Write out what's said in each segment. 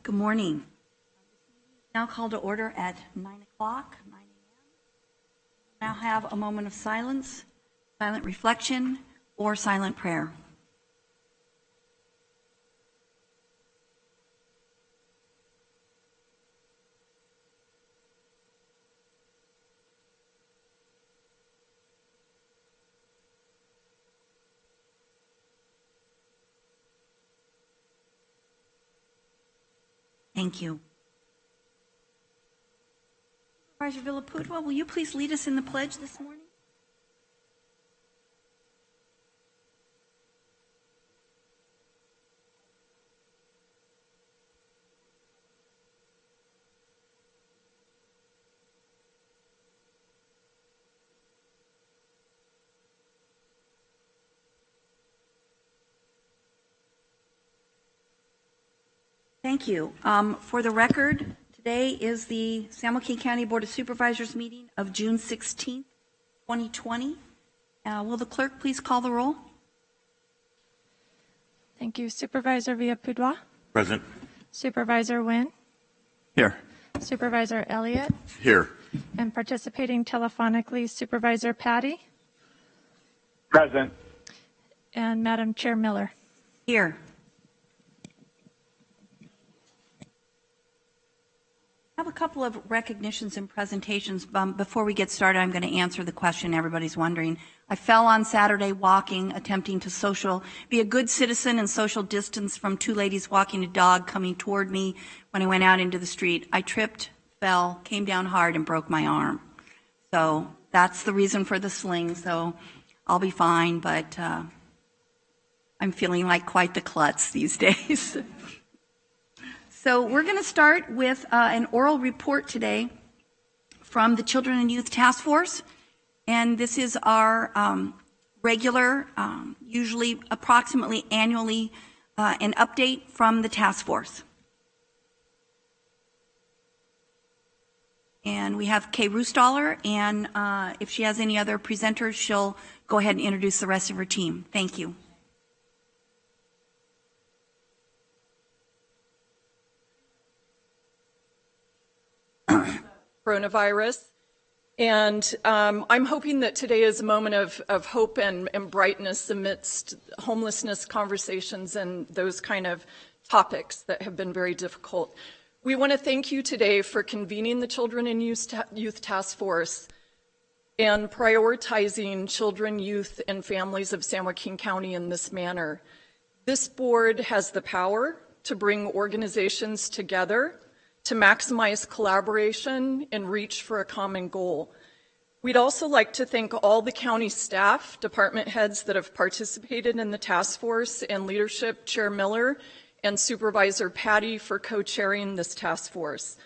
Good morning. Now called to order at 9 o'clock, 9 a.m. Now have a moment of silence, silent reflection, or silent prayer. Thank you. Supervisor Villapudua, will you please lead us in the pledge this morning? Thank you. For the record, today is the San Joaquin County Board of Supervisors meeting of June 16th, 2020. Will the clerk please call the roll? Thank you. Supervisor Villapudua? Present. Supervisor Nguyen? Here. Supervisor Elliott? Here. And participating telephonically, Supervisor Patty? Present. And Madam Chair Miller? Here. I have a couple of recognitions and presentations. Before we get started, I'm going to answer the question everybody's wondering. I fell on Saturday walking, attempting to be a good citizen and social distance from two ladies walking a dog coming toward me when I went out into the street. I tripped, fell, came down hard, and broke my arm. So that's the reason for the sling. So I'll be fine, but I'm feeling like quite the klutz these days. So we're going to start with an oral report today from the Children and Youth Task Force. And this is our regular, usually approximately annually, an update from the task force. And we have Kay Roostaller, and if she has any other presenters, she'll go ahead and introduce the rest of her team. Thank you. Coronavirus. And I'm hoping that today is a moment of hope and brightness amidst homelessness conversations and those kind of topics that have been very difficult. We want to thank you today for convening the Children and Youth Task Force and prioritizing children, youth, and families of San Joaquin County in this manner. This board has the power to bring organizations together to maximize collaboration and reach for a common goal. We'd also like to thank all the county staff, department heads that have participated in the task force, and leadership, Chair Miller and Supervisor Patty, for co-chairing this task force.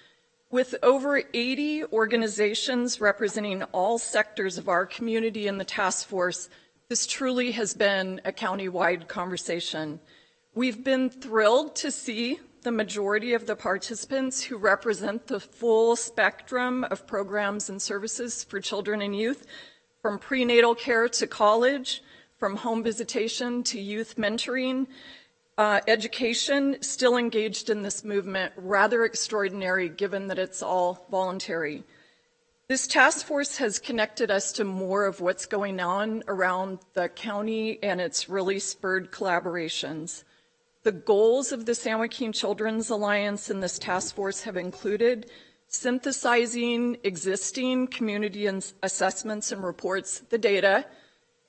With over 80 organizations representing all sectors of our community in the task force, this truly has been a county-wide conversation. We've been thrilled to see the majority of the participants who represent the full spectrum of programs and services for children and youth, from prenatal care to college, from home visitation to youth mentoring, education, still engaged in this movement. Rather extraordinary given that it's all voluntary. This task force has connected us to more of what's going on around the county, and it's really spurred collaborations. The goals of the San Joaquin Children's Alliance and this task force have included synthesizing existing community assessments and reports, the data,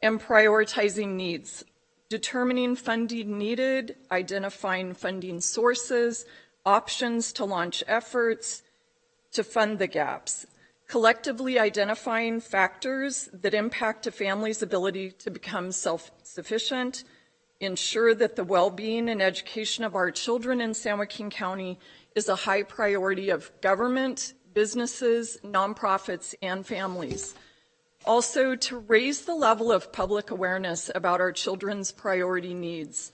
and prioritizing needs, determining funding needed, identifying funding sources, options to launch efforts to fund the gaps, collectively identifying factors that impact a family's ability to become self-sufficient, ensure that the well-being and education of our children in San Joaquin County is a high priority of government, businesses, nonprofits, and families. Also, to raise the level of public awareness about our children's priority needs.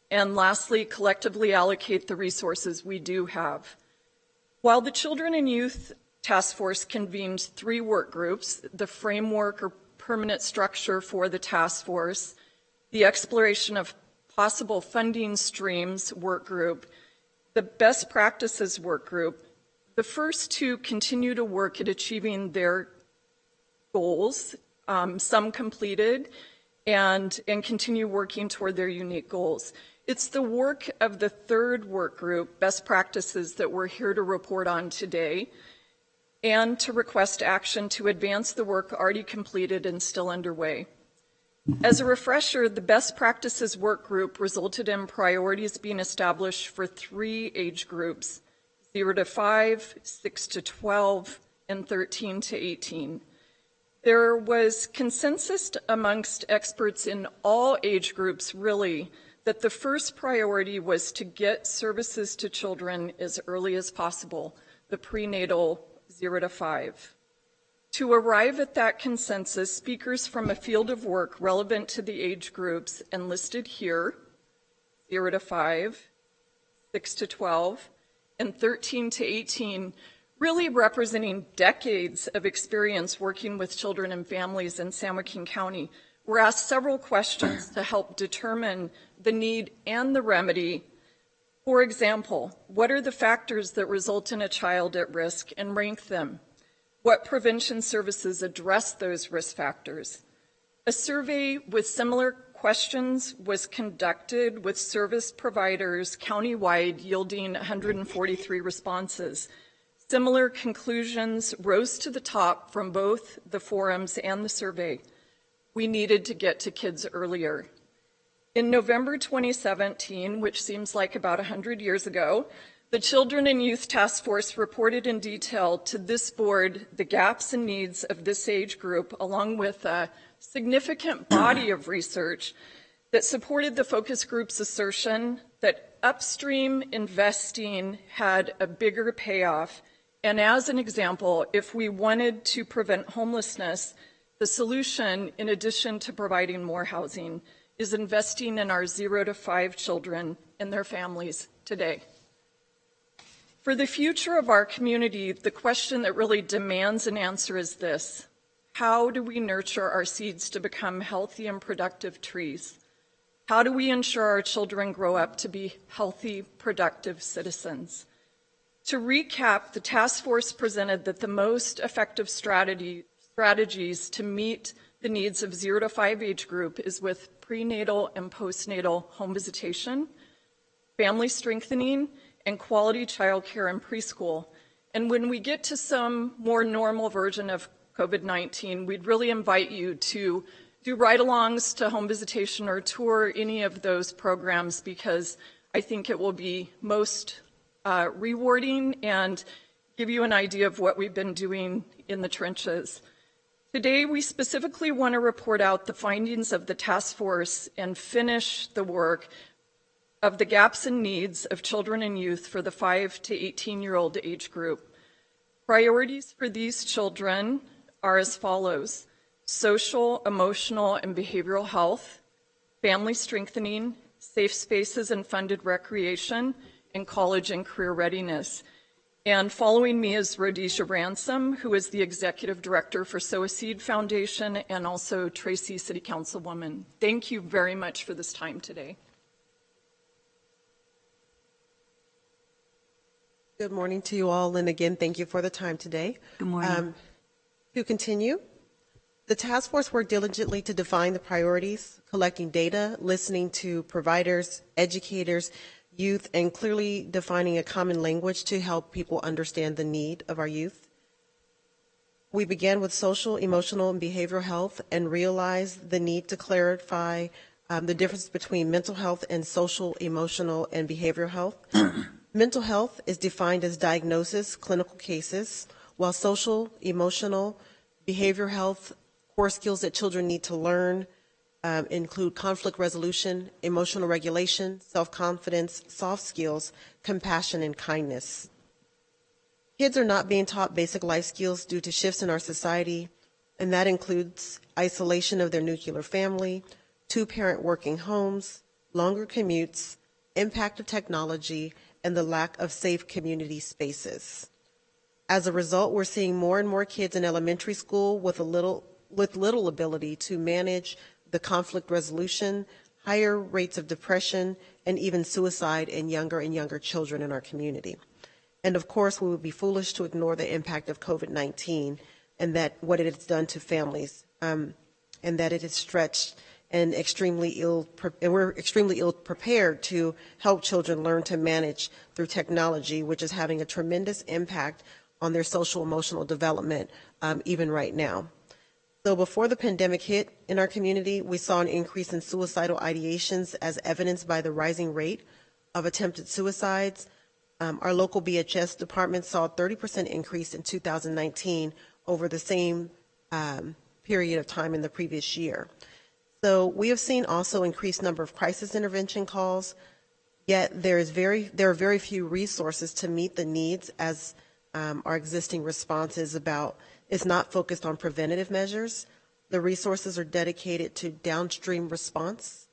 And lastly, collectively allocate the resources we do have. While the Children and Youth Task Force convened 3 work groups, the framework or permanent structure for the task force, the exploration of possible funding streams work group, the best practices work group. The first two continue to work at achieving their goals, some completed, and continue working toward their unique goals. It's the work of the third work group, best practices, that we're here to report on today, and to request action to advance the work already completed and still underway. As a refresher, the best practices work group resulted in priorities being established for 3 age groups: 0 to 5, 6 to 12, and 13 to 18. There was consensus amongst experts in all age groups, really, that the first priority was to get services to children as early as possible, the prenatal 0 to 5. To arrive at that consensus, speakers from a field of work relevant to the age groups and listed here, 0 to 5, 6 to 12, and 13 to 18, really representing decades of experience working with children and families in San Joaquin County, were asked several questions to help determine the need and the remedy. For example, what are the factors that result in a child at risk, and rank them? What prevention services address those risk factors? A survey with similar questions was conducted with service providers countywide, yielding 143 responses. Similar conclusions rose to the top from both the forums and the survey. We needed to get to kids earlier. In November 2017, which seems like about 100 years ago, the Children and Youth Task Force reported in detail to this board the gaps and needs of this age group, along with a significant body of research that supported the focus group's assertion that upstream investing had a bigger payoff. And as an example, if we wanted to prevent homelessness, the solution, in addition to providing more housing, is investing in our 0 to 5 children and their families today. For the future of our community, the question that really demands an answer is this: how do we nurture our seeds to become healthy and productive trees? How do we ensure our children grow up to be healthy, productive citizens? To recap, the task force presented that the most effective strategies to meet the needs of 0 to 5 age group is with prenatal and postnatal home visitation, family strengthening, and quality childcare in preschool. And when we get to some more normal version of COVID-19, we'd really invite you to do ride-alongs to home visitation or tour any of those programs, because I think it will be most rewarding and give you an idea of what we've been doing in the trenches. Today, we specifically want to report out the findings of the task force and finish the work of the gaps and needs of children and youth for the 5 to 18-year-old age group. Priorities for these children are as follows: social, emotional, and behavioral health, family strengthening, safe spaces and funded recreation, and college and career readiness. And following me is Rhodesia Ransom, who is the Executive Director for Sow a Seed Foundation, and also Tracy, City Councilwoman. Thank you very much for this time today. Good morning to you all, and again, thank you for the time today. Good morning. To continue, the task force worked diligently to define the priorities, collecting data, listening to providers, educators, youth, and clearly defining a common language to help people understand the need of our youth. We began with social, emotional, and behavioral health and realized the need to clarify the difference between mental health and social, emotional, and behavioral health. Mental health is defined as diagnosis, clinical cases, while social, emotional, behavioral health, core skills that children need to learn include conflict resolution, emotional regulation, self-confidence, soft skills, compassion, and kindness. Kids are not being taught basic life skills due to shifts in our society, and that includes isolation of their nuclear family, 2-parent working homes, longer commutes, impact of technology, and the lack of safe community spaces. As a result, we're seeing more and more kids in elementary school with little ability to manage the conflict resolution, higher rates of depression, and even suicide in younger and younger children in our community. And of course, we would be foolish to ignore the impact of COVID-19 and that what it has done to families, and that it has stretched and we're extremely ill prepared to help children learn to manage through technology, which is having a tremendous impact on their social emotional development, even right now. So before the pandemic hit in our community, we saw an increase in suicidal ideations as evidenced by the rising rate of attempted suicides. Our local BHS department saw a 30% increase in 2019 over the same period of time in the previous year. So we have seen also increased number of crisis intervention calls, yet there are very few resources to meet the needs, as our existing response is not focused on preventative measures. The resources are dedicated to downstream response.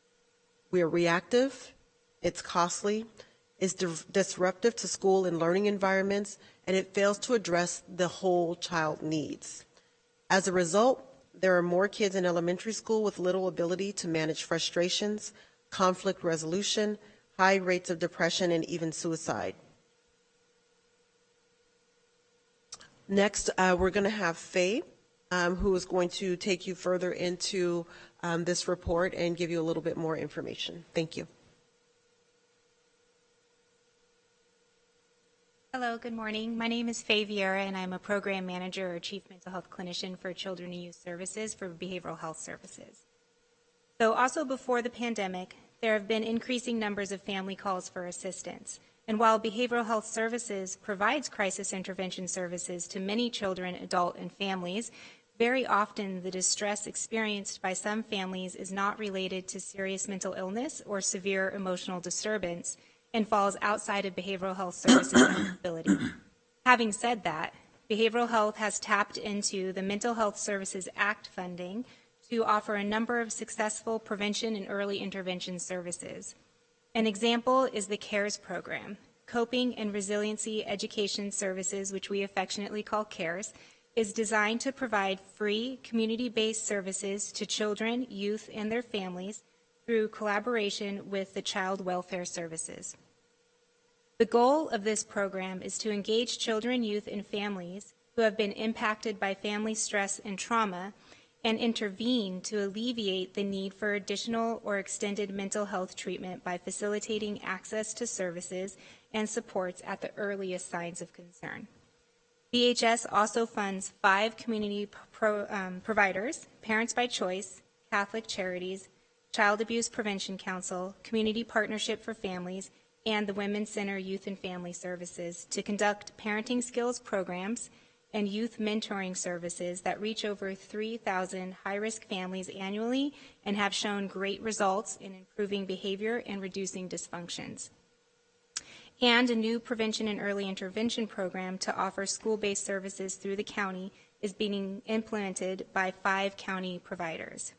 We are reactive, it's costly, it's disruptive to school and learning environments, and it fails to address the whole child needs. As a result, there are more kids in elementary school with little ability to manage frustrations, conflict resolution, high rates of depression, and even suicide. Next, we're going to have Faye, who is going to take you further into this report and give you a little bit more information. Thank you. Hello, good morning. My name is Faye Vieira, and I'm a program manager or chief mental health clinician for Children and Youth Services for Behavioral Health Services. So also before the pandemic, there have been increasing numbers of family calls for assistance. And while Behavioral Health Services provides crisis intervention services to many children, adults, and families, very often the distress experienced by some families is not related to serious mental illness or severe emotional disturbance, and falls outside of behavioral health services eligibility. Having said that, behavioral health has tapped into the Mental Health Services Act funding to offer a number of successful prevention and early intervention services. An example is the CARES program, Coping and Resiliency Education Services, which we affectionately call CARES, is designed to provide free community-based services to children, youth, and their families through collaboration with the Child Welfare Services. The goal of this program is to engage children, youth, and families who have been impacted by family stress and trauma and intervene to alleviate the need for additional or extended mental health treatment by facilitating access to services and supports at the earliest signs of concern. BHS also funds 5 community providers, Parents by Choice, Catholic Charities, Child Abuse Prevention Council, Community Partnership for Families, and the Women's Center Youth and Family Services to conduct parenting skills programs and youth mentoring services that reach over 3,000 high-risk families annually and have shown great results in improving behavior and reducing dysfunctions. And a new prevention and early intervention program to offer school-based services through the county is being implemented by 5 county providers.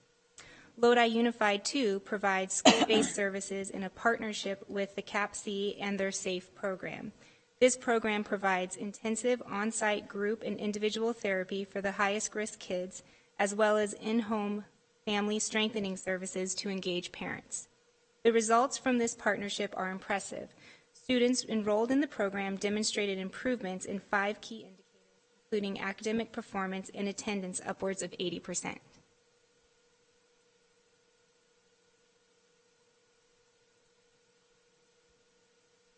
Lodi Unified 2 provides school-based services in a partnership with the CAPC and their SAFE program. This program provides intensive on-site group and individual therapy for the highest risk kids, as well as in-home family strengthening services to engage parents. The results from this partnership are impressive. Students enrolled in the program demonstrated improvements in 5 key indicators, including academic performance and attendance upwards of 80%.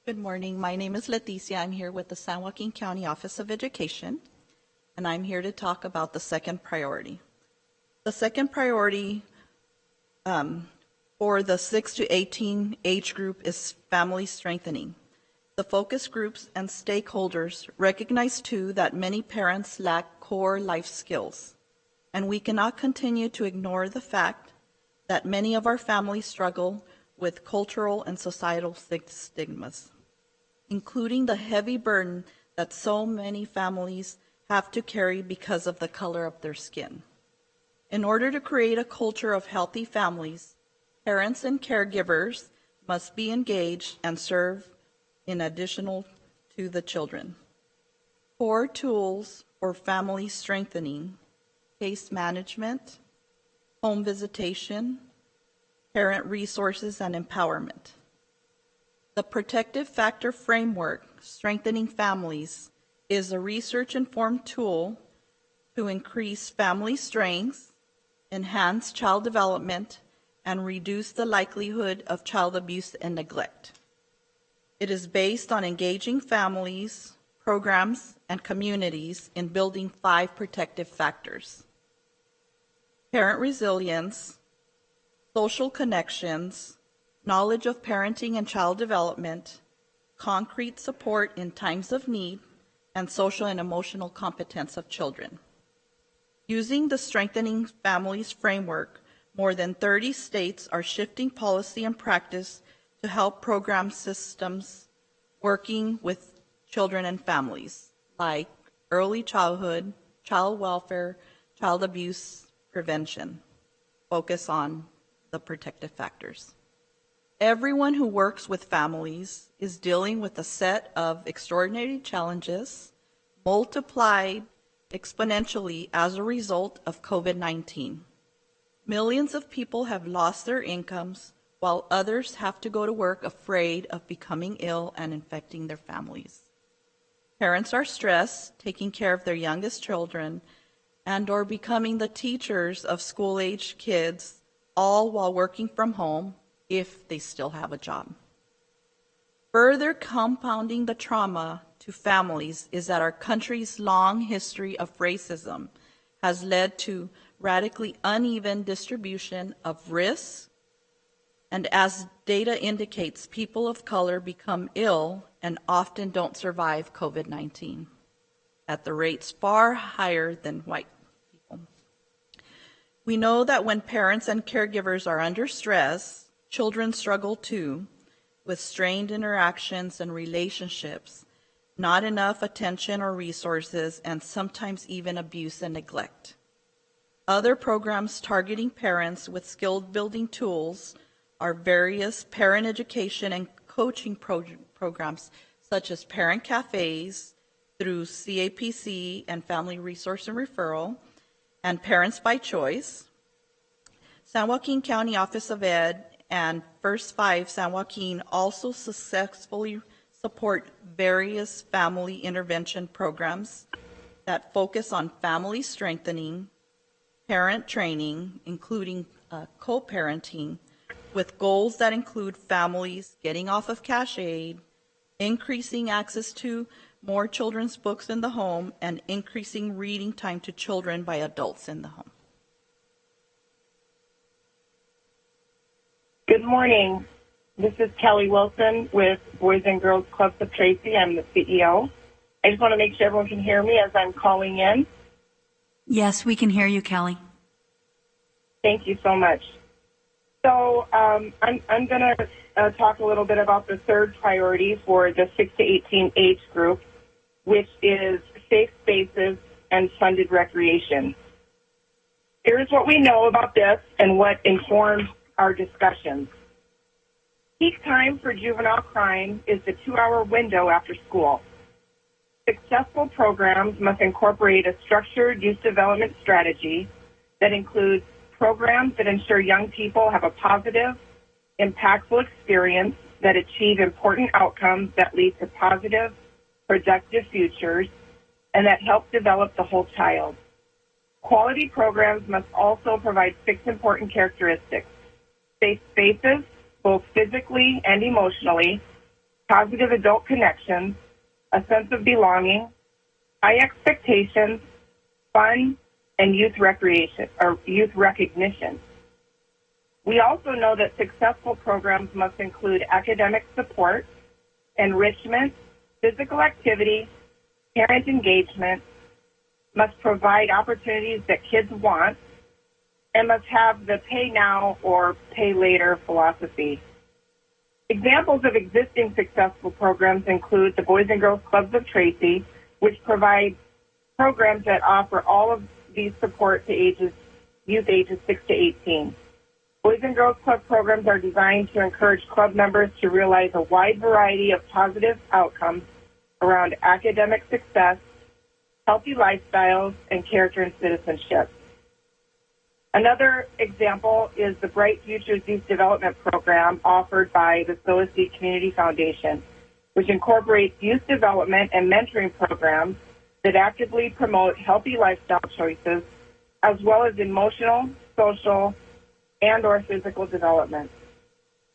Good morning. My name is Leticia. I'm here with the San Joaquin County Office of Education, and I'm here to talk about the second priority. The second priority for the 6 to 18 age group is family strengthening. The focus groups and stakeholders recognize too that many parents lack core life skills, and we cannot continue to ignore the fact that many of our families struggle with cultural and societal stigmas, including the heavy burden that so many families have to carry because of the color of their skin. In order to create a culture of healthy families, parents and caregivers must be engaged and serve in addition to the children. Core tools for family strengthening: case management, home visitation, parent resources and empowerment. The Protective Factor Framework, Strengthening Families, is a research-informed tool to increase family strength, enhance child development, and reduce the likelihood of child abuse and neglect. It is based on engaging families, programs, and communities in building 5 protective factors: parent resilience, social connections, knowledge of parenting and child development, concrete support in times of need, and social and emotional competence of children. Using the Strengthening Families framework, more than 30 states are shifting policy and practice to help program systems working with children and families, like early childhood, child welfare, child abuse prevention. Focus on the protective factors. Everyone who works with families is dealing with a set of extraordinary challenges multiplied exponentially as a result of COVID-19. Millions of people have lost their incomes, while others have to go to work afraid of becoming ill and infecting their families. Parents are stressed, taking care of their youngest children, and or becoming the teachers of school-aged kids, all while working from home, if they still have a job. Further compounding the trauma to families is that our country's long history of racism has led to radically uneven distribution of risk, and as data indicates, people of color become ill and often don't survive COVID-19 at the rates far higher than white people. We know that when parents and caregivers are under stress, children struggle too, with strained interactions and relationships, not enough attention or resources, and sometimes even abuse and neglect. Other programs targeting parents with skill-building tools are various parent education and coaching programs, such as parent cafes through CAPC and Family Resource and Referral, and Parents by Choice. San Joaquin County Office of Ed and First 5 San Joaquin also successfully support various family intervention programs that focus on family strengthening, parent training, including co-parenting, with goals that include families getting off of cash aid, increasing access to more children's books in the home, and increasing reading time to children by adults in the home. Good morning. This is Kelly Wilson with Boys and Girls Clubs of Tracy. I'm the CEO. I just want to make sure everyone can hear me as I'm calling in. Yes, we can hear you, Kelly. Thank you so much. So I'm going to talk a little bit about the third priority for the 6 to 18 age group, which is safe spaces and funded recreation. Here's what we know about this and what informs our discussions. Peak time for juvenile crime is the 2-hour window after school. Successful programs must incorporate a structured youth development strategy that includes programs that ensure young people have a positive, impactful experience that achieve important outcomes that lead to positive, productive futures, and that help develop the whole child. Quality programs must also provide 6 important characteristics: safe spaces, both physically and emotionally, positive adult connections, a sense of belonging, high expectations, fun, and youth recognition. We also know that successful programs must include academic support, enrichment, physical activity, parent engagement, must provide opportunities that kids want, and must have the pay now or pay later philosophy. Examples of existing successful programs include the Boys and Girls Clubs of Tracy, which provide programs that offer all of these support to youth ages 6 to 18. Boys and Girls Club programs are designed to encourage club members to realize a wide variety of positive outcomes around academic success, healthy lifestyles, and character and citizenship. Another example is the Bright Futures Youth Development Program offered by the Solacey Community Foundation, which incorporates youth development and mentoring programs that actively promote healthy lifestyle choices, as well as emotional, social, and/or physical development.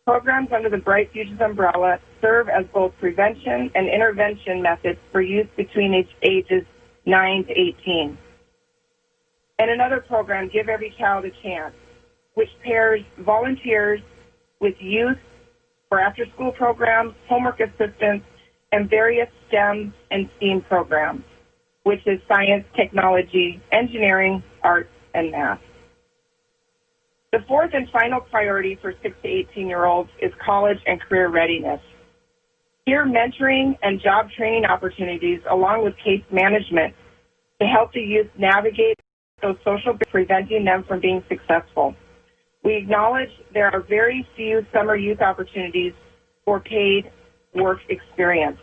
Programs under the Bright Futures umbrella serve as both prevention and intervention methods for youth between ages 9 to 18. And another program, Give Every Child a Chance, which pairs volunteers with youth for after-school programs, homework assistance, and various STEM and STEAM programs, which is science, technology, engineering, arts, and math. The fourth and final priority for 6 to 18-year-olds is college and career readiness. Here, mentoring and job training opportunities, along with case management, to help the youth navigate those social barriers, preventing them from being successful. We acknowledge there are very few summer youth opportunities for paid work experience.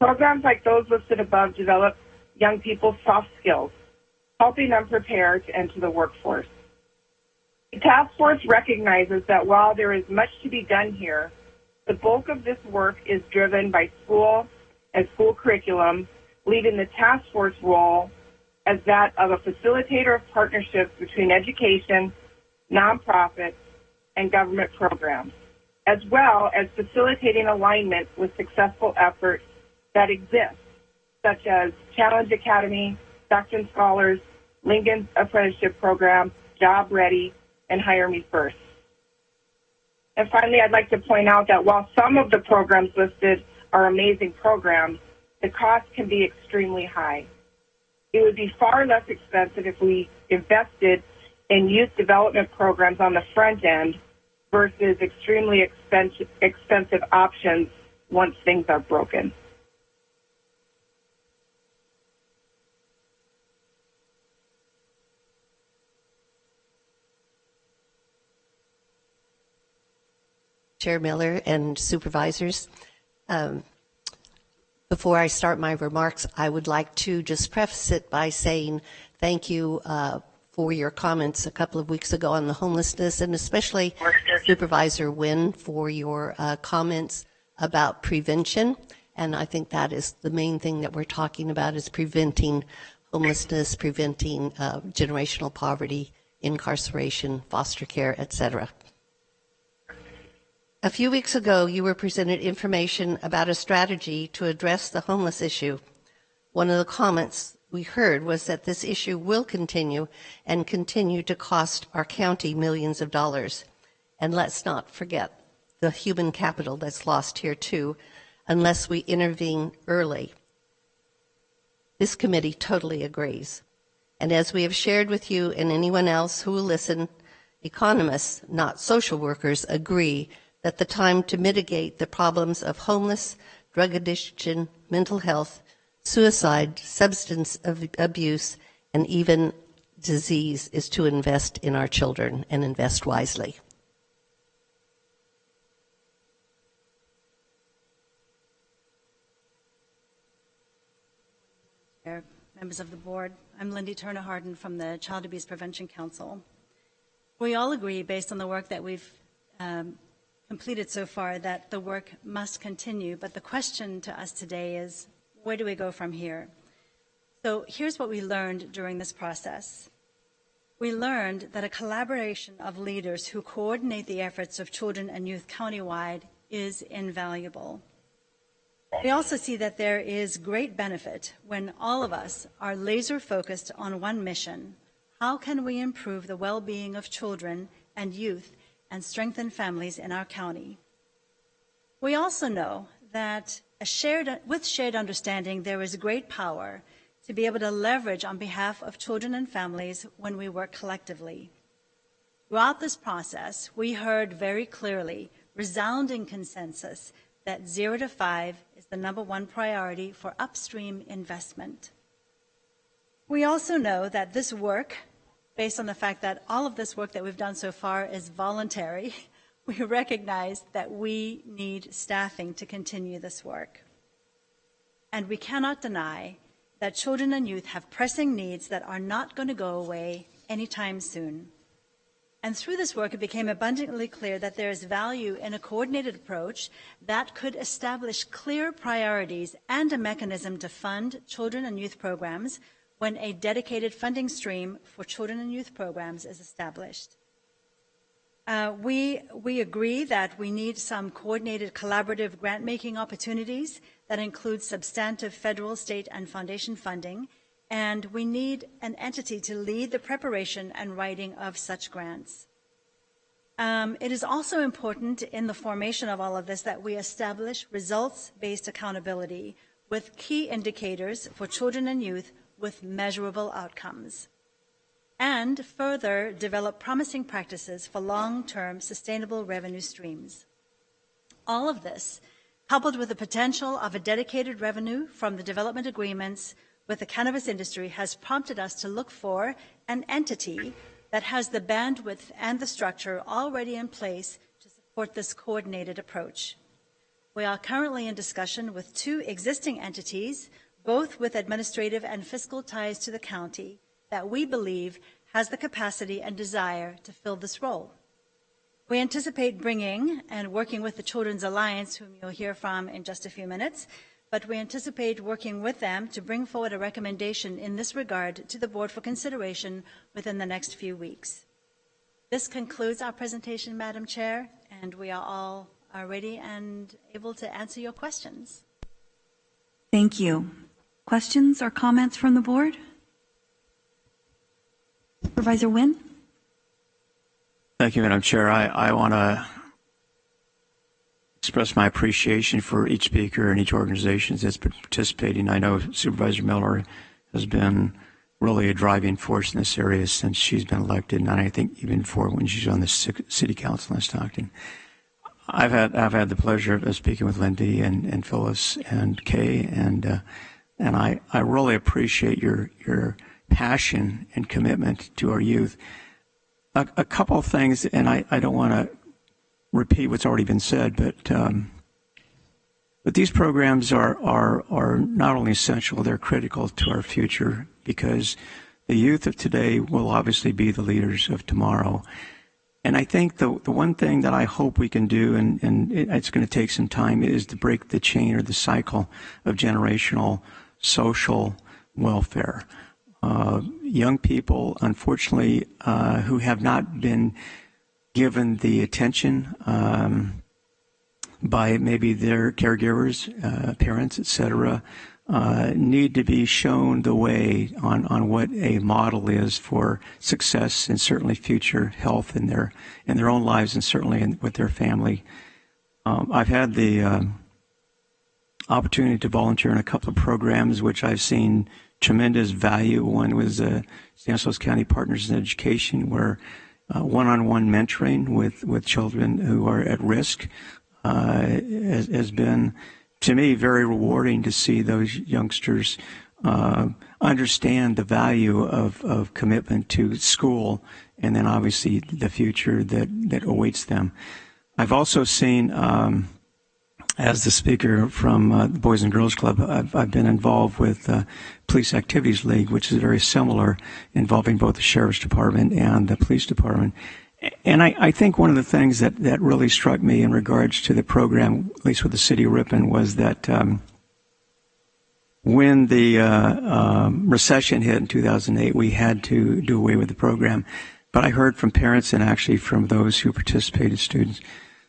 Programs like those listed above develop young people's soft skills, helping them prepare to enter the workforce. The task force recognizes that while there is much to be done here, the bulk of this work is driven by school and school curriculum, leaving the task force role as that of a facilitator of partnerships between education, nonprofits, and government programs, as well as facilitating alignment with successful efforts that exist, such as Challenge Academy, Stockton Scholars, Lincoln's Apprenticeship Program, Job Ready, and Hire Me First. And finally, I'd like to point out that while some of the programs listed are amazing programs, the cost can be extremely high. It would be far less expensive if we invested in youth development programs on the front end versus extremely expensive options once things are broken. Chair Miller and supervisors. Before I start my remarks, I would like to just preface it by saying thank you for your comments a couple of weeks ago on the homelessness, and especially Supervisor Wynn for your comments about prevention. And I think that is the main thing that we're talking about, is preventing homelessness, preventing generational poverty, incarceration, foster care, etc. A few weeks ago, you were presented information about a strategy to address the homeless issue. One of the comments we heard was that this issue will continue and continue to cost our county millions of dollars. And let's not forget the human capital that's lost here too, unless we intervene early. This committee totally agrees. And as we have shared with you and anyone else who will listen, economists, not social workers, agree that the time to mitigate the problems of homeless, drug addiction, mental health, suicide, substance abuse, and even disease is to invest in our children and invest wisely. Members of the board, I'm Lindy Turner Harden from the Child Abuse Prevention Council. We all agree, based on the work that we've completed so far, that the work must continue, but the question to us today is, where do we go from here? So here's what we learned during this process. We learned that a collaboration of leaders who coordinate the efforts of children and youth countywide is invaluable. We also see that there is great benefit when all of us are laser focused on one mission. How can we improve the well-being of children and youth and strengthen families in our county? We also know that with shared understanding, there is great power to be able to leverage on behalf of children and families when we work collectively. Throughout this process, we heard very clearly, resounding consensus that 0 to 5 is the #1 priority for upstream investment. We also know that this work, based on the fact that all of this work that we've done so far is voluntary, we recognize that we need staffing to continue this work. And we cannot deny that children and youth have pressing needs that are not going to go away anytime soon. And through this work, it became abundantly clear that there is value in a coordinated approach that could establish clear priorities and a mechanism to fund children and youth programs when a dedicated funding stream for children and youth programs is established. We agree that we need some coordinated collaborative grant-making opportunities that include substantive federal, state, and foundation funding, and we need an entity to lead the preparation and writing of such grants. It is also important in the formation of all of this that we establish results-based accountability with key indicators for children and youth with measurable outcomes, and further develop promising practices for long-term sustainable revenue streams. All of this, coupled with the potential of a dedicated revenue from the development agreements with the cannabis industry, has prompted us to look for an entity that has the bandwidth and the structure already in place to support this coordinated approach. We are currently in discussion with 2 existing entities, both with administrative and fiscal ties to the county, that we believe has the capacity and desire to fill this role. We anticipate bringing and working with the Children's Alliance, whom you'll hear from in just a few minutes, but we anticipate working with them to bring forward a recommendation in this regard to the board for consideration within the next few weeks. This concludes our presentation, Madam Chair, and we are all ready and able to answer your questions. Thank you. Questions or comments from the board? Supervisor Wynn? Thank you, Madam Chair. I want to express my appreciation for each speaker and each organization that's been participating. I know Supervisor Miller has been really a driving force in this area since she's been elected, and I think even before when she's on the city council in Stockton. I've had the pleasure of speaking with Lindy and Phyllis and Kay, and I really appreciate your passion and commitment to our youth. A couple of things, and I don't want to repeat what's already been said, but these programs are not only essential, they're critical to our future, because the youth of today will obviously be the leaders of tomorrow. And I think the one thing that I hope we can do, and it's going to take some time, is to break the chain or the cycle of generational social welfare. Young people, unfortunately, who have not been given the attention by maybe their caregivers, parents, etc., need to be shown the way on what a model is for success and certainly future health in their own lives and certainly with their family. I've had the opportunity to volunteer in a couple of programs which I've seen tremendous value. One was Stanislaus County Partners in Education, where one-on-one mentoring with children who are at risk has been, to me, very rewarding to see those youngsters understand the value of commitment to school and then obviously the future that awaits them. I've also seen, as the speaker from the Boys and Girls Club, I've been involved with Police Activities League, which is very similar, involving both the Sheriff's Department and the Police Department. And I think one of the things that really struck me in regards to the program, at least with the City of Ripon, was that when the recession hit in 2008, we had to do away with the program. But I heard from parents and actually from those who participated, students,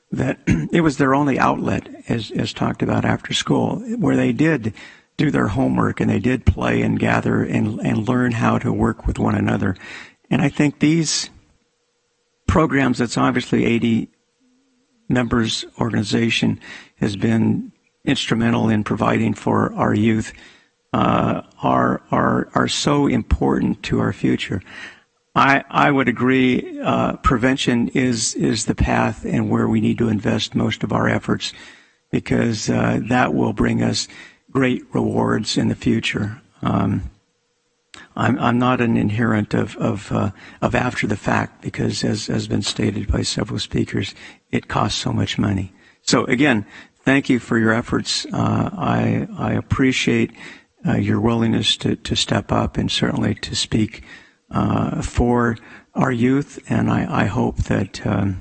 that it was their only outlet, as talked about after school, where they did do their homework and they did play and gather and learn how to work with one another. And I think these programs, that's obviously 80 members organization, has been instrumental in providing for our youth, are so important to our future. I would agree, prevention is the path and where we need to invest most of our efforts, because that will bring us great rewards in the future. I'm not an adherent of after the fact, because as has been stated by several speakers, it costs so much money. So again, thank you for your efforts. I appreciate your willingness to step up and certainly to speak for our youth, and I hope that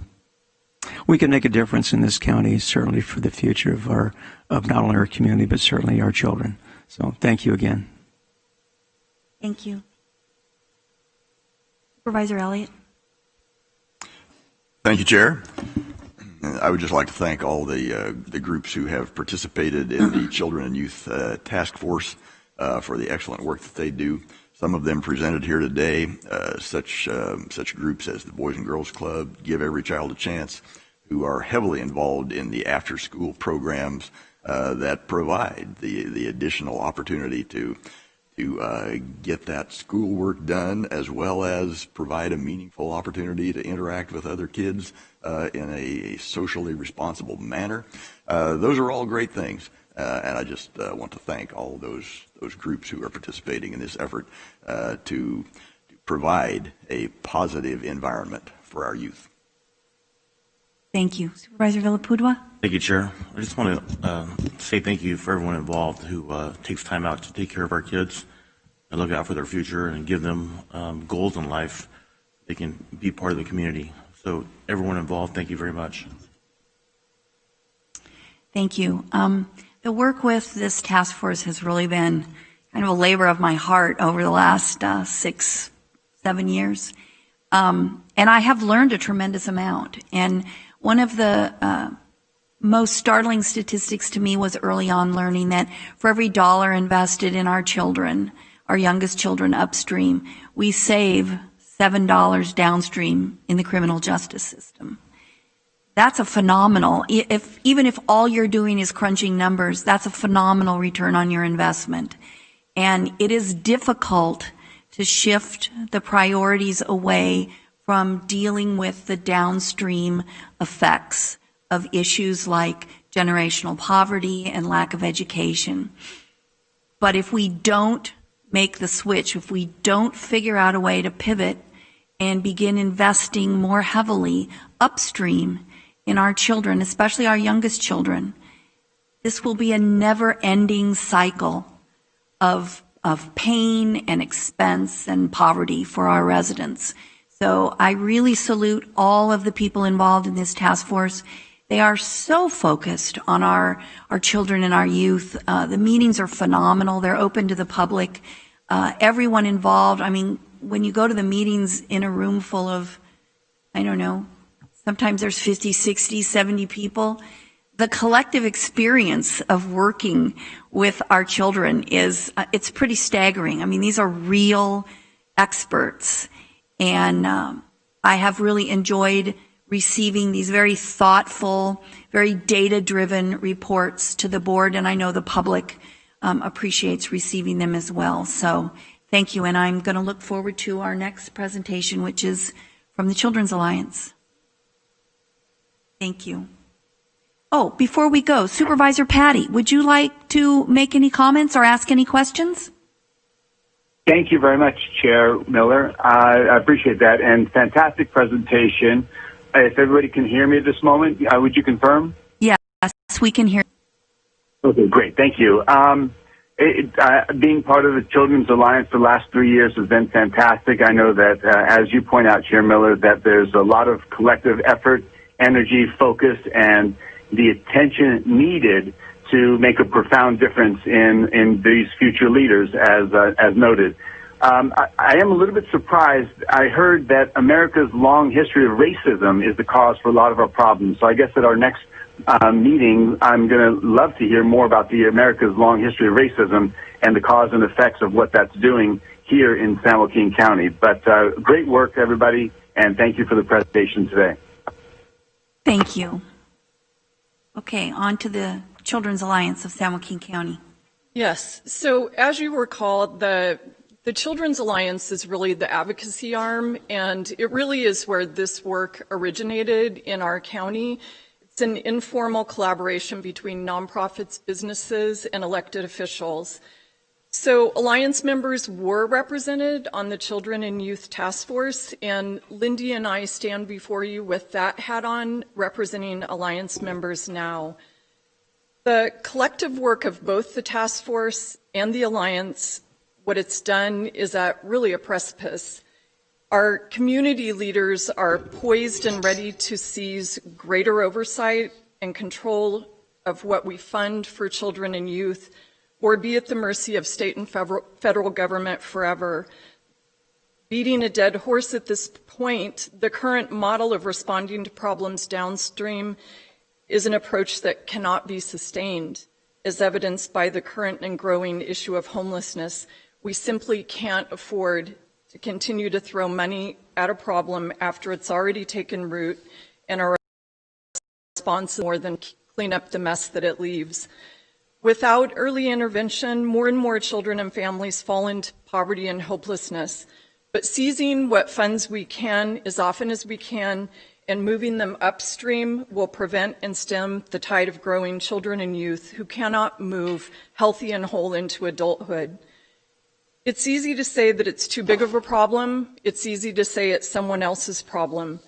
we can make a difference in this county, certainly for the future of not only our community, but certainly our children. So thank you again. Thank you. Supervisor Elliott. Thank you, Chair. I would just like to thank all the groups who have participated in the Children and Youth Task Force for the excellent work that they do. Some of them presented here today, such groups as the Boys and Girls Club, Give Every Child a Chance, who are heavily involved in the after-school programs that provide the additional opportunity to get that schoolwork done, as well as provide a meaningful opportunity to interact with other kids in a socially responsible manner. Those are all great things, and I just want to thank all those groups who are participating in this effort to provide a positive environment for our youth. Thank you. Supervisor Villapudua? Thank you, Chair. I just want to say thank you for everyone involved who takes time out to take care of our kids and look out for their future and give them goals in life. They can be part of the community. So everyone involved, thank you very much. Thank you. The work with this task force has really been kind of a labor of my heart over the last 6-7 years. And I have learned a tremendous amount. And one of the most startling statistics to me was early on learning that for every dollar invested in our children, our youngest children upstream, we save $7 downstream in the criminal justice system. That's a phenomenal, even if all you're doing is crunching numbers, that's a phenomenal return on your investment. And it is difficult to shift the priorities away from dealing with the downstream effects of issues like generational poverty and lack of education. But if we don't make the switch, if we don't figure out a way to pivot and begin investing more heavily upstream in our children, especially our youngest children, this will be a never-ending cycle of pain and expense and poverty for our residents. So I really salute all of the people involved in this task force. They are so focused on our children and our youth. The meetings are phenomenal. They're open to the public. Everyone involved, I mean, when you go to the meetings in a room full of, I don't know, sometimes there's 50, 60, 70 people, the collective experience of working with our children is, it's pretty staggering. I mean, these are real experts. And I have really enjoyed receiving these very thoughtful, very data-driven reports to the board, and I know the public appreciates receiving them as well. So thank you, and I'm going to look forward to our next presentation, which is from the Children's Alliance. Thank you. Oh, before we go, Supervisor Patty, would you like to make any comments or ask any questions? Thank you very much, Chair Miller. I appreciate that, and fantastic presentation. If everybody can hear me at this moment, would you confirm? Yes, we can hear. Okay, great. Thank you. Being part of the Children's Alliance the last 3 years has been fantastic. I know that, as you point out, Chair Miller, that there's a lot of collective effort, energy, focus, and the attention needed to make a profound difference in these future leaders, as noted. I am a little bit surprised. I heard that America's long history of racism is the cause for a lot of our problems. So I guess at our next meeting, I'm going to love to hear more about the America's long history of racism and the cause and effects of what that's doing here in San Joaquin County. But great work, everybody, and thank you for the presentation today. Thank you. Okay, on to the Children's Alliance of San Joaquin County. Yes. So as you recall, the Children's Alliance is really the advocacy arm, and it really is where this work originated in our county. It's an informal collaboration between nonprofits, businesses, and elected officials. So Alliance members were represented on the Children and Youth Task Force, and Lindy and I stand before you with that hat on, representing Alliance members now. The collective work of both the task force and the Alliance, what it's done is at really a precipice. Our community leaders are poised and ready to seize greater oversight and control of what we fund for children and youth, or be at the mercy of state and federal government forever. Beating a dead horse at this point, the current model of responding to problems downstream is an approach that cannot be sustained, as evidenced by the current and growing issue of homelessness. We simply can't afford to continue to throw money at a problem after it's already taken root and are responsible more than clean up the mess that it leaves. Without early intervention, more and more children and families fall into poverty and hopelessness. But seizing what funds we can as often as we can and moving them upstream will prevent and stem the tide of growing children and youth who cannot move healthy and whole into adulthood. It's easy to say that it's too big of a problem. It's easy to say it's someone else's problem.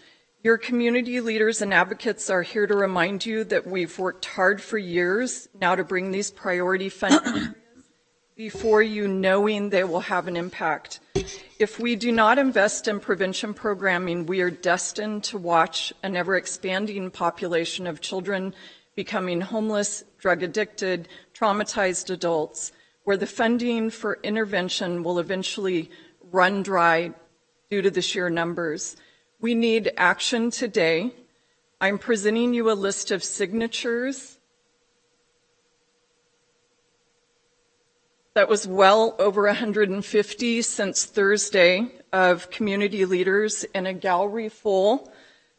Your community leaders and advocates are here to remind you that we've worked hard for years now to bring these priority funding before you, knowing they will have an impact. If we do not invest in prevention programming, we are destined to watch an ever-expanding population of children becoming homeless, drug addicted, traumatized adults, where the funding for intervention will eventually run dry due to the sheer numbers. We need action today. I'm presenting you a list of signatures that was well over 150 since Thursday of community leaders and a gallery full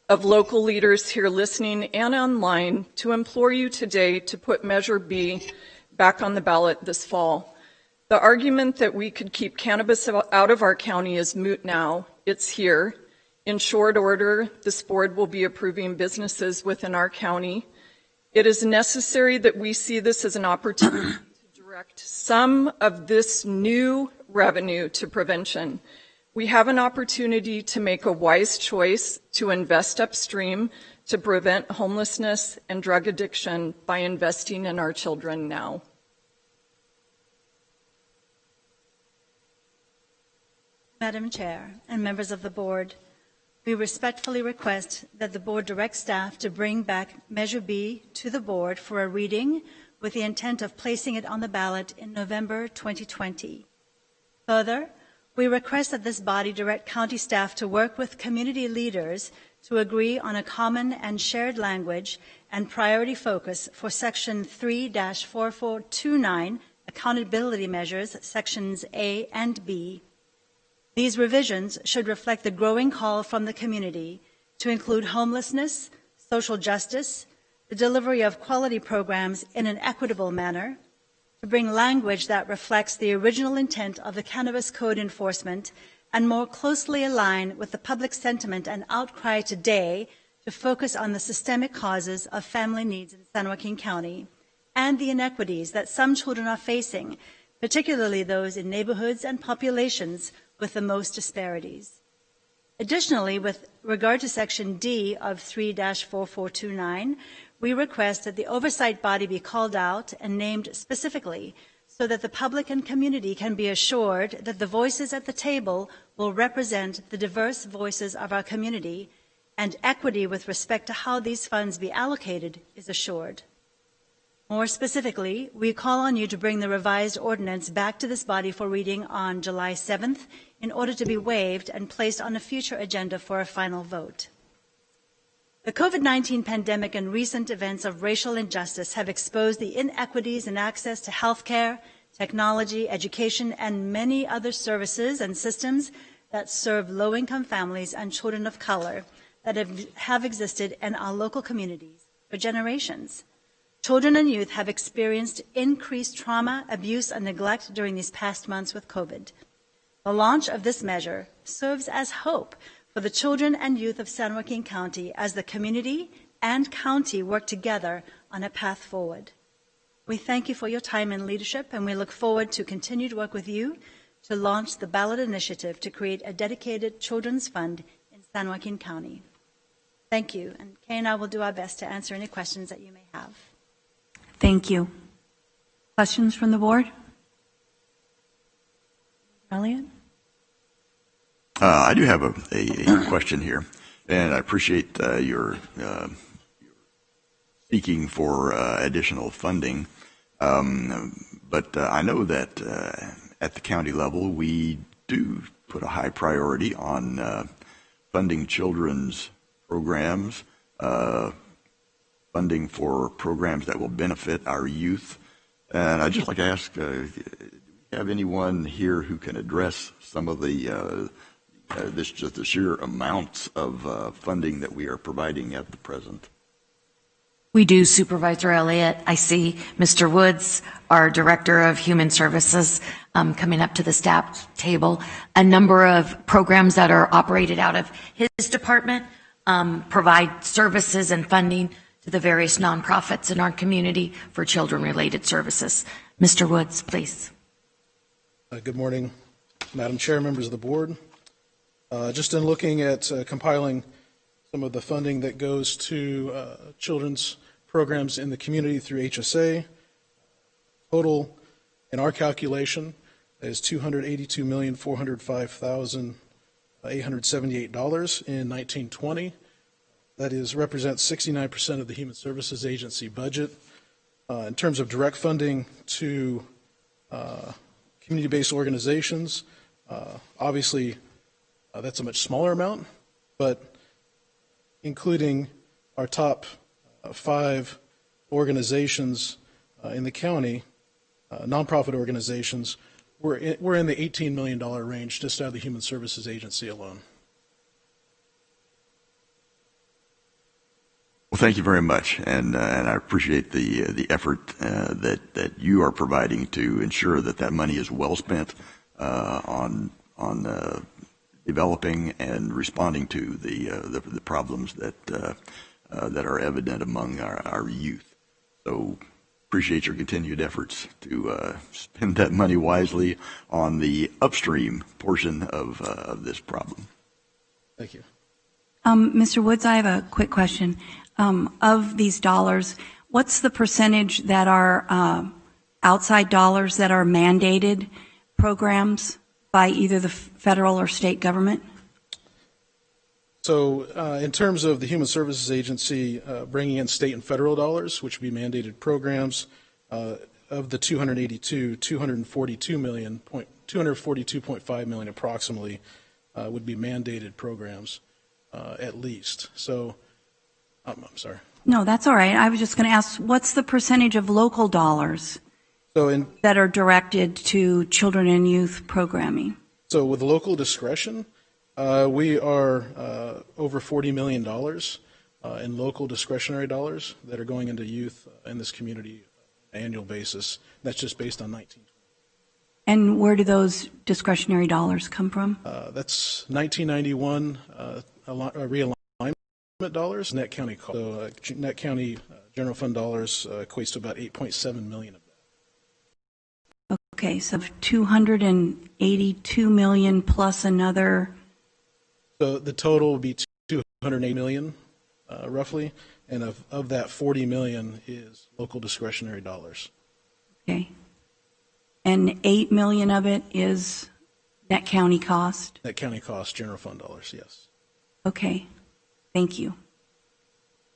of local leaders here listening and online to implore you today to put Measure B back on the ballot this fall. The argument that we could keep cannabis out of our county is moot now. It's here. In short order, this board will be approving businesses within our county. It is necessary that we see this as an opportunity to direct some of this new revenue to prevention. We have an opportunity to make a wise choice to invest upstream to prevent homelessness and drug addiction by investing in our children now. Madam Chair and members of the board, we respectfully request that the board direct staff to bring back Measure B to the board for a reading with the intent of placing it on the ballot in November 2020. Further, we request that this body direct county staff to work with community leaders to agree on a common and shared language and priority focus for Section 3-4429, accountability measures, Sections A and B. These revisions should reflect the growing call from the community to include homelessness, social justice, the delivery of quality programs in an equitable manner, to bring language that reflects the original intent of the Cannabis Code enforcement and more closely align with the public sentiment and outcry today to focus on the systemic causes of family needs in San Joaquin County and the inequities that some children are facing, particularly those in neighborhoods and populations with the most disparities. Additionally, with regard to Section D of 3-4429, we request that the oversight body be called out and named specifically so that the public and community can be assured that the voices at the table will represent the diverse voices of our community and equity with respect to how these funds be allocated is assured. More specifically, we call on you to bring the revised ordinance back to this body for reading on July 7th in order to be waived and placed on a future agenda for a final vote. The COVID-19 pandemic and recent events of racial injustice have exposed the inequities in access to health care, technology, education, and many other services and systems that serve low-income families and children of color that have existed in our local communities for generations. Children and youth have experienced increased trauma, abuse, and neglect during these past months with COVID. The launch of this measure serves as hope for the children and youth of San Joaquin County as the community and county work together on a path forward. We thank you for your time and leadership, and we look forward to continued work with you to launch the ballot initiative to create a dedicated children's fund in San Joaquin County. Thank you, and Kay and I will do our best to answer any questions that you may have. Thank you. Questions from the board? Elliot? I do have a question here, and I appreciate your seeking for additional funding. But I know that at the county level, we do put a high priority on funding children's programs, funding for programs that will benefit our youth. And I'd just like to ask, do we have anyone here who can address some of the just the sheer amounts of funding that we are providing at the present? We do, Supervisor Elliott. I see Mr. Woods, our Director of Human Services, coming up to the staff table. A number of programs that are operated out of his department provide services and funding to the various nonprofits in our community for children-related services. Mr. Woods, please. Good morning, Madam Chair, members of the board. Just in looking at compiling some of the funding that goes to children's programs in the community through HSA. Total in our calculation is $282,405,878 in 1920. That represents 69% of the Human Services Agency budget. In terms of direct funding to community-based organizations, obviously that's a much smaller amount, but including our top 5 organizations in the county, nonprofit organizations, we're in the $18 million range just out of the Human Services Agency alone. Well, thank you very much, and I appreciate the effort that you are providing to ensure that money is well spent on developing and responding to the problems that are evident among our youth. So appreciate your continued efforts to spend that money wisely on the upstream portion of this problem. Thank you. Mr. Woods, I have a quick question. Of these dollars, what's the percentage that are outside dollars that are mandated programs by either the federal or state government? So in terms of the Human Services Agency bringing in state and federal dollars, which would be mandated programs, of the 242.5 million approximately would be mandated programs at least. So I'm sorry. No, that's all right. I was just going to ask, what's the percentage of local dollars that are directed to children and youth programming? So with local discretion, we are over $40 million in local discretionary dollars that are going into youth in this community on an annual basis. That's just based on 19. And where do those discretionary dollars come from? That's 1991 realignment dollars, net county cost. So net county general fund dollars equates to about 8.7 million of that. Okay, so 282 million plus another. So the total would be 208 million, roughly, and of that 40 million is local discretionary dollars. Okay. And 8 million of it is net county cost? Net county cost, general fund dollars, yes. Okay. Thank you.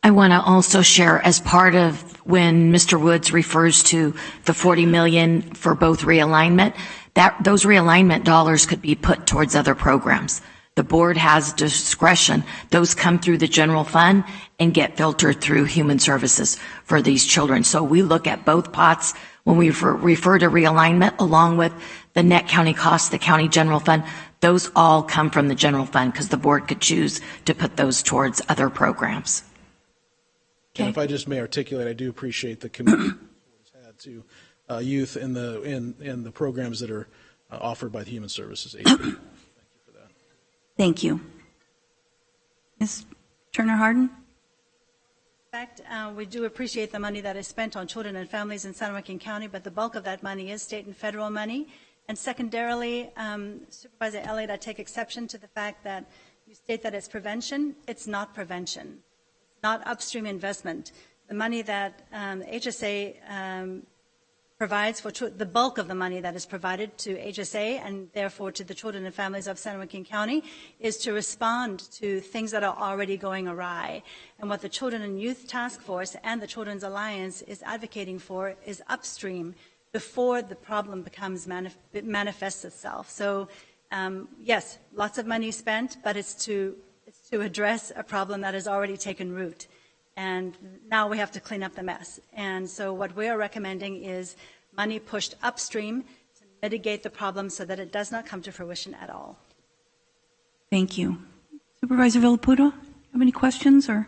I want to also share, as part of when Mr. Woods refers to the 40 million for both realignment, that those realignment dollars could be put towards other programs. The board has discretion. Those come through the general fund and get filtered through human services for these children. So we look at both pots when we refer to realignment, along with the net county cost, the county general fund. Those all come from the general fund because the board could choose to put those towards other programs. Okay. And if I just may articulate, I do appreciate the commitment the board has had to youth in the programs that are offered by the Human Services Agency. Thank you for that. Thank you. Ms. Turner-Hardin? In fact, we do appreciate the money that is spent on children and families in San Joaquin County, but the bulk of that money is state and federal money. And secondarily, Supervisor Elliott, I take exception to the fact that you state that it's prevention. It's not prevention. It's not upstream investment. The money that HSA provides for the bulk of the money that is provided to HSA and therefore to the children and families of San Joaquin County is to respond to things that are already going awry. And what the Children and Youth Task Force and the Children's Alliance is advocating for is upstream before the problem becomes manifests itself. So yes, lots of money spent, but it's to address a problem that has already taken root. And now we have to clean up the mess. And so what we are recommending is money pushed upstream to mitigate the problem so that it does not come to fruition at all. Thank you. Supervisor Villaputo, have any questions? Or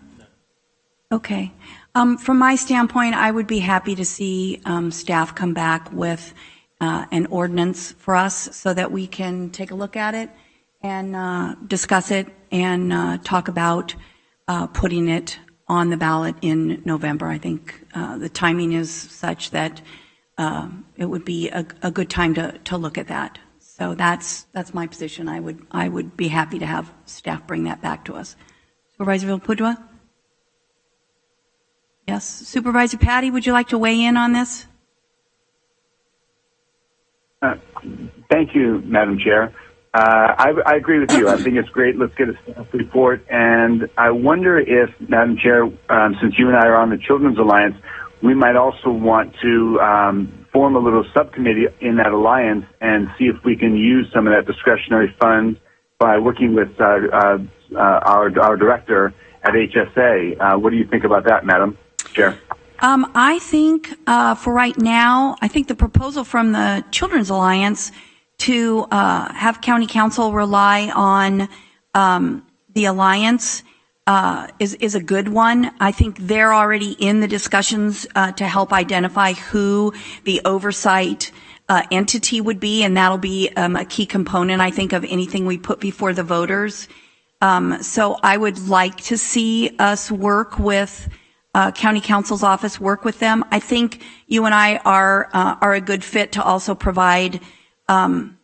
okay. From my standpoint, I would be happy to see staff come back with an ordinance for us so that we can take a look at it and discuss it and talk about putting it on the ballot in November. I think the timing is such that it would be a good time to look at that. So that's my position. I would be happy to have staff bring that back to us. Supervisor Villaputo? Yes. Supervisor Patty, would you like to weigh in on this? Thank you, Madam Chair. I agree with you. I think it's great. Let's get a staff report. And I wonder if, Madam Chair, since you and I are on the Children's Alliance, we might also want to form a little subcommittee in that alliance and see if we can use some of that discretionary fund by working with our director at HSA. What do you think about that, Madam Chair? I think for right now, I think the proposal from the Children's Alliance to have county council rely on the alliance is a good one. I think they're already in the discussions to help identify who the oversight entity would be, and that'll be a key component, I think, of anything we put before the voters. So I would like to see us work with county council's office, work with them. I think you and I are a good fit to also provide some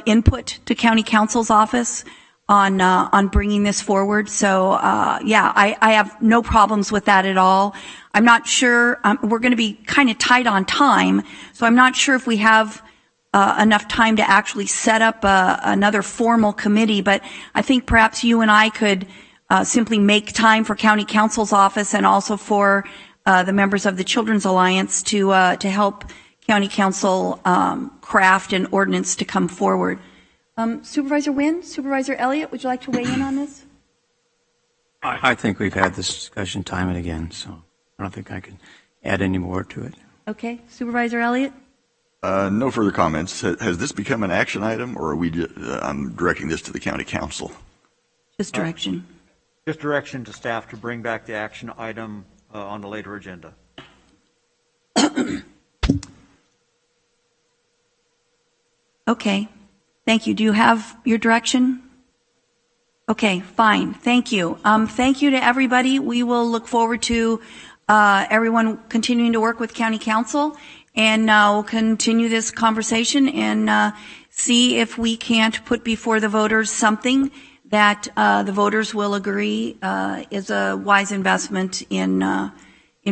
input to county council's office on bringing this forward. So yeah, I have no problems with that at all. I'm not sure, we're going to be kind of tight on time, so I'm not sure if we have enough time to actually set up another formal committee, but I think perhaps you and I could simply make time for county council's office and also for the members of the Children's Alliance to help county council craft an ordinance to come forward. Supervisor Wynn, Supervisor Elliott, would you like to weigh in on this? I think we've had this discussion time and again, so I don't think I can add any more to it. Okay. Supervisor Elliott? No further comments. Has this become an action item, or are we I'm directing this to the county council? Just direction. Just direction to staff to bring back the action item on the later agenda. Okay. Thank you. Do you have your direction? Okay, fine. Thank you. Thank you to everybody. We will look forward to everyone continuing to work with county council, and we'll continue this conversation and see if we can't put before the voters something that the voters will agree is a wise investment in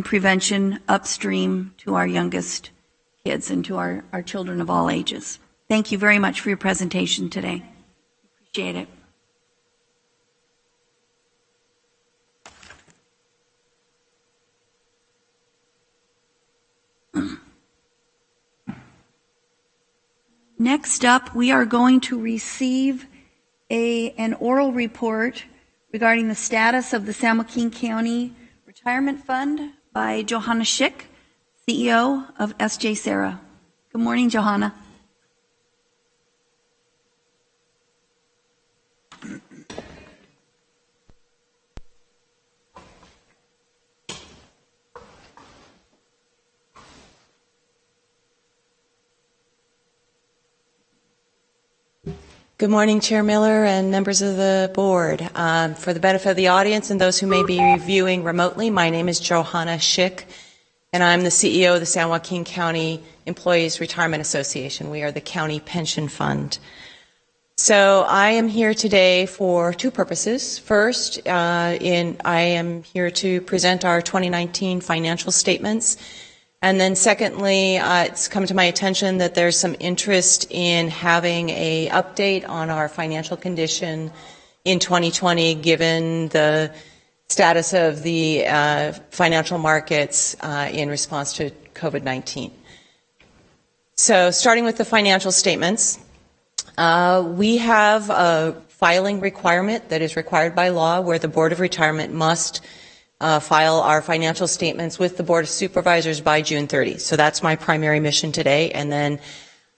prevention upstream to our youngest kids and to our children of all ages. Thank you very much for your presentation today. Appreciate it. Next up, we are going to receive an oral report regarding the status of the San Joaquin County Retirement Fund by Johanna Schick, CEO of SJ Sarah. Good morning, Johanna. Good morning, Chair Miller and members of the board. For the benefit of the audience and those who may be reviewing remotely, my name is Johanna Schick, and I'm the CEO of the San Joaquin County Employees Retirement Association. We are the county pension fund. So I am here today for two purposes. First, I am here to present our 2019 financial statements And then secondly, it's come to my attention that there's some interest in having a update on our financial condition in 2020, given the status of the financial markets in response to COVID-19. So starting with the financial statements, we have a filing requirement that is required by law where the Board of Retirement must file our financial statements with the Board of Supervisors by June 30. So that's my primary mission today. And then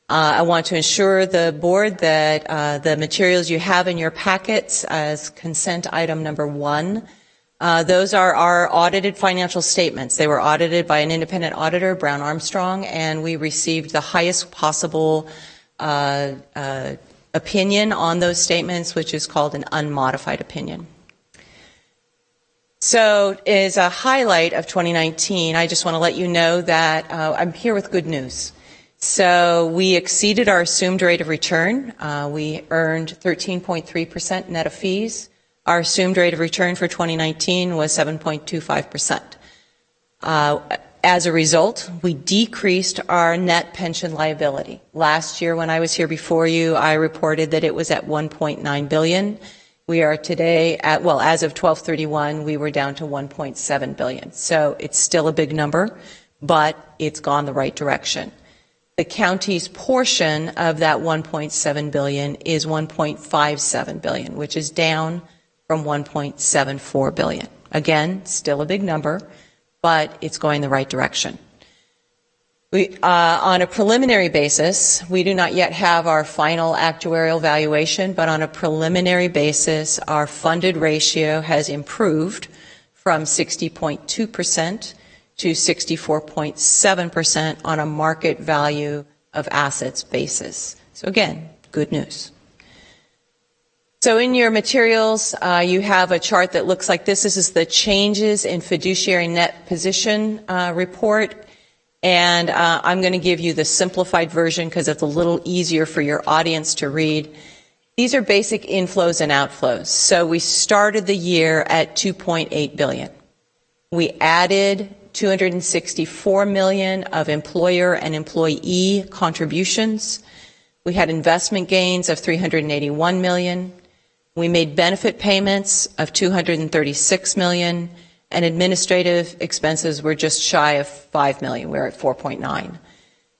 I want to assure the board that the materials you have in your packets as consent item number 1, those are our audited financial statements. They were audited by an independent auditor, Brown Armstrong, and we received the highest possible opinion on those statements, which is called an unmodified opinion. So as a highlight of 2019, I just want to let you know that I'm here with good news. So we exceeded our assumed rate of return. We earned 13.3% net of fees. Our assumed rate of return for 2019 was 7.25%. As a result, we decreased our net pension liability. Last year when I was here before you, I reported that it was at $1.9 billion. We are today at, well, as of 12/31, we were down to $1.7 billion. So it's still a big number, but it's gone the right direction. The county's portion of that $1.7 billion is $1.57 billion, which is down from $1.74 billion. Again, still a big number, but it's going the right direction. On a preliminary basis, we do not yet have our final actuarial valuation, but on a preliminary basis, our funded ratio has improved from 60.2% to 64.7% on a market value of assets basis. So again, good news. So in your materials, you have a chart that looks like this. This is the changes in fiduciary net position report. And I'm going to give you the simplified version because it's a little easier for your audience to read. These are basic inflows and outflows. So we started the year at $2.8 billion. We added $264 million of employer and employee contributions. We had investment gains of $381 million. We made benefit payments of $236 million. And administrative expenses were just shy of $5 million. We're at 4.9.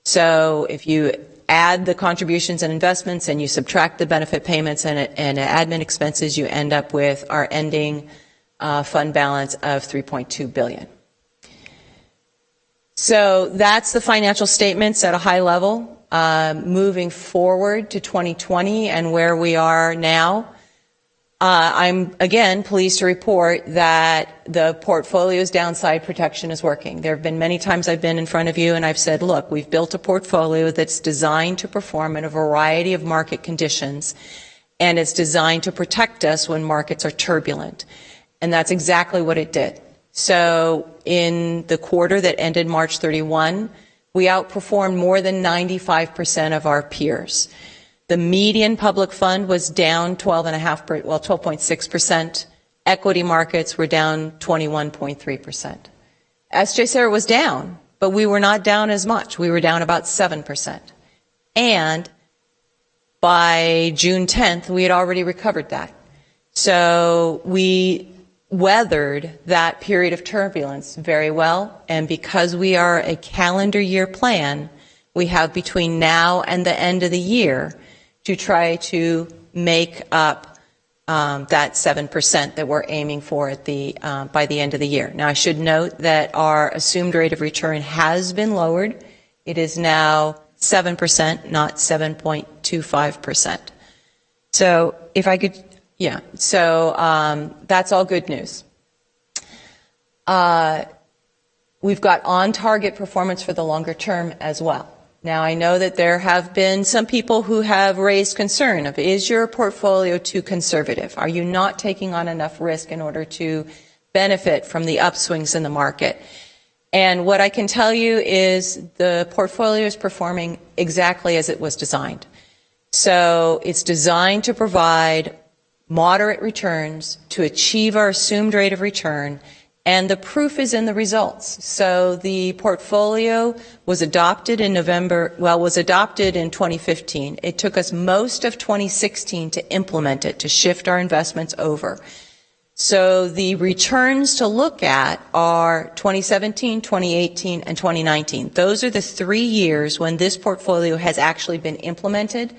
So if you add the contributions and investments and you subtract the benefit payments and admin expenses, you end up with our ending fund balance of $3.2 billion. So that's the financial statements at a high level. Moving forward to 2020 and where we are now, I'm, again, pleased to report that the portfolio's downside protection is working. There have been many times I've been in front of you and I've said, look, we've built a portfolio that's designed to perform in a variety of market conditions, and it's designed to protect us when markets are turbulent. And that's exactly what it did. So in the quarter that ended March 31, we outperformed more than 95% of our peers. The median public fund was down 12.6%. Equity markets were down 21.3%. SJ was down, but we were not down as much. We were down about 7%. And by June 10th, we had already recovered that. So we weathered that period of turbulence very well. And because we are a calendar year plan, we have between now and the end of the year to try to make up that 7% that we're aiming for at by the end of the year. Now, I should note that our assumed rate of return has been lowered. It is now 7%, not 7.25%. So if I could, yeah, so that's all good news. We've got on-target performance for the longer term as well. Now, I know that there have been some people who have raised concern of, is your portfolio too conservative? Are you not taking on enough risk in order to benefit from the upswings in the market? And what I can tell you is the portfolio is performing exactly as it was designed. So it's designed to provide moderate returns to achieve our assumed rate of return And the proof is in the results. So the portfolio was adopted in was adopted in 2015. It took us most of 2016 to implement it, to shift our investments over. So the returns to look at are 2017, 2018, and 2019. Those are the 3 years when this portfolio has actually been implemented.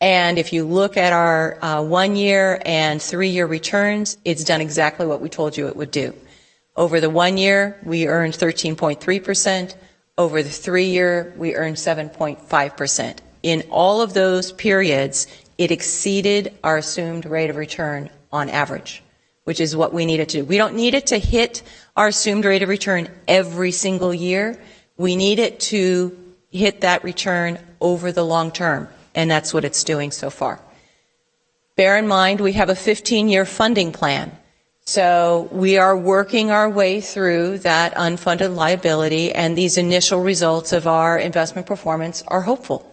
And if you look at our 1-year and 3-year returns, it's done exactly what we told you it would do. Over the 1 year, we earned 13.3%. Over the 3-year, we earned 7.5%. In all of those periods, it exceeded our assumed rate of return on average, which is what we needed to do. We don't need it to hit our assumed rate of return every single year. We need it to hit that return over the long term, and that's what it's doing so far. Bear in mind, we have a 15-year funding plan. So we are working our way through that unfunded liability, and these initial results of our investment performance are hopeful.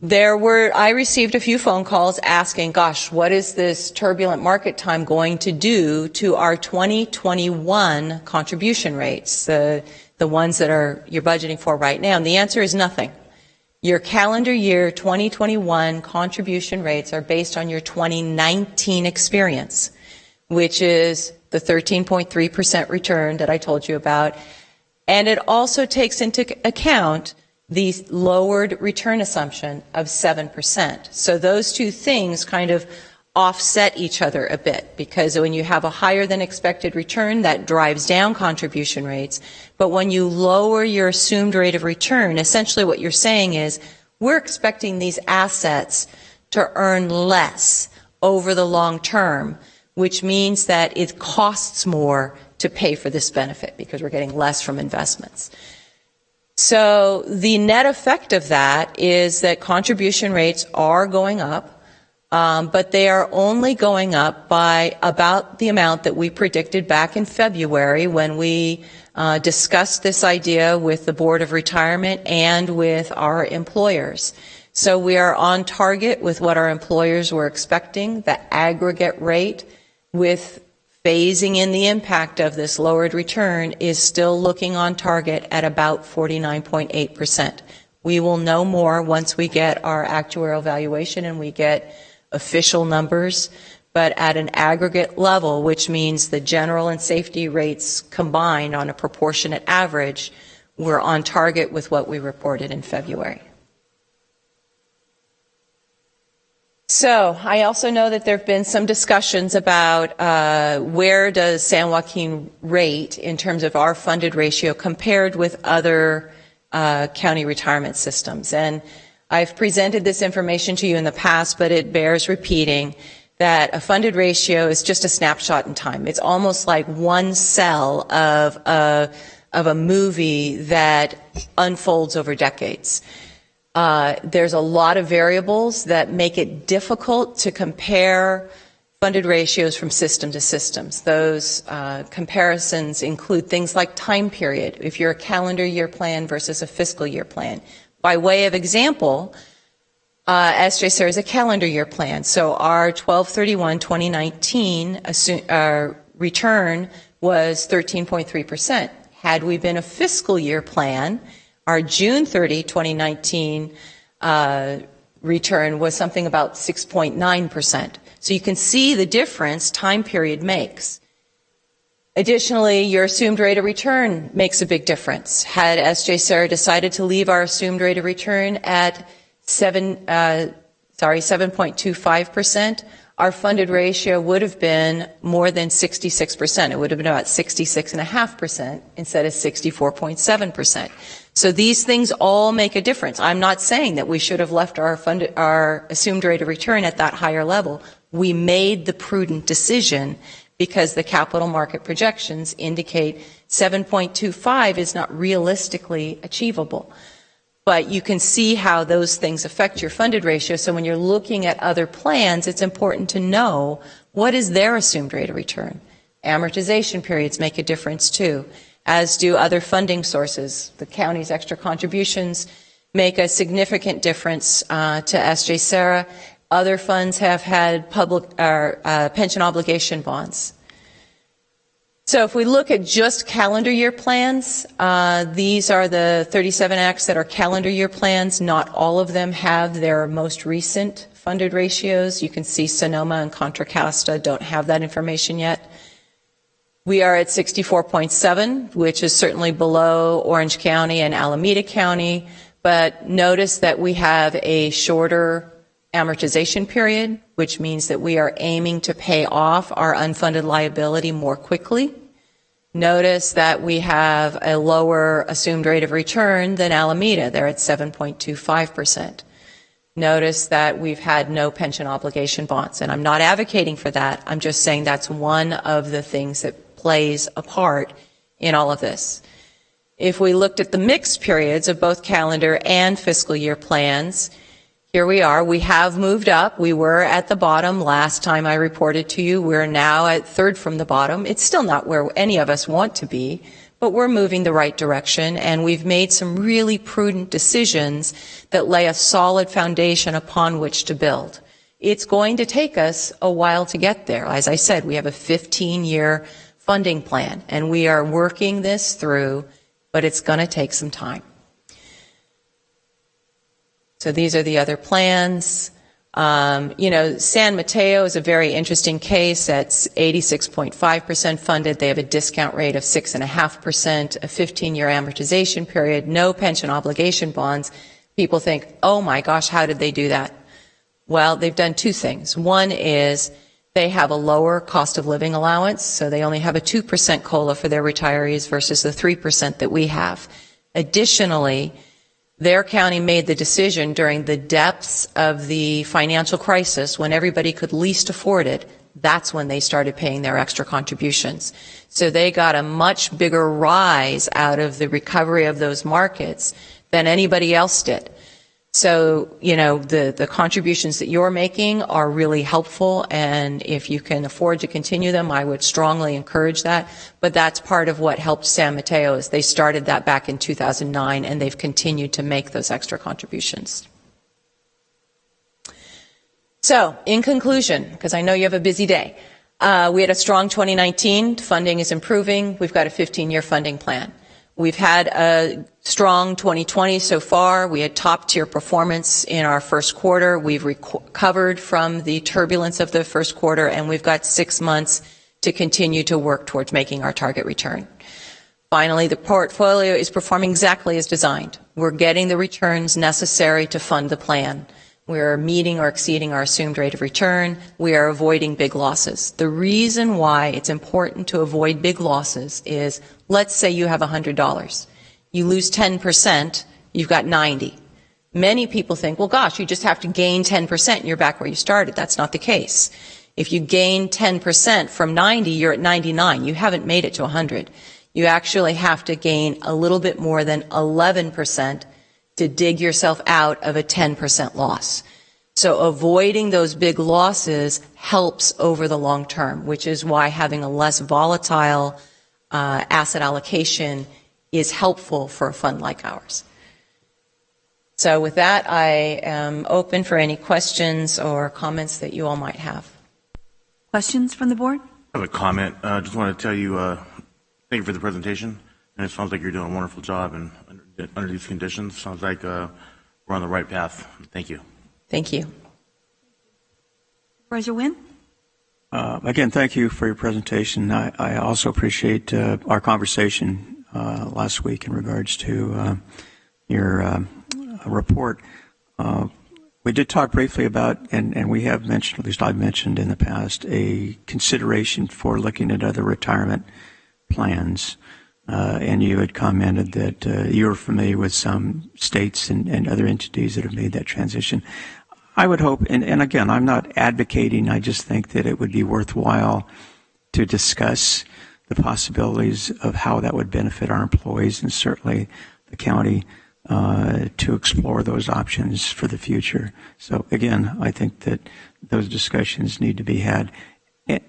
I received a few phone calls asking, gosh, what is this turbulent market time going to do to our 2021 contribution rates, the ones that you're budgeting for right now? And the answer is nothing. Your calendar year 2021 contribution rates are based on your 2019 experience, which is the 13.3% return that I told you about. And it also takes into account the lowered return assumption of 7%. So those two things kind of offset each other a bit, because when you have a higher than expected return, that drives down contribution rates. But when you lower your assumed rate of return, essentially what you're saying is, we're expecting these assets to earn less over the long term, which means that it costs more to pay for this benefit because we're getting less from investments. So the net effect of that is that contribution rates are going up, but they are only going up by about the amount that we predicted back in February when we discussed this idea with the Board of Retirement and with our employers. So we are on target with what our employers were expecting. The aggregate rate, with phasing in the impact of this lowered return, is still looking on target at about 49.8%. We will know more once we get our actuarial valuation and we get official numbers, but at an aggregate level, which means the general and safety rates combined on a proportionate average, we're on target with what we reported in February. So I also know that there have been some discussions about where does San Joaquin rate in terms of our funded ratio compared with other county retirement systems. And I've presented this information to you in the past, but it bears repeating that a funded ratio is just a snapshot in time. It's almost like one cell of a movie that unfolds over decades. There's a lot of variables that make it difficult to compare funded ratios from system to systems. Those comparisons include things like time period, if you're a calendar year plan versus a fiscal year plan. By way of example, SJSER is a calendar year plan, so our 12/31/2019 return was 13.3%. Had we been a fiscal year plan, our June 30, 2019 return was something about 6.9%. So you can see the difference time period makes. Additionally, your assumed rate of return makes a big difference. Had SJSER decided to leave our assumed rate of return at 7.25%, our funded ratio would have been more than 66%. It would have been about 66.5% instead of 64.7%. So these things all make a difference. I'm not saying that we should have left our assumed rate of return at that higher level. We made the prudent decision because the capital market projections indicate 7.25 is not realistically achievable. But you can see how those things affect your funded ratio. So when you're looking at other plans, it's important to know what is their assumed rate of return. Amortization periods make a difference too, as do other funding sources. The county's extra contributions make a significant difference to SJSER. Other funds have had pension obligation bonds. So if we look at just calendar year plans, these are the 37 acts that are calendar year plans. Not all of them have their most recent funded ratios. You can see Sonoma and Contra Costa don't have that information yet. We are at 64.7, which is certainly below Orange County and Alameda County, but notice that we have a shorter amortization period, which means that we are aiming to pay off our unfunded liability more quickly. Notice that we have a lower assumed rate of return than Alameda. They're at 7.25%. Notice that we've had no pension obligation bonds, and I'm not advocating for that. I'm just saying that's one of the things that plays a part in all of this. If we looked at the mixed periods of both calendar and fiscal year plans, here we are. We have moved up. We were at the bottom last time I reported to you. We're now at third from the bottom. It's still not where any of us want to be, but we're moving the right direction, and we've made some really prudent decisions that lay a solid foundation upon which to build. It's going to take us a while to get there. As I said, we have a 15-year funding plan, and we are working this through, but it's going to take some time. So these are the other plans. San Mateo is a very interesting case. At 86.5% funded. They have a discount rate of 6.5%, a 15-year amortization period, no pension obligation bonds. People think, oh my gosh, how did they do that? Well, they've done two things. One is they have a lower cost of living allowance, so they only have a 2% COLA for their retirees versus the 3% that we have. Additionally, their county made the decision during the depths of the financial crisis when everybody could least afford it. That's when they started paying their extra contributions. So they got a much bigger rise out of the recovery of those markets than anybody else did. So, the contributions that you're making are really helpful, and if you can afford to continue them, I would strongly encourage that. But that's part of what helped San Mateo is they started that back in 2009, and they've continued to make those extra contributions. So, in conclusion, because I know you have a busy day, we had a strong 2019. Funding is improving. We've got a 15-year funding plan. We've had a strong 2020 so far. We had top-tier performance in our first quarter. We've recovered from the turbulence of the first quarter, and we've got 6 months to continue to work towards making our target return. Finally, the portfolio is performing exactly as designed. We're getting the returns necessary to fund the plan. We're meeting or exceeding our assumed rate of return. We are avoiding big losses. The reason why it's important to avoid big losses is, let's say you have $100. You lose 10%, you've got 90. Many people think, well, gosh, you just have to gain 10% and you're back where you started. That's not the case. If you gain 10% from 90, you're at 99. You haven't made it to 100. You actually have to gain a little bit more than 11% to dig yourself out of a 10% loss. So avoiding those big losses helps over the long term, which is why having a less volatile asset allocation is helpful for a fund like ours. So with that, I am open for any questions or comments that you all might have. Questions from the board? I have a comment. I just want to tell you, thank you for the presentation. And it sounds like you're doing a wonderful job and under these conditions. Sounds like we're on the right path. Thank you. Thank you. Supervisor Wynn? Again, thank you for your presentation. I also appreciate our conversation last week in regards to your report. We did talk briefly about, and we have mentioned, at least I've mentioned in the past, a consideration for looking at other retirement plans. And you had commented that you're familiar with some states and other entities that have made that transition. I would hope, and again, I'm not advocating, I just think that it would be worthwhile to discuss the possibilities of how that would benefit our employees and certainly the county to explore those options for the future. So again, I think that those discussions need to be had.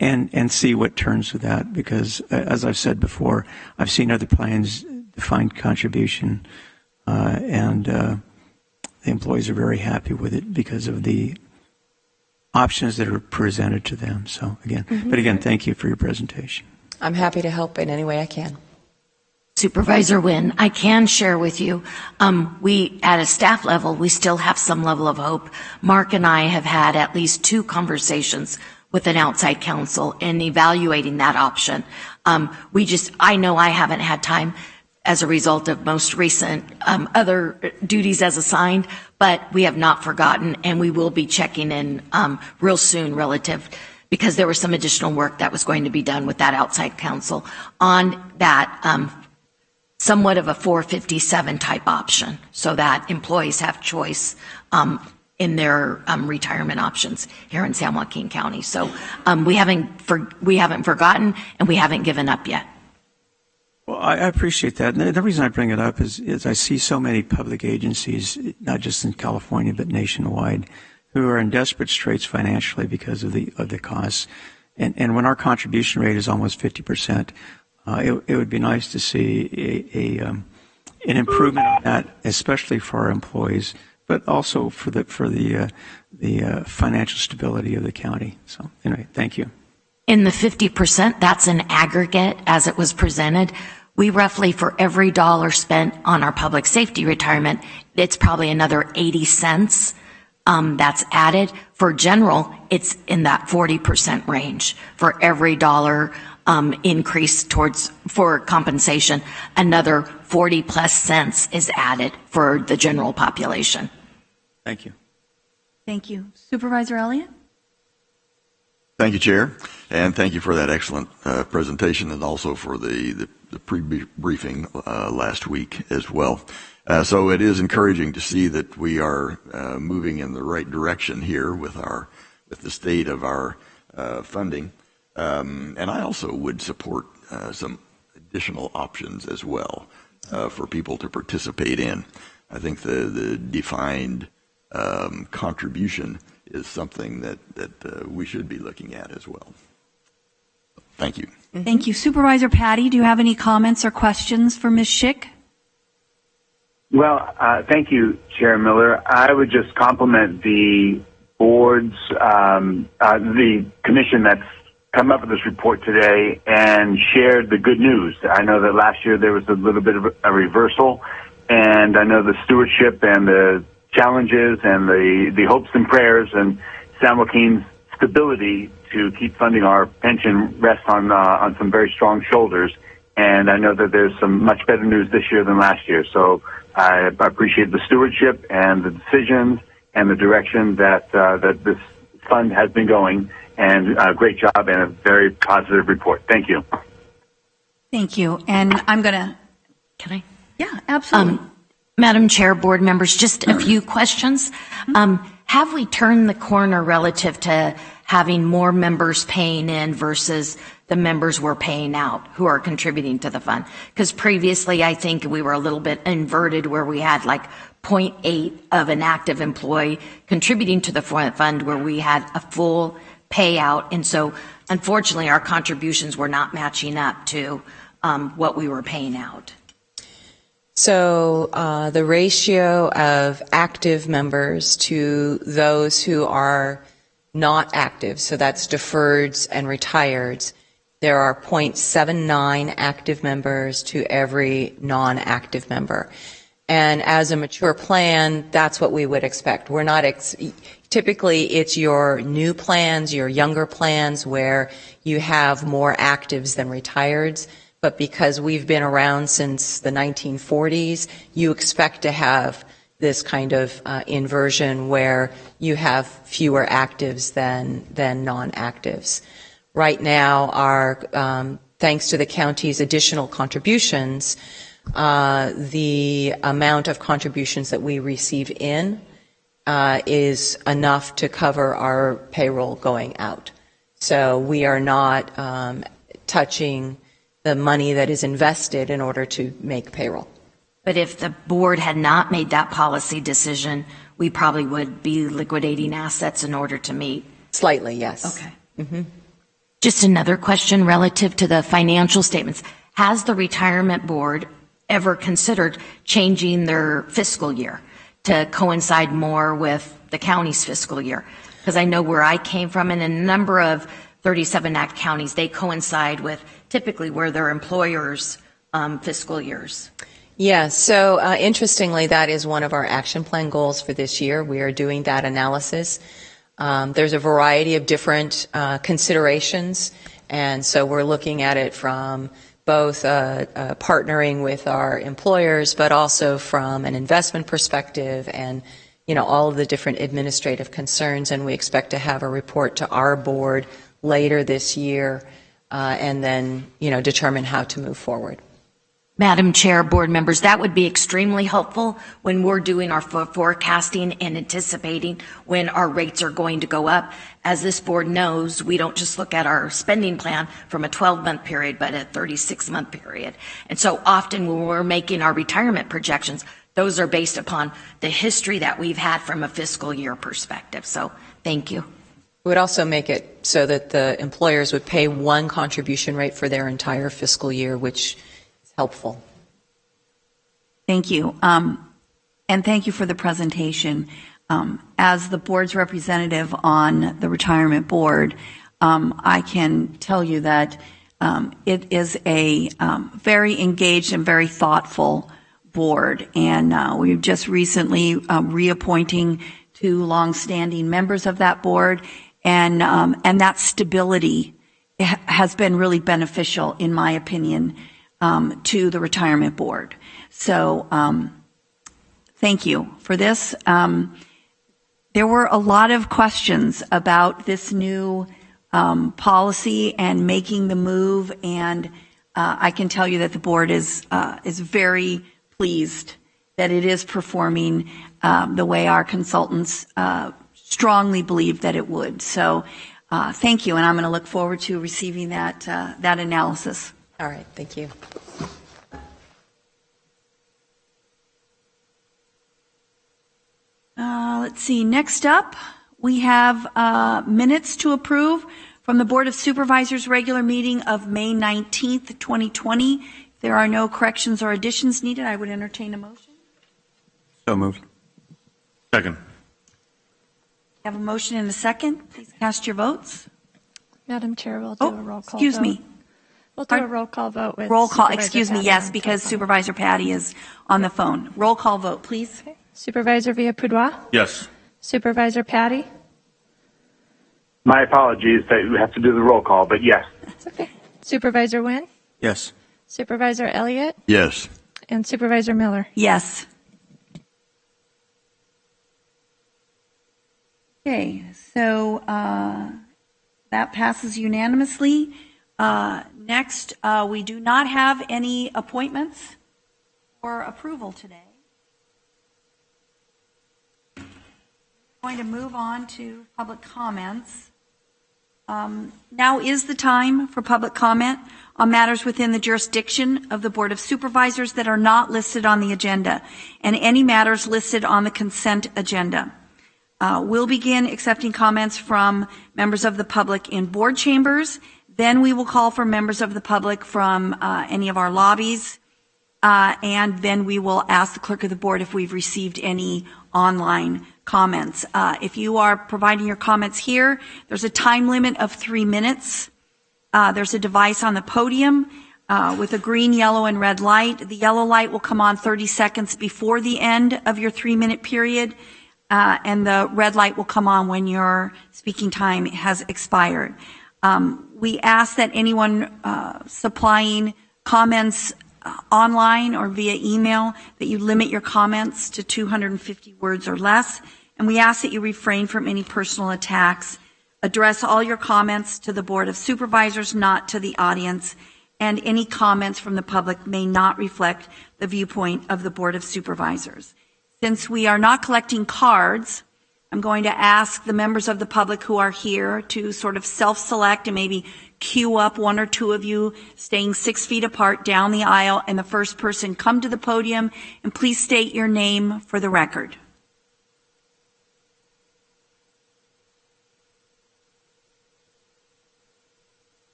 And see what turns with that, because as I've said before, I've seen other plans define contribution, and the employees are very happy with it because of the options that are presented to them. So again, thank you for your presentation. I'm happy to help in any way I can. Supervisor Wynn, I can share with you, we, at a staff level, we still have some level of hope. Mark and I have had at least 2 conversations with an outside counsel in evaluating that option. I know I haven't had time as a result of most recent other duties as assigned, but we have not forgotten, and we will be checking in real soon relative, because there was some additional work that was going to be done with that outside counsel on that somewhat of a 457 type option, so that employees have choice in their retirement options here in San Joaquin County. So we haven't forgotten, and we haven't given up yet. Well, I appreciate that. And the reason I bring it up is I see so many public agencies, not just in California but nationwide, who are in desperate straits financially because of the costs. And when our contribution rate is almost 50%, it would be nice to see an improvement on that, especially for our employees, but also for the financial stability of the county. So anyway, thank you. In the 50%, that's an aggregate as it was presented. We roughly, for every dollar spent on our public safety retirement, it's probably another 80 cents that's added. For general, it's in that 40% range. For every dollar increase for compensation, another 40 plus cents is added for the general population. Thank you. Thank you. Supervisor Elliott? Thank you, Chair, and thank you for that excellent presentation, and also for the pre-briefing last week as well. So it is encouraging to see that we are moving in the right direction here with the state of our funding, and I also would support some additional options as well for people to participate in. I think the defined contribution is something that we should be looking at as well. Thank you. Thank you. Supervisor Patty, do you have any comments or questions for Ms. Schick? Well, thank you, Chair Miller. I would just compliment the board's, the commission that's come up with this report today and shared the good news. I know that last year there was a little bit of a reversal, and I know the stewardship and the challenges and the hopes and prayers and San Joaquin's stability to keep funding our pension rests on some very strong shoulders. And I know that there's some much better news this year than last year. So I appreciate the stewardship and the decisions and the direction that this fund has been going. And great job and a very positive report. Thank you. Thank you. And I'm going to... Can I? Yeah, absolutely. Madam Chair, board members, just a few questions. Have we turned the corner relative to having more members paying in versus the members we're paying out who are contributing to the fund? Because previously, I think we were a little bit inverted where we had like 0.8 of an active employee contributing to the fund where we had a full payout. And so, unfortunately, our contributions were not matching up to what we were paying out. So the ratio of active members to those who are not active, so that's deferreds and retireds, there are 0.79 active members to every non-active member. And as a mature plan, that's what we would expect. We're not, typically it's your new plans, your younger plans where you have more actives than retireds. But because we've been around since the 1940s, you expect to have this kind of inversion where you have fewer actives than non-actives. Right now, thanks to the county's additional contributions, the amount of contributions that we receive in is enough to cover our payroll going out. So we are not touching the money that is invested in order to make payroll. But if the board had not made that policy decision, we probably would be liquidating assets in order to meet. Slightly, yes. Okay. Mm-hmm. Just another question relative to the financial statements. Has the retirement board ever considered changing their fiscal year to coincide more with the county's fiscal year? Because I know where I came from, and a number of 37 Act counties, they coincide with typically where their employers' fiscal years. Yeah, so interestingly, that is one of our action plan goals for this year. We are doing that analysis. There's a variety of different considerations, and so we're looking at it from both partnering with our employers, but also from an investment perspective and, you know, all of the different administrative concerns, and we expect to have a report to our board later this year, and then, you know, determine how to move forward. Madam Chair, board members, that would be extremely helpful when we're doing our forecasting and anticipating when our rates are going to go up. As this board knows, we don't just look at our spending plan from a 12-month period, but a 36-month period. And so often when we're making our retirement projections, those are based upon the history that we've had from a fiscal year perspective. So thank you. We would also make it so that the employers would pay one contribution rate for their entire fiscal year, which helpful. Thank you. And thank you for the presentation. As the board's representative on the retirement board, I can tell you that it is a very engaged and very thoughtful board. And we've just recently reappointing 2 longstanding members of that board. And that stability has been really beneficial, in my opinion, to the retirement board. So thank you for this. There were a lot of questions about this new policy and making the move, and I can tell you that the board is very pleased that it is performing the way our consultants strongly believe that it would. So thank you, and I'm going to look forward to receiving that analysis. All right, thank you. Let's see, next up, we have minutes to approve from the Board of Supervisors regular meeting of May 19th, 2020. If there are no corrections or additions needed, I would entertain a motion. So moved. Second. I have a motion and a second. Please cast your votes. Madam Chair, we'll do a roll call Excuse vote. me. We'll do a roll call vote with Roll call, Supervisor excuse me, Patty yes, on because the phone. Supervisor Patty is on the phone. Roll call vote, please. Okay. Supervisor Villapudua? Yes. Supervisor Patty? My apologies that we have to do the roll call, but yes. That's okay. Supervisor Nguyen? Yes. Supervisor Elliott? Yes. And Supervisor Miller? Yes. Okay, so that passes unanimously. Next, we do not have any appointments for approval today. We're going to move on to public comments. Now is the time for public comment on matters within the jurisdiction of the Board of Supervisors that are not listed on the agenda, and any matters listed on the consent agenda. We'll begin accepting comments from members of the public in board chambers. Then we will call for members of the public from any of our lobbies. And then we will ask the clerk of the board if we've received any online comments. If you are providing your comments here, there's a time limit of 3 minutes. There's a device on the podium with a green, yellow, and red light. The yellow light will come on 30 seconds before the end of your 3-minute period. And the red light will come on when your speaking time has expired. We ask that anyone supplying comments online or via email that you limit your comments to 250 words or less. And we ask that you refrain from any personal attacks. Address all your comments to the Board of Supervisors, not to the audience. And any comments from the public may not reflect the viewpoint of the Board of Supervisors. Since we are not collecting cards, I'm going to ask the members of the public who are here to sort of self-select and maybe queue up 1 or 2 of you staying 6 feet apart down the aisle, and the first person come to the podium, and please state your name for the record.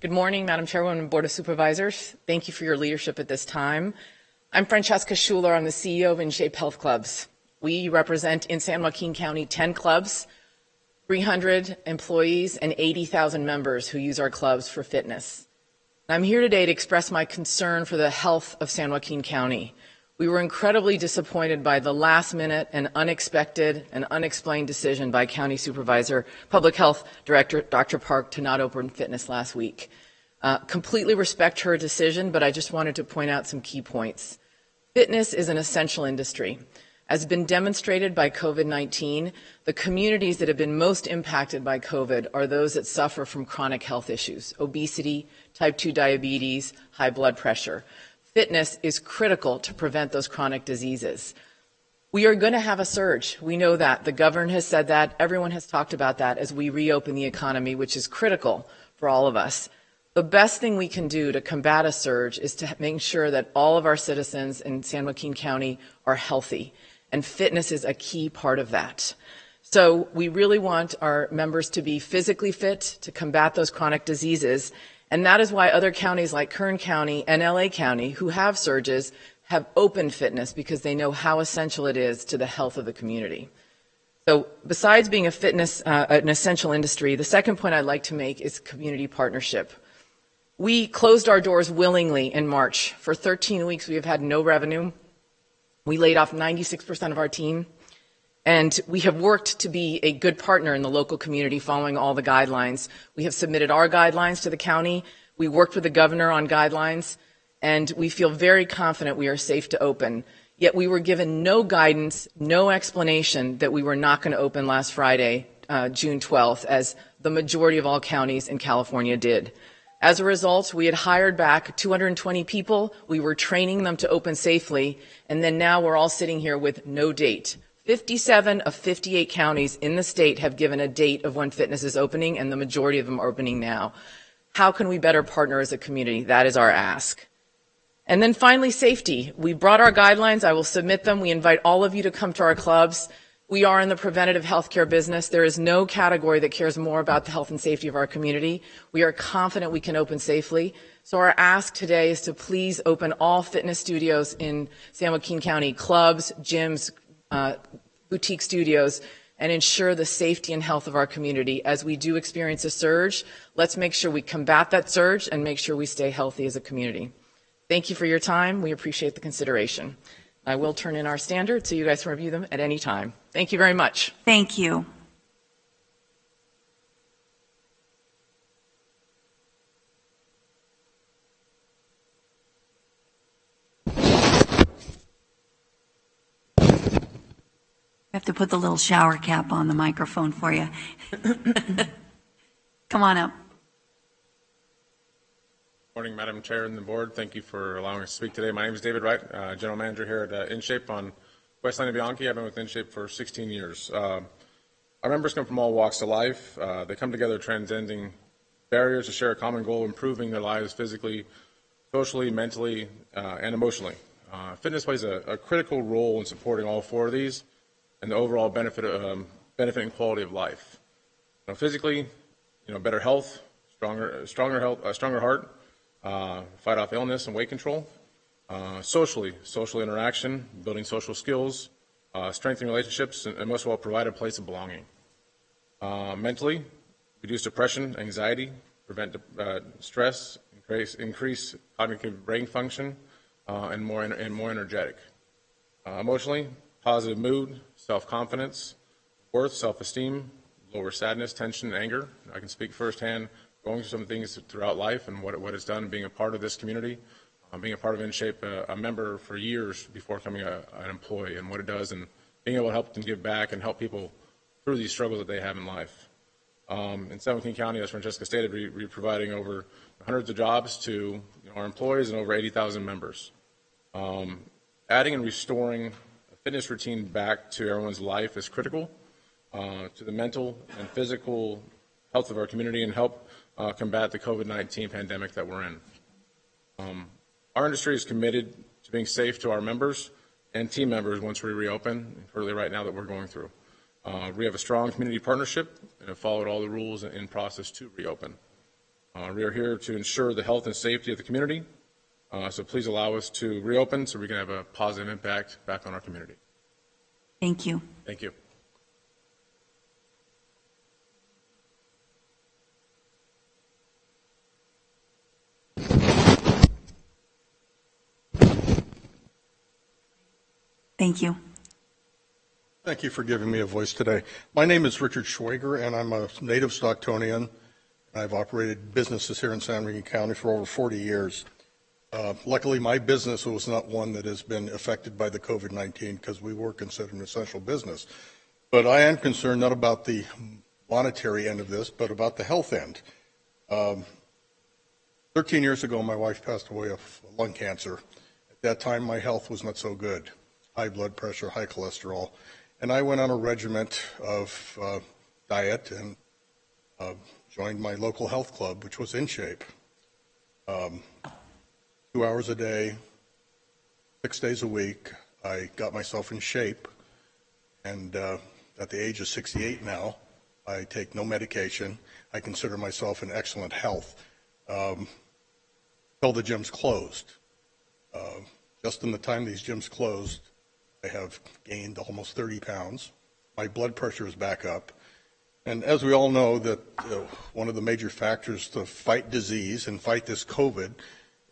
Good morning, Madam Chairwoman and Board of Supervisors. Thank you for your leadership at this time. I'm Francesca Schuler. I'm the CEO of InShape Health Clubs. We represent in San Joaquin County 10 clubs, 300 employees, and 80,000 members who use our clubs for fitness. I'm here today to express my concern for the health of San Joaquin County. We were incredibly disappointed by the last-minute and unexpected and unexplained decision by County Supervisor, Public Health Director Dr. Park to not open fitness last week. Completely respect her decision, but I just wanted to point out some key points. Fitness is an essential industry. As has been demonstrated by COVID-19, the communities that have been most impacted by COVID are those that suffer from chronic health issues, obesity, type 2 diabetes, high blood pressure. Fitness is critical to prevent those chronic diseases. We are going to have a surge. We know that. The governor has said that. Everyone has talked about that as we reopen the economy, which is critical for all of us. The best thing we can do to combat a surge is to make sure that all of our citizens in San Joaquin County are healthy, and fitness is a key part of that. So we really want our members to be physically fit to combat those chronic diseases. And that is why other counties like Kern County and LA County, who have surges, have opened fitness because they know how essential it is to the health of the community. So besides being a fitness, an essential industry, the second point I'd like to make is community partnership. We closed our doors willingly in March. For 13 weeks, we have had no revenue. We laid off 96% of our team. And we have worked to be a good partner in the local community following all the guidelines. We have submitted our guidelines to the county. We worked with the governor on guidelines, and we feel very confident we are safe to open. Yet we were given no guidance, no explanation that we were not going to open last Friday, June 12th, as the majority of all counties in California did. As a result, we had hired back 220 people. We were training them to open safely, and then now we're all sitting here with no date. 57 of 58 counties in the state have given a date of when fitness is opening, and the majority of them are opening now. How can we better partner as a community? That is our ask. And then finally, safety. We brought our guidelines. I will submit them. We invite all of you to come to our clubs. We are in the preventative healthcare business. There is no category that cares more about the health and safety of our community. We are confident we can open safely. So our ask today is to please open all fitness studios in San Joaquin County, clubs, gyms, boutique studios, and ensure the safety and health of our community. As we do experience a surge, let's make sure we combat that surge and make sure we stay healthy as a community. Thank you for your time. We appreciate the consideration. I will turn in our standards so you guys can review them at any time. Thank you very much. Thank you. I have to put the little shower cap on the microphone for you. Come on up. Morning, Madam Chair and the Board. Thank you for allowing us to speak today. My name is David Wright, General Manager here at InShape on West Lane of Bianchi. I've been with InShape for 16 years. Our members come from all walks of life. They come together transcending barriers to share a common goal, improving their lives physically, socially, mentally, and emotionally. Fitness plays a critical role in supporting all four of these and the overall benefit and quality of life. Physically, better health, stronger health, a stronger heart, fight off illness and weight control. Socially, social interaction, building social skills, strengthening relationships, and most of all, provide a place of belonging. Mentally, reduce depression, anxiety, prevent stress, increase cognitive brain function, and more energetic. Emotionally, positive mood, self-confidence, worth, self-esteem, lower sadness, tension, and anger. I can speak firsthand, going through some things throughout life and what it's done being a part of this community, being a part of InShape, a member for years before becoming an employee, and what it does, and being able to help and give back and help people through these struggles that they have in life. In San Joaquin County, as Francesca stated, we're providing over hundreds of jobs to our employees and over 80,000 members. Adding and restoring a fitness routine back to everyone's life is critical to the mental and physical health of our community and help combat the COVID-19 pandemic that we're in. Our industry is committed to being safe to our members and team members once we reopen, particularly right now that we're going through. We have a strong community partnership and have followed all the rules in process to reopen. We are here to ensure the health and safety of the community. So please allow us to reopen so we can have a positive impact back on our community. Thank you. Thank you. Thank you. Thank you for giving me a voice today. My name is Richard Schwager, and I'm a native Stocktonian. I've operated businesses here in San Joaquin County for over 40 years. Luckily, my business was not one that has been affected by the COVID-19 because we were considered an essential business. But I am concerned not about the monetary end of this, but about the health end. 13 years ago, my wife passed away of lung cancer. At that time, my health was not so good. High blood pressure, high cholesterol. And I went on a regiment of diet and joined my local health club, which was In Shape. 2 hours a day, 6 days a week. I got myself in shape. And at the age of 68 now, I take no medication. I consider myself in excellent health. Till the gym's closed. Just in the time these gyms closed, I have gained almost 30 pounds. My blood pressure is back up. And as we all know, that one of the major factors to fight disease and fight this COVID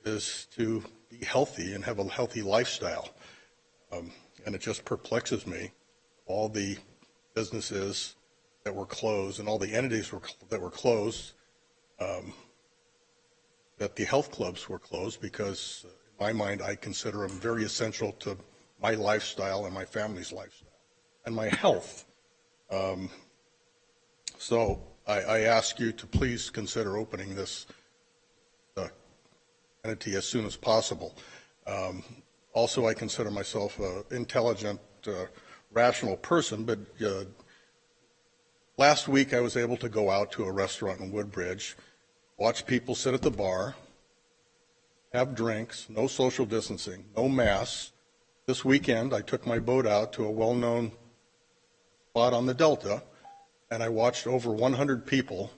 is to be healthy and have a healthy lifestyle. And it just perplexes me, all the businesses that were closed and all the entities that were closed, that the health clubs were closed, because in my mind, I consider them very essential to my lifestyle and my family's lifestyle and my health. So I ask you to please consider opening this entity as soon as possible. Also, I consider myself an intelligent, rational person, but last week I was able to go out to a restaurant in Woodbridge, watch people sit at the bar, have drinks, no social distancing, no masks. This weekend, I took my boat out to a well-known spot on the Delta, and I watched over 100 people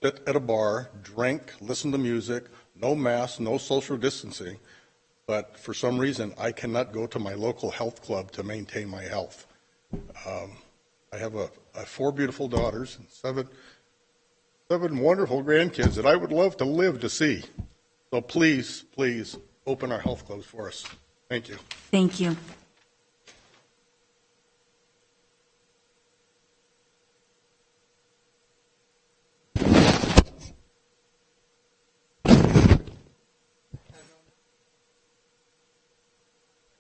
sit at a bar, drink, listen to music, no masks, no social distancing. But for some reason, I cannot go to my local health club to maintain my health. I have 4 beautiful daughters and seven wonderful grandkids that I would love to live to see. So please, please, open our health clubs for us. Thank you. Thank you.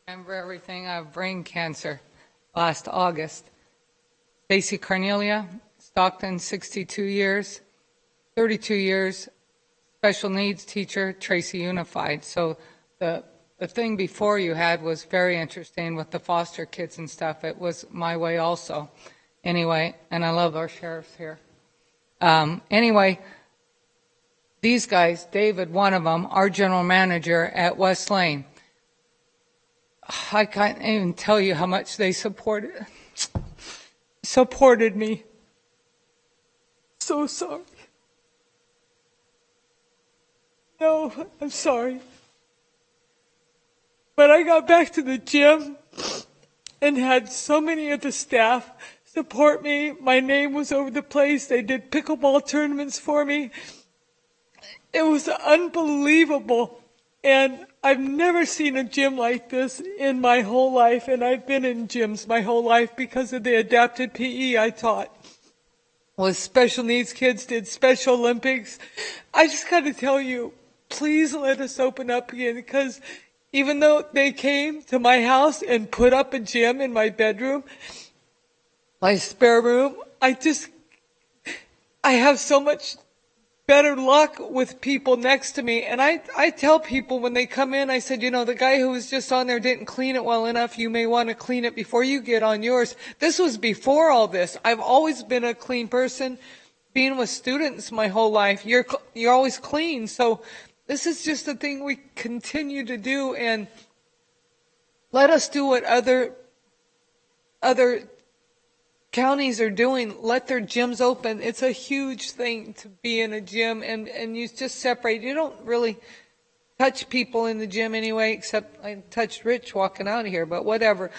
Remember everything. I have brain cancer last August. Stacy Carnelia, Stockton, 62 years, 32 years, special needs teacher, Tracy Unified. So the thing before you had was very interesting with the foster kids and stuff. It was my way also. Anyway, and I love our sheriffs here. Anyway, these guys, David, one of them, our general manager at West Lane, I can't even tell you how much they supported me. So sorry. No, I'm sorry. But I got back to the gym and had so many of the staff support me. My name was over the place. They did pickleball tournaments for me. It was unbelievable. And I've never seen a gym like this in my whole life, and I've been in gyms my whole life because of the adapted PE I taught. With special needs kids, did Special Olympics. I just got to tell you, please let us open up again, because even though they came to my house and put up a gym in my bedroom, my spare room, I have so much better luck with people next to me. And I tell people when they come in, I said, you know, the guy who was just on there didn't clean it well enough. You may want to clean it before you get on yours. This was before all this. I've always been a clean person. Being with students my whole life, you're always clean. So this is just a thing we continue to do, and let us do what other counties are doing, let their gyms open. It's a huge thing to be in a gym, and you just separate. You don't really touch people in the gym anyway, except I touched Rich walking out of here, but whatever.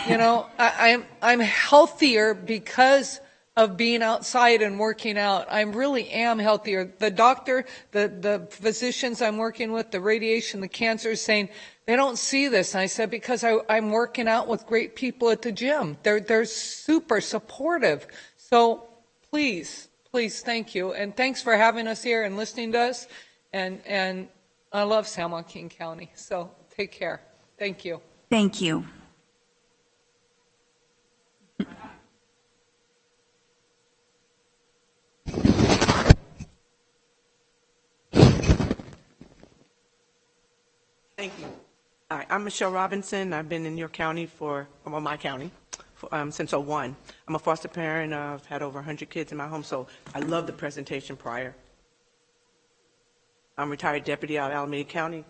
You know, I'm healthier because of being outside and working out. I really am healthier. The doctor, the physicians I'm working with, the radiation, the cancer, is saying they don't see this. And I said, because I'm working out with great people at the gym. They're super supportive. So please, thank you. And thanks for having us here and listening to us. And I love San Joaquin County. So take care. Thank you. Thank you. Thank you. All right, I'm Michelle Robinson. I've been in your county my county, since 2001. I'm a foster parent. I've had over 100 kids in my home, so I love the presentation prior. I'm retired deputy out of Alameda County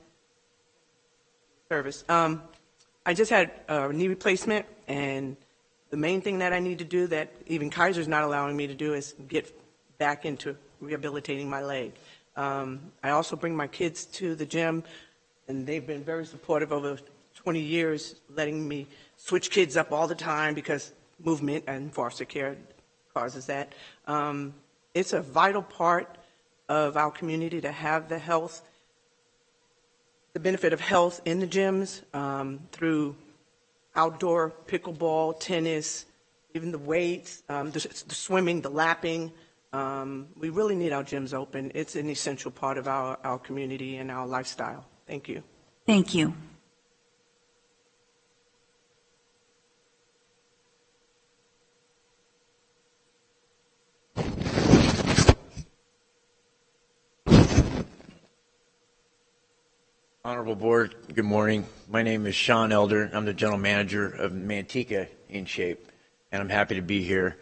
Service. I just had a knee replacement, and the main thing that I need to do that even Kaiser's not allowing me to do is get back into rehabilitating my leg. I also bring my kids to the gym, and they've been very supportive over 20 years, letting me switch kids up all the time because movement and foster care causes that. It's a vital part of our community to have the benefit of health in the gyms through outdoor pickleball, tennis, even the weights, the swimming, the lapping. We really need our gyms open. It's an essential part of our community and our lifestyle. Thank you. Thank you. Honorable Board, good morning. My name is Sean Elder. I'm the General Manager of Manteca in Shape, and I'm happy to be here.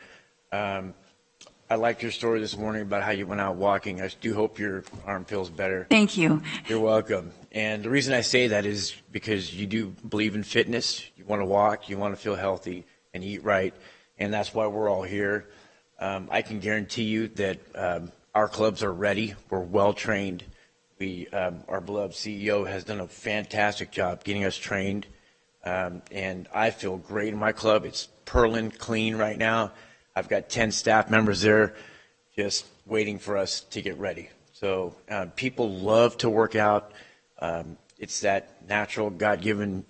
I liked your story this morning about how you went out walking. I do hope your arm feels better. Thank you. You're welcome. And the reason I say that is because you do believe in fitness. You want to walk, you want to feel healthy and eat right, and that's why we're all here. I can guarantee you that our clubs are ready. We're well trained. Our beloved CEO has done a fantastic job getting us trained, and I feel great in my club. It's purling clean right now. I've got 10 staff members there just waiting for us to get ready. So people love to work out. It's that natural God-given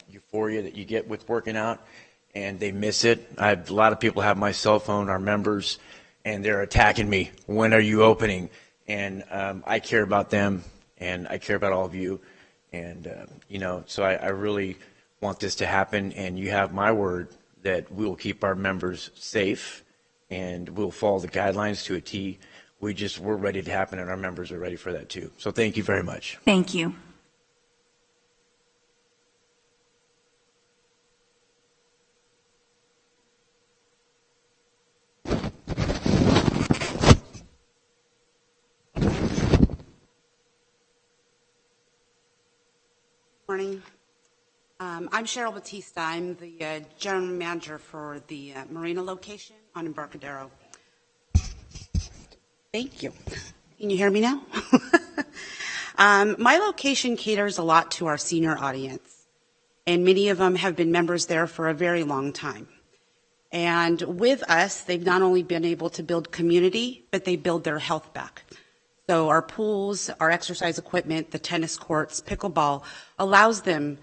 euphoria that you get with working out, and they miss it. A lot of people have my cell phone, our members, and they're attacking me. When are you opening? And I care about them, and I care about all of you. And, so I really want this to happen, and you have my word that we will keep our members safe, and we'll follow the guidelines to a T. We're ready to happen, and our members are ready for that too. So thank you very much. Thank you. Morning. I'm Cheryl Batista. I'm the general manager for the Marina location on Embarcadero. Thank you. Can you hear me now? My location caters a lot to our senior audience, and many of them have been members there for a very long time. And with us, they've not only been able to build community, but they build their health back. So our pools, our exercise equipment, the tennis courts, pickleball, allows them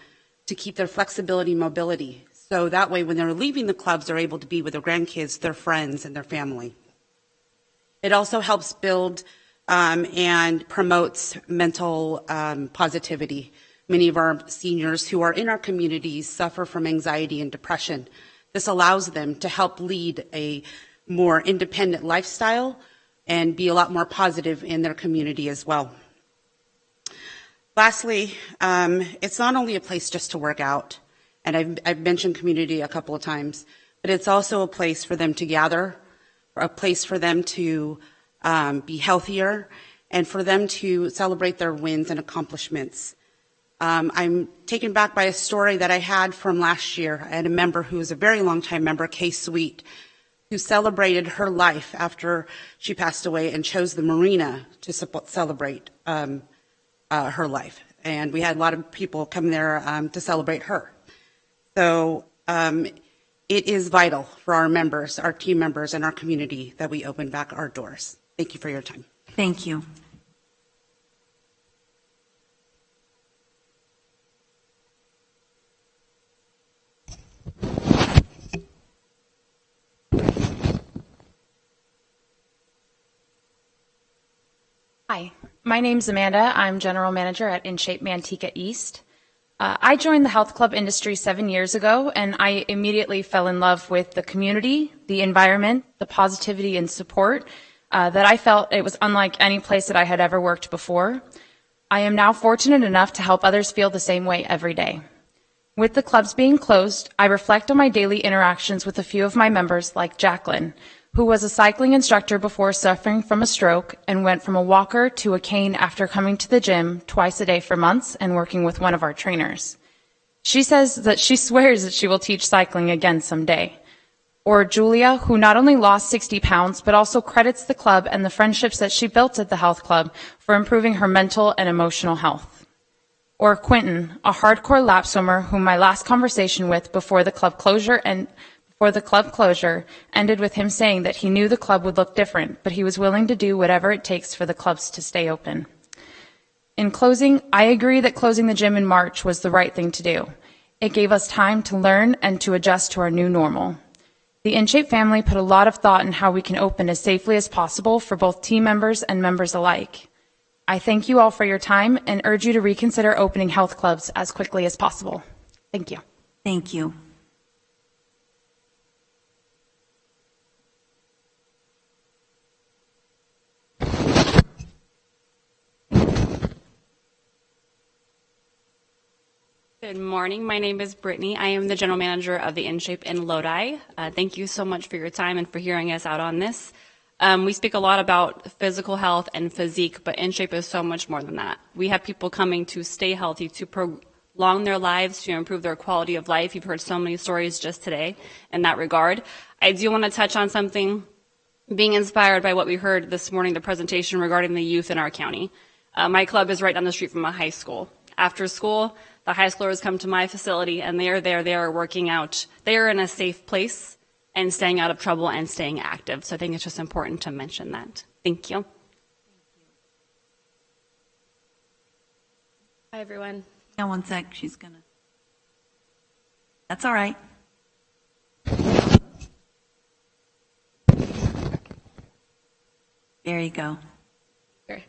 to keep their flexibility and mobility. So that way, when they're leaving the clubs, they're able to be with their grandkids, their friends, and their family. It also helps build and promotes mental positivity. Many of our seniors who are in our communities suffer from anxiety and depression. This allows them to help lead a more independent lifestyle and be a lot more positive in their community as well. Lastly, it's not only a place just to work out, and I've mentioned community a couple of times, but it's also a place for them to gather, a place for them to be healthier, and for them to celebrate their wins and accomplishments. I'm taken back by a story that I had from last year. I had a member who was a very long-time member, Kay Sweet, who celebrated her life after she passed away and chose the marina to celebrate her life. And we had a lot of people come there to celebrate her. So it is vital for our members, our team members, and our community that we open back our doors. Thank you for your time. Thank you. Hi, my name's Amanda. I'm General Manager at InShape Manteca East. I joined the health club industry 7 years ago, and I immediately fell in love with the community, the environment, the positivity and support that I felt it was unlike any place that I had ever worked before. I am now fortunate enough to help others feel the same way every day. With the clubs being closed, I reflect on my daily interactions with a few of my members, like Jacqueline, who was a cycling instructor before suffering from a stroke and went from a walker to a cane after coming to the gym twice a day for months and working with one of our trainers. She says that she swears that she will teach cycling again someday. Or Julia, who not only lost 60 pounds, but also credits the club and the friendships that she built at the health club for improving her mental and emotional health. Or Quentin, a hardcore lap swimmer whom my last conversation with before the club closure ended with him saying that he knew the club would look different, but he was willing to do whatever it takes for the clubs to stay open. In closing, I agree that closing the gym in March was the right thing to do. It gave us time to learn and to adjust to our new normal. The InShape family put a lot of thought in how we can open as safely as possible for both team members and members alike. I thank you all for your time and urge you to reconsider opening health clubs as quickly as possible. Thank you. Thank you. Good morning. My name is Brittany. I am the general manager of the InShape in Lodi. Thank you so much for your time and for hearing us out on this. We speak a lot about physical health and physique, but InShape is so much more than that. We have people coming to stay healthy, to prolong their lives, to improve their quality of life. You've heard so many stories just today in that regard. I do want to touch on something, being inspired by what we heard this morning, the presentation regarding the youth in our county. My club is right down the street from a high school. After school, the high schoolers come to my facility and they are there, they are working out. They are in a safe place and staying out of trouble and staying active. So I think it's just important to mention that. Thank you. Hi, everyone. Now, one sec. She's going to. That's all right. There you go. Sure.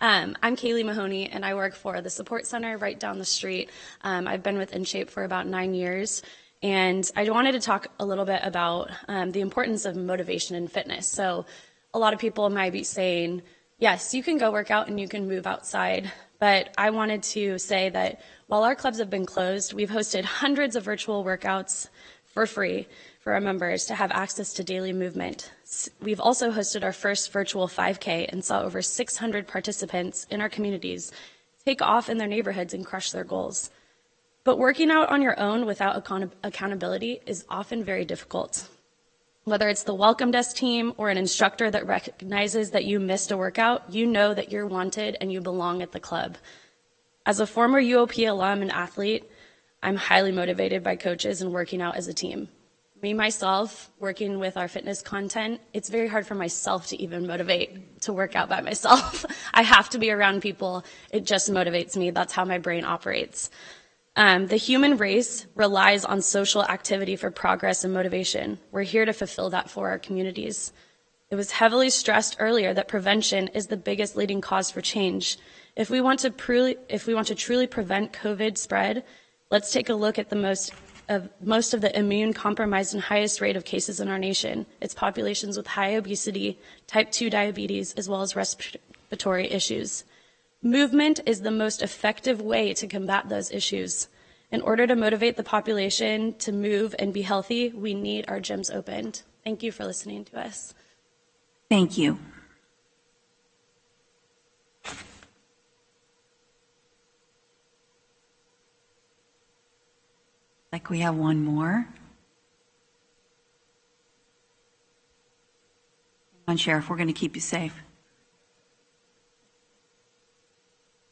I'm Kaylee Mahoney, and I work for the support center right down the street. I've been with InShape for about 9 years, and I wanted to talk a little bit about the importance of motivation and fitness. So a lot of people might be saying, yes, you can go work out and you can move outside, but I wanted to say that while our clubs have been closed, we've hosted hundreds of virtual workouts for free for our members to have access to daily movement. We've also hosted our first virtual 5K and saw over 600 participants in our communities take off in their neighborhoods and crush their goals. But working out on your own without accountability is often very difficult. Whether it's the welcome desk team or an instructor that recognizes that you missed a workout, you know that you're wanted and you belong at the club. As a former UOP alum and athlete, I'm highly motivated by coaches and working out as a team. Me, myself, working with our fitness content, it's very hard for myself to even motivate to work out by myself. I have to be around people. It just motivates me. That's how my brain operates. The human race relies on social activity for progress and motivation. We're here to fulfill that for our communities. It was heavily stressed earlier that prevention is the biggest leading cause for change. If we want to truly prevent COVID spread, let's take a look at most of the immune compromised and highest rate of cases in our nation. It's populations with high obesity, type 2 diabetes, as well as respiratory issues. Movement is the most effective way to combat those issues. In order to motivate the population to move and be healthy, we need our gyms opened. Thank you for listening to us. Thank you. Like we have one more. Come on, Sheriff, we're going to keep you safe.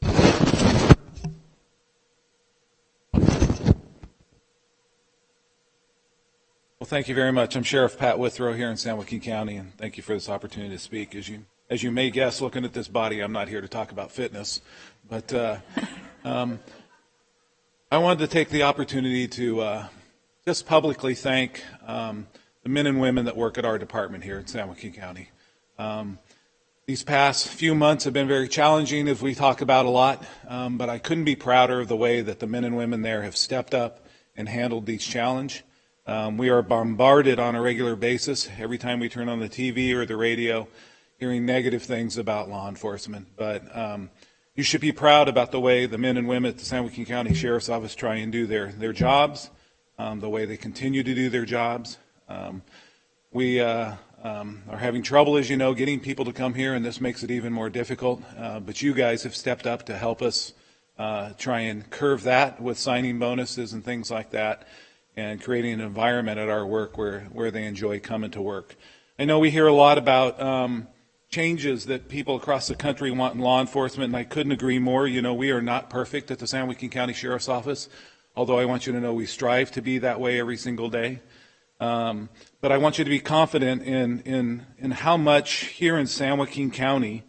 Well, thank you very much. I'm Sheriff Pat Withrow here in San Joaquin County, and thank you for this opportunity to speak. As you may guess, looking at this body, I'm not here to talk about fitness, but I wanted to take the opportunity to just publicly thank the men and women that work at our department here in San Joaquin County. These past few months have been very challenging, as we talk about a lot, but I couldn't be prouder of the way that the men and women there have stepped up and handled these challenges. We are bombarded on a regular basis every time we turn on the TV or the radio, hearing negative things about law enforcement. But you should be proud about the way the men and women at the San Joaquin County Sheriff's Office try and do their jobs, the way they continue to do their jobs. We are having trouble, as you know, getting people to come here, and this makes it even more difficult. But you guys have stepped up to help us try and curve that with signing bonuses and things like that, and creating an environment at our work where they enjoy coming to work. I know we hear a lot about changes that people across the country want in law enforcement, and I couldn't agree more. You know, we are not perfect at the San Joaquin County Sheriff's Office, although I want you to know we strive to be that way every single day. But I want you to be confident in how much here in San Joaquin County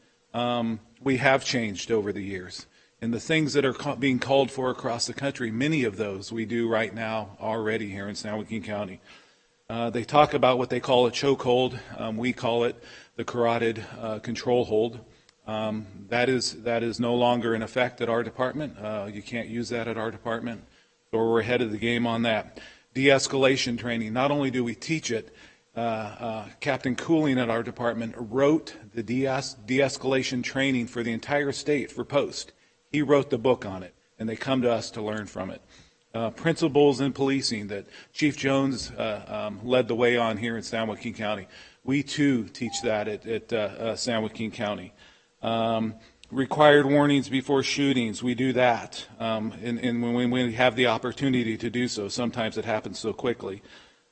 we have changed over the years. And the things that are being called for across the country, many of those we do right now already here in San Joaquin County. They talk about what they call a chokehold. We call it the carotid control hold. That is no longer in effect at our department. You can't use that at our department. So we're ahead of the game on that. De-escalation training. Not only do we teach it, Captain Cooling at our department wrote the de-escalation training for the entire state for post. He wrote the book on it, and they come to us to learn from it. Principles in policing that Chief Jones led the way on here in San Joaquin County. We, too, teach that at San Joaquin County. Required warnings before shootings, we do that. And when we have the opportunity to do so, sometimes it happens so quickly.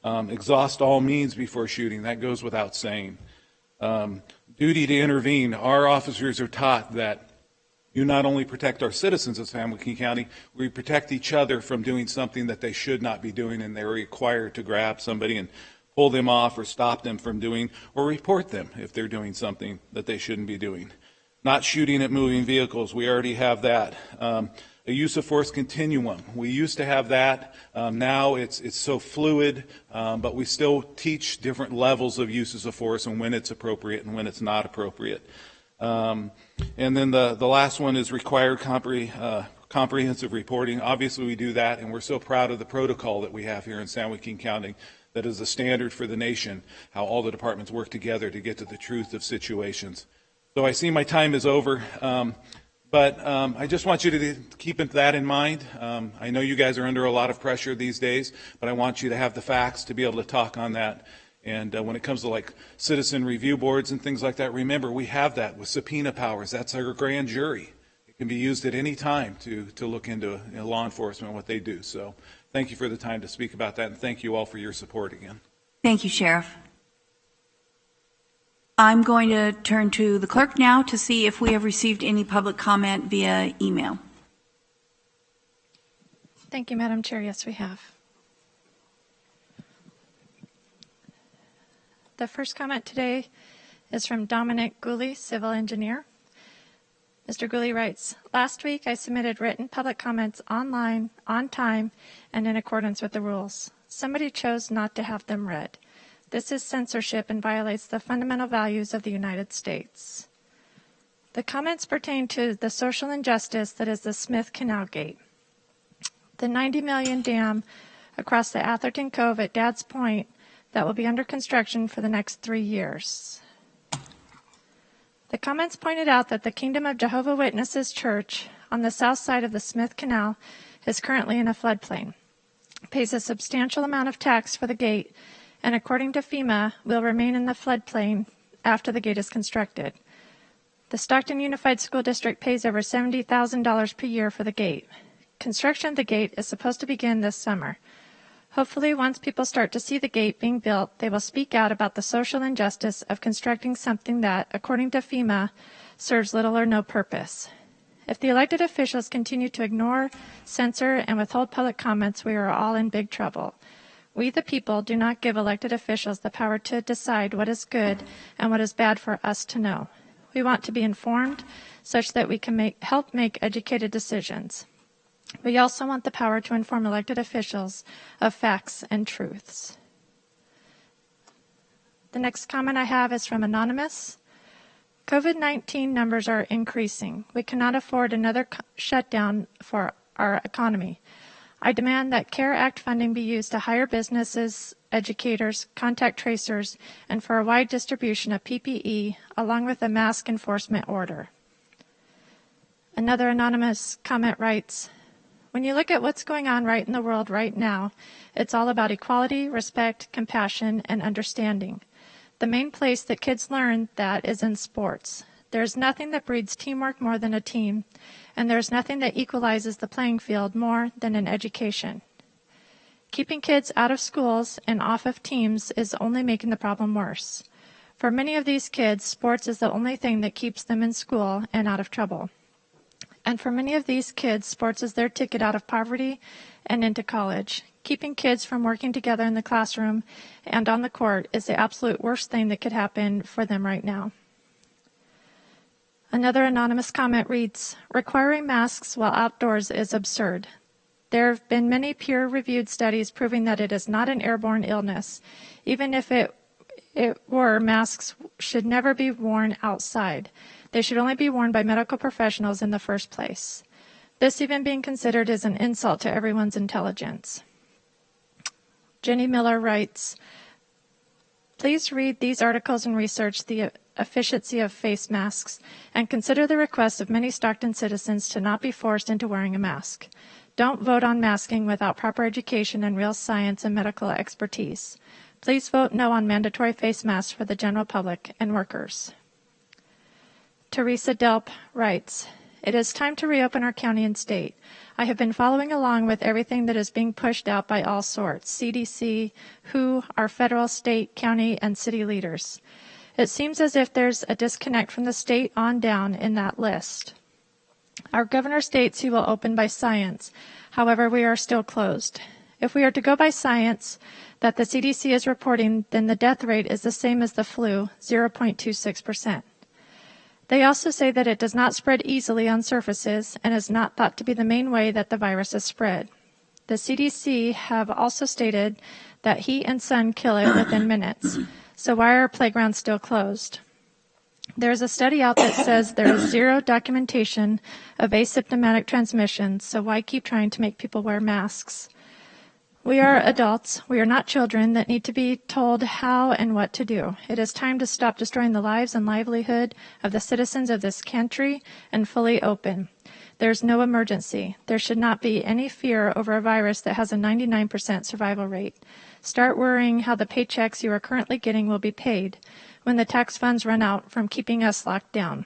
Exhaust all means before shooting, that goes without saying. Duty to intervene, our officers are taught that you not only protect our citizens of San Joaquin County, we protect each other from doing something that they should not be doing, and they're required to grab somebody and pull them off or stop them from doing, or report them if they're doing something that they shouldn't be doing. Not shooting at moving vehicles, we already have that. A use of force continuum, we used to have that. Now it's so fluid, but we still teach different levels of uses of force and when it's appropriate and when it's not appropriate. And then the last one is required comprehensive reporting. Obviously, we do that, and we're so proud of the protocol that we have here in San Joaquin County that is the standard for the nation, how all the departments work together to get to the truth of situations. So I see my time is over, but I just want you to keep that in mind. I know you guys are under a lot of pressure these days, but I want you to have the facts to be able to talk on that. And when it comes to like citizen review boards and things like that, remember we have that with subpoena powers. That's our grand jury. It can be used at any time to look into law enforcement and what they do. So thank you for the time to speak about that, and thank you all for your support again. Thank you, Sheriff. I'm going to turn to the clerk now to see if we have received any public comment via email. Thank you, Madam Chair. Yes, we have. The first comment today is from Dominic Gooley, civil engineer. Mr. Gooley writes, last week I submitted written public comments online, on time, and in accordance with the rules. Somebody chose not to have them read. This is censorship and violates the fundamental values of the United States. The comments pertain to the social injustice that is the Smith Canal Gate. The $90 million dam across the Atherton Cove at Dad's Point that will be under construction for the next 3 years. The comments pointed out that the Kingdom of Jehovah Witnesses Church on the south side of the Smith Canal is currently in a floodplain, pays a substantial amount of tax for the gate, and according to FEMA, will remain in the floodplain after the gate is constructed. The Stockton Unified School District pays over $70,000 per year for the gate. Construction of the gate is supposed to begin this summer. Hopefully, once people start to see the gate being built, they will speak out about the social injustice of constructing something that, according to FEMA, serves little or no purpose. If the elected officials continue to ignore, censor, and withhold public comments, we are all in big trouble. We, the people, do not give elected officials the power to decide what is good and what is bad for us to know. We want to be informed such that we can help make educated decisions. We also want the power to inform elected officials of facts and truths. The next comment I have is from Anonymous. COVID-19 numbers are increasing. We cannot afford another shutdown for our economy. I demand that CARE Act funding be used to hire businesses, educators, contact tracers, and for a wide distribution of PPE, along with a mask enforcement order. Another anonymous comment writes, when you look at what's going on right in the world right now, it's all about equality, respect, compassion, and understanding. The main place that kids learn that is in sports. There's nothing that breeds teamwork more than a team, and there's nothing that equalizes the playing field more than an education. Keeping kids out of schools and off of teams is only making the problem worse. For many of these kids, sports is the only thing that keeps them in school and out of trouble. And for many of these kids, sports is their ticket out of poverty and into college. Keeping kids from working together in the classroom and on the court is the absolute worst thing that could happen for them right now. Another anonymous comment reads, requiring masks while outdoors is absurd. There have been many peer-reviewed studies proving that it is not an airborne illness. Even if it were, masks should never be worn outside. They should only be worn by medical professionals in the first place. This even being considered is an insult to everyone's intelligence. Jenny Miller writes, please read these articles and research the efficacy of face masks and consider the request of many Stockton citizens to not be forced into wearing a mask. Don't vote on masking without proper education and real science and medical expertise. Please vote no on mandatory face masks for the general public and workers. Teresa Delp writes, it is time to reopen our county and state. I have been following along with everything that is being pushed out by all sorts, CDC, WHO, our federal, state, county, and city leaders. It seems as if there's a disconnect from the state on down in that list. Our governor states he will open by science. However, we are still closed. If we are to go by science that the CDC is reporting, then the death rate is the same as the flu, 0.26%. They also say that it does not spread easily on surfaces and is not thought to be the main way that the virus is spread. The CDC have also stated that heat and sun kill it within minutes. So why are playgrounds still closed? There's a study out that says there is zero documentation of asymptomatic transmission, so why keep trying to make people wear masks? We are adults. We are not children that need to be told how and what to do. It is time to stop destroying the lives and livelihood of the citizens of this country and fully open. There's no emergency. There should not be any fear over a virus that has a 99% survival rate. Start worrying how the paychecks you are currently getting will be paid when the tax funds run out from keeping us locked down.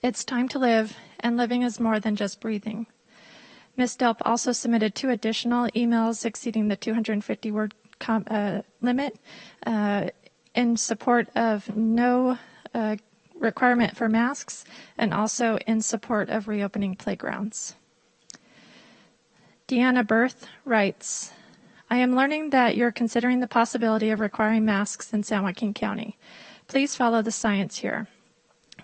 It's time to live, and living is more than just breathing. Ms. Delp also submitted 2 additional emails exceeding the 250-word limit in support of no requirement for masks and also in support of reopening playgrounds. Deanna Berth writes, I am learning that you're considering the possibility of requiring masks in San Joaquin County. Please follow the science here.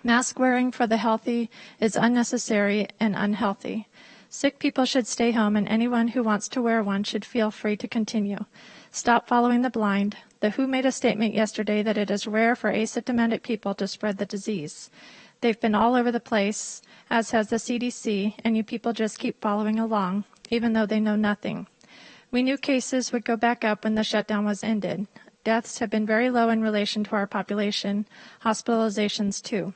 Mask wearing for the healthy is unnecessary and unhealthy. Sick people should stay home, and anyone who wants to wear one should feel free to continue. Stop following the blind. The WHO made a statement yesterday that it is rare for asymptomatic people to spread the disease. They've been all over the place, as has the CDC, and you people just keep following along, even though they know nothing. We knew cases would go back up when the shutdown was ended. Deaths have been very low in relation to our population, hospitalizations too.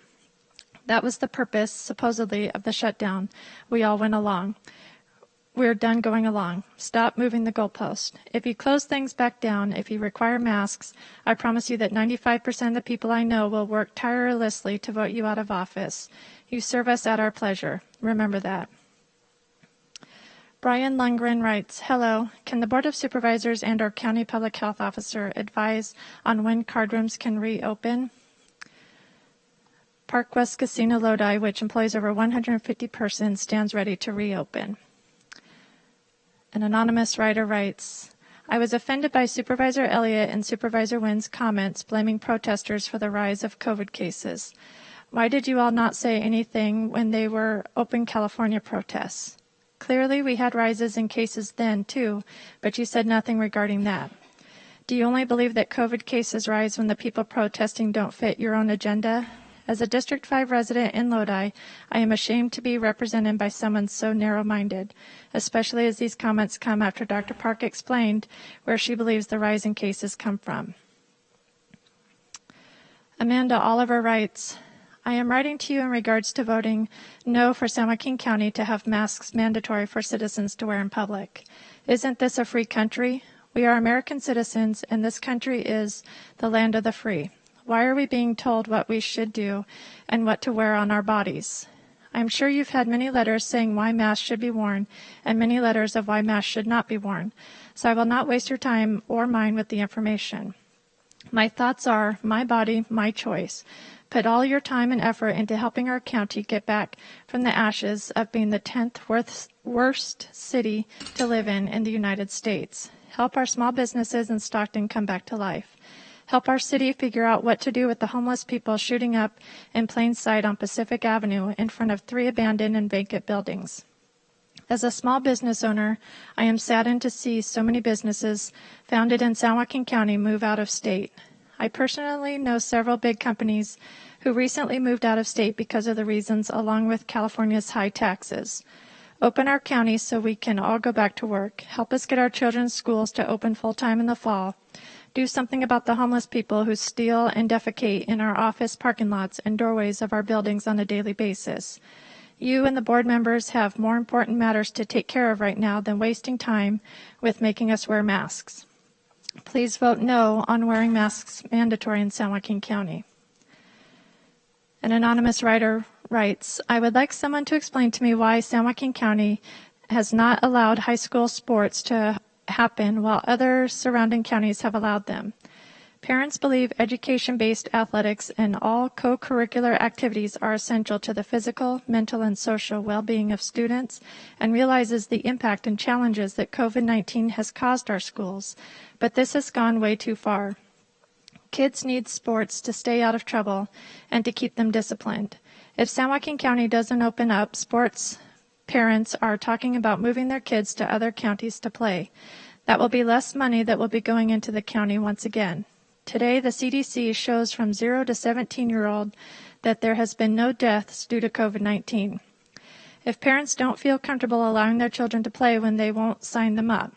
That was the purpose, supposedly, of the shutdown. We all went along. We're done going along. Stop moving the goalpost. If you close things back down, if you require masks, I promise you that 95% of the people I know will work tirelessly to vote you out of office. You serve us at our pleasure. Remember that. Brian Lundgren writes, hello, can the Board of Supervisors and our County Public Health Officer advise on when card rooms can reopen? Park West Casino Lodi, which employs over 150 persons, stands ready to reopen. An anonymous writer writes, I was offended by Supervisor Elliott and Supervisor Wynn's comments blaming protesters for the rise of COVID cases. Why did you all not say anything when they were open California protests? Clearly, we had rises in cases then, too, but you said nothing regarding that. Do you only believe that COVID cases rise when the people protesting don't fit your own agenda? As a District 5 resident in Lodi, I am ashamed to be represented by someone so narrow-minded, especially as these comments come after Dr. Park explained where she believes the rise in cases come from. Amanda Oliver writes, I am writing to you in regards to voting no for San Joaquin County to have masks mandatory for citizens to wear in public. Isn't this a free country? We are American citizens, and this country is the land of the free. Why are we being told what we should do and what to wear on our bodies? I'm sure you've had many letters saying why masks should be worn and many letters of why masks should not be worn, so I will not waste your time or mine with the information. My thoughts are, my body, my choice. Put all your time and effort into helping our county get back from the ashes of being the 10th worst city to live in the United States. Help our small businesses in Stockton come back to life. Help our city figure out what to do with the homeless people shooting up in plain sight on Pacific Avenue in front of 3 abandoned and vacant buildings. As a small business owner, I am saddened to see so many businesses founded in San Joaquin County move out of state. I personally know several big companies who recently moved out of state because of the reasons, along with California's high taxes. Open our county so we can all go back to work. Help us get our children's schools to open full-time in the fall. Do something about the homeless people who steal and defecate in our office parking lots and doorways of our buildings on a daily basis. You and the board members have more important matters to take care of right now than wasting time with making us wear masks. Please vote no on wearing masks mandatory in San Joaquin County. An anonymous writer writes, I would like someone to explain to me why San Joaquin County has not allowed high school sports to happen while other surrounding counties have allowed them. Parents believe education-based athletics and all co-curricular activities are essential to the physical, mental, and social well-being of students and realizes the impact and challenges that COVID-19 has caused our schools, but this has gone way too far. Kids need sports to stay out of trouble and to keep them disciplined. If San Joaquin County doesn't open up, sports parents are talking about moving their kids to other counties to play. That will be less money that will be going into the county once again. Today, the CDC shows from 0 to 17-year-old that there has been no deaths due to COVID-19. If parents don't feel comfortable allowing their children to play when they won't sign them up,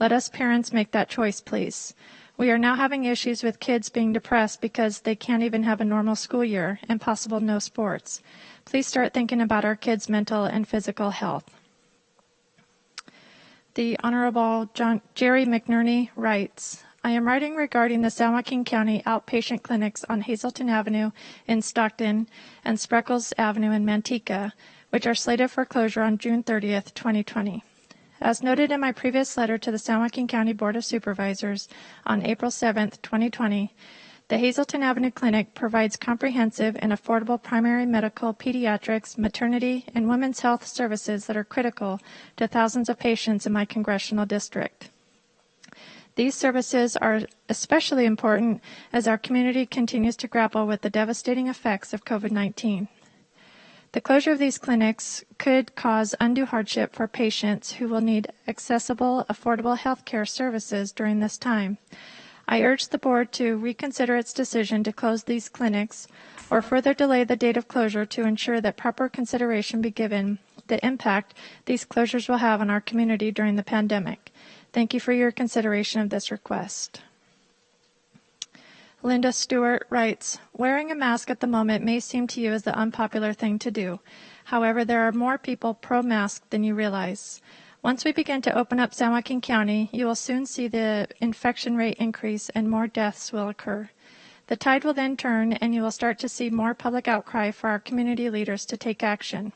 let us parents make that choice, please. We are now having issues with kids being depressed because they can't even have a normal school year and possible no sports. Please start thinking about our kids' mental and physical health. The Honorable Jerry McNerney writes, I am writing regarding the San Joaquin County outpatient clinics on Hazelton Avenue in Stockton and Spreckles Avenue in Manteca, which are slated for closure on June 30th, 2020. As noted in my previous letter to the San Joaquin County Board of Supervisors on April 7th, 2020, the Hazelton Avenue Clinic provides comprehensive and affordable primary medical, pediatrics, maternity, and women's health services that are critical to thousands of patients in my congressional district. These services are especially important as our community continues to grapple with the devastating effects of COVID-19. The closure of these clinics could cause undue hardship for patients who will need accessible, affordable health care services during this time. I urge the board to reconsider its decision to close these clinics or further delay the date of closure to ensure that proper consideration be given the impact these closures will have on our community during the pandemic. Thank you for your consideration of this request. Linda Stewart writes, wearing a mask at the moment may seem to you as the unpopular thing to do. However, there are more people pro-mask than you realize. Once we begin to open up San Joaquin County, you will soon see the infection rate increase and more deaths will occur. The tide will then turn and you will start to see more public outcry for our community leaders to take action.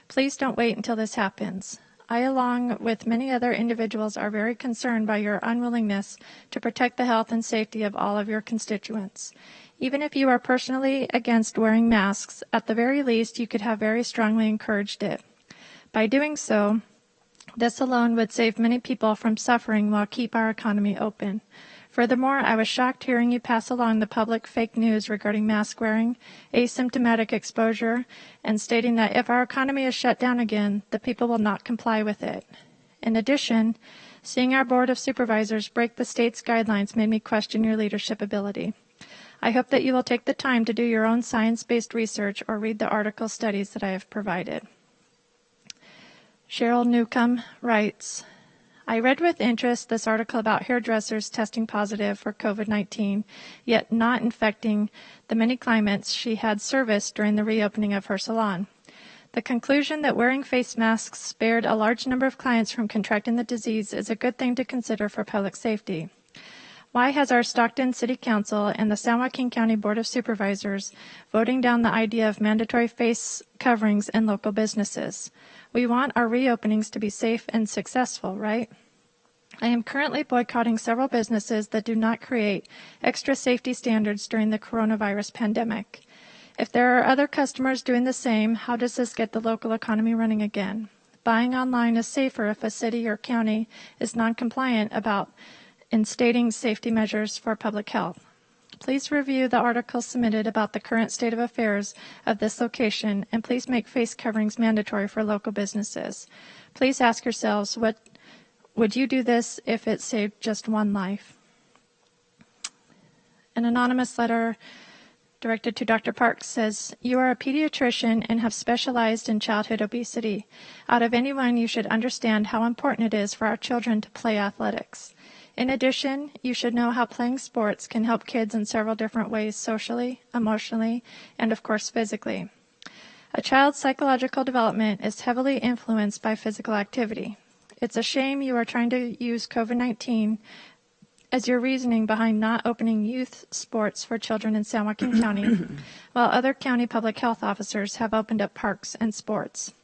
Please don't wait until this happens. I, along with many other individuals, are very concerned by your unwillingness to protect the health and safety of all of your constituents. Even if you are personally against wearing masks, at the very least, you could have very strongly encouraged it. By doing so, this alone would save many people from suffering while keep our economy open. Furthermore, I was shocked hearing you pass along the public fake news regarding mask wearing, asymptomatic exposure, and stating that if our economy is shut down again, the people will not comply with it. In addition, seeing our Board of Supervisors break the state's guidelines made me question your leadership ability. I hope that you will take the time to do your own science-based research or read the article studies that I have provided. Cheryl Newcomb writes, I read with interest this article about hairdressers testing positive for COVID-19, yet not infecting the many clients she had serviced during the reopening of her salon. The conclusion that wearing face masks spared a large number of clients from contracting the disease is a good thing to consider for public safety. Why has our Stockton City Council and the San Joaquin County Board of Supervisors voting down the idea of mandatory face coverings in local businesses? We want our reopenings to be safe and successful, right? I am currently boycotting several businesses that do not create extra safety standards during the coronavirus pandemic. If there are other customers doing the same, how does this get the local economy running again? Buying online is safer if a city or county is non-compliant about instating safety measures for public health. Please review the article submitted about the current state of affairs of this location, and please make face coverings mandatory for local businesses. Please ask yourselves, would you do this if it saved just one life? An anonymous letter directed to Dr. Parks says, you are a pediatrician and have specialized in childhood obesity. Out of anyone, you should understand how important it is for our children to play athletics. In addition, you should know how playing sports can help kids in several different ways, socially, emotionally, and of course physically. A child's psychological development is heavily influenced by physical activity. It's a shame you are trying to use COVID-19 as your reasoning behind not opening youth sports for children in San Joaquin County, while other county public health officers have opened up parks and sports.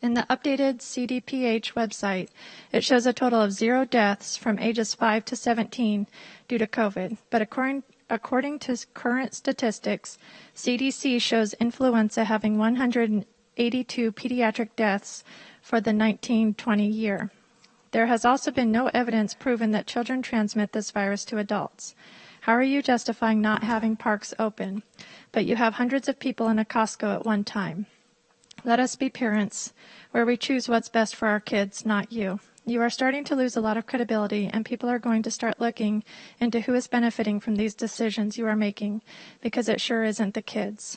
In the updated CDPH website, it shows a total of 0 deaths from ages 5 to 17 due to COVID. But according to current statistics, CDC shows influenza having 182 pediatric deaths for the 1920 year. There has also been no evidence proven that children transmit this virus to adults. How are you justifying not having parks open, but you have hundreds of people in a Costco at one time? Let us be parents, where we choose what's best for our kids, not you. You are starting to lose a lot of credibility, and people are going to start looking into who is benefiting from these decisions you are making, because it sure isn't the kids.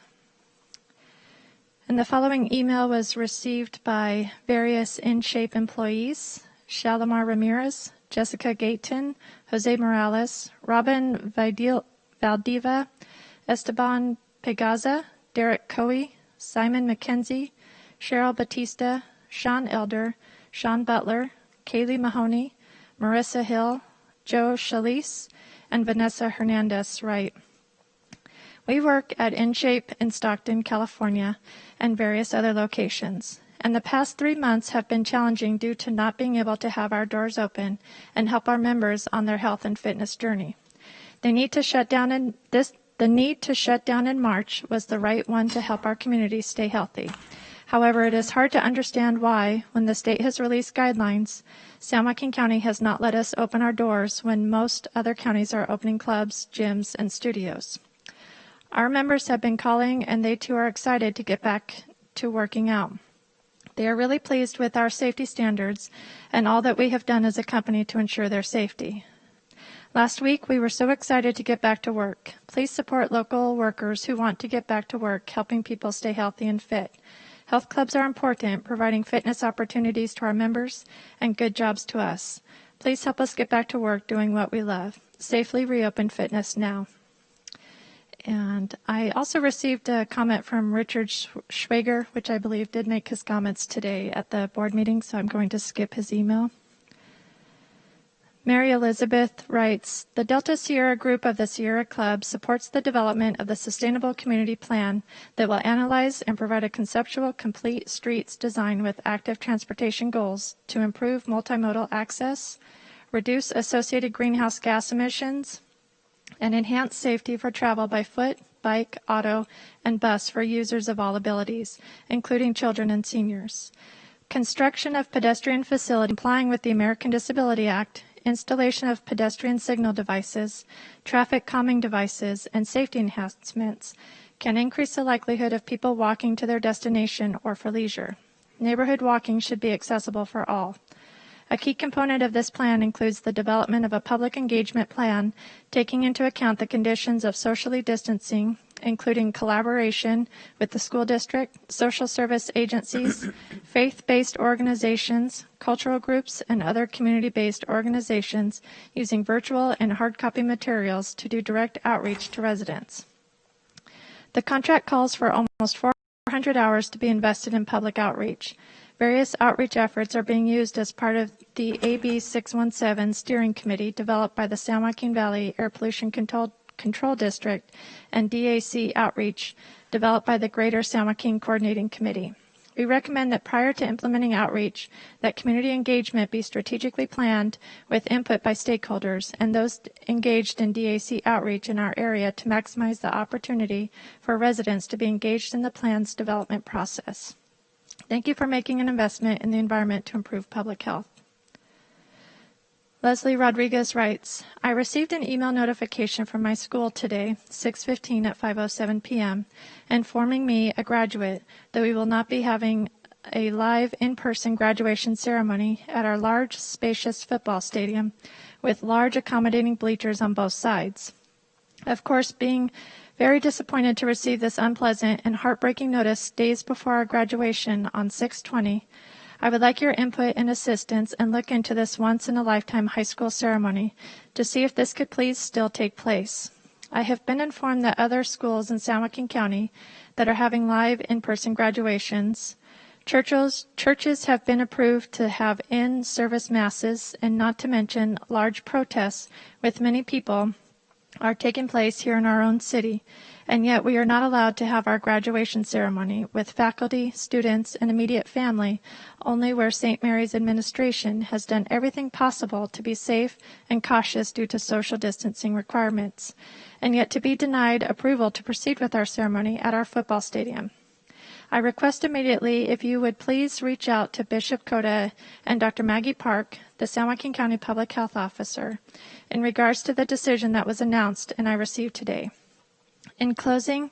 And the following email was received by various InShape employees: Shalimar Ramirez, Jessica Gayton, Jose Morales, Robin Valdiva, Esteban Pegaza, Derek Coey, Simon McKenzie, Cheryl Batista, Sean Elder, Sean Butler, Kaylee Mahoney, Marissa Hill, Joe Chalice, and Vanessa Hernandez Wright. We work at InShape in Stockton, California, and various other locations. And the past 3 months have been challenging due to not being able to have our doors open and help our members on their health and fitness journey. The need to shut down in March was the right one to help our community stay healthy. However, it is hard to understand why, when the state has released guidelines, San Joaquin County has not let us open our doors when most other counties are opening clubs, gyms, and studios. Our members have been calling, and they too are excited to get back to working out. They are really pleased with our safety standards and all that we have done as a company to ensure their safety. Last week, we were so excited to get back to work. Please support local workers who want to get back to work, helping people stay healthy and fit. Health clubs are important, providing fitness opportunities to our members and good jobs to us. Please help us get back to work doing what we love. Safely reopen fitness now. And I also received a comment from Richard Schwager, which I believe did make his comments today at the board meeting, so I'm going to skip his email. Mary Elizabeth writes, the Delta Sierra group of the Sierra Club supports the development of the Sustainable Community Plan that will analyze and provide a conceptual, complete streets design with active transportation goals to improve multimodal access, reduce associated greenhouse gas emissions, and enhance safety for travel by foot, bike, auto, and bus for users of all abilities, including children and seniors. Construction of pedestrian facilities complying with the American Disability Act, installation of pedestrian signal devices, traffic calming devices, and safety enhancements can increase the likelihood of people walking to their destination or for leisure. Neighborhood walking should be accessible for all. A key component of this plan includes the development of a public engagement plan taking into account the conditions of socially distancing, including collaboration with the school district, social service agencies, faith-based organizations, cultural groups, and other community-based organizations using virtual and hard copy materials to do direct outreach to residents. The contract calls for almost 400 hours to be invested in public outreach. Various outreach efforts are being used as part of the AB 617 steering committee developed by the San Joaquin Valley Air Pollution Control District and DAC outreach developed by the Greater San Joaquin Coordinating Committee. We recommend that prior to implementing outreach, that community engagement be strategically planned with input by stakeholders and those engaged in DAC outreach in our area to maximize the opportunity for residents to be engaged in the plan's development process. Thank you for making an investment in the environment to improve public health. Leslie Rodriguez writes, I received an email notification from my school today, 6:15 at 5:07 p.m., informing me, a graduate, that we will not be having a live in-person graduation ceremony at our large, spacious football stadium with large accommodating bleachers on both sides. Of course, being very disappointed to receive this unpleasant and heartbreaking notice days before our graduation on 6/20, I would like your input and assistance and look into this once-in-a-lifetime high school ceremony to see if this could please still take place. I have been informed that other schools in San Joaquin County that are having live in-person graduations, churches have been approved to have in-service masses, and not to mention large protests with many people are taking place here in our own city, and yet we are not allowed to have our graduation ceremony with faculty, students, and immediate family, only where St. Mary's administration has done everything possible to be safe and cautious due to social distancing requirements, and yet to be denied approval to proceed with our ceremony at our football stadium. I request immediately if you would please reach out to Bishop Cota and Dr. Maggie Park, the San Joaquin County Public Health Officer, in regards to the decision that was announced and I received today. In closing,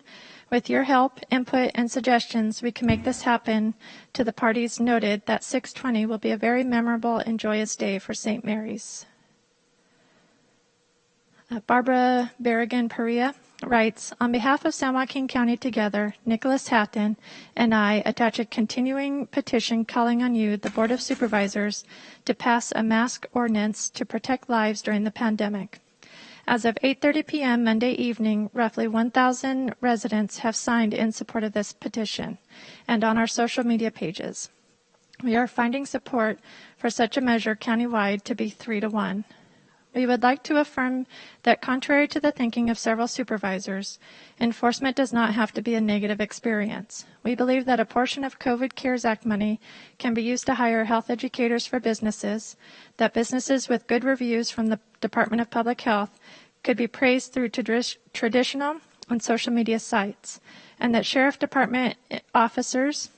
with your help, input, and suggestions, we can make this happen. To the parties noted that 6/20 will be a very memorable and joyous day for St. Mary's. Barbara Berrigan-Perea writes, on behalf of San Joaquin County Together, Nicholas Hatton and I attach a continuing petition calling on you, the Board of Supervisors, to pass a mask ordinance to protect lives during the pandemic. As of 8:30 p.m. Monday evening, roughly 1,000 residents have signed in support of this petition and on our social media pages. We are finding support for such a measure countywide to be 3-1. We would like to affirm that contrary to the thinking of several supervisors, enforcement does not have to be a negative experience. We believe that a portion of COVID CARES Act money can be used to hire health educators for businesses, that businesses with good reviews from the Department of Public Health could be praised through traditional and social media sites, and that Sheriff Department officers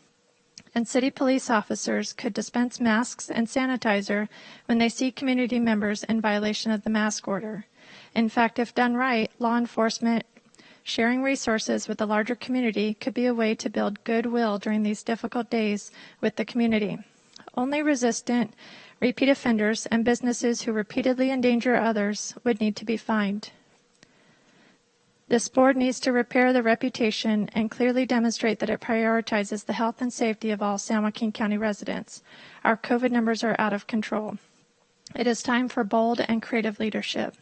and city police officers could dispense masks and sanitizer when they see community members in violation of the mask order. In fact, if done right, law enforcement sharing resources with the larger community could be a way to build goodwill during these difficult days with the community. Only resistant, repeat offenders and businesses who repeatedly endanger others would need to be fined. This board needs to repair the reputation and clearly demonstrate that it prioritizes the health and safety of all San Joaquin County residents. Our COVID numbers are out of control. It is time for bold and creative leadership.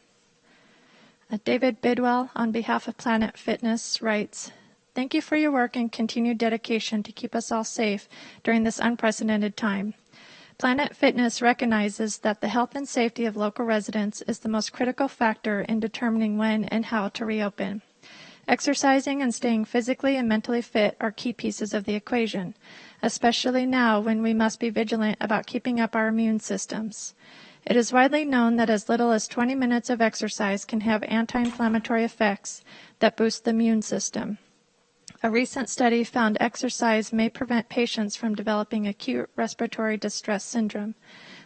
David Bidwell, on behalf of Planet Fitness, writes, thank you for your work and continued dedication to keep us all safe during this unprecedented time. Planet Fitness recognizes that the health and safety of local residents is the most critical factor in determining when and how to reopen. Exercising and staying physically and mentally fit are key pieces of the equation, especially now when we must be vigilant about keeping up our immune systems. It is widely known that as little as 20 minutes of exercise can have anti-inflammatory effects that boost the immune system. A recent study found exercise may prevent patients from developing acute respiratory distress syndrome.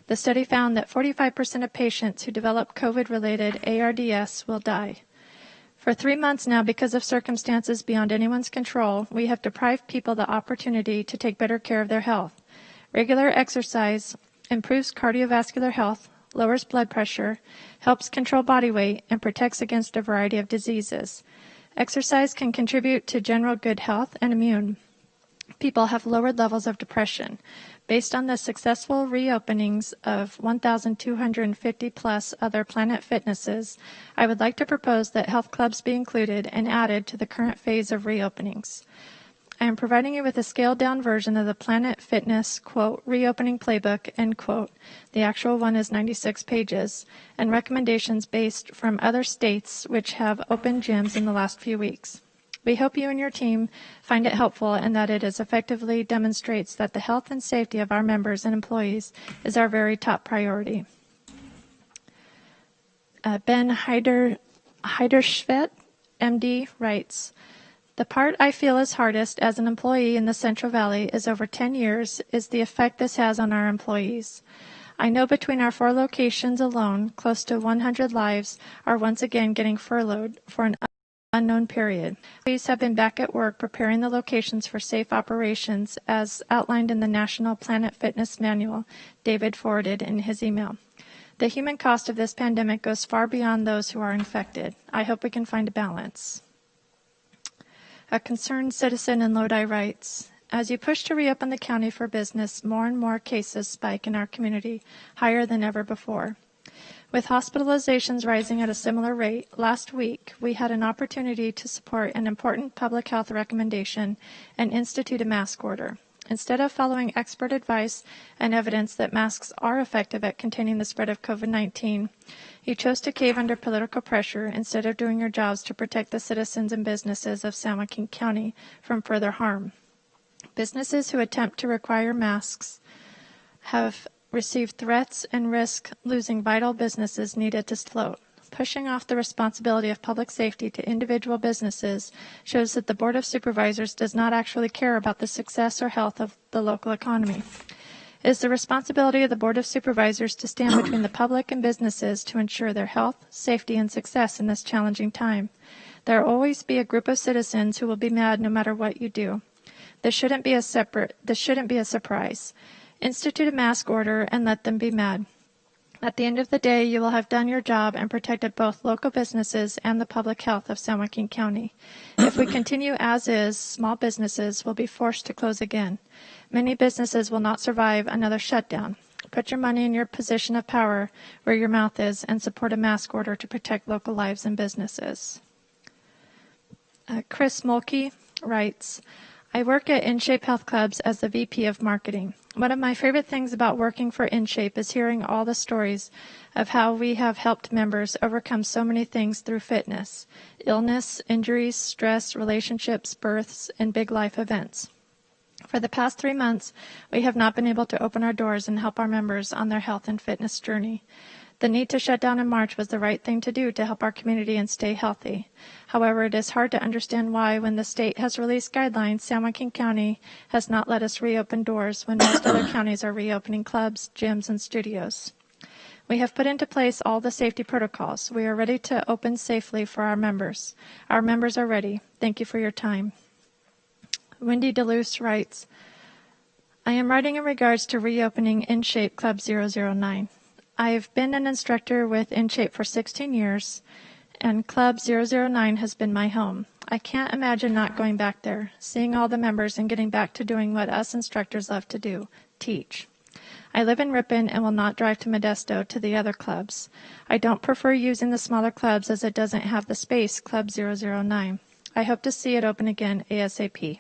The study found that 45% of patients who develop COVID-related ARDS will die. For 3 months now, because of circumstances beyond anyone's control, we have deprived people the opportunity to take better care of their health. Regular exercise improves cardiovascular health, lowers blood pressure, helps control body weight, and protects against a variety of diseases. Exercise can contribute to general good health and immune. People have lowered levels of depression. Based on the successful reopenings of 1,250 plus other Planet Fitnesses, I would like to propose that health clubs be included and added to the current phase of reopenings. I am providing you with a scaled-down version of the Planet Fitness, quote, reopening playbook, end quote. The actual one is 96 pages, and recommendations based from other states which have opened gyms in the last few weeks. We hope you and your team find it helpful and that it effectively demonstrates that the health and safety of our members and employees is our very top priority. Ben Heiderschvedt, MD, writes, the part I feel is hardest as an employee in the Central Valley is over 10 years is the effect this has on our employees. I know between our 4 locations alone, close to 100 lives are once again getting furloughed for an unknown period. Employees have been back at work preparing the locations for safe operations as outlined in the National Planet Fitness Manual David forwarded in his email. The human cost of this pandemic goes far beyond those who are infected. I hope we can find a balance. A concerned citizen in Lodi writes, as you push to reopen the county for business, more and more cases spike in our community, higher than ever before. With hospitalizations rising at a similar rate, last week we had an opportunity to support an important public health recommendation and institute a mask order. Instead of following expert advice and evidence that masks are effective at containing the spread of COVID-19, you chose to cave under political pressure instead of doing your jobs to protect the citizens and businesses of San Joaquin County from further harm. Businesses who attempt to require masks have received threats and risk losing vital businesses needed to float. Pushing off the responsibility of public safety to individual businesses shows that the Board of Supervisors does not actually care about the success or health of the local economy. It is the responsibility of the Board of Supervisors to stand between the public and businesses to ensure their health, safety, and success in this challenging time. There will always be a group of citizens who will be mad no matter what you do. This shouldn't be a surprise. Institute a mask order and let them be mad. At the end of the day, you will have done your job and protected both local businesses and the public health of San Joaquin County. If we continue as is, small businesses will be forced to close again. Many businesses will not survive another shutdown. Put your money in your position of power where your mouth is and support a mask order to protect local lives and businesses. Chris Mulkey writes, I work at InShape Health Clubs as the VP of Marketing. One of my favorite things about working for InShape is hearing all the stories of how we have helped members overcome so many things through fitness, illness, injuries, stress, relationships, births, and big life events. For the past 3 months, we have not been able to open our doors and help our members on their health and fitness journey. The need to shut down in March was the right thing to do to help our community and stay healthy. However, it is hard to understand why, when the state has released guidelines, San Joaquin County has not let us reopen doors when most other counties are reopening clubs, gyms, and studios. We have put into place all the safety protocols. We are ready to open safely for our members. Our members are ready. Thank you for your time. Wendy DeLuce writes, I am writing in regards to reopening InShape Club 009. I have been an instructor with InShape for 16 years, and Club 009 has been my home. I can't imagine not going back there, seeing all the members and getting back to doing what us instructors love to do, teach. I live in Ripon and will not drive to Modesto to the other clubs. I don't prefer using the smaller clubs as it doesn't have the space Club 009. I hope to see it open again ASAP.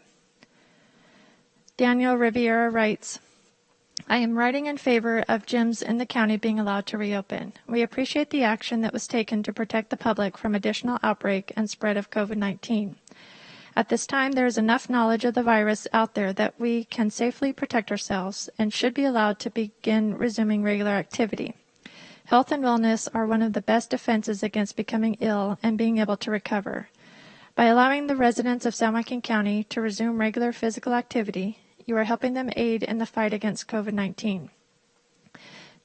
Daniel Riviera writes, I am writing in favor of gyms in the county being allowed to reopen. We appreciate the action that was taken to protect the public from additional outbreak and spread of COVID-19. At this time, there is enough knowledge of the virus out there that we can safely protect ourselves and should be allowed to begin resuming regular activity. Health and wellness are one of the best defenses against becoming ill and being able to recover. By allowing the residents of San Joaquin County to resume regular physical activity, you are helping them aid in the fight against COVID-19.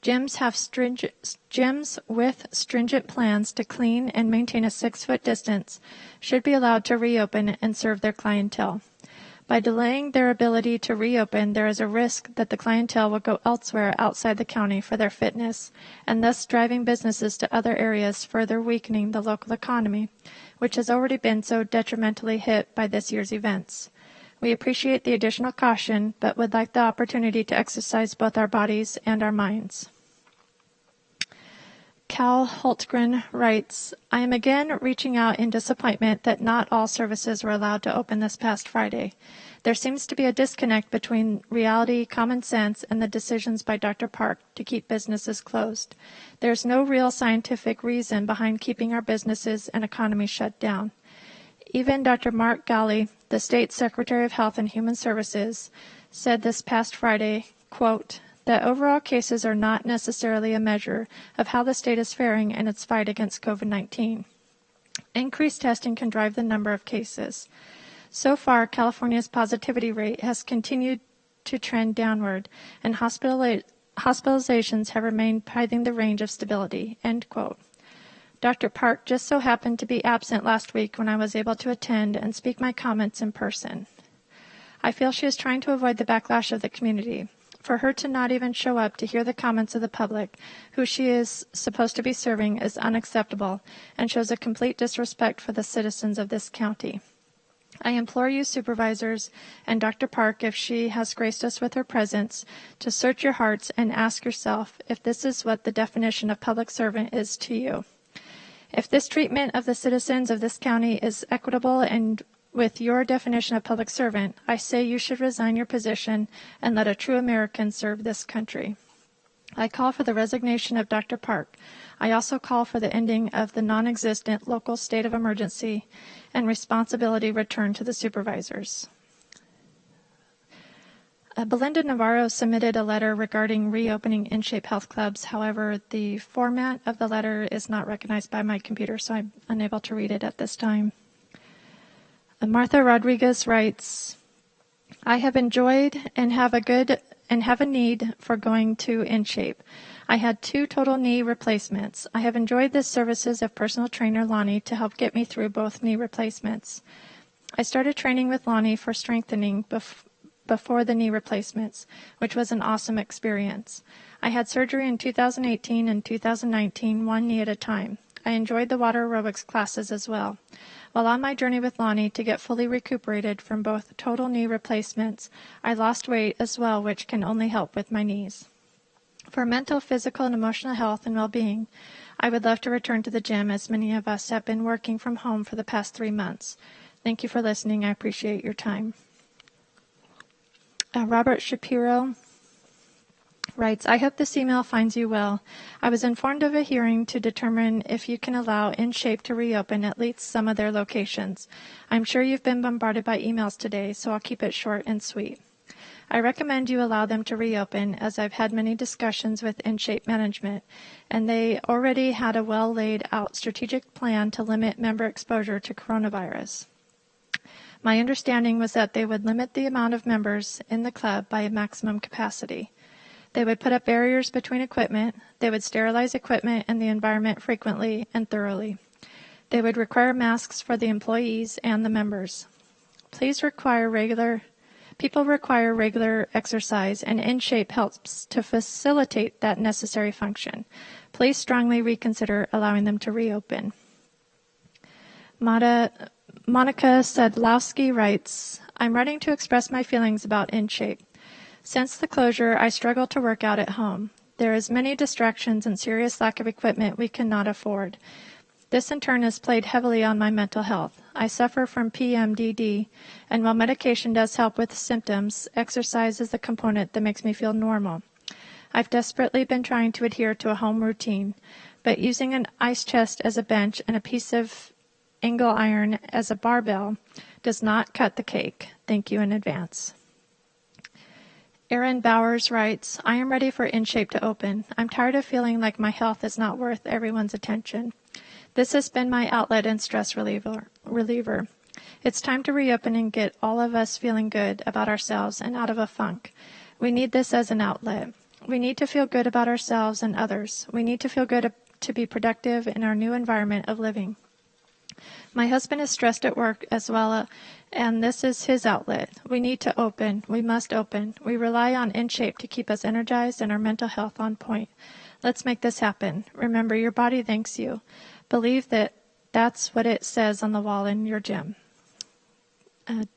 Gyms with stringent plans to clean and maintain a 6-foot distance should be allowed to reopen and serve their clientele. By delaying their ability to reopen, there is a risk that the clientele will go elsewhere outside the county for their fitness, and thus driving businesses to other areas, further weakening the local economy, which has already been so detrimentally hit by this year's events. We appreciate the additional caution, but would like the opportunity to exercise both our bodies and our minds. Cal Holtgren writes, I am again reaching out in disappointment that not all services were allowed to open this past Friday. There seems to be a disconnect between reality, common sense, and the decisions by Dr. Park to keep businesses closed. There is no real scientific reason behind keeping our businesses and economy shut down. Even Dr. Mark Ghaly, the State Secretary of Health and Human Services, said this past Friday, quote, that overall cases are not necessarily a measure of how the state is faring in its fight against COVID-19. Increased testing can drive the number of cases. So far, California's positivity rate has continued to trend downward, and hospitalizations have remained within the range of stability, end quote. Dr. Park just so happened to be absent last week when I was able to attend and speak my comments in person. I feel she is trying to avoid the backlash of the community. For her to not even show up to hear the comments of the public, who she is supposed to be serving, is unacceptable and shows a complete disrespect for the citizens of this county. I implore you, supervisors, and Dr. Park, if she has graced us with her presence, to search your hearts and ask yourself if this is what the definition of public servant is to you. If this treatment of the citizens of this county is equitable and with your definition of public servant, I say you should resign your position and let a true American serve this country. I call for the resignation of Dr. Park. I also call for the ending of the non-existent local state of emergency and responsibility returned to the supervisors. Belinda Navarro submitted a letter regarding reopening InShape health clubs. However, the format of the letter is not recognized by my computer, so I'm unable to read it at this time. Martha Rodriguez writes, I have enjoyed and have a need for going to InShape. I had 2 total knee replacements. I have enjoyed the services of personal trainer Lonnie to help get me through both knee replacements. I started training with Lonnie for strengthening before the knee replacements, which was an awesome experience. I had surgery in 2018 and 2019, one knee at a time. I enjoyed the water aerobics classes as well. While on my journey with Lonnie to get fully recuperated from both total knee replacements, I lost weight as well, which can only help with my knees. For mental, physical, and emotional health and well-being, I would love to return to the gym as many of us have been working from home for the past 3 months. Thank you for listening. I appreciate your time. Robert Shapiro writes, I hope this email finds you well. I was informed of a hearing to determine if you can allow InShape to reopen at least some of their locations. I'm sure you've been bombarded by emails today, so I'll keep it short and sweet. I recommend you allow them to reopen, as I've had many discussions with InShape management, and they already had a well laid out strategic plan to limit member exposure to coronavirus. My understanding was that they would limit the amount of members in the club by a maximum capacity. They would put up barriers between equipment. They would sterilize equipment and the environment frequently and thoroughly. They would require masks for the employees and the members. People require regular exercise, and InShape helps to facilitate that necessary function. Please strongly reconsider allowing them to reopen. Monica Sadlowski writes, I'm writing to express my feelings about InShape. Since the closure, I struggle to work out at home. There is many distractions and serious lack of equipment we cannot afford. This in turn has played heavily on my mental health. I suffer from PMDD, and while medication does help with symptoms, exercise is the component that makes me feel normal. I've desperately been trying to adhere to a home routine, but using an ice chest as a bench and a piece of angle iron as a barbell does not cut the cake. Thank you in advance. Erin Bowers writes, I am ready for InShape to open. I'm tired of feeling like my health is not worth everyone's attention. This has been my outlet and stress reliever. It's time to reopen and get all of us feeling good about ourselves and out of a funk. We need this as an outlet. We need to feel good about ourselves and others. We need to feel good to be productive in our new environment of living. My husband is stressed at work as well, and this is his outlet. We need to open. We must open. We rely on InShape to keep us energized and our mental health on point. Let's make this happen. Remember, your body thanks you. Believe that that's what it says on the wall in your gym.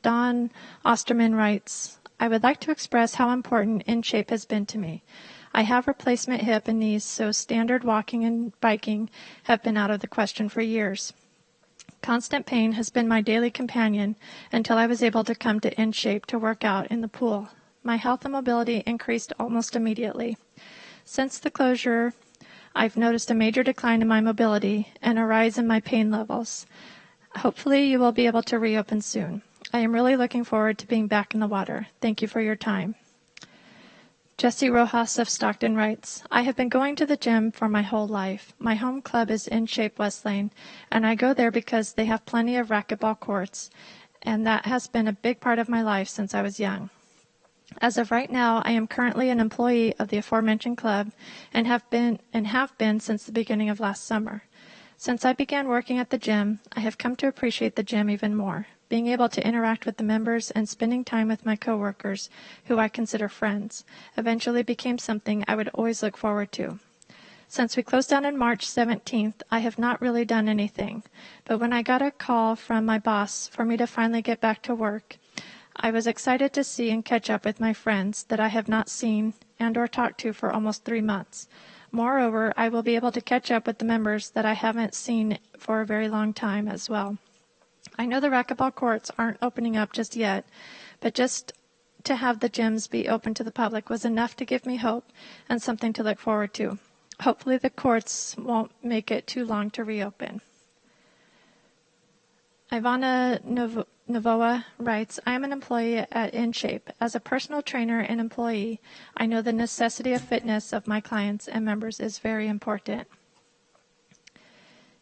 Don Osterman writes, I would like to express how important InShape has been to me. I have replacement hip and knees, so standard walking and biking have been out of the question for years. Constant pain has been my daily companion until I was able to come to InShape to work out in the pool. My health and mobility increased almost immediately. Since the closure, I've noticed a major decline in my mobility and a rise in my pain levels. Hopefully you will be able to reopen soon. I am really looking forward to being back in the water. Thank you for your time. Jesse Rojas of Stockton writes, I have been going to the gym for my whole life. My home club is InShape West Lane, and I go there because they have plenty of racquetball courts, and that has been a big part of my life since I was young. As of right now, I am currently an employee of the aforementioned club and have been since the beginning of last summer. Since I began working at the gym, I have come to appreciate the gym even more. Being able to interact with the members and spending time with my coworkers, who I consider friends, eventually became something I would always look forward to. Since we closed down on March 17th, I have not really done anything, but when I got a call from my boss for me to finally get back to work, I was excited to see and catch up with my friends that I have not seen and or talked to for almost 3 months. Moreover, I will be able to catch up with the members that I haven't seen for a very long time as well. I know the racquetball courts aren't opening up just yet, but just to have the gyms be open to the public was enough to give me hope and something to look forward to. Hopefully the courts won't make it too long to reopen. Ivana Novoa writes, I am an employee at InShape. As a personal trainer and employee, I know the necessity of fitness of my clients and members is very important.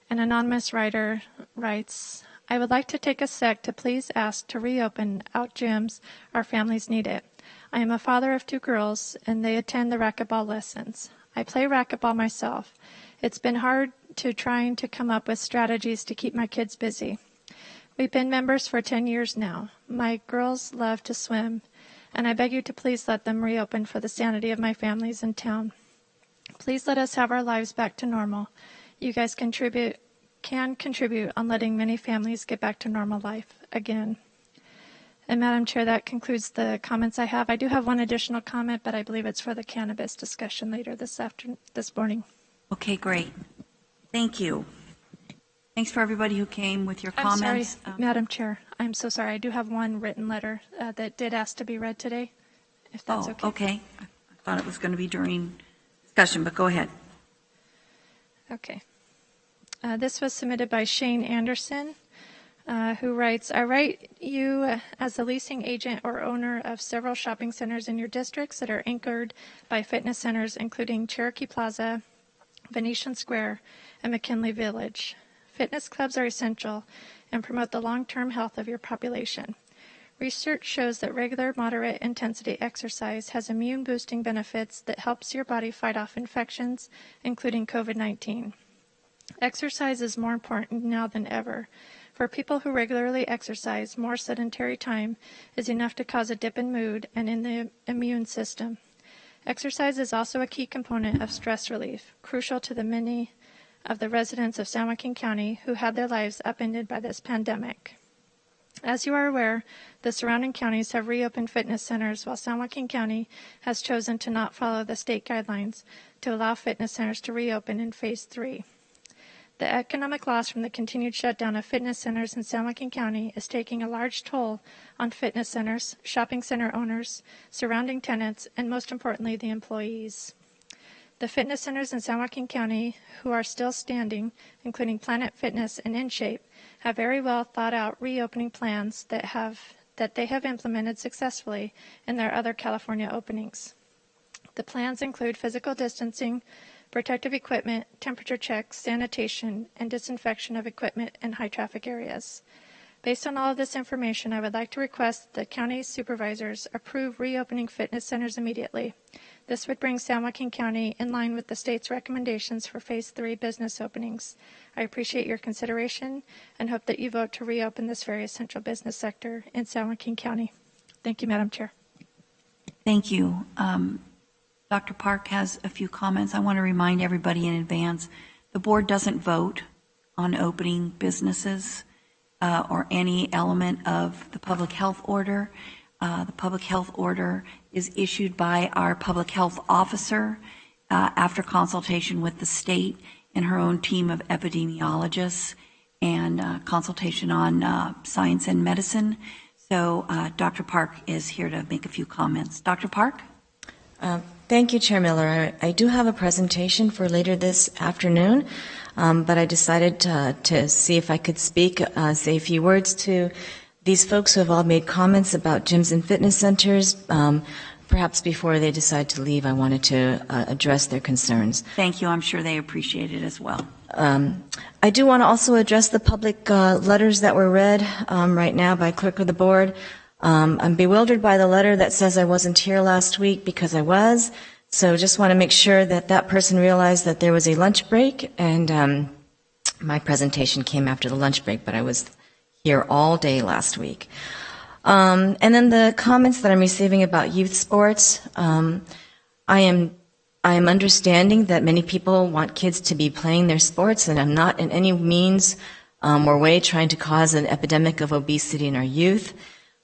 An anonymous writer writes, I would like to take a sec to please ask to reopen out gyms. Our families need it. I am a father of 2 girls, and they attend the racquetball lessons. I play racquetball myself. It's been hard trying to come up with strategies to keep my kids busy. We've been members for 10 years now. My girls love to swim, and I beg you to please let them reopen for the sanity of my families in town. Please let us have our lives back to normal. You guys can contribute on letting many families get back to normal life again. And Madam Chair, that concludes the comments I have. I do have one additional comment, but I believe it's for the cannabis discussion later this morning. Okay, great. Thank you. Thanks for everybody who came with your comments. I'm sorry, Madam Chair. I'm so sorry. I do have one written letter that did ask to be read today, if that's okay. Okay. I thought it was going to be during discussion, but go ahead. Okay. This was submitted by Shane Anderson, who writes, I write you as a leasing agent or owner of several shopping centers in your districts that are anchored by fitness centers, including Cherokee Plaza, Venetian Square, and McKinley Village. Fitness clubs are essential and promote the long-term health of your population. Research shows that regular moderate intensity exercise has immune-boosting benefits that helps your body fight off infections, including COVID-19. Exercise is more important now than ever. For people who regularly exercise, more sedentary time is enough to cause a dip in mood and in the immune system. Exercise is also a key component of stress relief, crucial to the many of the residents of San Joaquin County who had their lives upended by this pandemic. As you are aware, the surrounding counties have reopened fitness centers while San Joaquin County has chosen to not follow the state guidelines to allow fitness centers to reopen in Phase 3. The economic loss from the continued shutdown of fitness centers in San Joaquin County is taking a large toll on fitness centers, shopping center owners, surrounding tenants, and most importantly, the employees. The fitness centers in San Joaquin County who are still standing, including Planet Fitness and InShape, have very well thought out reopening plans that they have implemented successfully in their other California openings. The plans include physical distancing, protective equipment, temperature checks, sanitation, and disinfection of equipment in high traffic areas. Based on all of this information, I would like to request that county supervisors approve reopening fitness centers immediately. This would bring San Joaquin County in line with the state's recommendations for Phase 3 business openings. I appreciate your consideration and hope that you vote to reopen this very essential business sector in San Joaquin County. Thank you, Madam Chair. Thank you. Dr. Park has a few comments. I want to remind everybody in advance, the board doesn't vote on opening businesses or any element of the public health order. The public health order is issued by our public health officer after consultation with the state and her own team of epidemiologists and consultation on science and medicine. So Dr. Park is here to make a few comments. Dr. Park? Thank you, Chair Miller. I do have a presentation for later this afternoon, but I decided to see if I could say a few words to these folks who have all made comments about gyms and fitness centers. Perhaps before they decide to leave, I wanted to address their concerns. Thank you. I'm sure they appreciate it as well. I do want to also address the public letters that were read right now by Clerk of the Board. I'm bewildered by the letter that says I wasn't here last week because I was. So just want to make sure that that person realized that there was a lunch break, and my presentation came after the lunch break, but I was here all day last week. And then the comments that I'm receiving about youth sports, I am understanding that many people want kids to be playing their sports, and I'm not in any means or way trying to cause an epidemic of obesity in our youth.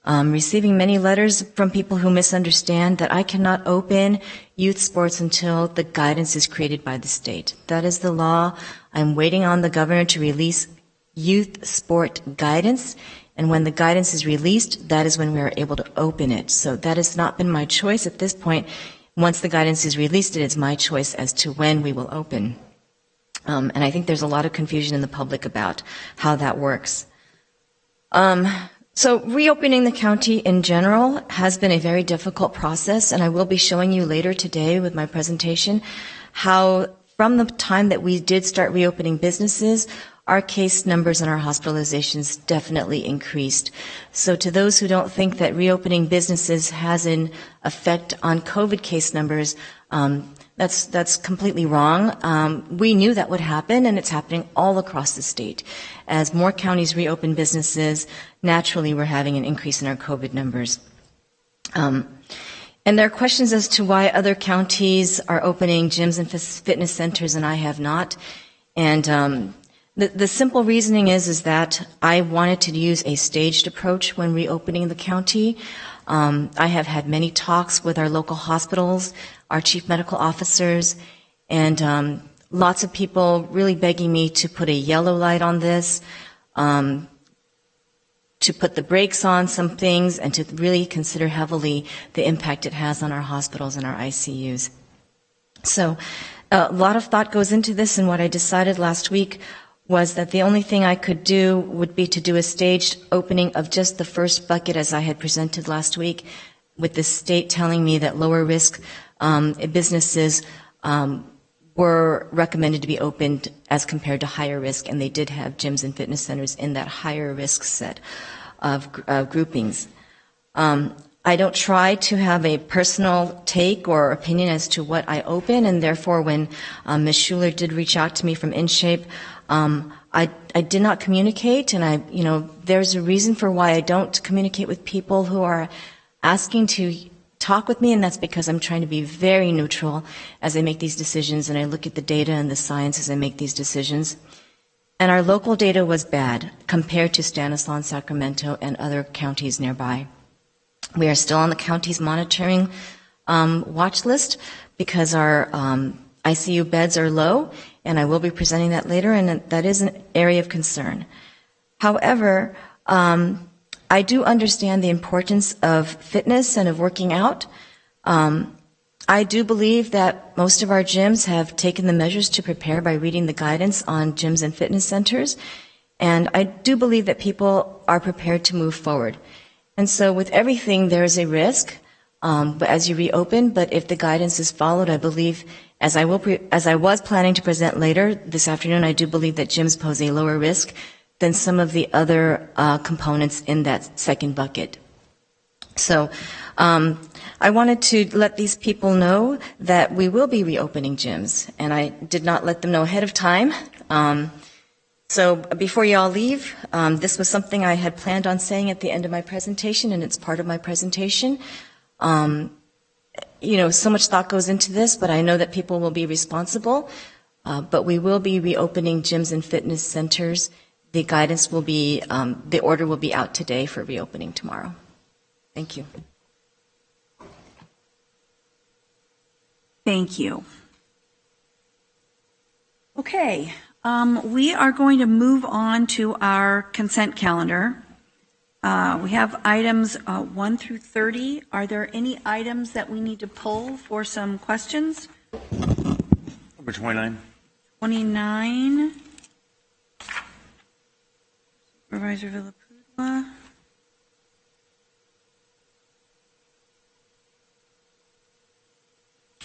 Receiving many letters from people who misunderstand that I cannot open youth sports until the guidance is created by the state. That is the law. I'm waiting on the governor to release youth sport guidance, and when the guidance is released, that is when we are able to open it. So that has not been my choice at this point. Once the guidance is released, it is my choice as to when we will open. And I think there's a lot of confusion in the public about how that works. So reopening the county in general has been a very difficult process, and I will be showing you later today with my presentation how from the time that we did start reopening businesses, our case numbers and our hospitalizations definitely increased. So to those who don't think that reopening businesses has an effect on COVID case numbers, that's completely wrong. We knew that would happen, and it's happening all across the state. As more counties reopen businesses, naturally we're having an increase in our COVID numbers. And there are questions as to why other counties are opening gyms and fitness centers and I have not. And the simple reasoning is that I wanted to use a staged approach when reopening the county. I have had many talks with our local hospitals, our chief medical officers, and lots of people really begging me to put a yellow light on this, to put the brakes on some things, and to really consider heavily the impact it has on our hospitals and our ICUs. So a lot of thought goes into this, and what I decided last week was that the only thing I could do would be to do a staged opening of just the first bucket as I had presented last week, with the state telling me that lower risk businesses were recommended to be opened as compared to higher risk, and they did have gyms and fitness centers in that higher risk set of groupings. I don't try to have a personal take or opinion as to what I open, and therefore when Ms. Schuler did reach out to me from InShape, I did not communicate, and there's a reason for why I don't communicate with people who are asking to talk with me, and that's because I'm trying to be very neutral as I make these decisions, and I look at the data and the science as I make these decisions. And our local data was bad compared to Stanislaus, Sacramento, and other counties nearby. We are still on the county's monitoring watch list because our ICU beds are low, and I will be presenting that later, and that is an area of concern. However, I do understand the importance of fitness and of working out. I do believe that most of our gyms have taken the measures to prepare by reading the guidance on gyms and fitness centers, and I do believe that people are prepared to move forward. And so with everything, there is a risk as you reopen, but if the guidance is followed, I believe, as I was planning to present later this afternoon, I do believe that gyms pose a lower risk than some of the other components in that second bucket. So I wanted to let these people know that we will be reopening gyms, and I did not let them know ahead of time. So before you all leave, this was something I had planned on saying at the end of my presentation, and it's part of my presentation. So much thought goes into this, but I know that people will be responsible. But we will be reopening gyms and fitness centers. The guidance will be, the order will be out today for reopening tomorrow. Thank you. Thank you. Okay, we are going to move on to our consent calendar. We have items 1 through 30. Are there any items that we need to pull for some questions? Number 29. 29. Supervisor Villapudua.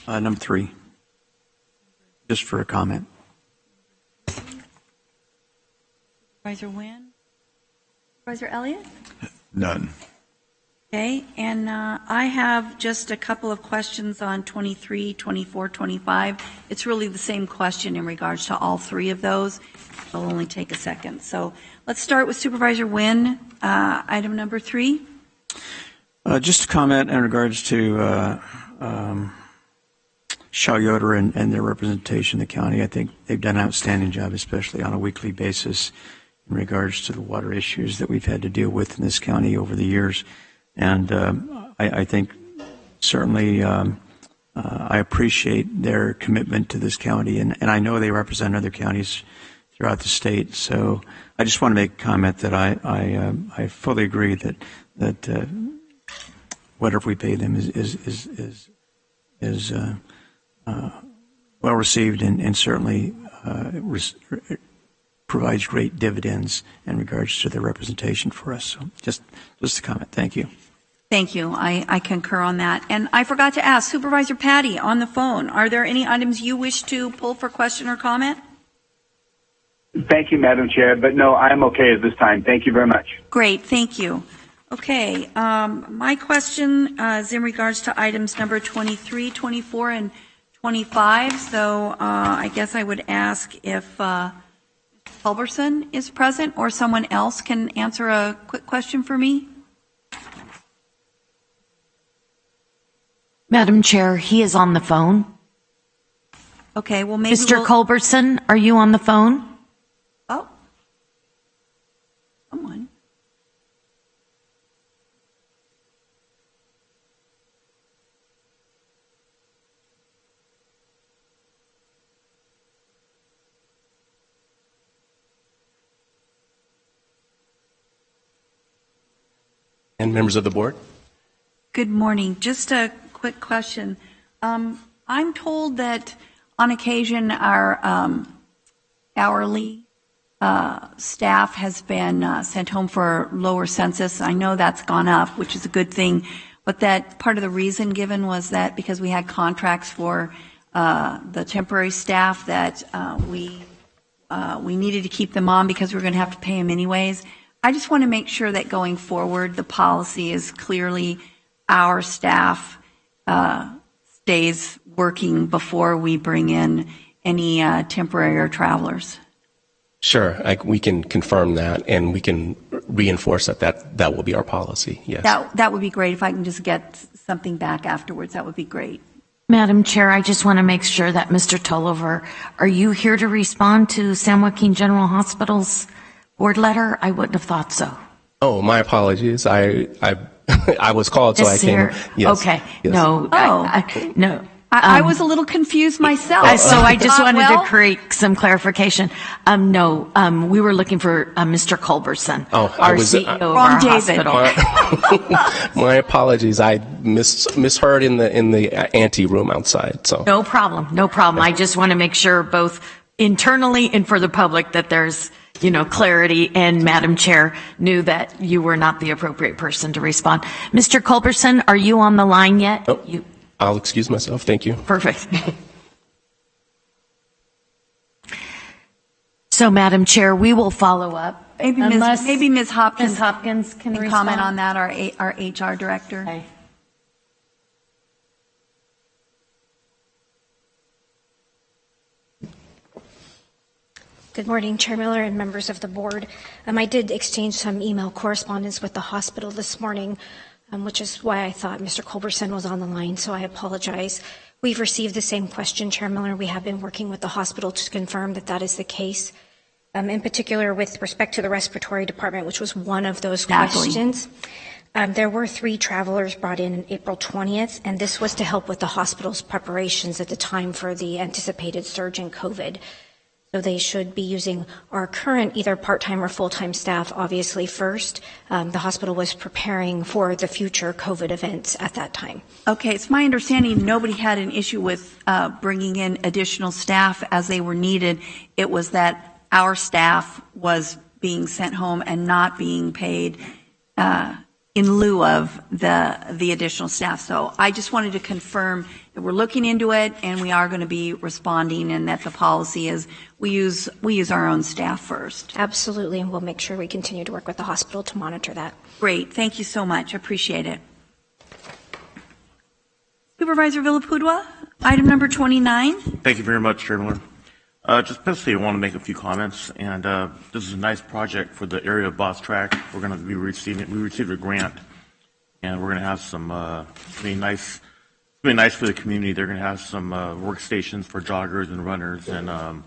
Number 3, just for a comment. Supervisor Wynn? Supervisor Elliott? None. Okay, and I have just a couple of questions on 23, 24, 25. It's really the same question in regards to all three of those. It'll only take a second. So let's start with Supervisor Wynn, item number 3. Just a comment in regards to Shaw Yoder and their representation in the county. I think they've done an outstanding job, especially on a weekly basis in regards to the water issues that we've had to deal with in this county over the years. And I think certainly I appreciate their commitment to this county, and I know they represent other counties throughout the state. So I just want to make a comment that I fully agree that whatever we pay them is well received and certainly provides great dividends in regards to their representation for us. So just a comment. Thank you. Thank you. I concur on that. And I forgot to ask Supervisor Patty on the phone, are there any items you wish to pull for question or comment? Thank you, Madam Chair, but no, I'm okay at this time. Thank you very much. Great, thank you. Okay, my question is in regards to items number 23, 24, and 25. So I guess I would ask if Culberson is present or someone else can answer a quick question for me. Madam Chair, he is on the phone. Okay, well maybe Mr. Culberson, are you on the phone? Oh, someone. And members of the board. Good morning. Just a quick question. I'm told that on occasion our hourly staff has been sent home for lower census. I know that's gone up, which is a good thing, but that part of the reason given was that because we had contracts for the temporary staff that we needed to keep them on because we were going to have to pay them anyways. I just want to make sure that going forward, the policy is clearly our staff stays working before we bring in any temporary or travelers. Sure, we can confirm that, and we can reinforce that will be our policy, yes. That would be great. If I can just get something back afterwards, that would be great. Madam Chair, I just want to make sure that Mr. Tulliver, are you here to respond to San Joaquin General Hospital's board letter? I wouldn't have thought so. Oh, my apologies. I was called, so I came. Yes. Okay. Yes. No. Oh. No. I was a little confused myself. So I just wanted Well, to create some clarification. No, we were looking for Mr. Culberson, our CEO of our hospital. My apologies. I misheard in the ante room outside. So No problem, no problem. I just want to make sure both internally and for the public that there's, clarity, and Madam Chair knew that you were not the appropriate person to respond. Mr. Culberson, are you on the line yet? Oh, I'll excuse myself. Thank you. Perfect. So, Madam Chair, we will follow up. Maybe Ms. Hopkins, Ms. Hopkins can comment respond. on that, our HR director. Okay. Good morning, Chair Miller and members of the board. I did exchange some email correspondence with the hospital this morning, which is why I thought Mr. Culberson was on the line, so I apologize. We've received the same question, Chair Miller. We have been working with the hospital to confirm that that is the case. In particular, with respect to the respiratory department, which was one of those questions. There were 3 travelers brought in April 20th, and this was to help with the hospital's preparations at the time for the anticipated surge in COVID. So they should be using our current either part-time or full-time staff, obviously, first. The hospital was preparing for the future COVID events at that time. Okay, it's my understanding nobody had an issue with bringing in additional staff as they were needed. It was that our staff was being sent home and not being paid in lieu of the additional staff. So I just wanted to confirm that we're looking into it and we are going to be responding, and that the policy is we use our own staff first. Absolutely, and we'll make sure we continue to work with the hospital to monitor that. Great, thank you so much. Appreciate it. Supervisor Villapudua, item number 29. Thank you very much, Chair Miller. Just basically, I want to make a few comments, and this is a nice project for the area of Boss Track. We're going to be receiving, we received a grant, and we're going to have some, it's going to be nice for the community. They're going to have some workstations for joggers and runners. And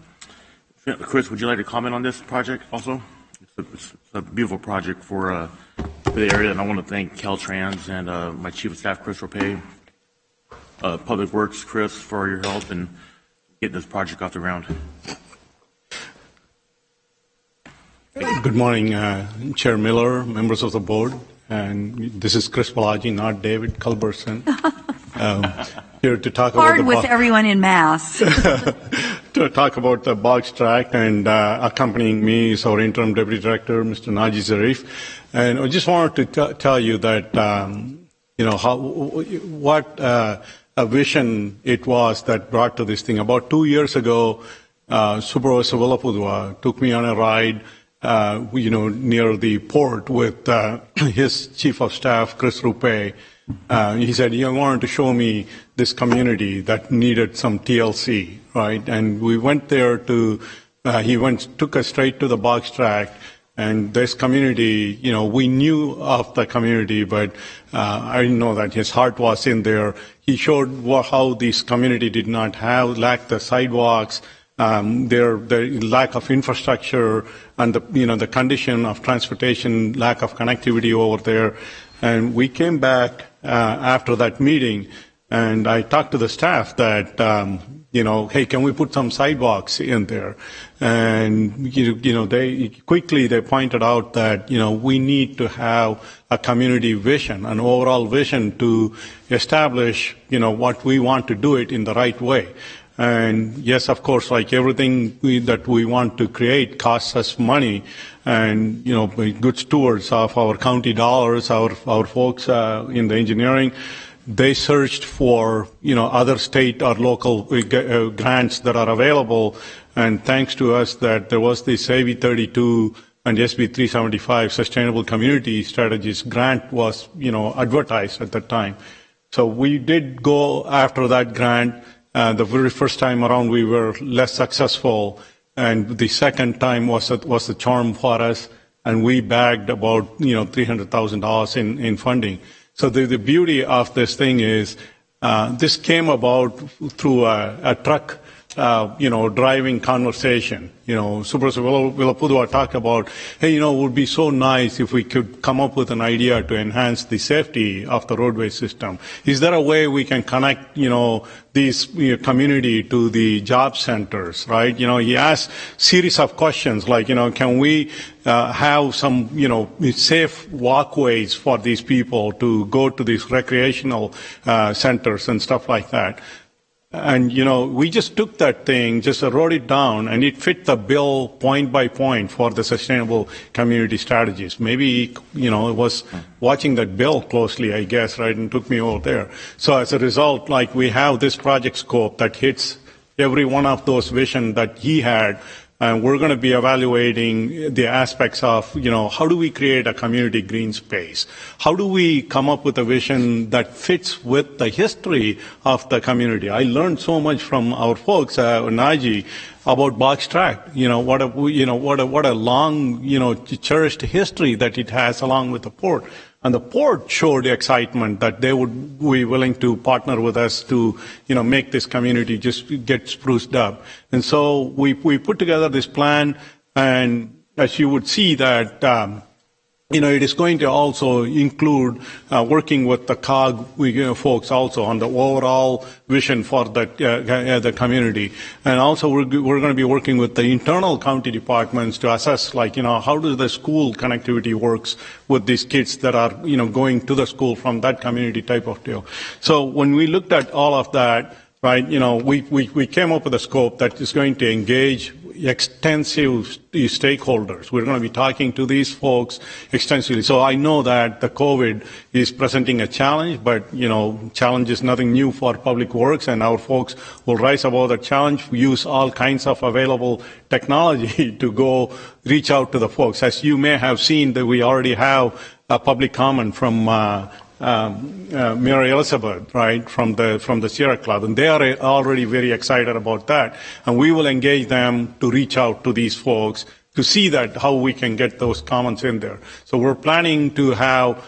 Chris, would you like to comment on this project also? It's a beautiful project for the area, and I want to thank Caltrans and my Chief of Staff, Chris Rapay, Public Works, Chris, for your help and getting this project off the ground. Good morning, Chair Miller, members of the board, and this is Chris Balaji, not David Culberson, here to talk about Hard with everyone in Mass. to talk about the box track, and accompanying me is our interim deputy director, Mr. Naji Zarif. And I just wanted to tell you that what a vision it was that brought to this thing. About 2 years ago, Supervisor Villapudua took me on a ride, near the port with his chief of staff, Chris Rapay. He said he wanted to show me this community that needed some TLC, right? And we went there took us straight to the box track. And this community, we knew of the community, but I didn't know that his heart was in there. He showed how this community did not lack the sidewalks, their lack of infrastructure, and the condition of transportation, lack of connectivity over there. And we came back after that meeting, and I talked to the staff that, hey, can we put some sidewalks in there? And, they pointed out that, we need to have a community vision, an overall vision to establish, what we want to do it in the right way. And yes, of course, like everything that we want to create costs us money, and, be good stewards of our county dollars, our folks in the engineering. They searched for, other state or local grants that are available, and thanks to us that there was this AB 32 and SB 375 Sustainable Community Strategies grant was, advertised at that time. So we did go after that grant. The very first time around we were less successful, and the second time was the charm for us, and we bagged about, $300,000 in funding. So the beauty of this thing is this came about through a truck driving conversation. Supervisor Villapudua talked about, hey, it would be so nice if we could come up with an idea to enhance the safety of the roadway system. Is there a way we can connect, these community to the job centers, right? He asked series of questions like, can we have some, safe walkways for these people to go to these recreational centers and stuff like that. And, we just took that thing, just wrote it down, and it fit the bill point by point for the sustainable community strategies. Maybe, it was watching that bill closely, I guess, right, and took me over there. So as a result, we have this project scope that hits every one of those visions that he had. And we're going to be evaluating the aspects of, how do we create a community green space? How do we come up with a vision that fits with the history of the community? I learned so much from our folks, Naji, about Box Tract. What a long, cherished history that it has along with the port. And the port showed excitement that they would be willing to partner with us to, make this community just get spruced up. And so we put together this plan, and as you would see that, it is going to also include working with the COG folks also on the overall vision for the community. And also we're going to be working with the internal county departments to assess, how does the school connectivity works with these kids that are, going to the school from that community type of deal. So when we looked at all of that, right, we came up with a scope that is going to engage extensive stakeholders. We're going to be talking to these folks extensively. So I know that the COVID is presenting a challenge, but, challenge is nothing new for public works, and our folks will rise above the challenge. We use all kinds of available technology to go reach out to the folks. As you may have seen, that we already have a public comment from Mary Elizabeth, right, from the Sierra Club, and they are already very excited about that. And we will engage them to reach out to these folks to see that how we can get those comments in there. So we're planning to have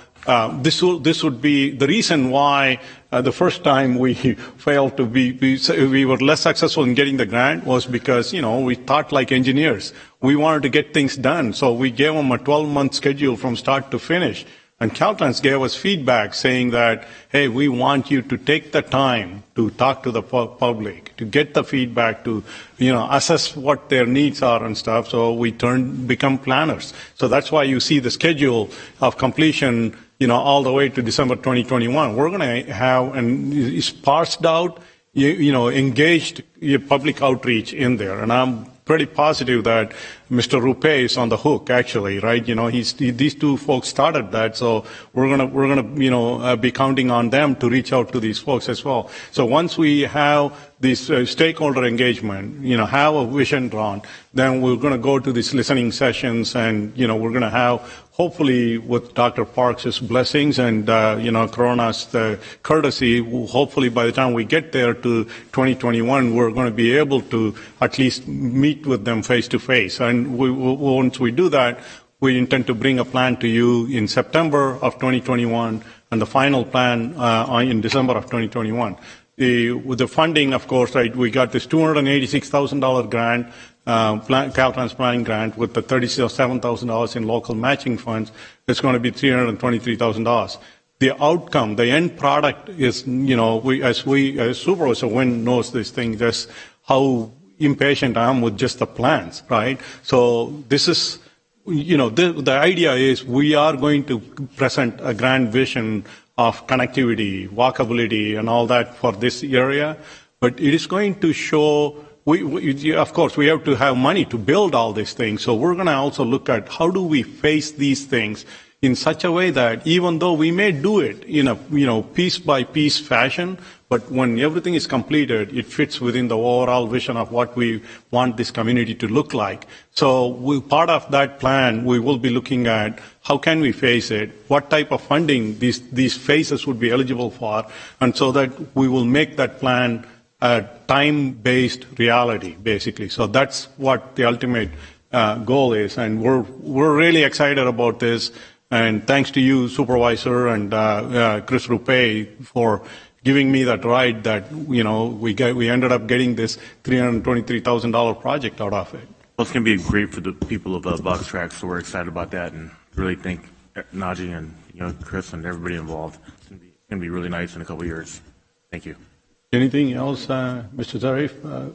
this would be the reason why the first time we failed to we were less successful in getting the grant was because, we thought like engineers. We wanted to get things done. So we gave them a 12-month schedule from start to finish. And Caltrans gave us feedback saying that, hey, we want you to take the time to talk to the public, to get the feedback, to, assess what their needs are and stuff. So we become planners. So that's why you see the schedule of completion, all the way to December 2021. We're going to have, and it's parsed out, engaged public outreach in there. And I'm pretty positive that Mr. Rupe is on the hook, actually, right? These two folks started that, so we're gonna be counting on them to reach out to these folks as well. So once we have this stakeholder engagement, have a vision drawn, then we're going to go to these listening sessions, and we're going to have, hopefully, with Dr. Parks' blessings and Corona's courtesy, hopefully by the time we get there to 2021, we're going to be able to at least meet with them face to face. And once we do that, we intend to bring a plan to you in September of 2021, and the final plan in December of 2021. With the funding, of course, right, we got this $286,000 grant, Caltrans planning grant, with the $37,000 in local matching funds. It's going to be $323,000. The outcome, the end product is, as Supervisor Wynn knows this thing, just how impatient I am with just the plans, right? So this is, the idea is we are going to present a grand vision of connectivity, walkability, and all that for this area, but it is going to show, of course, we have to have money to build all these things, so we're going to also look at how do we face these things in such a way that even though we may do it in a piece by piece fashion, but when everything is completed, it fits within the overall vision of what we want this community to look like. So part of that plan, we will be looking at how can we face it, what type of funding these phases would be eligible for, and so that we will make that plan a time-based reality, basically. So that's what the ultimate goal is, and we're really excited about this. And thanks to you, Supervisor, and Chris Rupe, for giving me that ride that, we ended up getting this $323,000 project out of it. Well, it's going to be great for the people of Box Track, so we're excited about that and really thank Najee and Chris and everybody involved. It's going to be really nice in a couple of years. Thank you. Anything else, Mr. Zarif?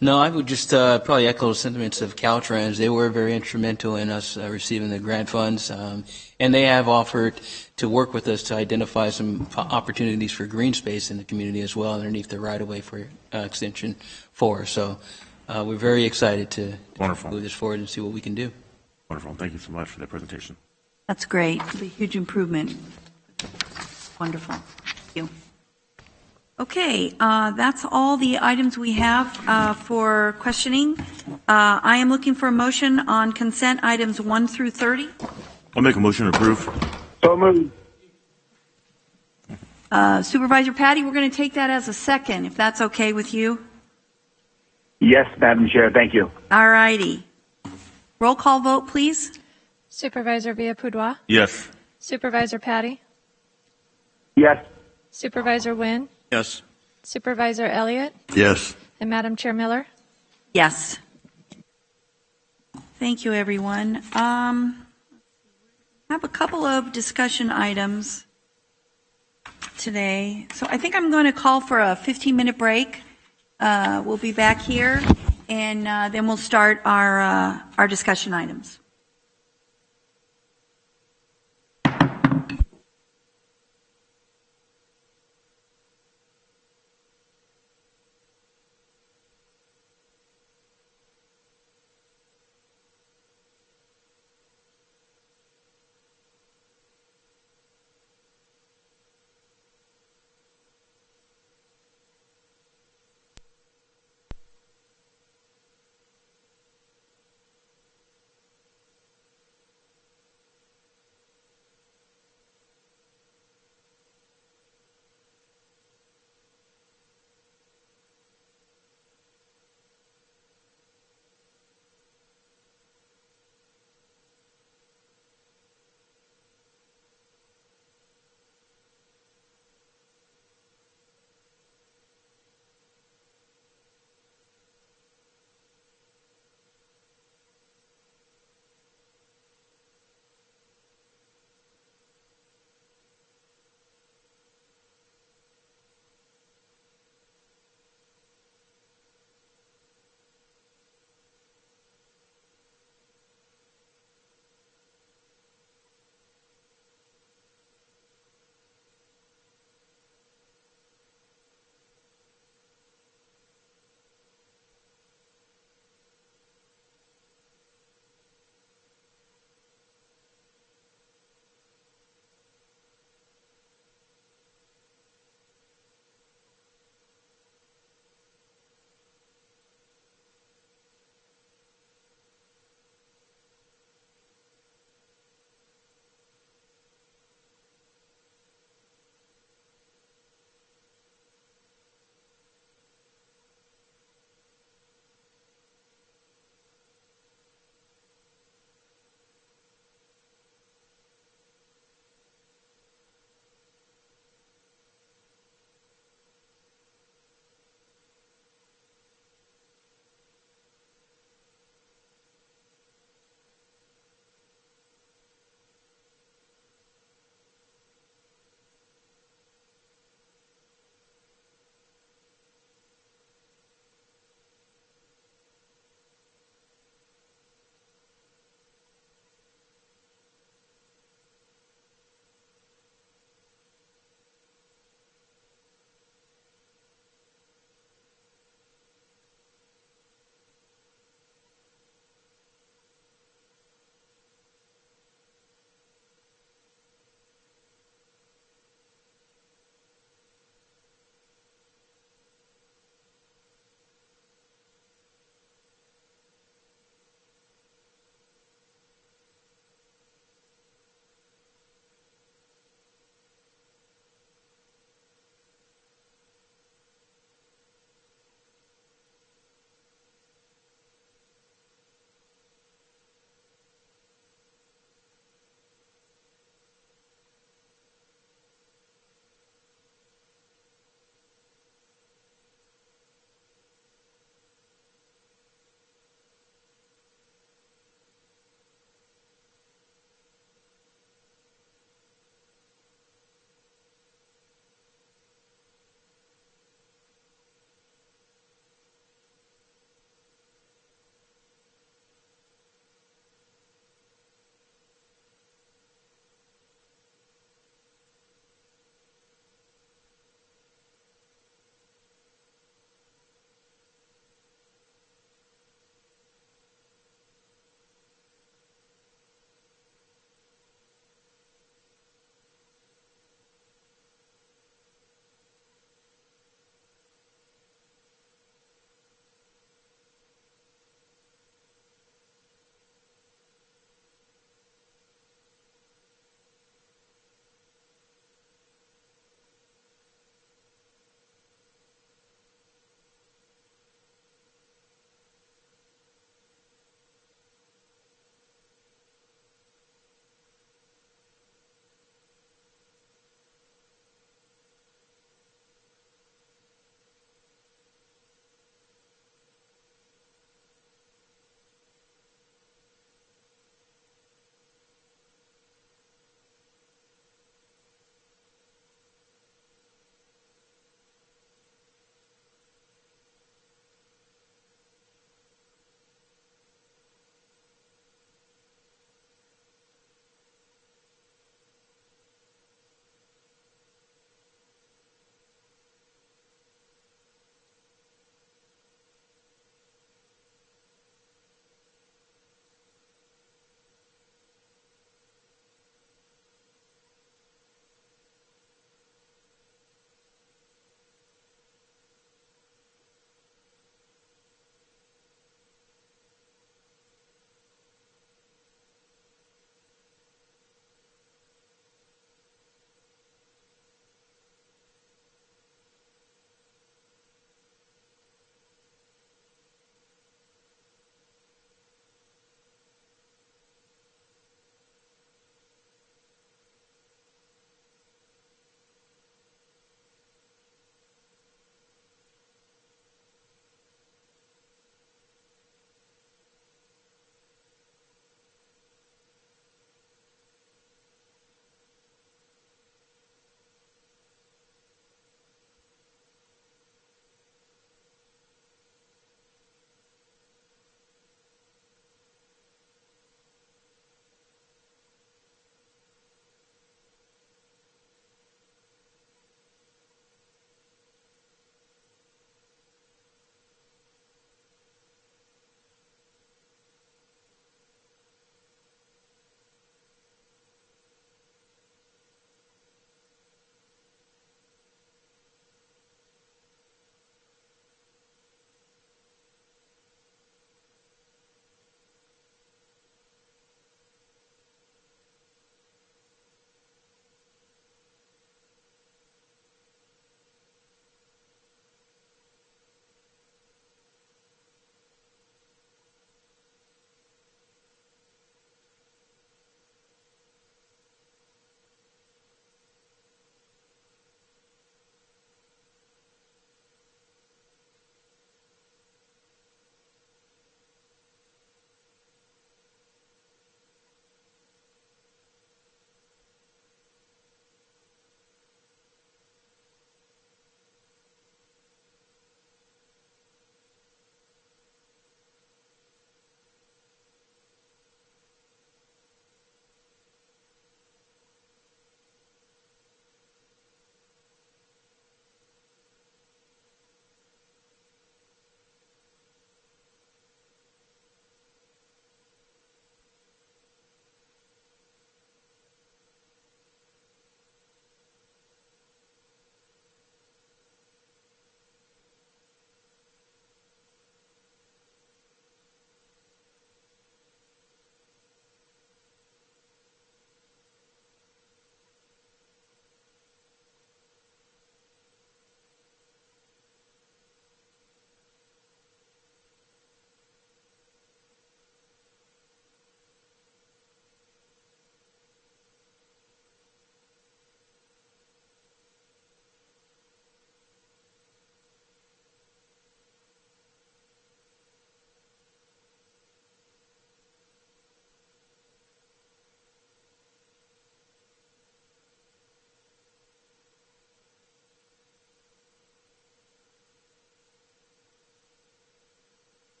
No, I would just probably echo the sentiments of Caltrans. They were very instrumental in us receiving the grant funds, and they have offered to work with us to identify some opportunities for green space in the community as well underneath the right-of-way for Extension 4. So we're very excited to move this forward and see what we can do. Wonderful. Thank you so much for that presentation. That's great. It'll be a huge improvement. Wonderful. Thank you. Okay, that's all the items we have for questioning. I am looking for a motion on consent items 1 through 30. I'll make a motion to approve. So moved. Supervisor Patty, we're going to take that as a second, if that's okay with you. Yes, Madam Chair. Thank you. All righty. Roll call vote, please. Supervisor Villapudua? Yes. Supervisor Patty? Yes. Supervisor Wynn? Yes. Supervisor Elliott? Yes. And Madam Chair Miller? Yes. Thank you, everyone. I have a couple of discussion items today. So I think I'm going to call for a 15-minute break. We'll be back here, and then we'll start our discussion items.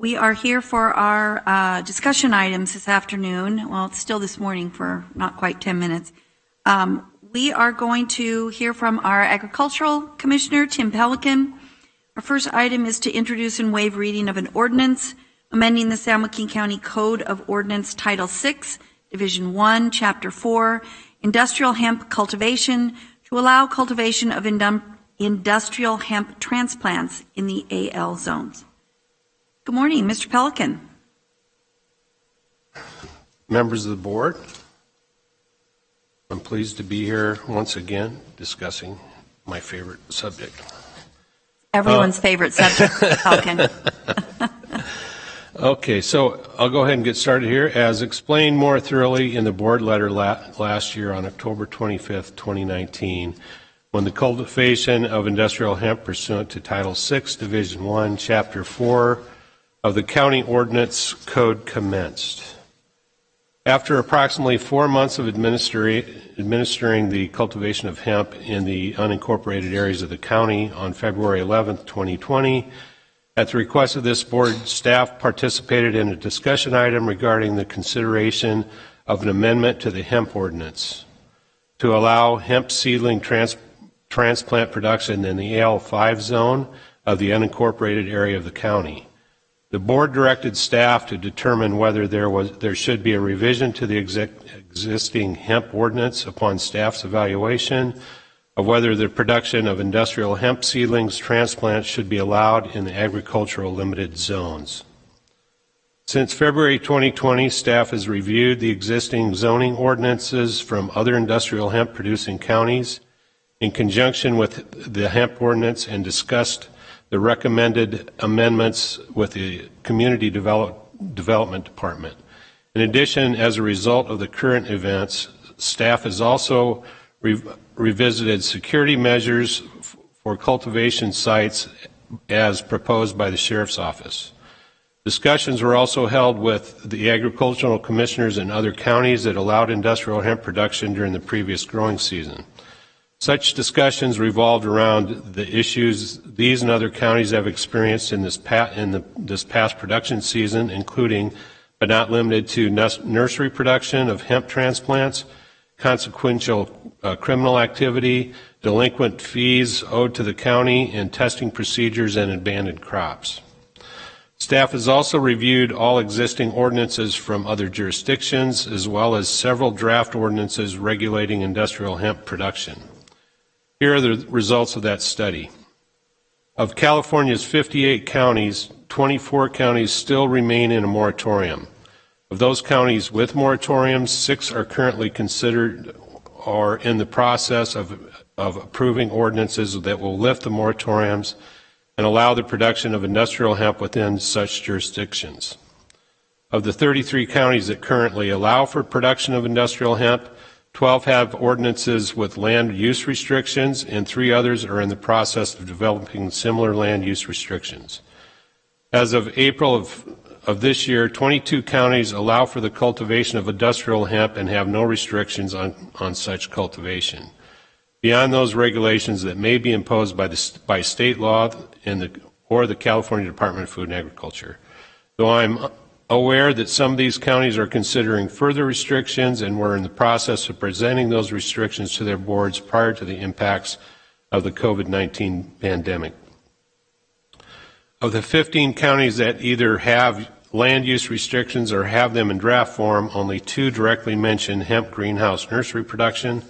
We are here for our discussion items this afternoon. Well, it's still this morning for not quite 10 minutes. We are going to hear from our Agricultural Commissioner, Tim Pelican. Our first item is to introduce and waive reading of an ordinance amending the San Joaquin County Code of Ordinance Title VI, Division 1, Chapter 4, Industrial Hemp Cultivation, to allow cultivation of industrial hemp transplants in the AL zones. Good morning, Mr. Pelican. Members of the board, I'm pleased to be here once again discussing my favorite subject. Everyone's favorite subject, Pelican. Okay, so I'll go ahead and get started here. As explained more thoroughly in the board letter last year on October 25th, 2019, when the cultivation of industrial hemp pursuant to Title VI, Division 1, Chapter 4 of the County Ordinance Code commenced. After approximately 4 months of administering the cultivation of hemp in the unincorporated areas of the county on February 11th, 2020, at the request of this board, staff participated in a discussion item regarding the consideration of an amendment to the hemp ordinance to allow hemp seedling transplant production in the AL5 zone of the unincorporated area of the county. The board directed staff to determine whether there should be a revision to the existing hemp ordinance upon staff's evaluation of whether the production of industrial hemp seedlings transplants should be allowed in the agricultural limited zones. Since February 2020, staff has reviewed the existing zoning ordinances from other industrial hemp producing counties in conjunction with the hemp ordinance and discussed the recommended amendments with the Community Development Department. In addition, as a result of the current events, staff has also revisited security measures for cultivation sites as proposed by the Sheriff's Office. Discussions were also held with the agricultural commissioners in other counties that allowed industrial hemp production during the previous growing season. Such discussions revolved around the issues these and other counties have experienced in this past production season, including, but not limited to, nursery production of hemp transplants, consequential criminal activity, delinquent fees owed to the county, and testing procedures and abandoned crops. Staff has also reviewed all existing ordinances from other jurisdictions, as well as several draft ordinances regulating industrial hemp production. Here are the results of that study. Of California's 58 counties, 24 counties still remain in a moratorium. Of those counties with moratoriums, 6 are currently considered or in the process of approving ordinances that will lift the moratoriums and allow the production of industrial hemp within such jurisdictions. Of the 33 counties that currently allow for production of industrial hemp, 12 have ordinances with land use restrictions, and 3 others are in the process of developing similar land use restrictions. As of April of this year, 22 counties allow for the cultivation of industrial hemp and have no restrictions on such cultivation, beyond those regulations that may be imposed by state law or the California Department of Food and Agriculture. Though I'm aware that some of these counties are considering further restrictions, and we're in the process of presenting those restrictions to their boards prior to the impacts of the COVID-19 pandemic. Of the 15 counties that either have land use restrictions or have them in draft form, only 2 directly mention hemp greenhouse nursery production.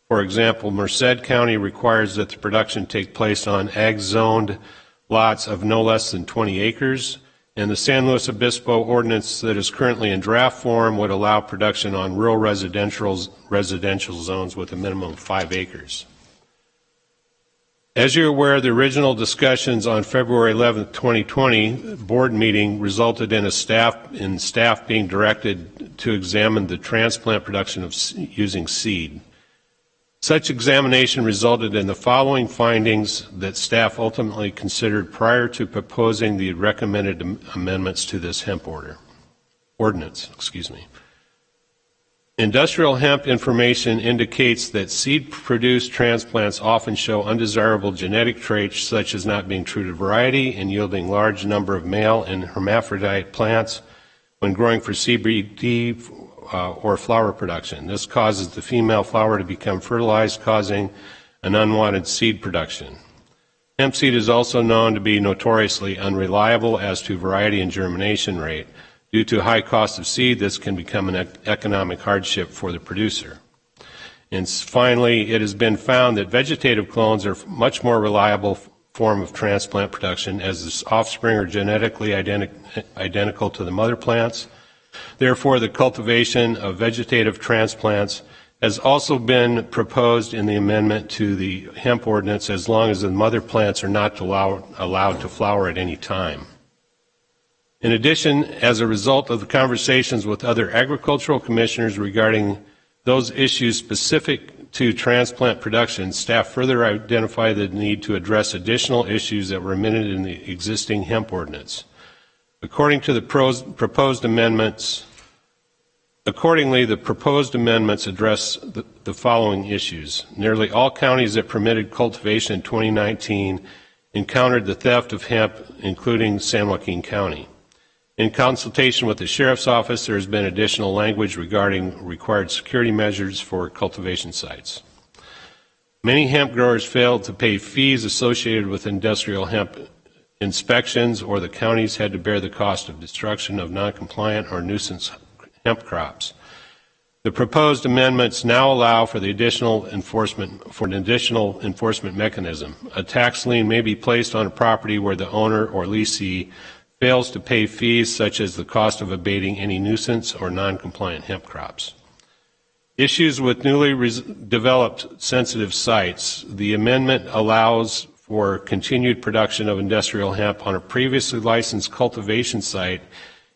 For example, Merced County requires that the production take place on ag-zoned lots of no less than 20 acres, and the San Luis Obispo ordinance that is currently in draft form would allow production on rural residential zones with a minimum of 5 acres. As you're aware, the original discussions on February 11, 2020 board meeting resulted in staff being directed to examine the transplant production of using seed. Such examination resulted in the following findings that staff ultimately considered prior to proposing the recommended amendments to this hemp ordinance. Industrial hemp information indicates that seed-produced transplants often show undesirable genetic traits such as not being true to variety and yielding large number of male and hermaphrodite plants when growing for CBD or flower production. This causes the female flower to become fertilized, causing an unwanted seed production. Hemp seed is also known to be notoriously unreliable as to variety and germination rate. Due to high cost of seed, this can become an economic hardship for the producer. And finally, it has been found that vegetative clones are a much more reliable form of transplant production as the offspring are genetically identical to the mother plants. Therefore, the cultivation of vegetative transplants has also been proposed in the amendment to the hemp ordinance as long as the mother plants are not allowed to flower at any time. In addition, as a result of the conversations with other agricultural commissioners regarding those issues specific to transplant production, staff further identified the need to address additional issues that were omitted in the existing hemp ordinance. Accordingly, the proposed amendments address the following issues. Nearly all counties that permitted cultivation in 2019 encountered the theft of hemp, including San Joaquin County. In consultation with the Sheriff's Office, there has been additional language regarding required security measures for cultivation sites. Many hemp growers failed to pay fees associated with industrial hemp inspections, or the counties had to bear the cost of destruction of non-compliant or nuisance hemp crops. The proposed amendments now allow for the additional enforcement mechanism. A tax lien may be placed on a property where the owner or leasee fails to pay fees such as the cost of abating any nuisance or non-compliant hemp crops. Issues with newly developed sensitive sites. The amendment allows for continued production of industrial hemp on a previously licensed cultivation site,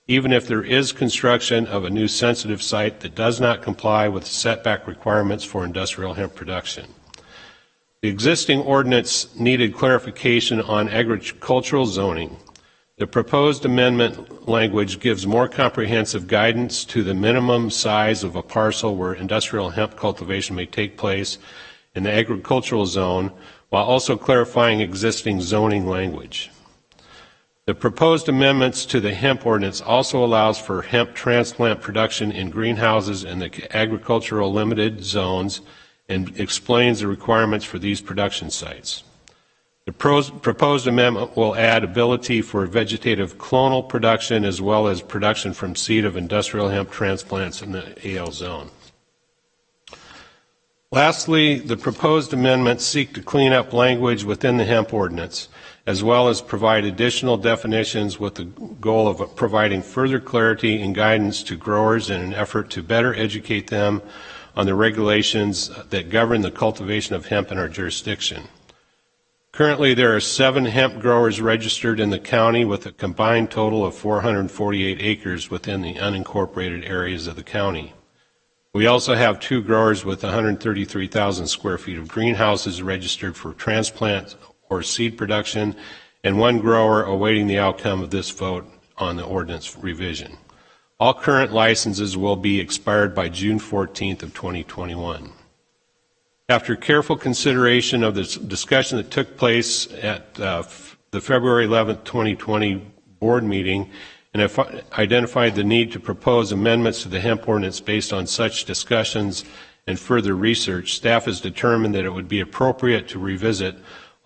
even if there is construction of a new sensitive site that does not comply with setback requirements for industrial hemp production. The existing ordinance needed clarification on agricultural zoning. The proposed amendment language gives more comprehensive guidance to the minimum size of a parcel where industrial hemp cultivation may take place in the agricultural zone, while also clarifying existing zoning language. The proposed amendments to the hemp ordinance also allows for hemp transplant production in greenhouses in the agricultural limited zones and explains the requirements for these production sites. The proposed amendment will add ability for vegetative clonal production as well as production from seed of industrial hemp transplants in the AL zone. Lastly, the proposed amendments seek to clean up language within the hemp ordinance, as well as provide additional definitions with the goal of providing further clarity and guidance to growers in an effort to better educate them on the regulations that govern the cultivation of hemp in our jurisdiction. Currently, there are 7 hemp growers registered in the county with a combined total of 448 acres within the unincorporated areas of the county. We also have 2 growers with 133,000 square feet of greenhouses registered for transplant or seed production, and 1 grower awaiting the outcome of this vote on the ordinance revision. All current licenses will be expired by June 14th of 2021. After careful consideration of the discussion that took place at the February 11th, 2020 board meeting, and have identified the need to propose amendments to the hemp ordinance based on such discussions and further research, staff has determined that it would be appropriate to revisit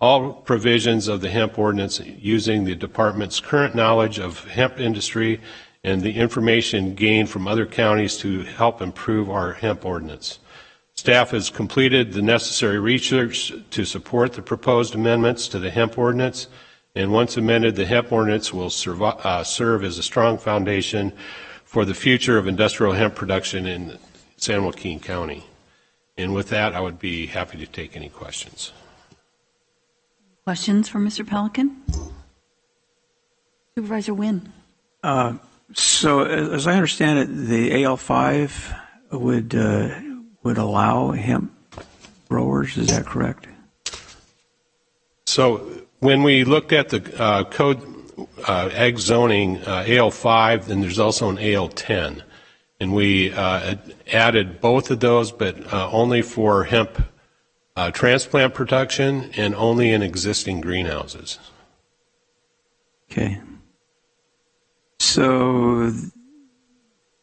all provisions of the hemp ordinance using the department's current knowledge of hemp industry and the information gained from other counties to help improve our hemp ordinance. Staff has completed the necessary research to support the proposed amendments to the hemp ordinance, and once amended, the hemp ordinance will serve as a strong foundation for the future of industrial hemp production in San Joaquin County. And with that, I would be happy to take any questions. Questions for Mr. Pelican? Supervisor Wynn. So, as I understand it, the AL5 would allow hemp growers. Is that correct? So, when we looked at the code ag zoning AL5, then there's also an AL10. And we added both of those, but only for hemp transplant production and only in existing greenhouses. Okay. So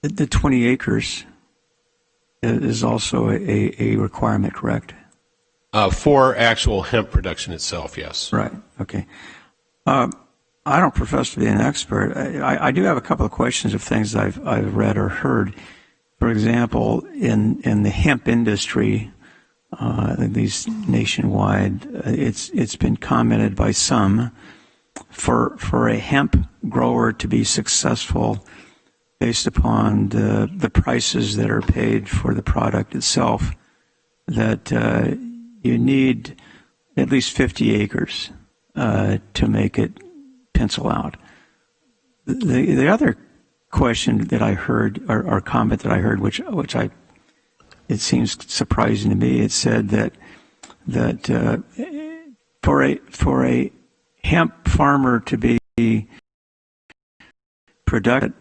the 20 acres is also a requirement, correct? For actual hemp production itself, yes. Right. Okay. I don't profess to be an expert. I do have a couple of questions of things I've read or heard. For example, in the hemp industry, at least nationwide, it's been commented by some for a hemp grower to be successful based upon the prices that are paid for the product itself, that you need at least 50 acres to make it pencil out. The other question that I heard, or comment that I heard, which it seems surprising to me, it said that for a hemp farmer to be productive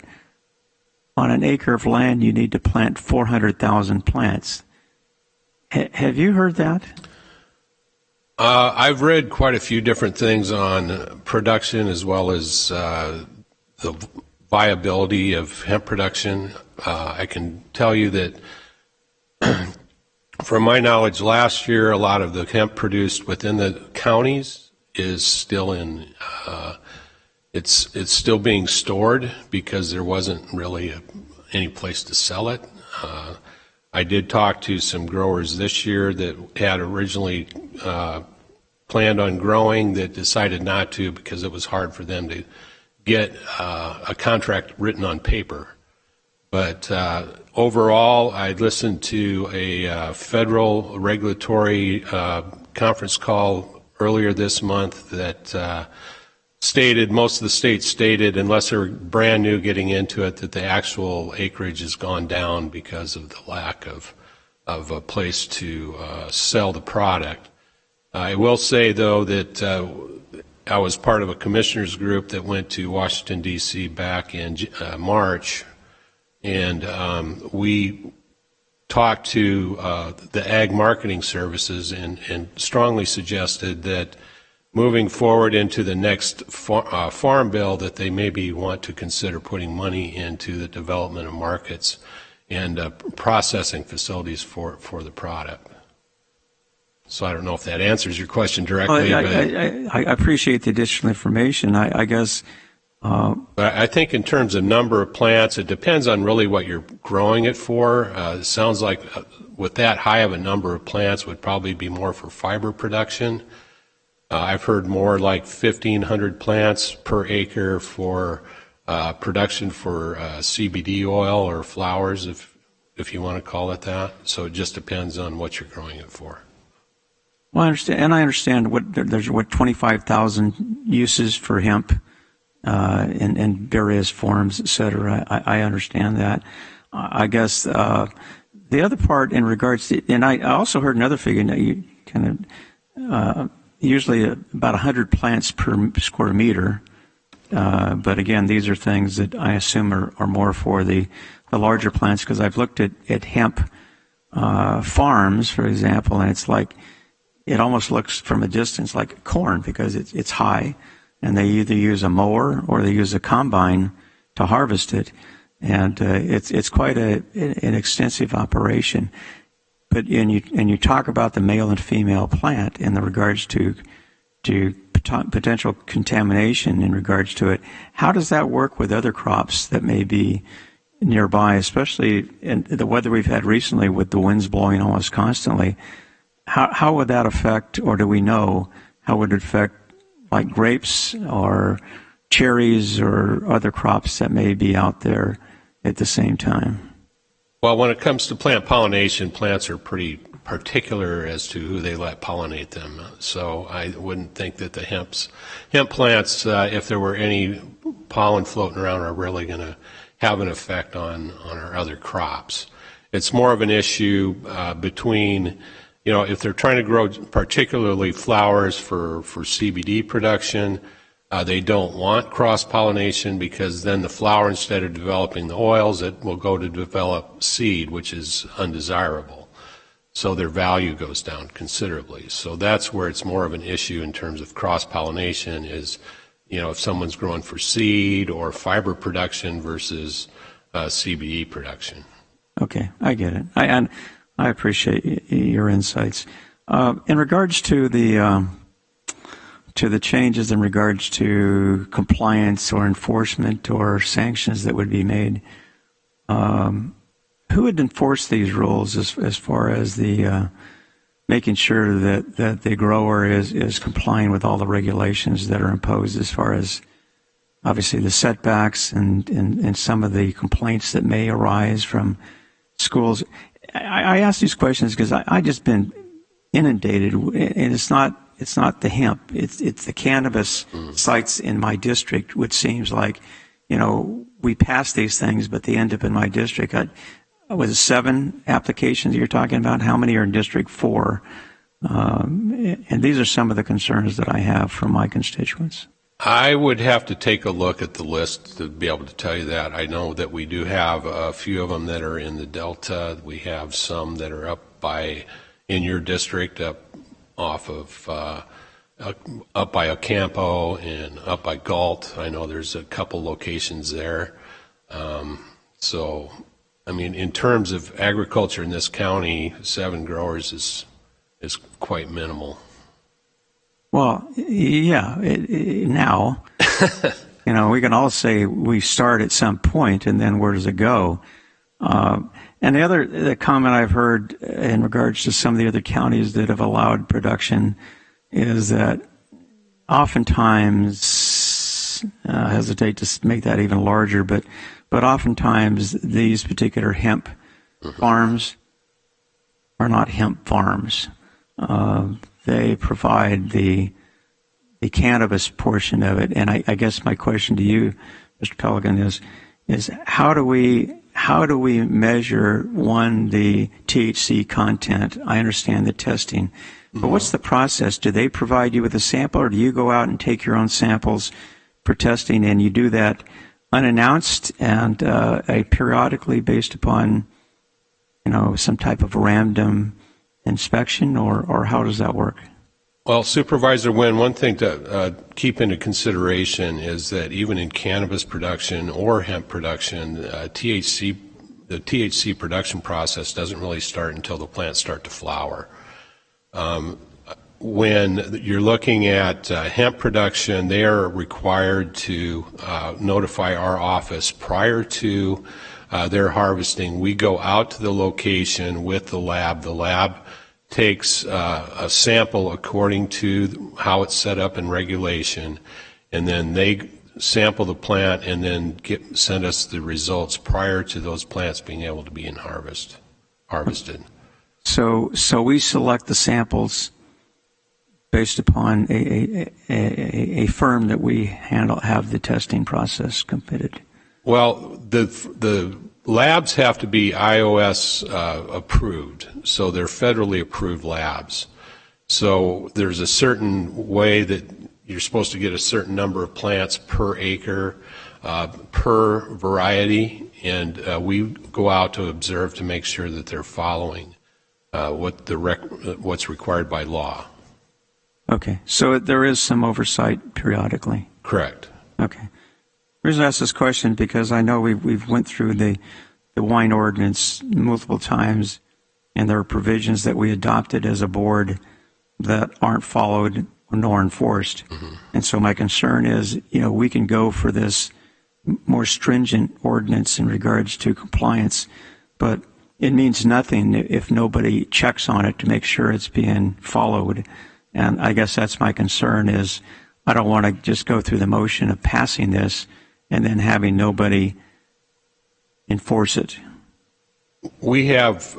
on an acre of land, you need to plant 400,000 plants. Have you heard that? I've read quite a few different things on production as well as the viability of hemp production. I can tell you that from my knowledge, last year a lot of the hemp produced within the counties is still in, it's still being stored because there wasn't really any place to sell it. I did talk to some growers this year that had originally planned on growing that decided not to because it was hard for them to get a contract written on paper. But overall, I listened to a federal regulatory conference call earlier this month that stated, most of the states stated, unless they're brand new getting into it, that the actual acreage has gone down because of the lack of a place to sell the product. I will say, though, that I was part of a commissioners group that went to Washington, D.C. back in March, and we talked to the ag marketing services and strongly suggested that moving forward into the next farm bill that they maybe want to consider putting money into the development of markets and processing facilities for the product. So I don't know if that answers your question directly. I appreciate the additional information. I guess. But I think in terms of number of plants, it depends on really what you're growing it for. It sounds like with that high of a number of plants would probably be more for fiber production. I've heard more like 1,500 plants per acre for production for CBD oil or flowers, if you want to call it that. So it just depends on what you're growing it for. Well, I understand there's 25,000 uses for hemp in various forms, et cetera. I understand that. I guess the other part in regards to, and I also heard another figure that you kind of usually about 100 plants per square meter. But again, these are things that I assume are more for the larger plants, because I've looked at hemp farms, for example, and it's like, it almost looks from a distance like corn because it's high, and they either use a mower or they use a combine to harvest it, and it's quite an extensive operation. But you talk about the male and female plant in the regards to potential contamination in regards to it. How does that work with other crops that may be nearby, especially in the weather we've had recently with the winds blowing almost constantly? How would that affect, or do we know how would it affect, like grapes or cherries or other crops that may be out there at the same time? Well, when it comes to plant pollination, plants are pretty particular as to who they let pollinate them. So I wouldn't think that the hemp plants, if there were any pollen floating around, are really going to have an effect on our other crops. It's more of an issue between, if they're trying to grow particularly flowers for CBD production, They don't want cross-pollination because then the flower, instead of developing the oils, it will go to develop seed, which is undesirable. So their value goes down considerably. So that's where it's more of an issue in terms of cross-pollination is, if someone's growing for seed or fiber production versus CBD production. Okay, I get it. I appreciate your insights. In regards to the changes in regards to compliance or enforcement or sanctions that would be made, who would enforce these rules as far as the making sure that the grower is complying with all the regulations that are imposed as far as obviously the setbacks and some of the complaints that may arise from schools? I ask these questions because I just been inundated, and it's not the hemp, it's the cannabis sites in my district, which seems like, we pass these things, but they end up in my district. Was it 7 applications you're talking about? How many are in District 4? And these are some of the concerns that I have from my constituents. I would have to take a look at the list to be able to tell you that. I know that we do have a few of them that are in the Delta. We have some that are in your district, up off of up by Ocampo and up by Galt. I know there's a couple locations there. In terms of agriculture in this county, 7 growers is quite minimal. Well, yeah, now, we can all say we start at some point and then where does it go? And the comment I've heard in regards to some of the other counties that have allowed production is that oftentimes, I hesitate to make that even larger, but oftentimes these particular hemp farms are not hemp farms. They provide the cannabis portion of it. And I guess my question to you, Mr. Pelican, is how do we measure, one, the THC content? I understand the testing, but what's the process? Do they provide you with a sample, or do you go out and take your own samples for testing, and you do that unannounced and periodically based upon some type of random inspection, or how does that work? Well, Supervisor Wynn, one thing to keep into consideration is that even in cannabis production or hemp production, the THC production process doesn't really start until the plants start to flower. When you're looking at hemp production, they are required to notify our office prior to their harvesting. We go out to the location with the lab. The lab takes a sample according to how it's set up in regulation, and then they sample the plant and then send us the results prior to those plants being able to be harvested. So we select the samples based upon a firm that we have the testing process completed. Well, the labs have to be iOS approved, so they're federally approved labs. So there's a certain way that you're supposed to get a certain number of plants per acre, per variety, and we go out to observe to make sure that they're following what's required by law. Okay, so there is some oversight periodically. Correct. Okay. The reason I ask this question because I know we've went through the wine ordinance multiple times, and there are provisions that we adopted as a board that aren't followed nor enforced. Mm-hmm. And so my concern is, we can go for this more stringent ordinance in regards to compliance, but it means nothing if nobody checks on it to make sure it's being followed. And I guess that's my concern is I don't want to just go through the motion of passing this and then having nobody enforce it. We have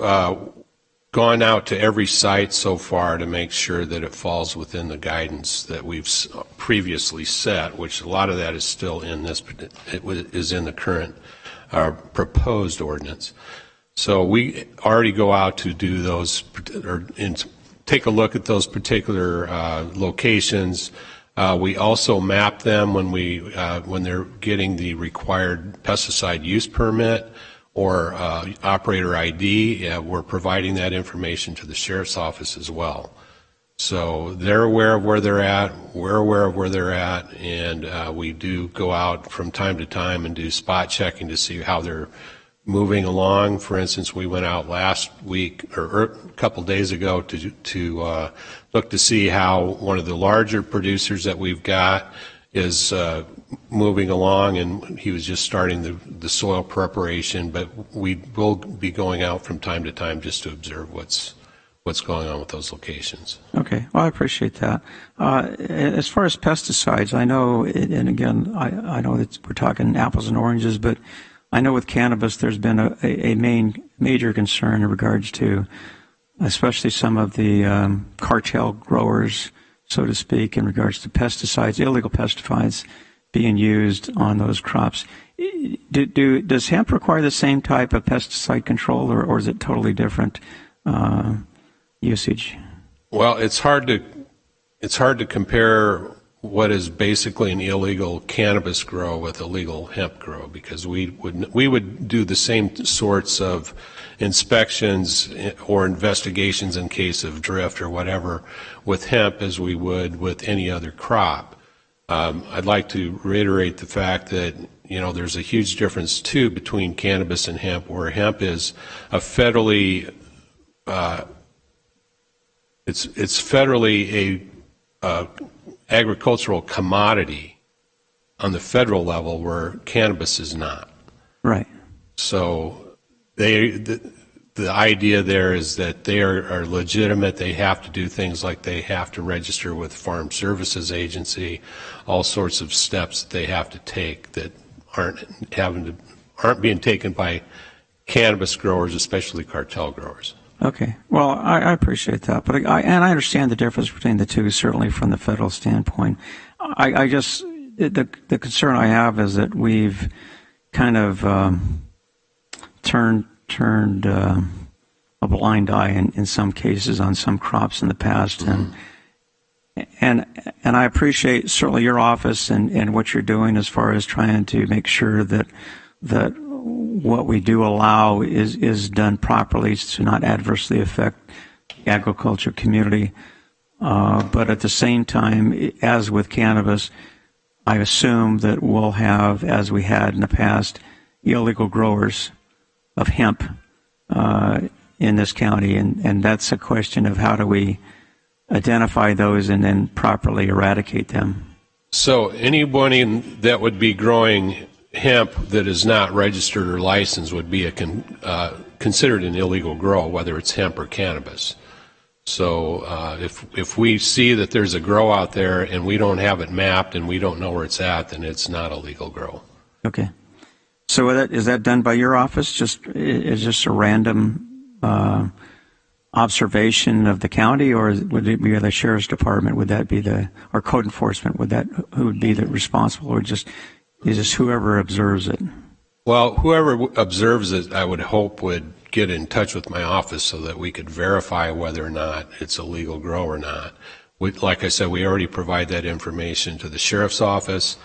gone out to every site so far to make sure that it falls within the guidance that we've previously set, which a lot of that is still in is in the current proposed ordinance. So we already go out to do those take a look at those particular locations. We also map them when they're getting the required pesticide use permit or operator ID. We're providing that information to the sheriff's office as well. So they're aware of where they're at, we're aware of where they're at, and we do go out from time to time and do spot checking to see how they're moving along. For instance, we went out last week or a couple days ago to look to see how one of the larger producers that we've got is moving along, and he was just starting the soil preparation, but we will be going out from time to time just to observe what's going on with those locations. Okay, well, I appreciate that. As far as pesticides, I know, and again, I know that we're talking apples and oranges, but I know with cannabis there's been a major concern in regards to especially some of the cartel growers, so to speak, in regards to pesticides, illegal pesticides being used on those crops. Does hemp require the same type of pesticide control, or is it totally different usage? Well, it's hard to compare what is basically an illegal cannabis grow with a legal hemp grow, because we would do the same sorts of inspections or investigations in case of drift or whatever with hemp as we would with any other crop. I'd like to reiterate the fact that there's a huge difference too between cannabis and hemp, where hemp is a federally it's federally a agricultural commodity on the federal level, where cannabis is not. Right. So the idea there is that they are legitimate. They have to do things like they have to register with Farm Services Agency, all sorts of steps that they have to take that aren't being taken by cannabis growers, especially cartel growers. Okay. Well, I appreciate that, but I understand the difference between the two, certainly from the federal standpoint. I just the concern I have is that we've kind of turned a blind eye in some cases on some crops in the past, and I appreciate certainly your office and what you're doing as far as trying to make sure that what we do allow is done properly to not adversely affect the agriculture community. But at the same time, as with cannabis, I assume that we'll have, as we had in the past, illegal growers of hemp in this county, and that's a question of how do we identify those and then properly eradicate them. So anybody that would be growing hemp that is not registered or licensed would be considered an illegal grow, whether it's hemp or cannabis. So if we see that there's a grow out there and we don't have it mapped and we don't know where it's at, then it's not a legal grow. Okay. So is that done by your office? Is just a random observation of the county, or would it be the sheriff's department? Would that be or code enforcement? Who would be the responsible, or is this whoever observes it? Well, whoever observes it, I would hope, would get in touch with my office so that we could verify whether or not it's a legal grow or not. Like I said, we already provide that information to the sheriff's office,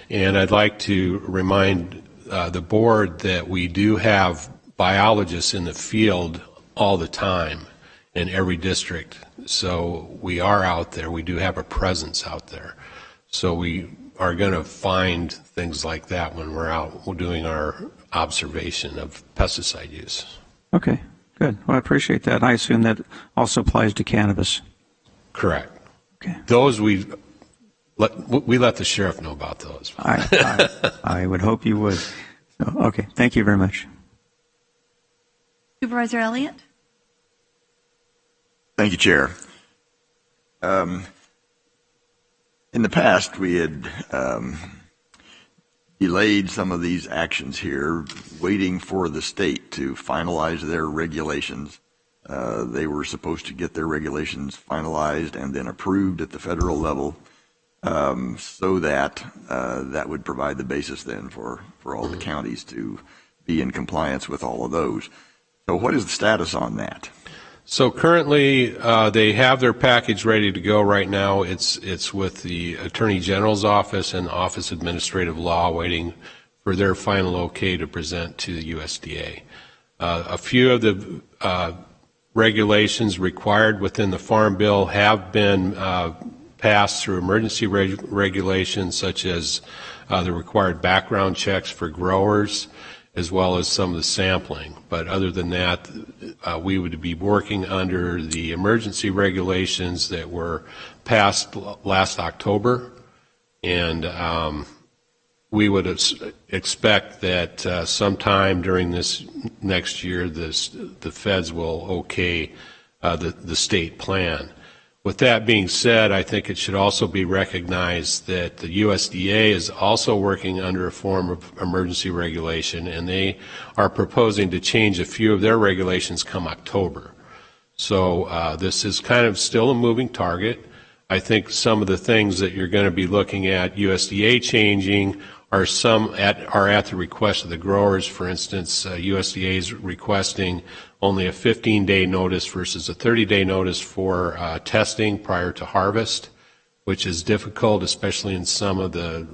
and I'd like to remind the board that we do have biologists in the field all the time in every district. So we are out there. We do have a presence out there. So we are going to find things like that when we're out doing our observation of pesticide use. Okay, good. Well, I appreciate that. I assume that also applies to cannabis. Correct. Okay. Those we let the sheriff know about those. I would hope you would. So, okay, thank you very much. Supervisor Elliott? Thank you, Chair. In the past, we had delayed some of these actions here, waiting for the state to finalize their regulations. They were supposed to get their regulations finalized and then approved at the federal level, so that that would provide the basis then for all the counties to be in compliance with all of those. So what is the status on that? So currently, they have their package ready to go right now. It's with the Attorney General's office and Office of Administrative Law waiting for their final okay to present to the USDA. A few of the regulations required within the Farm Bill have been passed through emergency regulations, such as the required background checks for growers, as well as some of the sampling. But other than that, we would be working under the emergency regulations that were passed last October, and we would expect that sometime during this next year, the feds will okay the state plan. With that being said, I think it should also be recognized that the USDA is also working under a form of emergency regulation, and they are proposing to change a few of their regulations come October. So this is kind of still a moving target. I think some of the things that you're going to be looking at USDA changing are at the request of the growers. For instance, USDA is requesting only a 15-day notice versus a 30-day notice for testing prior to harvest, which is difficult, especially in some of the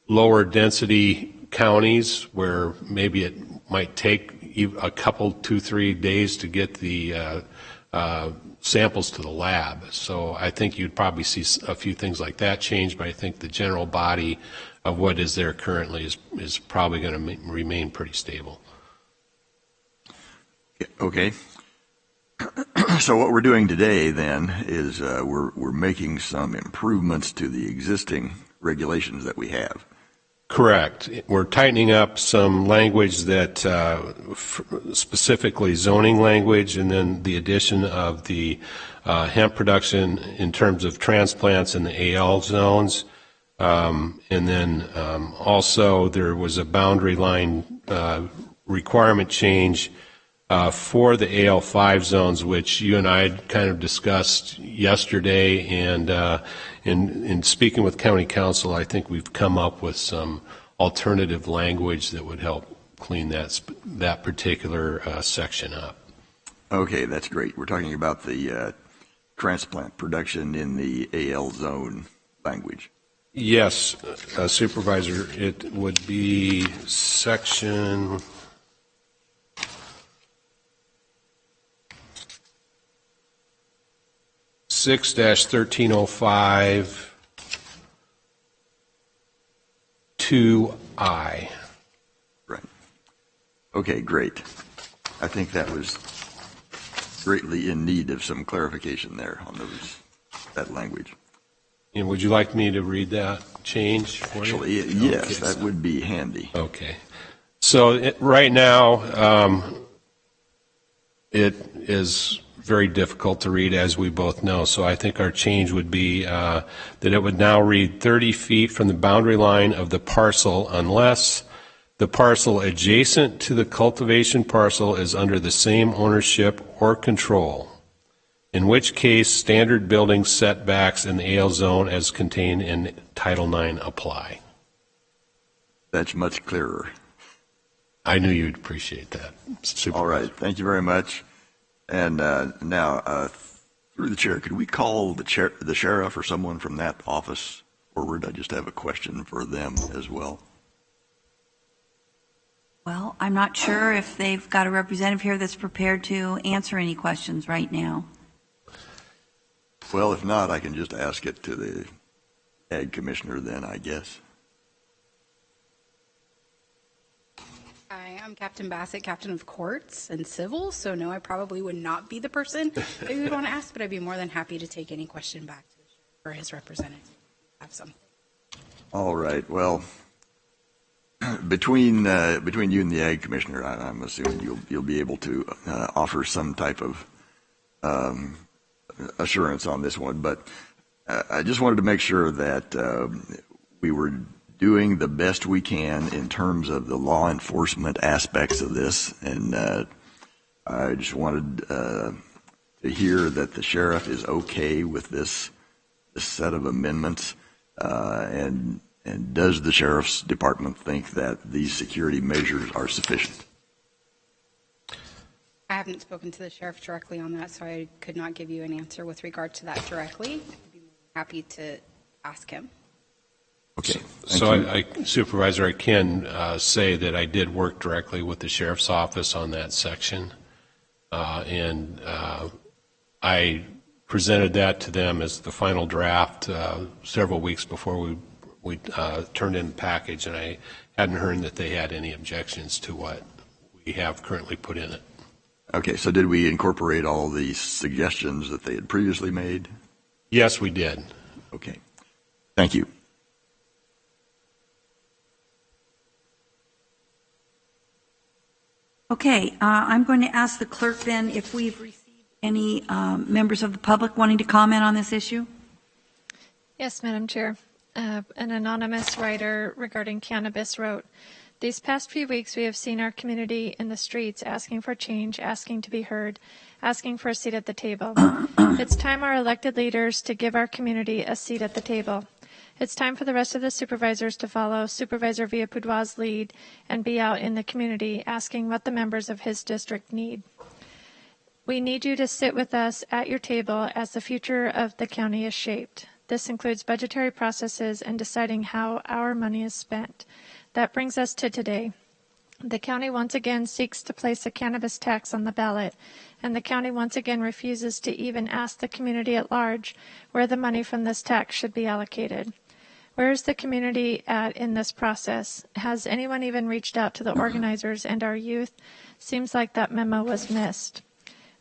lower density counties where maybe it might take a couple, 2-3 days to get the samples to the lab. So I think you'd probably see a few things like that change, but I think the general body of what is there currently is probably going to remain pretty stable. Okay. So what we're doing today then is we're making some improvements to the existing regulations that we have. Correct. We're tightening up some language that specifically zoning language, and then the addition of the hemp production in terms of transplants in the AL zones. And then also there was a boundary line requirement change for the AL5 zones, which you and I had kind of discussed yesterday, and in speaking with County Council, I think we've come up with some alternative language that would help clean that particular section up. Okay, that's great. We're talking about the transplant production in the AL zone language. Yes, Supervisor, it would be section 6-1305 2I. Right. Okay, great. I think that was greatly in need of some clarification there on that language. And would you like me to read that change for you? Actually, yes, okay, that would be handy. Okay. So right now, it is very difficult to read, as we both know. So I think our change would be that it would now read 30 feet from the boundary line of the parcel unless the parcel adjacent to the cultivation parcel is under the same ownership or control, in which case standard building setbacks in the AL zone as contained in Title IX apply. That's much clearer. I knew you'd appreciate that. All right. Thank you very much. And now, through the chair, could we call the sheriff or someone from that office forward? I just have a question for them as well. Well, I'm not sure if they've got a representative here that's prepared to answer any questions right now. Well, if not, I can just ask it to the Ag Commissioner then, I guess. Hi, I'm Captain Bassett, Captain of Courts and Civil, so no, I probably would not be the person that you would want to ask, but I'd be more than happy to take any question back to the sheriff or his representative. Have something. All right. Well, between you and the Ag Commissioner, I'm assuming you'll be able to offer some type of assurance on this one, but I just wanted to make sure that we were doing the best we can in terms of the law enforcement aspects of this, and I just wanted to hear that the sheriff is okay with this set of amendments, and does the sheriff's department think that these security measures are sufficient? I haven't spoken to the sheriff directly on that, so I could not give you an answer with regard to that directly. I'd be happy to ask him. Okay. So, Supervisor, I can say that I did work directly with the sheriff's office on that section, and I presented that to them as the final draft several weeks before we turned in the package, and I hadn't heard that they had any objections to what we have currently put in it. Okay, so did we incorporate all the suggestions that they had previously made? Yes, we did. Okay. Thank you. Okay, I'm going to ask the clerk then if we've received any members of the public wanting to comment on this issue. Yes, Madam Chair. An anonymous writer regarding cannabis wrote, "These past few weeks we have seen our community in the streets asking for change, asking to be heard, asking for a seat at the table. It's time our elected leaders to give our community a seat at the table. It's time for the rest of the supervisors to follow Supervisor Villapudo's lead and be out in the community asking what the members of his district need. We need you to sit with us at your table as the future of the county is shaped. This includes budgetary processes and deciding how our money is spent. That brings us to today. The county once again seeks to place a cannabis tax on the ballot, and the county once again refuses to even ask the community at large where the money from this tax should be allocated. Where is the community at in this process? Has anyone even reached out to the organizers and our youth? Seems like that memo was missed.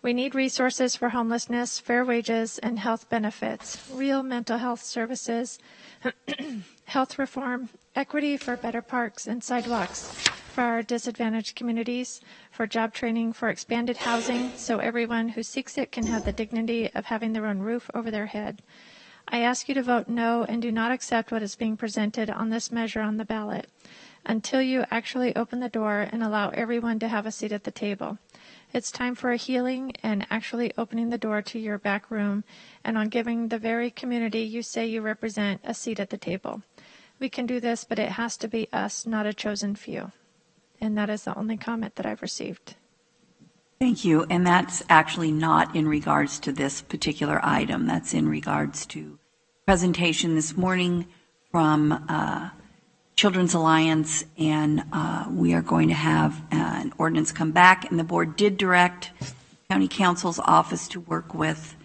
We need resources for homelessness, fair wages, and health benefits, real mental health services, health reform, equity for better parks and sidewalks for our disadvantaged communities, for job training, for expanded housing so everyone who seeks it can have the dignity of having their own roof over their head. I ask you to vote no and do not accept what is being presented on this measure on the ballot until you actually open the door and allow everyone to have a seat at the table. It's time for a healing and actually opening the door to your back room and on giving the very community you say you represent a seat at the table. We can do this, but it has to be us, not a chosen few." And that is the only comment that I've received. Thank you. And that's actually not in regards to this particular item. That's in regards to presentation this morning from Children's Alliance, and we are going to have an ordinance come back, and the board did direct County Counsel's office to work with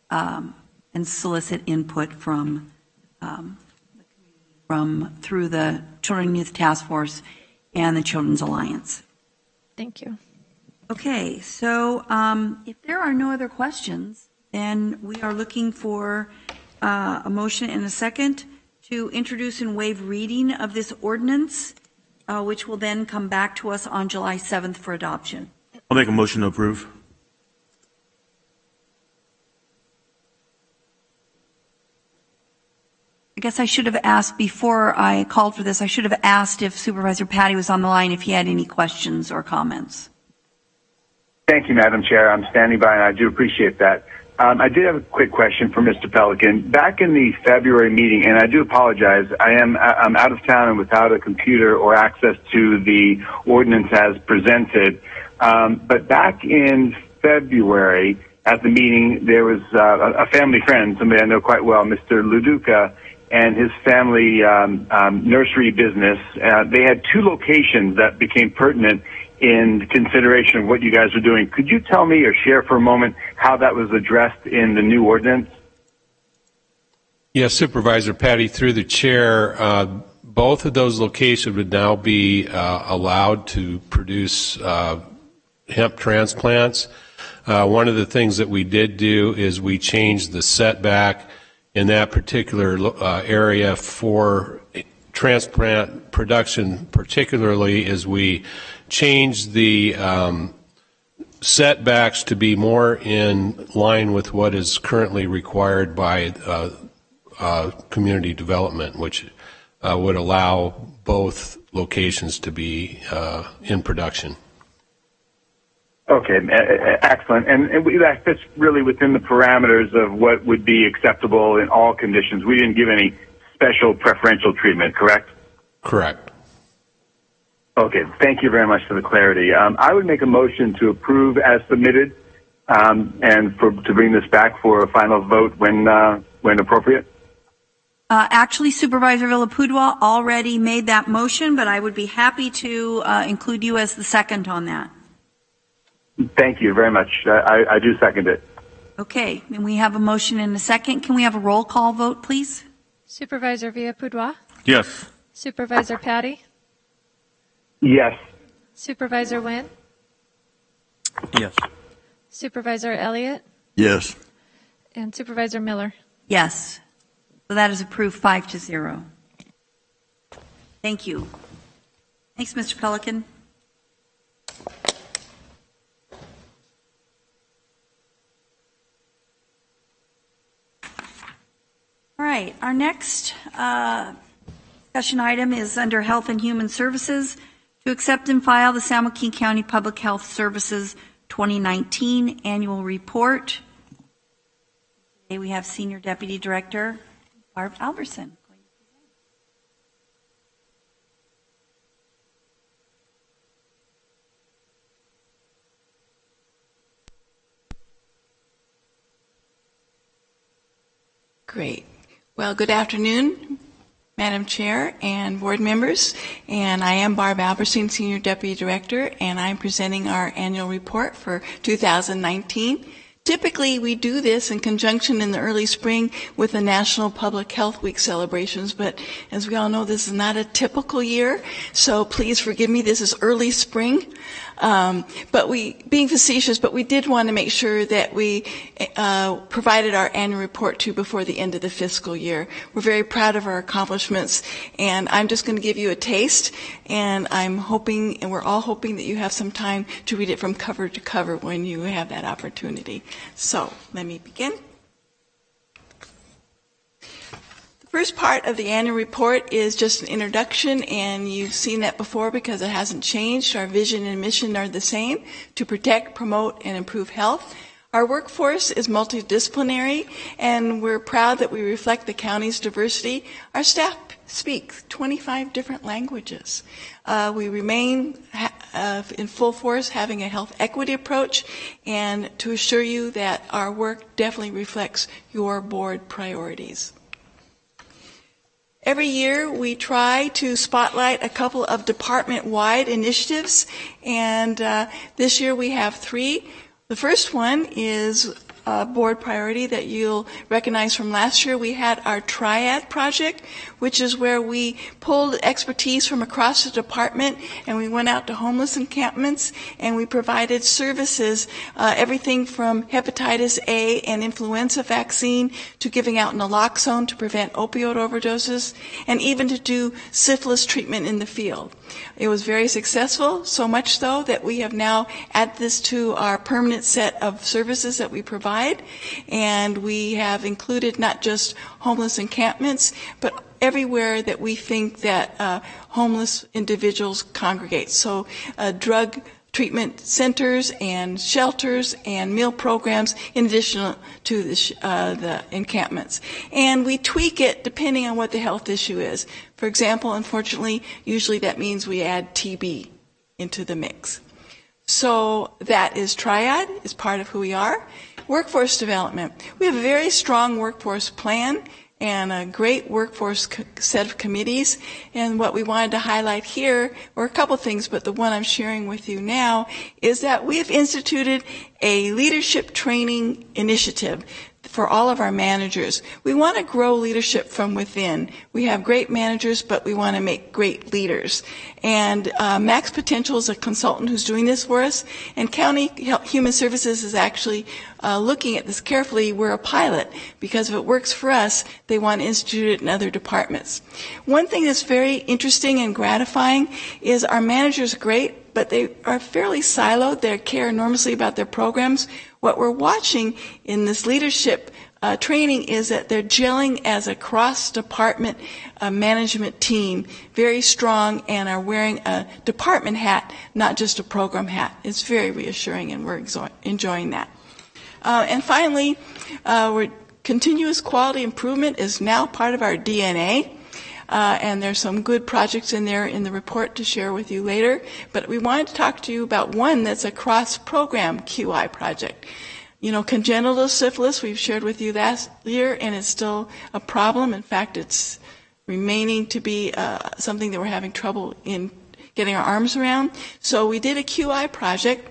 and solicit input from through the Children and Youth Task Force and the Children's Alliance. Thank you. Okay, so if there are no other questions, then we are looking for a motion and a second to introduce and waive reading of this ordinance, which will then come back to us on July 7th for adoption. I'll make a motion to approve. I guess I should have asked before I called for this, I should have asked if Supervisor Patty was on the line, if he had any questions or comments. Thank you, Madam Chair. I'm standing by, and I do appreciate that. I did have a quick question for Mr. Pelican. Back in the February meeting, and I do apologize, I'm out of town and without a computer or access to the ordinance as presented. But back in February at the meeting, there was a family friend, somebody I know quite well, Mr. Luduca, and his family nursery business. They had two locations that became pertinent in consideration of what you guys are doing. Could you tell me or share for a moment how that was addressed in the new ordinance? Yes, Supervisor Patty, through the chair, both of those locations would now be allowed to produce hemp transplants. One of the things that we did do is we changed the setback in that particular area for transplant production, particularly as we changed the setbacks to be more in line with what is currently required by community development, which would allow both locations to be in production. Okay, excellent. And that fits really within the parameters of what would be acceptable in all conditions. We didn't give any special preferential treatment, correct? Correct. Okay, thank you very much for the clarity. I would make a motion to approve as submitted, and to bring this back for a final vote when appropriate. Actually, Supervisor Villapudua already made that motion, but I would be happy to include you as the second on that. Thank you very much. I do second it. Okay, and we have a motion and a second. Can we have a roll call vote, please? Supervisor Villapudua? Yes. Supervisor Patty? Yes. Supervisor Nguyen? Yes. Supervisor Elliott? Yes. And Supervisor Miller? Yes. So that is approved 5-0. Thank you. Thanks, Mr. Pelican. All right, our next discussion item is under Health and Human Services to accept and file the San Joaquin County Public Health Services 2019 Annual Report. Today we have Senior Deputy Director Barb Alberson. Great. Well, good afternoon, Madam Chair and board members. And I am Barb Alberstein, Senior Deputy Director, and I'm presenting our annual report for 2019. Typically, we do this in conjunction in the early spring with the National Public Health Week celebrations, but as we all know, this is not a typical year, so please forgive me, this is early spring. But being facetious, but we did want to make sure that we provided our annual report to you before the end of the fiscal year. We're very proud of our accomplishments, and I'm just going to give you a taste, and I'm hoping, and we're all hoping that you have some time to read it from cover to cover when you have that opportunity. So, let me begin. The first part of the annual report is just an introduction, and you've seen that before because it hasn't changed. Our vision and mission are the same: to protect, promote, and improve health. Our workforce is multidisciplinary, and we're proud that we reflect the county's diversity. Our staff speak 25 different languages. We remain in full force having a health equity approach, and to assure you that our work definitely reflects your board priorities. Every year we try to spotlight a couple of department-wide initiatives, and this year we have 3. The first one is a board priority that you'll recognize from last year. We had our Triad project, which is where we pulled expertise from across the department, and we went out to homeless encampments, and we provided services, everything from hepatitis A and influenza vaccine to giving out naloxone to prevent opioid overdoses, and even to do syphilis treatment in the field. It was very successful, so much so that we have now added this to our permanent set of services that we provide, and we have included not just homeless encampments, but everywhere that we think that homeless individuals congregate. So drug treatment centers and shelters and meal programs in addition to the encampments. And we tweak it depending on what the health issue is. For example, unfortunately, usually that means we add TB into the mix. So that is Triad, is part of who we are. Workforce development. We have a very strong workforce plan and a great workforce set of committees. And what we wanted to highlight here were a couple things, but the one I'm sharing with you now is that we have instituted a leadership training initiative for all of our managers. We want to grow leadership from within. We have great managers, but we want to make great leaders. And Max Potential is a consultant who's doing this for us, and County Human Services is actually looking at this carefully. We're a pilot, because if it works for us, they want to institute it in other departments. One thing that's very interesting and gratifying is our managers are great, but they are fairly siloed. They care enormously about their programs. What we're watching in this leadership training is that they're gelling as a cross-department management team, very strong, and are wearing a department hat, not just a program hat. It's very reassuring, and we're enjoying that. And finally, continuous quality improvement is now part of our DNA. and there's some good projects in there in the report to share with you later. But we wanted to talk to you about one that's a cross-program QI project. You know, congenital syphilis, we've shared with you last year, and it's still a problem. In fact, it's remaining to be something that we're having trouble in getting our arms around. So we did a QI project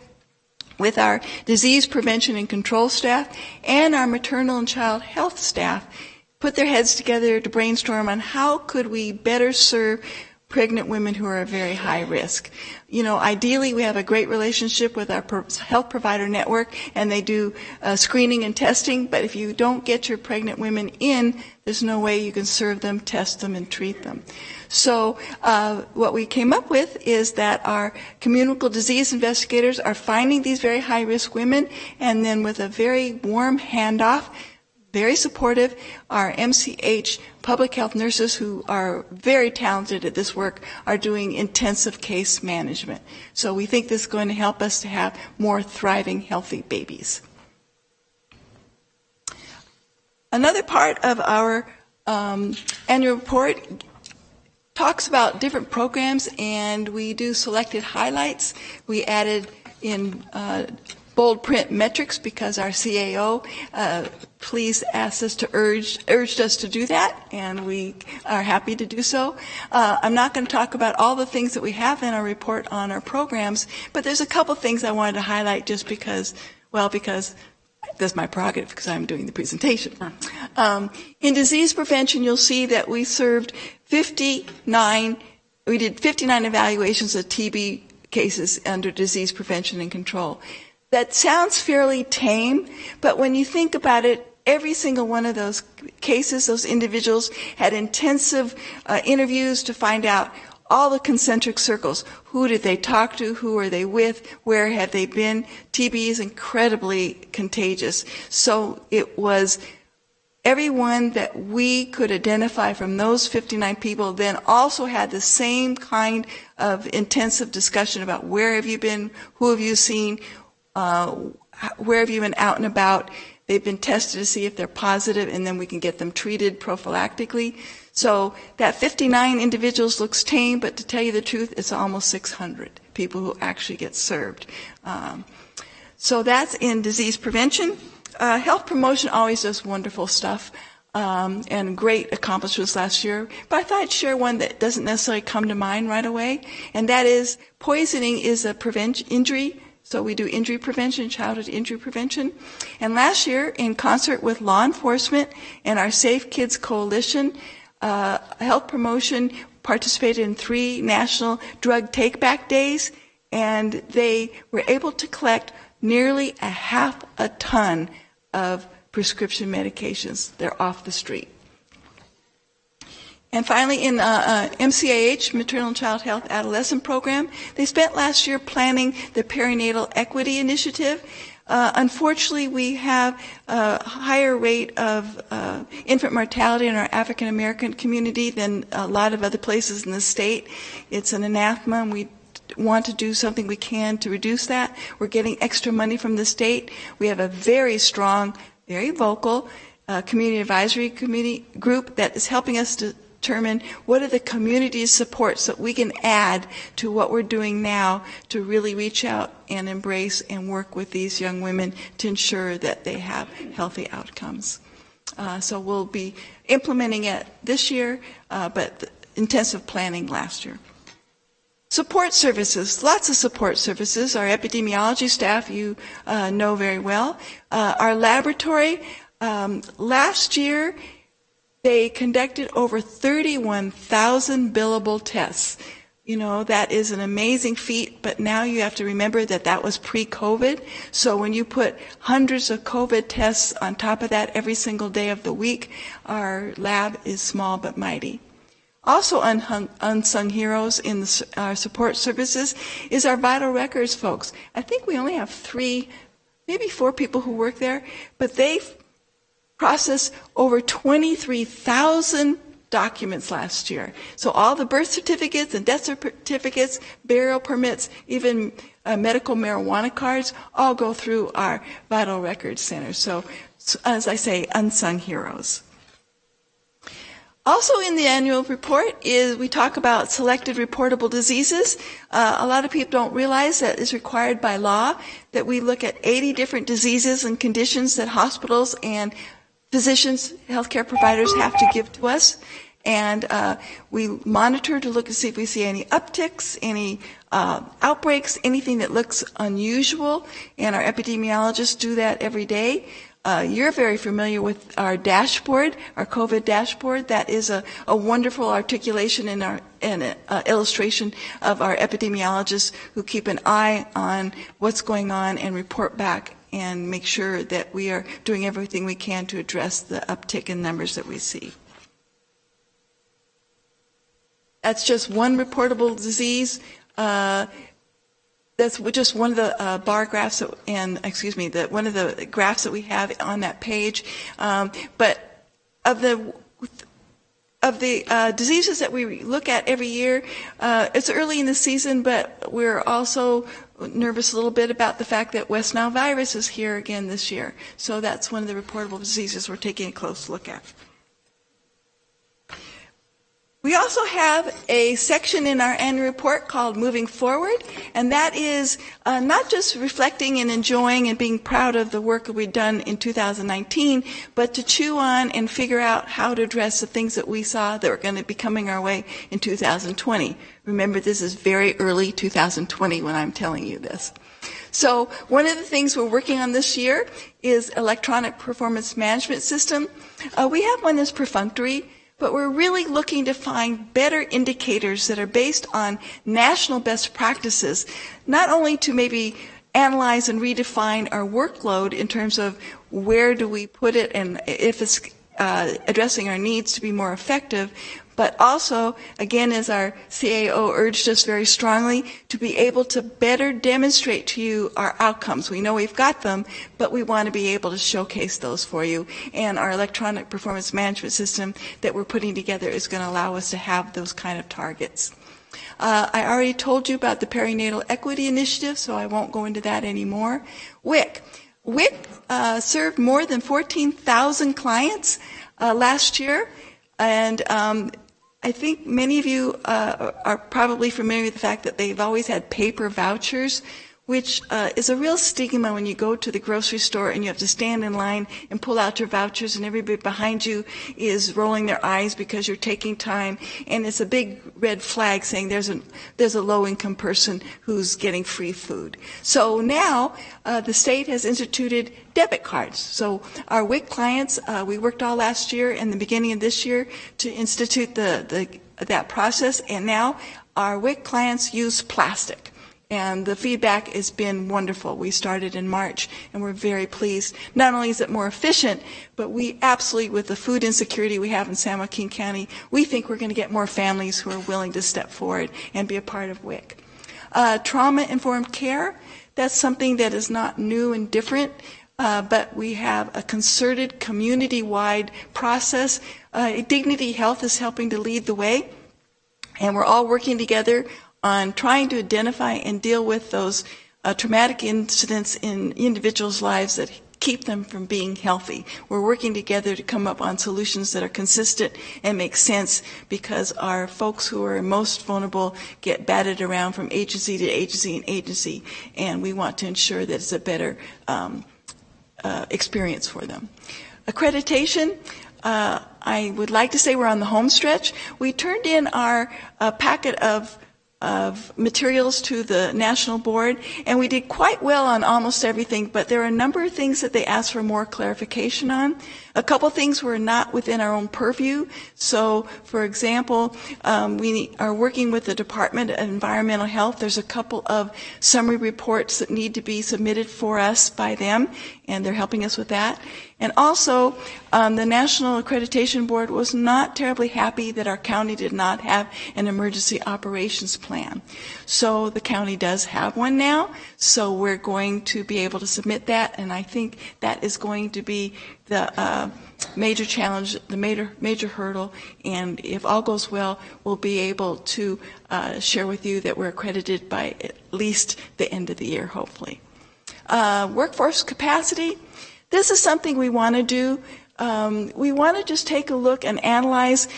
with our disease prevention and control staff and our maternal and child health staff, put their heads together to brainstorm on how could we better serve pregnant women who are at very high risk. You know, ideally we have a great relationship with our health provider network, and they do screening and testing, but if you don't get your pregnant women in, there's no way you can serve them, test them, and treat them. So what we came up with is that our communicable disease investigators are finding these very high-risk women, and then with a very warm handoff, very supportive, our MCH public health nurses, who are very talented at this work, are doing intensive case management. So we think this is going to help us to have more thriving, healthy babies. Another part of our annual report talks about different programs, and we do selected highlights. We added in bold print metrics because our CAO urged us to do that, and we are happy to do so. I'm not going to talk about all the things that we have in our report on our programs, but there's a couple things I wanted to highlight just because that's my prerogative because I'm doing the presentation. In disease prevention, you'll see that we did 59 evaluations of TB cases under disease prevention and control. That sounds fairly tame, but when you think about it, every single one of those cases, those individuals had intensive interviews to find out all the concentric circles. Who did they talk to? Who are they with? Where have they been? TB is incredibly contagious. So it was everyone that we could identify from those 59 people then also had the same kind of intensive discussion about where have you been? Who have you seen? Where have you been out and about? They've been tested to see if they're positive, and then we can get them treated prophylactically. So that 59 individuals looks tame, but to tell you the truth, it's almost 600 people who actually get served. So that's in disease prevention. Health promotion always does wonderful stuff and great accomplishments last year. But I thought I'd share one that doesn't necessarily come to mind right away, and that is poisoning is a injury. So we do injury prevention, childhood injury prevention. And last year, in concert with law enforcement and our Safe Kids Coalition, health promotion participated in 3 national drug take-back days, and they were able to collect nearly 1/2 ton of prescription medications. They're off the street. And finally, in MCAH, Maternal and Child Health Adolescent Program, they spent last year planning the Perinatal Equity Initiative. Unfortunately, we have a higher rate of infant mortality in our African American community than a lot of other places in the state. It's an anathema, and we want to do something we can to reduce that. We're getting extra money from the state. We have a very strong, very vocal community advisory committee group that is helping us to determine what are the community supports that we can add to what we're doing now to really reach out and embrace and work with these young women to ensure that they have healthy outcomes. So we'll be implementing it this year, but intensive planning last year. Support services, lots of support services. Our epidemiology staff you know very well. Our laboratory, last year, they conducted over 31,000 billable tests. You know, that is an amazing feat, but now you have to remember that that was pre-COVID. So when you put hundreds of COVID tests on top of that every single day of the week, our lab is small but mighty. Also unsung heroes in our support services is our vital records folks. I think we only have 3, maybe 4 people who work there, but they processed over 23,000 documents last year. So all the birth certificates and death certificates, burial permits, even medical marijuana cards all go through our Vital Records Center. So as I say, unsung heroes. Also in the annual report is we talk about selected reportable diseases. A lot of people don't realize that it's required by law that we look at 80 different diseases and conditions that hospitals and physicians, healthcare providers have to give to us. And we monitor to look to see if we see any upticks, any outbreaks, anything that looks unusual. And our epidemiologists do that every day. You're very familiar with our dashboard, our COVID dashboard. That is a wonderful articulation and illustration of our epidemiologists who keep an eye on what's going on and report back and make sure that we are doing everything we can to address the uptick in numbers that we see. That's just one reportable disease. That's just one of the bar graphs one of the graphs that we have on that page. But of the diseases that we look at every year, it's early in the season, but we're also nervous a little bit about the fact that West Nile virus is here again this year. So that's one of the reportable diseases we're taking a close look at. We also have a section in our annual report called Moving Forward, and that is not just reflecting and enjoying and being proud of the work that we've done in 2019, but to chew on and figure out how to address the things that we saw that were going to be coming our way in 2020. Remember, this is very early 2020 when I'm telling you this. So one of the things we're working on this year is electronic performance management system. We have one that's perfunctory, but we're really looking to find better indicators that are based on national best practices, not only to maybe analyze and redefine our workload in terms of where do we put it and if it's addressing our needs to be more effective, but also, again, as our CAO urged us very strongly, to be able to better demonstrate to you our outcomes. We know we've got them, but we want to be able to showcase those for you. And our electronic performance management system that we're putting together is going to allow us to have those kind of targets. I already told you about the perinatal equity initiative, so I won't go into that anymore. WIC. WIC served more than 14,000 clients last year, and I think many of you are probably familiar with the fact that they've always had paper vouchers, which is a real stigma when you go to the grocery store and you have to stand in line and pull out your vouchers and everybody behind you is rolling their eyes because you're taking time, and it's a big red flag saying there's a low-income person who's getting free food. So now the state has instituted debit cards. So our WIC clients, we worked all last year and the beginning of this year to institute that process, and now our WIC clients use plastic. And the feedback has been wonderful. We started in March, and we're very pleased. Not only is it more efficient, but we absolutely, with the food insecurity we have in San Joaquin County, we think we're going to get more families who are willing to step forward and be a part of WIC. Trauma-informed care, that's something that is not new and different, but we have a concerted community-wide process. Dignity Health is helping to lead the way, and we're all working together on trying to identify and deal with those traumatic incidents in individuals' lives that keep them from being healthy. We're working together to come up on solutions that are consistent and make sense, because our folks who are most vulnerable get batted around from agency to agency and agency, and we want to ensure that it's a better experience for them. Accreditation. I would like to say we're on the home stretch. We turned in our packet of materials to the National Board, and we did quite well on almost everything, but there are a number of things that they asked for more clarification on. A couple things were not within our own purview. So, for example, we are working with the Department of Environmental Health. There's a couple of summary reports that need to be submitted for us by them, and they're helping us with that. And also, the National Accreditation Board was not terribly happy that our county did not have an emergency operations plan. So the county does have one now, so we're going to be able to submit that, and I think that is going to be the major challenge, the major hurdle, and if all goes well, we'll be able to share with you that we're accredited by at least the end of the year, hopefully. Workforce capacity. This is something we want to do. We want to just take a look and analyze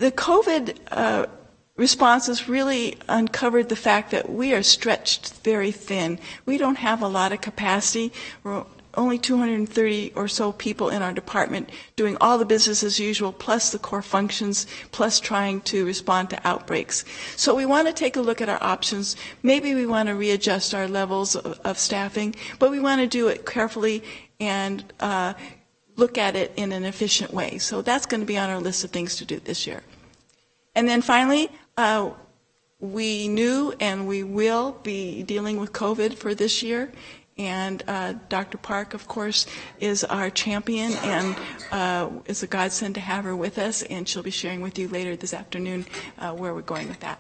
The COVID responses really uncovered the fact that we are stretched very thin. We don't have a lot of capacity. We're only 230 or so people in our department doing all the business as usual, plus the core functions, plus trying to respond to outbreaks. So we want to take a look at our options. Maybe we want to readjust our levels of staffing, but we want to do it carefully and look at it in an efficient way. So that's going to be on our list of things to do this year. And then finally, we knew and we will be dealing with COVID for this year. And Dr. Park, of course, is our champion, and it's a godsend to have her with us, and she'll be sharing with you later this afternoon where we're going with that.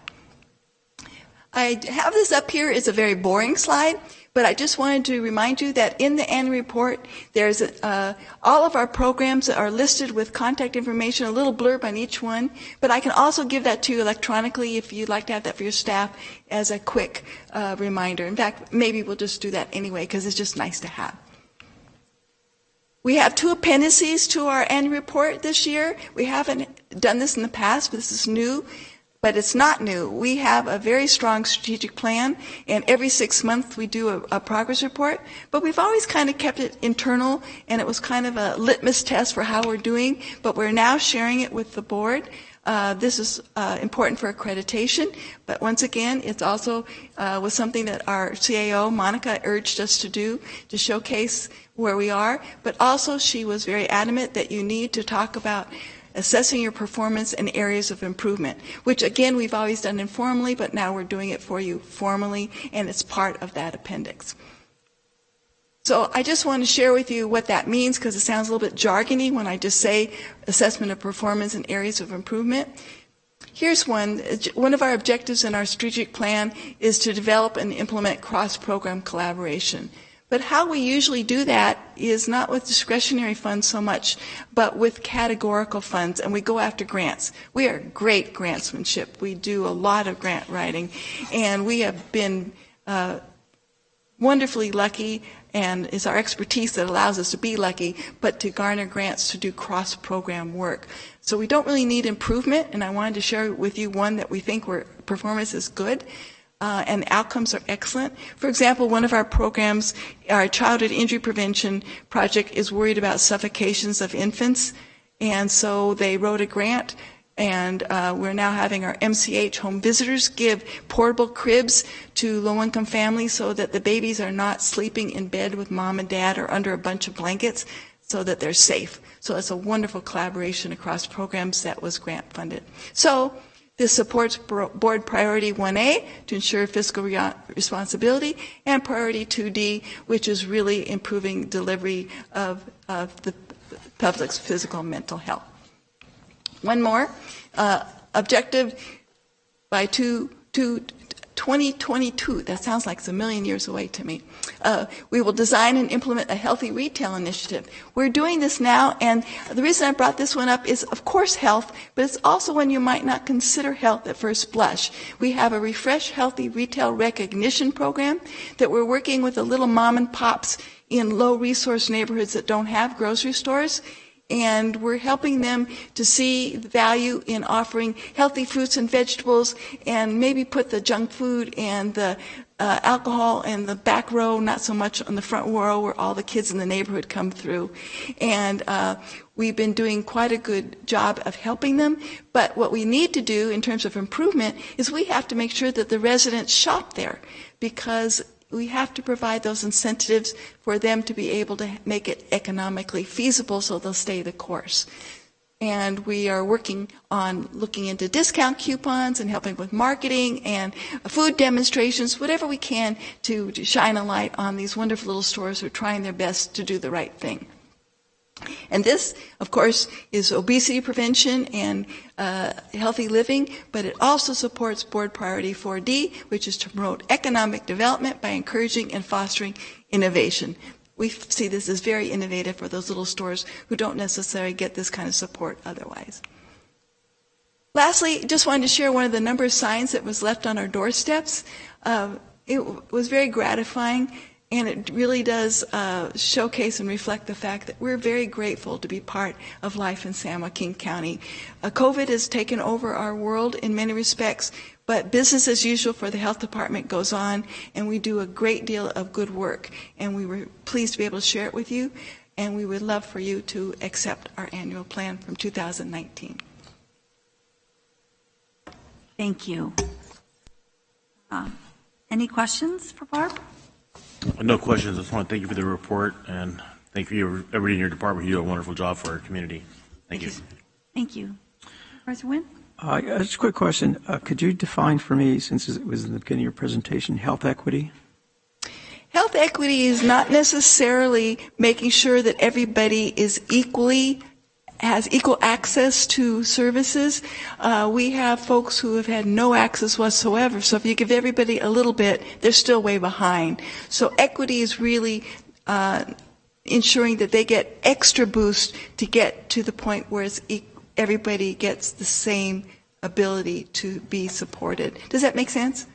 I have this up here. It's a very boring slide, but I just wanted to remind you that in the annual report, there's all of our programs are listed with contact information, a little blurb on each one, but I can also give that to you electronically if you'd like to have that for your staff as a quick reminder. In fact, maybe we'll just do that anyway because it's just nice to have. We have 2 appendices to our annual report this year. We haven't done this in the past, but this is new. But it's not new. We have a very strong strategic plan, and every 6 months we do a progress report. But we've always kind of kept it internal, and it was kind of a litmus test for how we're doing. But we're now sharing it with the board. This is important for accreditation, but once again, it's also was something that our CAO, Monica, urged us to do to showcase where we are. But also, she was very adamant that you need to talk about assessing your performance and areas of improvement, which again we've always done informally, but now we're doing it for you formally, and it's part of that appendix. So I just want to share with you what that means because it sounds a little bit jargony when I just say assessment of performance and areas of improvement. Here's one. One of our objectives in our strategic plan is to develop and implement cross-program collaboration. But how we usually do that is not with discretionary funds so much, but with categorical funds, and we go after grants. We are great grantsmanship. We do a lot of grant writing, and we have been wonderfully lucky, and it's our expertise that allows us to be lucky, but to garner grants to do cross-program work. So we don't really need improvement, and I wanted to share with you one that we think where performance is good. And outcomes are excellent. For example, one of our programs, our childhood injury prevention project, is worried about suffocations of infants. And so they wrote a grant, and we're now having our MCH home visitors give portable cribs to low-income families so that the babies are not sleeping in bed with mom and dad or under a bunch of blankets so that they're safe. So it's a wonderful collaboration across programs that was grant funded. So this supports Board Priority 1A to ensure fiscal responsibility, and Priority 2D, which is really improving delivery of the public's physical and mental health. One more objective by 2022, that sounds like it's a million years away to me, we will design and implement a healthy retail initiative. We're doing this now, and the reason I brought this one up is, of course, health, but it's also one you might not consider health at first blush. We have a Refresh Healthy Retail Recognition Program that we're working with the little mom and pops in low-resource neighborhoods that don't have grocery stores. And we're helping them to see the value in offering healthy fruits and vegetables, and maybe put the junk food and the alcohol in the back row, not so much on the front row where all the kids in the neighborhood come through. And we've been doing quite a good job of helping them. But what we need to do in terms of improvement is we have to make sure that the residents shop there, because we have to provide those incentives for them to be able to make it economically feasible so they'll stay the course. And we are working on looking into discount coupons and helping with marketing and food demonstrations, whatever we can to shine a light on these wonderful little stores who are trying their best to do the right thing. And this, of course, is obesity prevention and healthy living, but it also supports Board Priority 4D, which is to promote economic development by encouraging and fostering innovation. We see this as very innovative for those little stores who don't necessarily get this kind of support otherwise. Lastly, just wanted to share one of the number of signs that was left on our doorsteps. It was very gratifying. And it really does showcase and reflect the fact that we're very grateful to be part of life in San Joaquin County. COVID has taken over our world in many respects, but business as usual for the health department goes on, and we do a great deal of good work. And we were pleased to be able to share it with you, and we would love for you to accept our annual plan from 2019. Thank you. Any questions for Barb? No questions. I just want to thank you for the report, and thank you, everybody in your department. You do a wonderful job for our community. Thank you. Thank you. Supervisor Wynn? Just a quick question. Could you define for me, since it was in the beginning of your presentation, health equity? Health equity is not necessarily making sure that everybody has equal access to services. We have folks who have had no access whatsoever. So if you give everybody a little bit, they're still way behind. So equity is really ensuring that they get extra boost to get to the point where everybody gets the same ability to be supported. Does that make sense?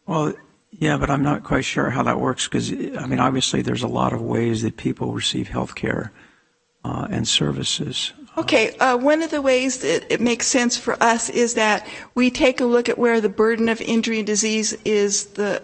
Well, yeah, but I'm not quite sure how that works because, I mean, obviously there's a lot of ways that people receive health care and services. Okay, one of the ways that it makes sense for us is that we take a look at where the burden of injury and disease is the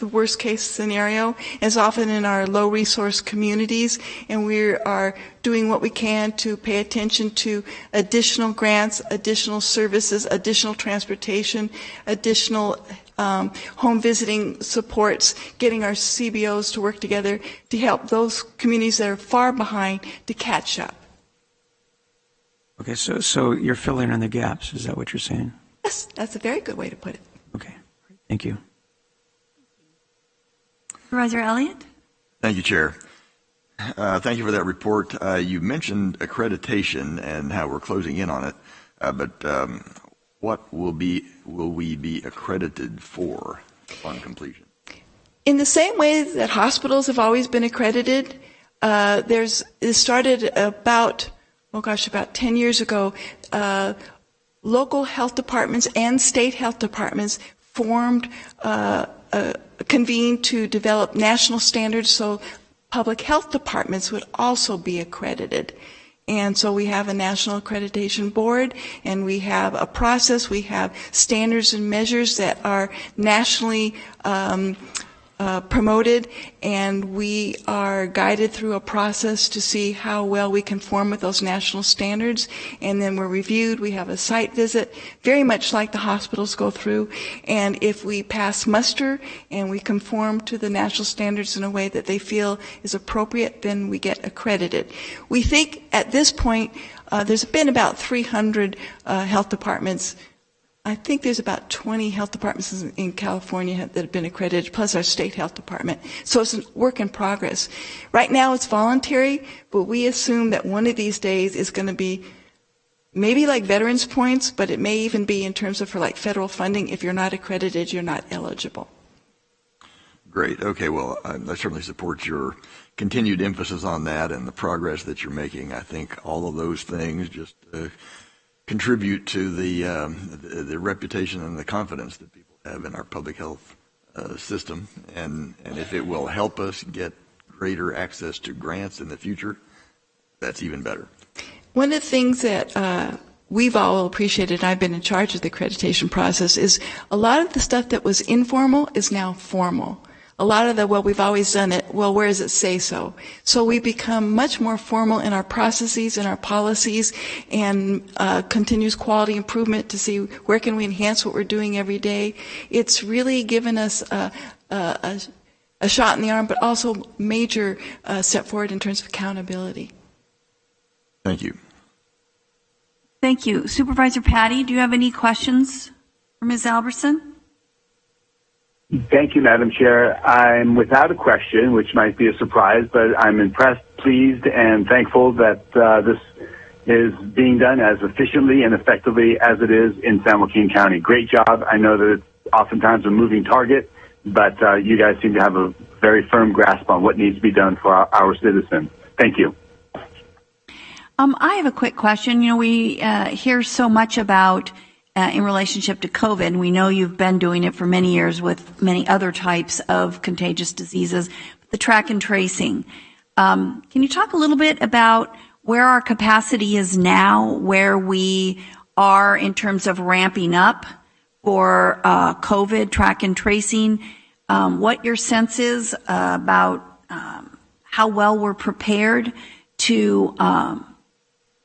worst case scenario, as often in our low resource communities, and we are doing what we can to pay attention to additional grants, additional services, additional transportation, additional home visiting supports, getting our CBOs to work together to help those communities that are far behind to catch up. Okay, so you're filling in the gaps. Is that what you're saying? Yes, that's a very good way to put it. Okay, thank you. Supervisor Elliott? Thank you, Chair. Thank you for that report. You mentioned accreditation and how we're closing in on it, but what will we be accredited for upon completion? In the same way that hospitals have always been accredited, it started about 10 years ago. Local health departments and state health departments convened to develop national standards so public health departments would also be accredited. And so we have a national accreditation board, and we have a process. We have standards and measures that are nationally promoted, and we are guided through a process to see how well we conform with those national standards. And then we're reviewed. We have a site visit, very much like the hospitals go through. And if we pass muster and we conform to the national standards in a way that they feel is appropriate, then we get accredited. We think at this point there's been about 300 health departments. I think there's about 20 health departments in California that have been accredited, plus our state health department. So it's a work in progress. Right now it's voluntary, but we assume that one of these days is going to be maybe like veterans points, but it may even be in terms of for like federal funding. If you're not accredited, you're not eligible. Great. Okay. Well, I certainly support your continued emphasis on that and the progress that you're making. I think all of those things just contribute to the reputation and the confidence that people have in our public health system, and if it will help us get greater access to grants in the future, that's even better. One of the things that we've all appreciated, and I've been in charge of the accreditation process, is a lot of the stuff that was informal is now formal. A lot of we've always done it, well, where does it say so? So we become much more formal in our processes and our policies and continuous quality improvement to see where can we enhance what we're doing every day. It's really given us a shot in the arm, but also major step forward in terms of accountability. Thank you. Thank you. Supervisor Patty, do you have any questions for Ms. Albertson? Thank you, Madam Chair. I'm without a question, which might be a surprise, but I'm impressed, pleased, and thankful that this is being done as efficiently and effectively as it is in San Joaquin County. Great job. I know that it's oftentimes a moving target, but you guys seem to have a very firm grasp on what needs to be done for our citizens. Thank you. I have a quick question. You know, we hear so much about in relationship to COVID. We know you've been doing it for many years with many other types of contagious diseases. The track and tracing. Can you talk a little bit about where our capacity is now, where we are in terms of ramping up for COVID track and tracing, what your sense is about how well we're prepared to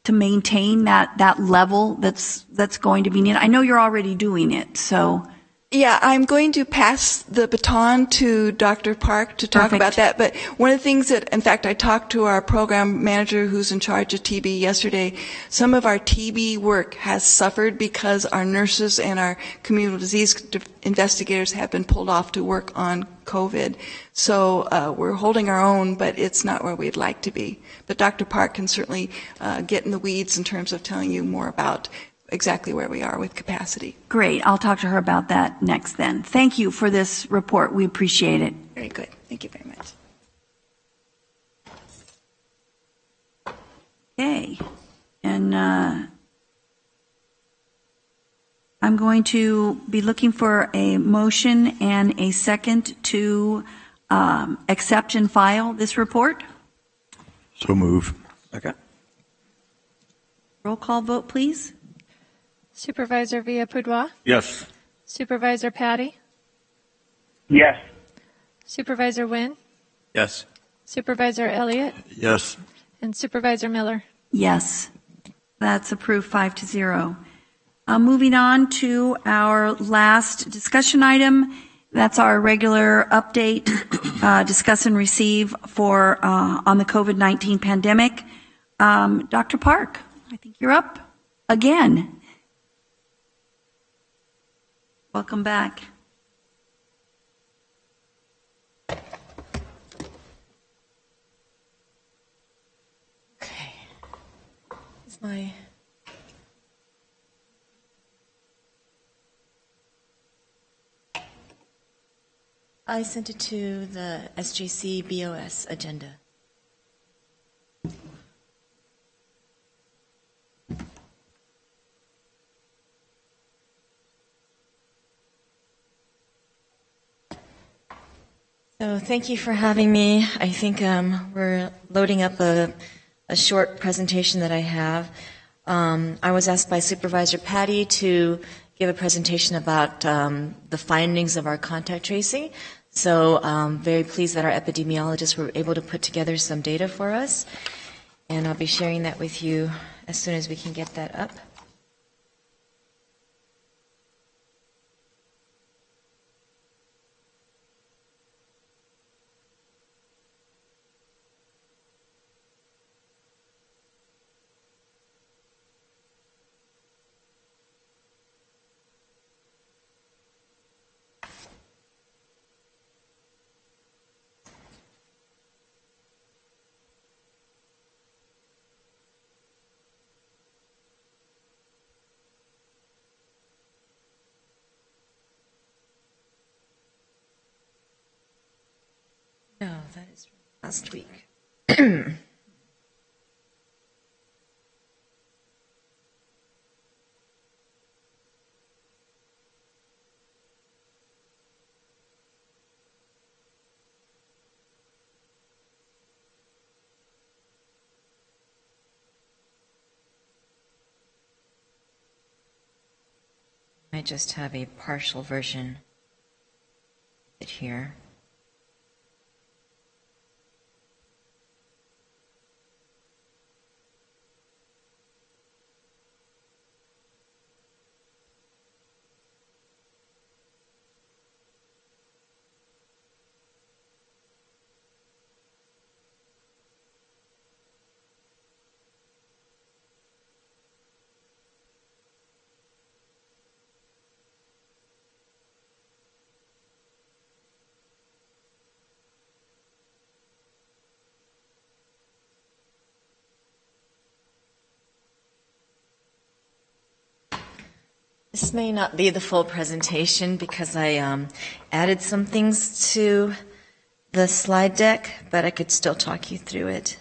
maintain that level that's going to be needed? I know you're already doing it, so. Yeah, I'm going to pass the baton to Dr. Park to talk about that. But one of the things that, in fact, I talked to our program manager who's in charge of TB yesterday. Some of our TB work has suffered because our nurses and our community disease investigators have been pulled off to work on COVID. So we're holding our own, but it's not where we'd like to be. But Dr. Park can certainly get in the weeds in terms of telling you more about exactly where we are with capacity. Great. I'll talk to her about that next then. Thank you for this report. We appreciate it. Very good. Thank you very much. Okay. And I'm going to be looking for a motion and a second to accept and file this report. So move. Okay. Roll call vote, please. Supervisor Villapudua? Yes. Supervisor Patty? Yes. Supervisor Wynn? Yes. Supervisor Elliott? Yes. And Supervisor Miller? Yes. That's approved 5-0. Moving on to our last discussion item. That's our regular update, discuss and receive for on the COVID-19 pandemic. Dr. Park, I think you're up again. Welcome back. Okay. Is my I sent it to the SJC BOS agenda. So thank you for having me. I think we're loading up a short presentation that I have. I was asked by Supervisor Patty to give a presentation about the findings of our contact tracing. So I'm very pleased that our epidemiologists were able to put together some data for us. And I'll be sharing that with you as soon as we can get that up. No, that is from last week. I just have a partial version of it here. This may not be the full presentation because I added some things to the slide deck, but I could still talk you through it.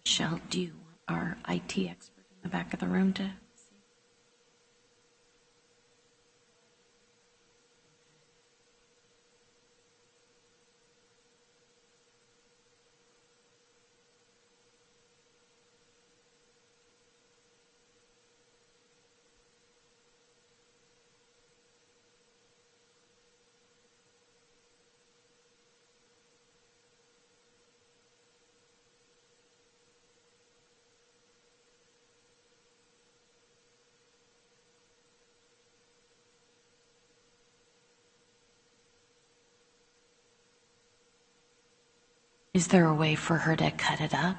Michelle, do you want our IT expert in the back of the room to? Is there a way for her to cut it up?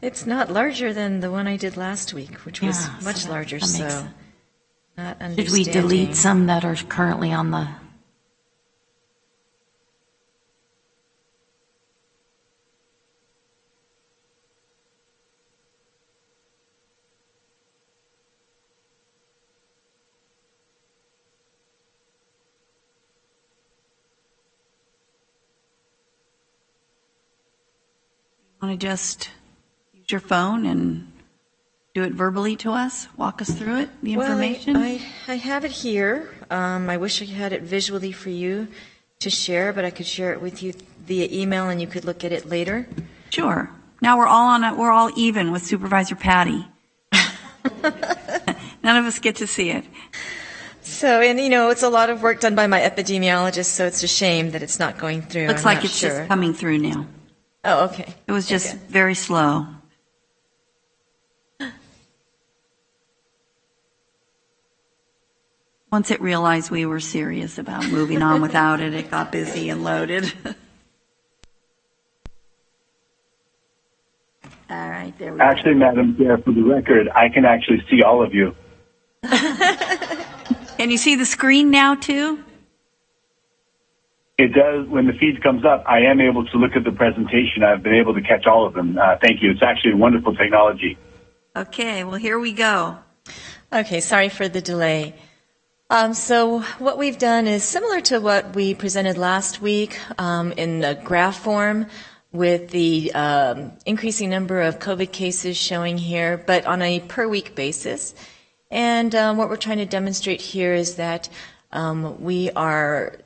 It's not larger than the one I did last week, which was Yeah, much so larger, that makes so not Did we understanding. delete some that are currently on the? Want to just use your phone and do it verbally to us? Walk us through it, the information? Well, I have it here. I wish I had it visually for you to share, but I could share it with you via email and you could look at it later. Sure. Now we're all on it. We're all even with Supervisor Patty. None of us get to see it. So, and you know, it's a lot of work done by my epidemiologist, so it's a shame that it's not going through. Looks I'm like not it's sure. just coming through now. Oh, okay. It was just Okay. very slow. Once it realized we were serious about moving on without it, it got busy and loaded. All right, there we go. Actually, Madam Chair, for the record, I can actually see all of you. Can you see the screen now, too? It does, when the feed comes up, I am able to look at the presentation. I've been able to catch all of them. Thank you. It's actually wonderful technology. Okay, well, here we go. Okay, sorry for the delay. So what we've done is similar to what we presented last week in the graph form with the increasing number of COVID cases showing here, but on a per week basis. And what we're trying to demonstrate here is that we are,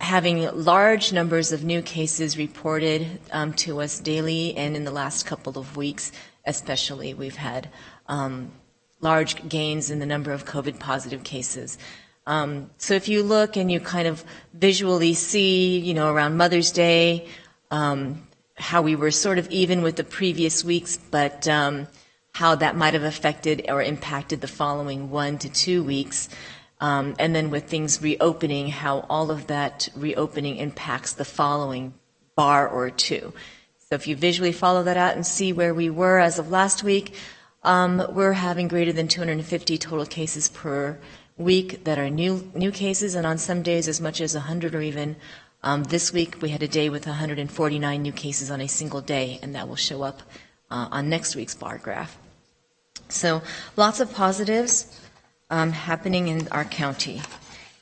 having large numbers of new cases reported to us daily, and in the last couple of weeks especially, we've had large gains in the number of COVID positive cases. So if you look and you kind of visually see, around Mother's Day, how we were sort of even with the previous weeks, but how that might have affected or impacted the following 1 to 2 weeks. And then with things reopening, how all of that reopening impacts the following bar or two. So if you visually follow that out and see where we were as of last week, we're having greater than 250 total cases per week that are new cases, and on some days as much as 100 or even. This week we had a day with 149 new cases on a single day, and that will show up on next week's bar graph. So lots of positives happening in our county.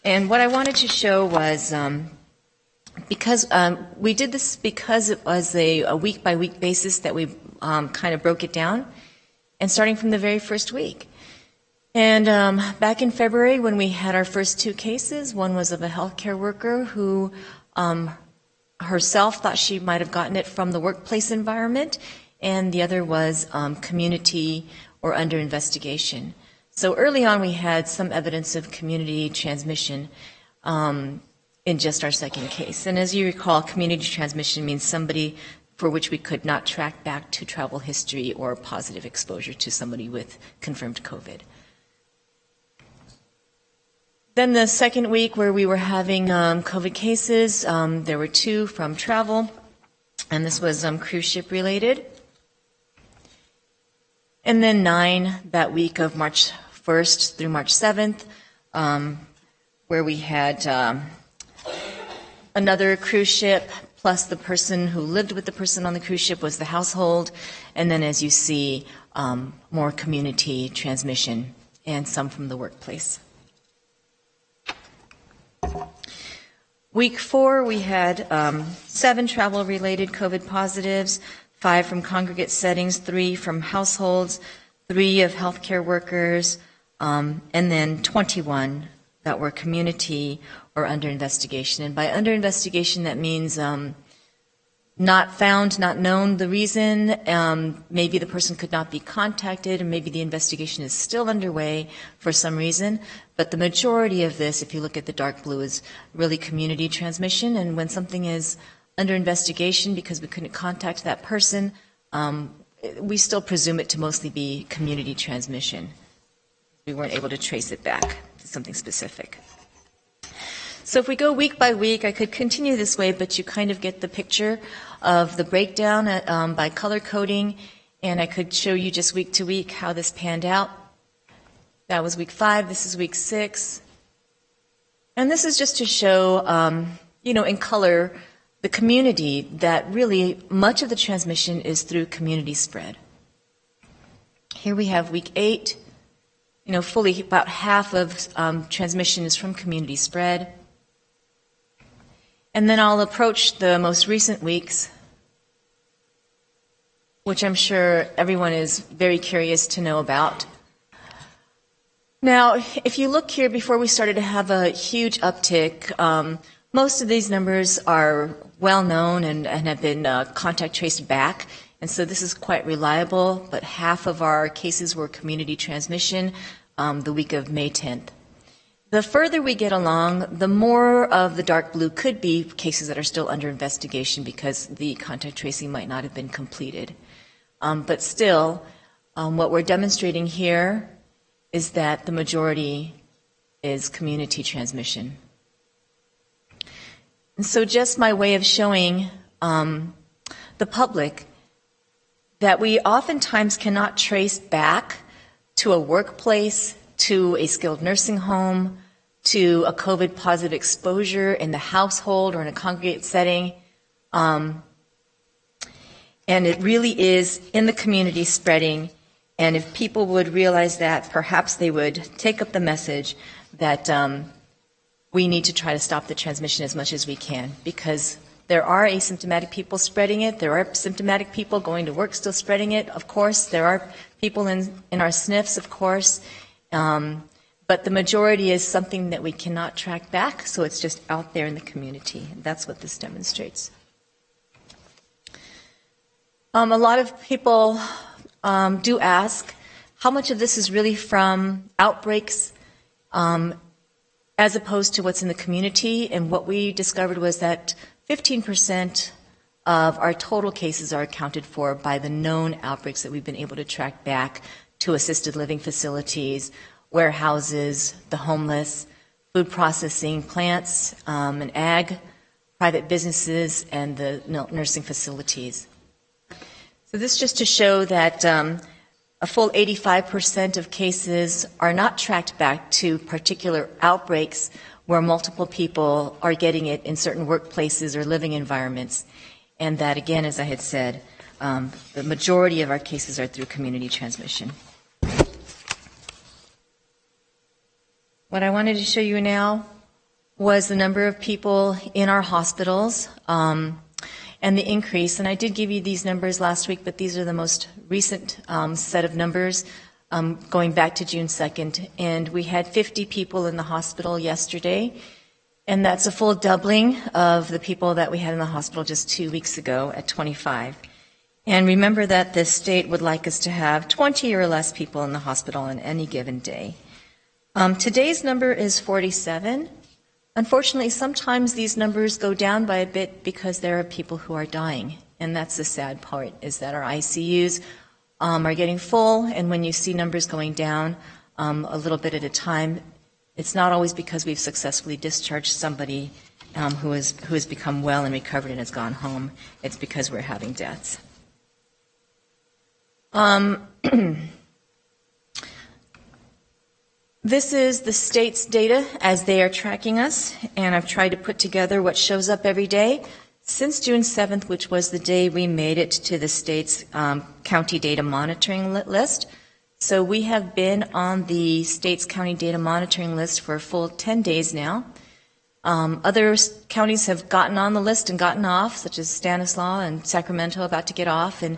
And what I wanted to show was, because we did this because it was a week-by-week basis that we kind of broke it down, and starting from the very first week. And back in February when we had our first 2 cases, one was of a healthcare worker who herself thought she might have gotten it from the workplace environment, and the other was community or under investigation. So early on we had some evidence of community transmission in just our second case. And as you recall, community transmission means somebody for which we could not track back to travel history or positive exposure to somebody with confirmed COVID. Then the second week where we were having COVID cases, there were 2 from travel, and this was cruise ship related. And then 9 that week of March 1st through March 7th, where we had another cruise ship, plus the person who lived with the person on the cruise ship was the household, and then as you see, more community transmission and some from the workplace. Week 4, we had 7 travel-related COVID positives, 5 from congregate settings, 3 from households, 3 of healthcare workers, and then 21 that were community or under investigation. And by under investigation, that means not found, not known the reason. Maybe the person could not be contacted, and maybe the investigation is still underway for some reason. But the majority of this, if you look at the dark blue, is really community transmission. And when something is under investigation because we couldn't contact that person, we still presume it to mostly be community transmission. We weren't able to trace it back to something specific. So if we go week by week, I could continue this way, but you kind of get the picture of the breakdown by color coding, and I could show you just week to week how this panned out. That was week 5, this is week 6. And this is just to show, in color, the community, that really much of the transmission is through community spread. Here we have week 8. Fully about half of transmission is from community spread. And then I'll approach the most recent weeks, which I'm sure everyone is very curious to know about. Now, if you look here, before we started to have a huge uptick, most of these numbers are well known and have been contact traced back. And so this is quite reliable, but half of our cases were community transmission the week of May 10th. The further we get along, the more of the dark blue could be cases that are still under investigation because the contact tracing might not have been completed. But still, what we're demonstrating here is that the majority is community transmission. And so just my way of showing the public that we oftentimes cannot trace back to a workplace, to a skilled nursing home, to a COVID positive exposure in the household or in a congregate setting. And it really is in the community spreading. And if people would realize that, perhaps they would take up the message that we need to try to stop the transmission as much as we can, because there are asymptomatic people spreading it. There are symptomatic people going to work still spreading it, of course. There are people in our SNFs, of course. But the majority is something that we cannot track back, so it's just out there in the community. That's what this demonstrates. A lot of people do ask how much of this is really from outbreaks as opposed to what's in the community. And what we discovered was that 15% of our total cases are accounted for by the known outbreaks that we've been able to track back to assisted living facilities, warehouses, the homeless, food processing plants, and ag, private businesses, and the nursing facilities. So this just to show that a full 85% of cases are not tracked back to particular outbreaks where multiple people are getting it in certain workplaces or living environments. And that, again, as I had said, the majority of our cases are through community transmission. What I wanted to show you now was the number of people in our hospitals and the increase. And I did give you these numbers last week, but these are the most recent set of numbers going back to June 2nd. And we had 50 people in the hospital yesterday. And that's a full doubling of the people that we had in the hospital just 2 weeks ago at 25. And remember that the state would like us to have 20 or less people in the hospital on any given day. Today's number is 47. Unfortunately, sometimes these numbers go down by a bit because there are people who are dying. And that's the sad part, is that our ICUs are getting full, and when you see numbers going down a little bit at a time, it's not always because we've successfully discharged somebody who has become well and recovered and has gone home. It's because we're having deaths. This is the state's data as they are tracking us, and I've tried to put together what shows up every day since June 7th, which was the day we made it to the state's county data monitoring list. So we have been on the state's county data monitoring list for a full 10 days now. Other counties have gotten on the list and gotten off, such as Stanislaus and Sacramento about to get off. And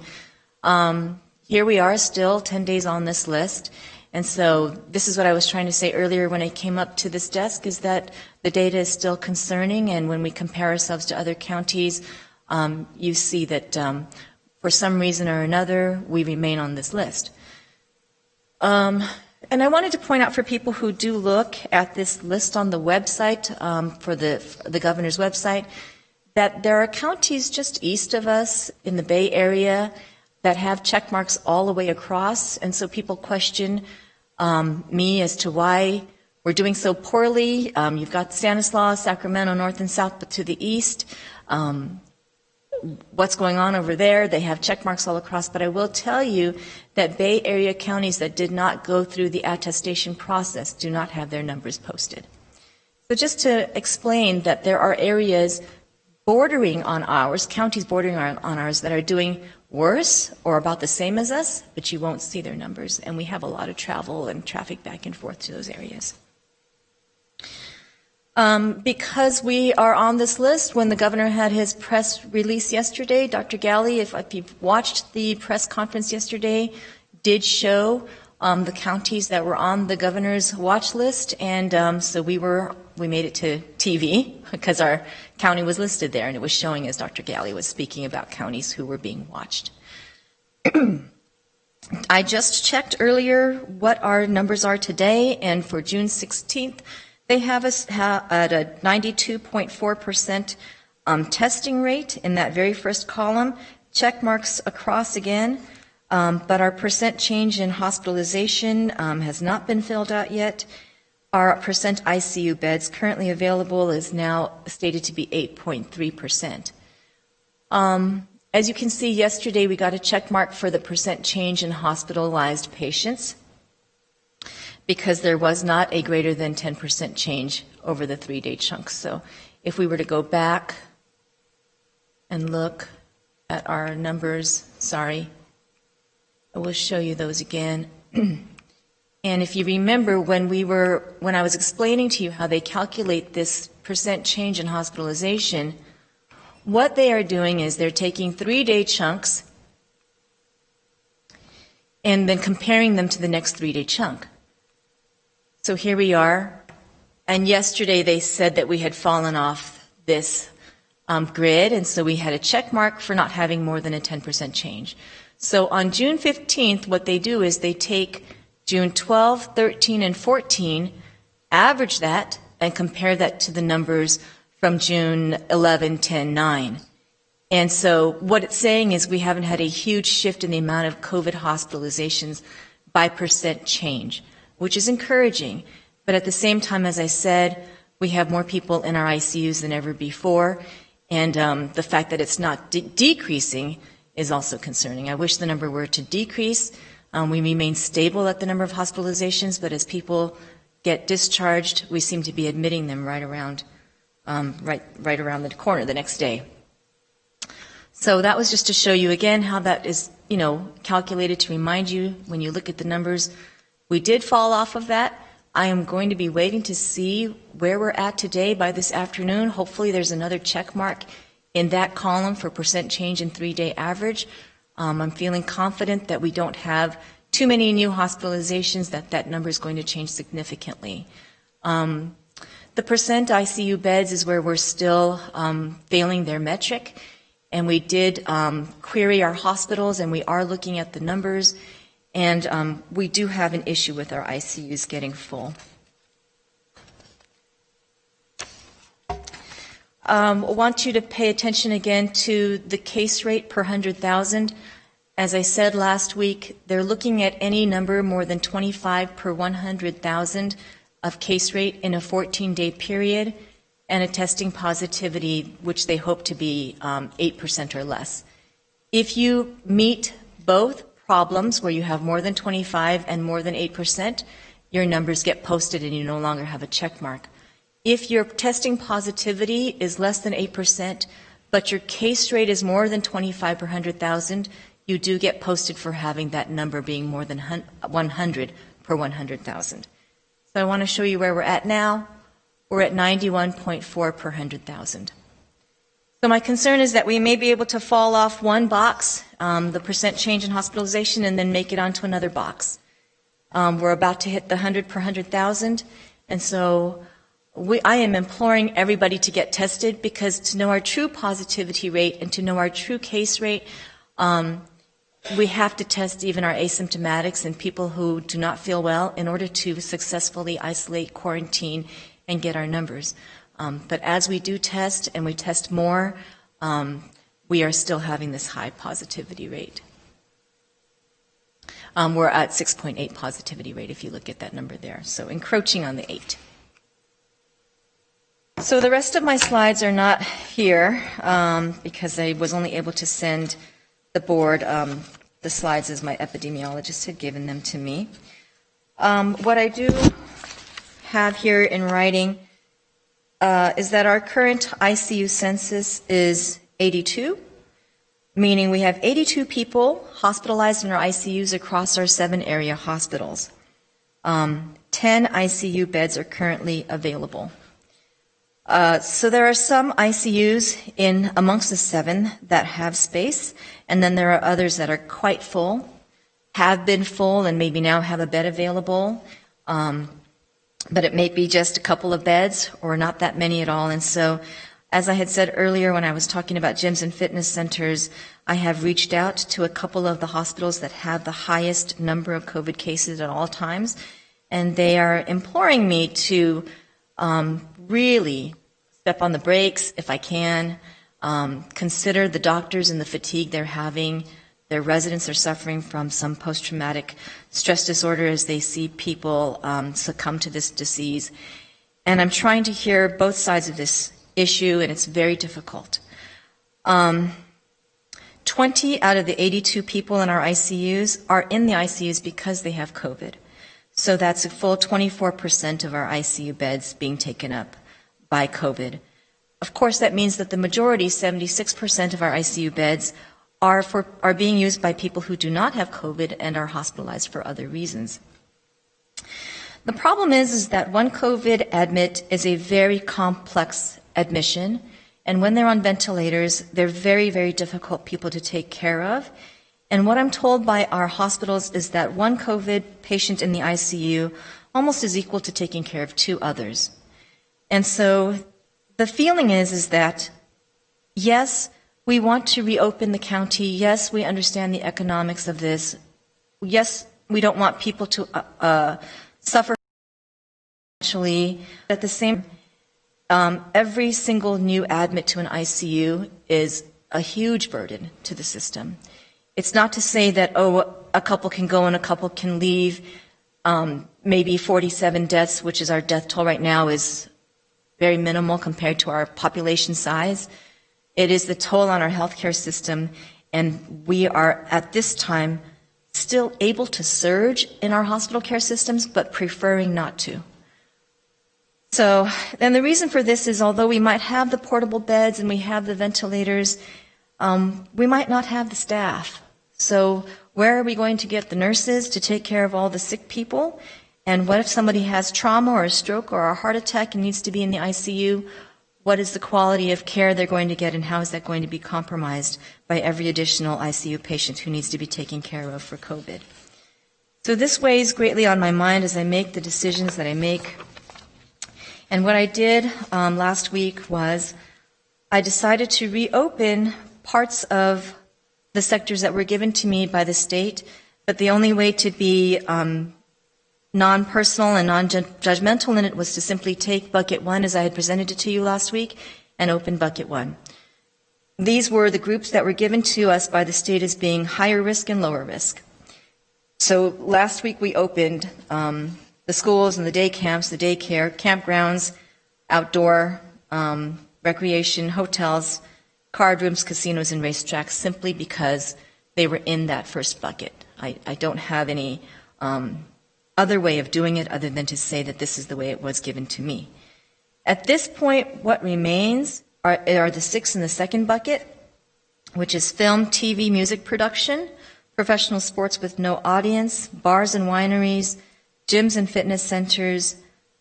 here we are still 10 days on this list. And so this is what I was trying to say earlier when I came up to this desk, is that the data is still concerning. And when we compare ourselves to other counties, you see that for some reason or another, we remain on this list. And I wanted to point out for people who do look at this list on the website, for the governor's website, that there are counties just east of us in the Bay Area that have check marks all the way across. And so people question me as to why we're doing so poorly. You've got Stanislaus, Sacramento, north and south, but to the east. What's going on over there? They have check marks all across, but I will tell you that Bay Area counties that did not go through the attestation process do not have their numbers posted. So just to explain that there are areas bordering on ours, counties bordering on ours, that are doing worse or about the same as us, but you won't see their numbers, and we have a lot of travel and traffic back and forth to those areas. Because we are on this list, when the governor had his press release yesterday, Dr. Galley, if you've watched the press conference yesterday, did show the counties that were on the governor's watch list, and so we made it to TV because our county was listed there, and it was showing as Dr. Galley was speaking about counties who were being watched. I just checked earlier what our numbers are today, and for June 16th, they have us at a 92.4% testing rate in that very first column. Check marks across again, but our percent change in hospitalization has not been filled out yet. Our percent ICU beds currently available is now stated to be 8.3%. As you can see, yesterday we got a check mark for the percent change in hospitalized patients, because there was not a greater than 10% change over the 3-day chunk. So if we were to go back and look at our numbers, I will show you those again. And if you remember when I was explaining to you how they calculate this percent change in hospitalization, what they are doing is they're taking 3-day chunks and then comparing them to the next 3-day chunk. So here we are, and yesterday they said that we had fallen off this grid, and so we had a check mark for not having more than a 10% change. So on June 15th, what they do is they take June 12, 13, and 14, average that, and compare that to the numbers from June 11, 10, 9. And so what it's saying is we haven't had a huge shift in the amount of COVID hospitalizations by percent change, which is encouraging. But at the same time, as I said, we have more people in our ICUs than ever before, and the fact that it's not decreasing is also concerning. I wish the number were to decrease. We remain stable at the number of hospitalizations, but as people get discharged, we seem to be admitting them right around the corner the next day. So that was just to show you again how that is, calculated, to remind you when you look at the numbers. We did fall off of that. I am going to be waiting to see where we're at today by this afternoon. Hopefully there's another check mark in that column for percent change in 3-day average. I'm feeling confident that we don't have too many new hospitalizations, that number is going to change significantly. The percent ICU beds is where we're still failing their metric, and we did query our hospitals, and we are looking at the numbers. And we do have an issue with our ICUs getting full. I want you to pay attention again to the case rate per 100,000. As I said last week, they're looking at any number more than 25 per 100,000 of case rate in a 14-day period, and a testing positivity, which they hope to be 8% or less. If you meet both problems where you have more than 25 and more than 8%, your numbers get posted and you no longer have a check mark. If your testing positivity is less than 8%, but your case rate is more than 25 per 100,000, you do get posted for having that number being more than 100 per 100,000. So I want to show you where we're at now. we're at 91.4 per 100,000. So my concern is that we may be able to fall off one box, the percent change in hospitalization, and then make it onto another box. We're about to hit the 100 per 100,000, and so I am imploring everybody to get tested, because to know our true positivity rate and to know our true case rate, we have to test even our asymptomatics and people who do not feel well in order to successfully isolate, quarantine, and get our numbers. But as we do test, and we test more, we are still having this high positivity rate. We're at 6.8 positivity rate if you look at that number there, so encroaching on the 8. So the rest of my slides are not here because I was only able to send the board the slides as my epidemiologist had given them to me. What I do have here in writing is that our current ICU census is 82, meaning we have 82 people hospitalized in our ICUs across our 7 area hospitals. 10 ICU beds are currently available. So there are some ICUs in amongst the 7 that have space, and then there are others that are quite full, have been full, and maybe now have a bed available. But it may be just a couple of beds or not that many at all. And so, as I had said earlier when I was talking about gyms and fitness centers, I have reached out to a couple of the hospitals that have the highest number of COVID cases at all times, and they are imploring me to really step on the brakes if I can, consider the doctors and the fatigue they're having. Their residents are suffering from some post-traumatic stress disorder as they see people succumb to this disease. And I'm trying to hear both sides of this issue, and it's very difficult. 20 out of the 82 people in our ICUs are in the ICUs because they have COVID. So that's a full 24% of our ICU beds being taken up by COVID. Of course, that means that the majority, 76% of our ICU beds, are being used by people who do not have COVID and are hospitalized for other reasons. The problem is that one COVID admit is a very complex admission, and when they're on ventilators, they're very, very difficult people to take care of. And what I'm told by our hospitals is that one COVID patient in the ICU almost is equal to taking care of 2 others. And so the feeling is that, yes, we want to reopen the county. Yes, we understand the economics of this. Yes, we don't want people to suffer financially. At the same time, every single new admit to an ICU is a huge burden to the system. It's not to say that, a couple can go and a couple can leave. Maybe 47 deaths, which is our death toll right now, is very minimal compared to our population size. It is the toll on our healthcare system, and we are at this time still able to surge in our hospital care systems, but preferring not to. So, and the reason for this is, although we might have the portable beds and we have the ventilators, we might not have the staff. So where are we going to get the nurses to take care of all the sick people? And what if somebody has trauma or a stroke or a heart attack and needs to be in the ICU? What is the quality of care they're going to get, and how is that going to be compromised by every additional ICU patient who needs to be taken care of for COVID? So this weighs greatly on my mind as I make the decisions that I make. And what I did last week was I decided to reopen parts of the sectors that were given to me by the state, but the only way to be non-personal and non-judgmental in it was to simply take bucket 1 as I had presented it to you last week and open bucket 1. These were the groups that were given to us by the state as being higher risk and lower risk. So last week we opened the schools and the day camps, the daycare, campgrounds, outdoor recreation, hotels, card rooms, casinos, and racetracks, simply because they were in that first bucket. I don't have any other way of doing it other than to say that this is the way it was given to me. At this point, what remains are the 6 in the second bucket, which is film, TV, music production, professional sports with no audience, bars and wineries, gyms and fitness centers,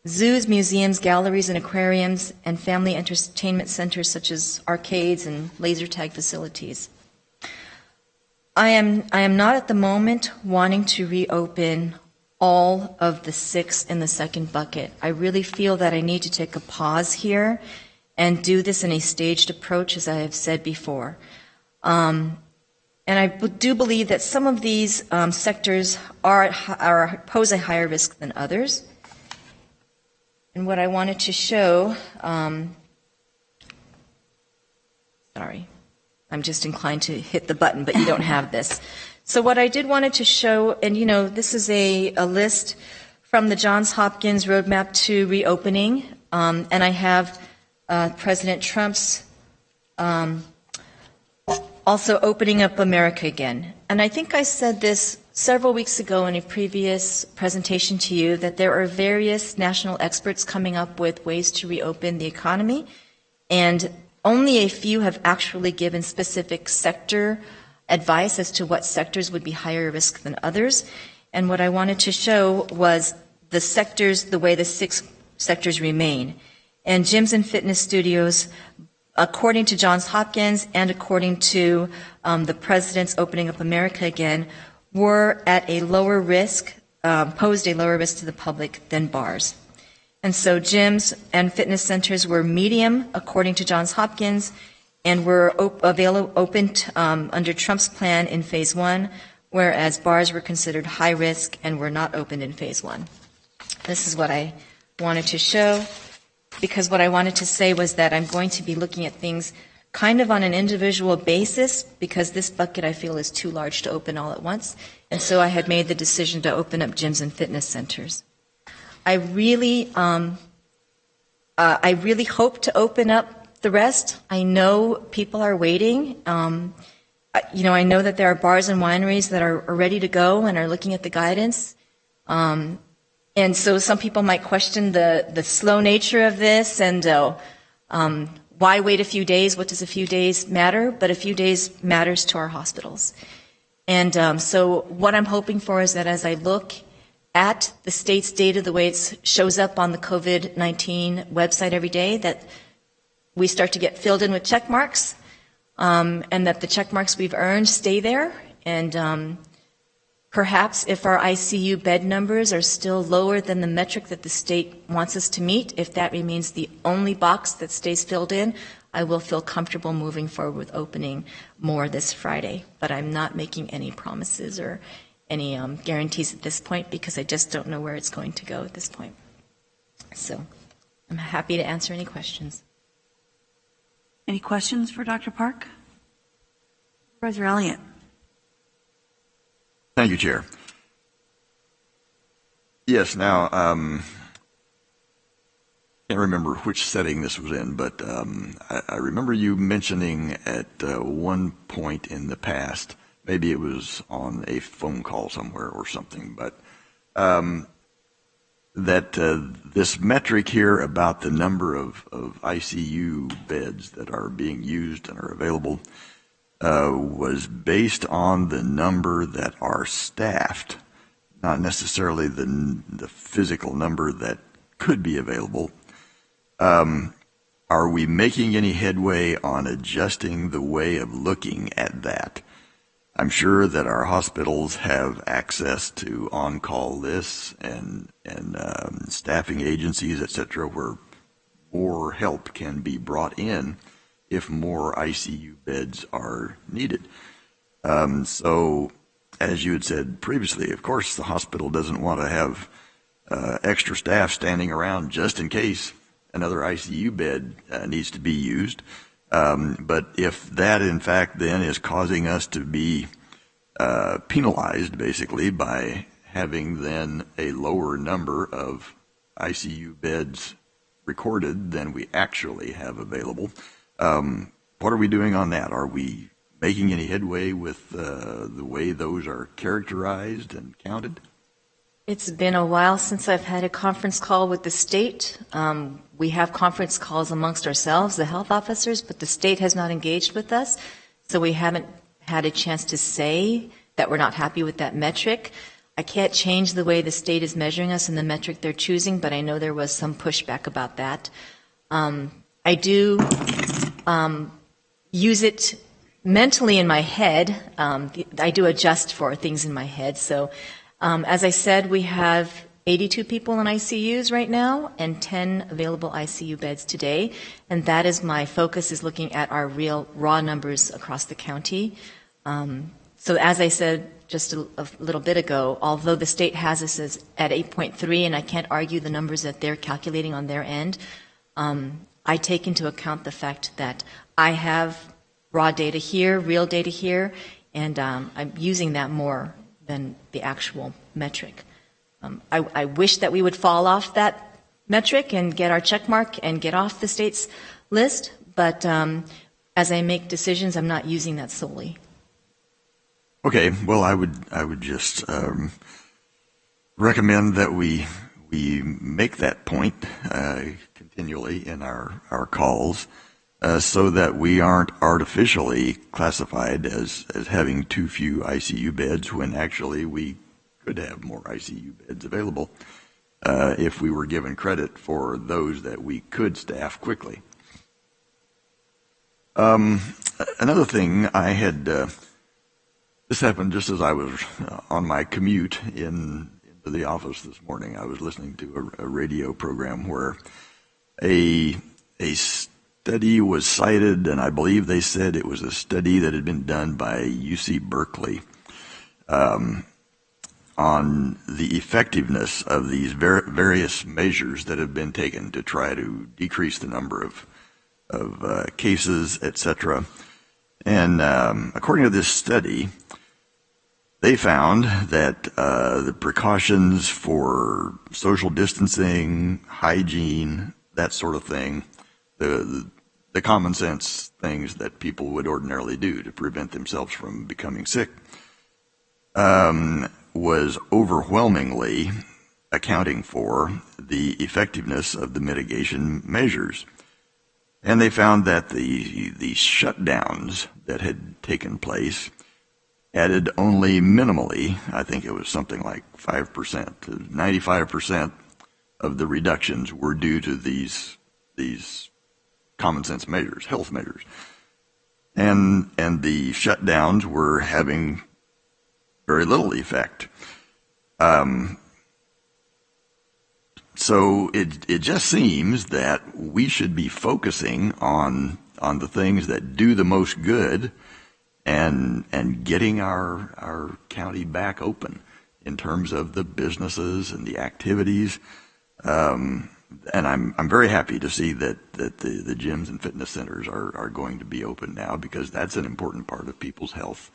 zoos, museums, galleries, and aquariums, and family entertainment centers such as arcades and laser tag facilities. I am not at the moment wanting to reopen all of the 6 in the second bucket. I really feel that I need to take a pause here and do this in a staged approach, as I have said before. And I do believe that some of these sectors pose a higher risk than others. And what I wanted to show, sorry, I'm just inclined to hit the button, but you don't have this. So what I did wanted to show, and this is a list from the Johns Hopkins Roadmap to Reopening, and I have President Trump's also opening up America again. And I think I said this several weeks ago in a previous presentation to you, that there are various national experts coming up with ways to reopen the economy, and only a few have actually given specific sector advice as to what sectors would be higher risk than others. And what I wanted to show was the sectors, the way the 6 sectors remain. And gyms and fitness studios, according to Johns Hopkins and according to the President's Opening Up America Again, were at a lower risk, posed a lower risk to the public than bars. And so gyms and fitness centers were medium, according to Johns Hopkins, and were opened under Trump's plan in phase 1, whereas bars were considered high risk and were not opened in phase 1. This is what I wanted to show, because what I wanted to say was that I'm going to be looking at things kind of on an individual basis, because this bucket I feel is too large to open all at once, and so I had made the decision to open up gyms and fitness centers. I really hope to open up the rest. I know people are waiting. I know that there are bars and wineries that are ready to go and are looking at the guidance. And so some people might question the slow nature of this and why wait a few days? What does a few days matter? But a few days matters to our hospitals. And so what I'm hoping for is that as I look at the state's data, the way it shows up on the COVID-19 website every day, that we start to get filled in with check marks, and that the check marks we've earned stay there. And perhaps if our ICU bed numbers are still lower than the metric that the state wants us to meet, if that remains the only box that stays filled in, I will feel comfortable moving forward with opening more this Friday. But I'm not making any promises or any guarantees at this point, because I just don't know where it's going to go at this point. So I'm happy to answer any questions. Any questions for Dr. Park? Supervisor Elliott. Thank you, Chair. Yes, now, can't remember which setting this was in, but I remember you mentioning at one point in the past, maybe it was on a phone call somewhere or something, but that this metric here about the number of ICU beds that are being used and are available was based on the number that are staffed, not necessarily the physical number that could be available. Are we making any headway on adjusting the way of looking at that? I'm sure that our hospitals have access to on-call lists and staffing agencies, et cetera, where more help can be brought in if more ICU beds are needed. So, as you had said previously, of course, the hospital doesn't want to have extra staff standing around just in case another ICU bed needs to be used. But if that, in fact, then is causing us to be penalized, basically, by having then a lower number of ICU beds recorded than we actually have available, what are we doing on that? Are we making any headway with the way those are characterized and counted? It's been a while since I've had a conference call with the state. We have conference calls amongst ourselves, the health officers, but the state has not engaged with us, so we haven't had a chance to say that we're not happy with that metric. I can't change the way the state is measuring us and the metric they're choosing, but I know there was some pushback about that. I do use it mentally in my head. I do adjust for things in my head. So, as I said, we have 82 people in ICUs right now and 10 available ICU beds today. And that is my focus, is looking at our real raw numbers across the county. So as I said just a little bit ago, although the state has us at 8.3, and I can't argue the numbers that they're calculating on their end, I take into account the fact that I have raw data here, real data here, and I'm using that more than the actual metric. I wish that we would fall off that metric and get our check mark and get off the state's list, but as I make decisions, I'm not using that solely. Okay, well, I would just recommend that we make that point continually in our calls, so that we aren't artificially classified as having too few ICU beds when actually we could have more ICU beds available if we were given credit for those that we could staff quickly. Another thing I had, this happened just as I was on my commute into the office this morning. I was listening to a radio program where a study was cited, and I believe they said it was a study that had been done by UC Berkeley on the effectiveness of these various measures that have been taken to try to decrease the number of cases, etc. And according to this study, they found that the precautions for social distancing, hygiene, that sort of thing, the common sense things that people would ordinarily do to prevent themselves from becoming sick, was overwhelmingly accounting for the effectiveness of the mitigation measures. And they found that the shutdowns that had taken place added only minimally, I think it was something like 5% to 95% of the reductions were due to these common sense measures, health measures. And the shutdowns were having very little effect. So it just seems that we should be focusing on the things that do the most good and getting our county back open in terms of the businesses and the activities. And I'm very happy to see that the gyms and fitness centers are going to be open now, because that's an important part of people's health,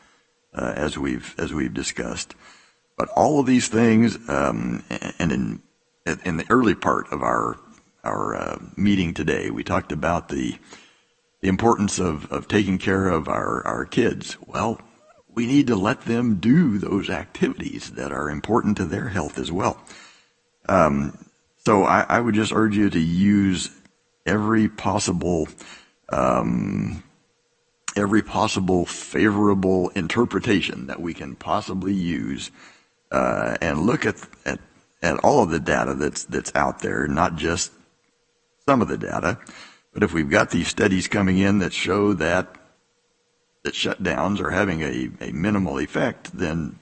as we've discussed. But all of these things, and in the early part of our meeting today, we talked about the importance of taking care of our kids. Well, we need to let them do those activities that are important to their health as well. So I would just urge you to use every possible favorable interpretation that we can possibly use, and look at all of the data that's out there, not just some of the data. But if we've got these studies coming in that show that shutdowns are having a minimal effect, then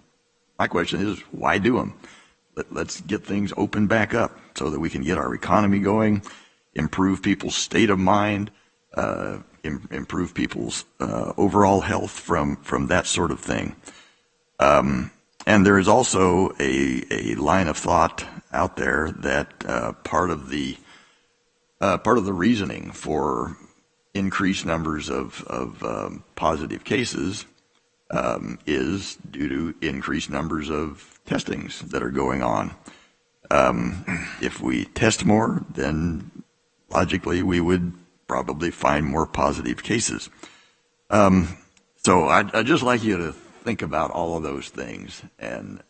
my question is, why do them? Let's get things open back up so that we can get our economy going, improve people's state of mind, improve people's overall health from that sort of thing. And there is also a line of thought out there that part of the reasoning for increased numbers of positive cases is due to increased numbers of testings that are going on. If we test more, then logically we would probably find more positive cases. So I'd just like you to think about all of those things and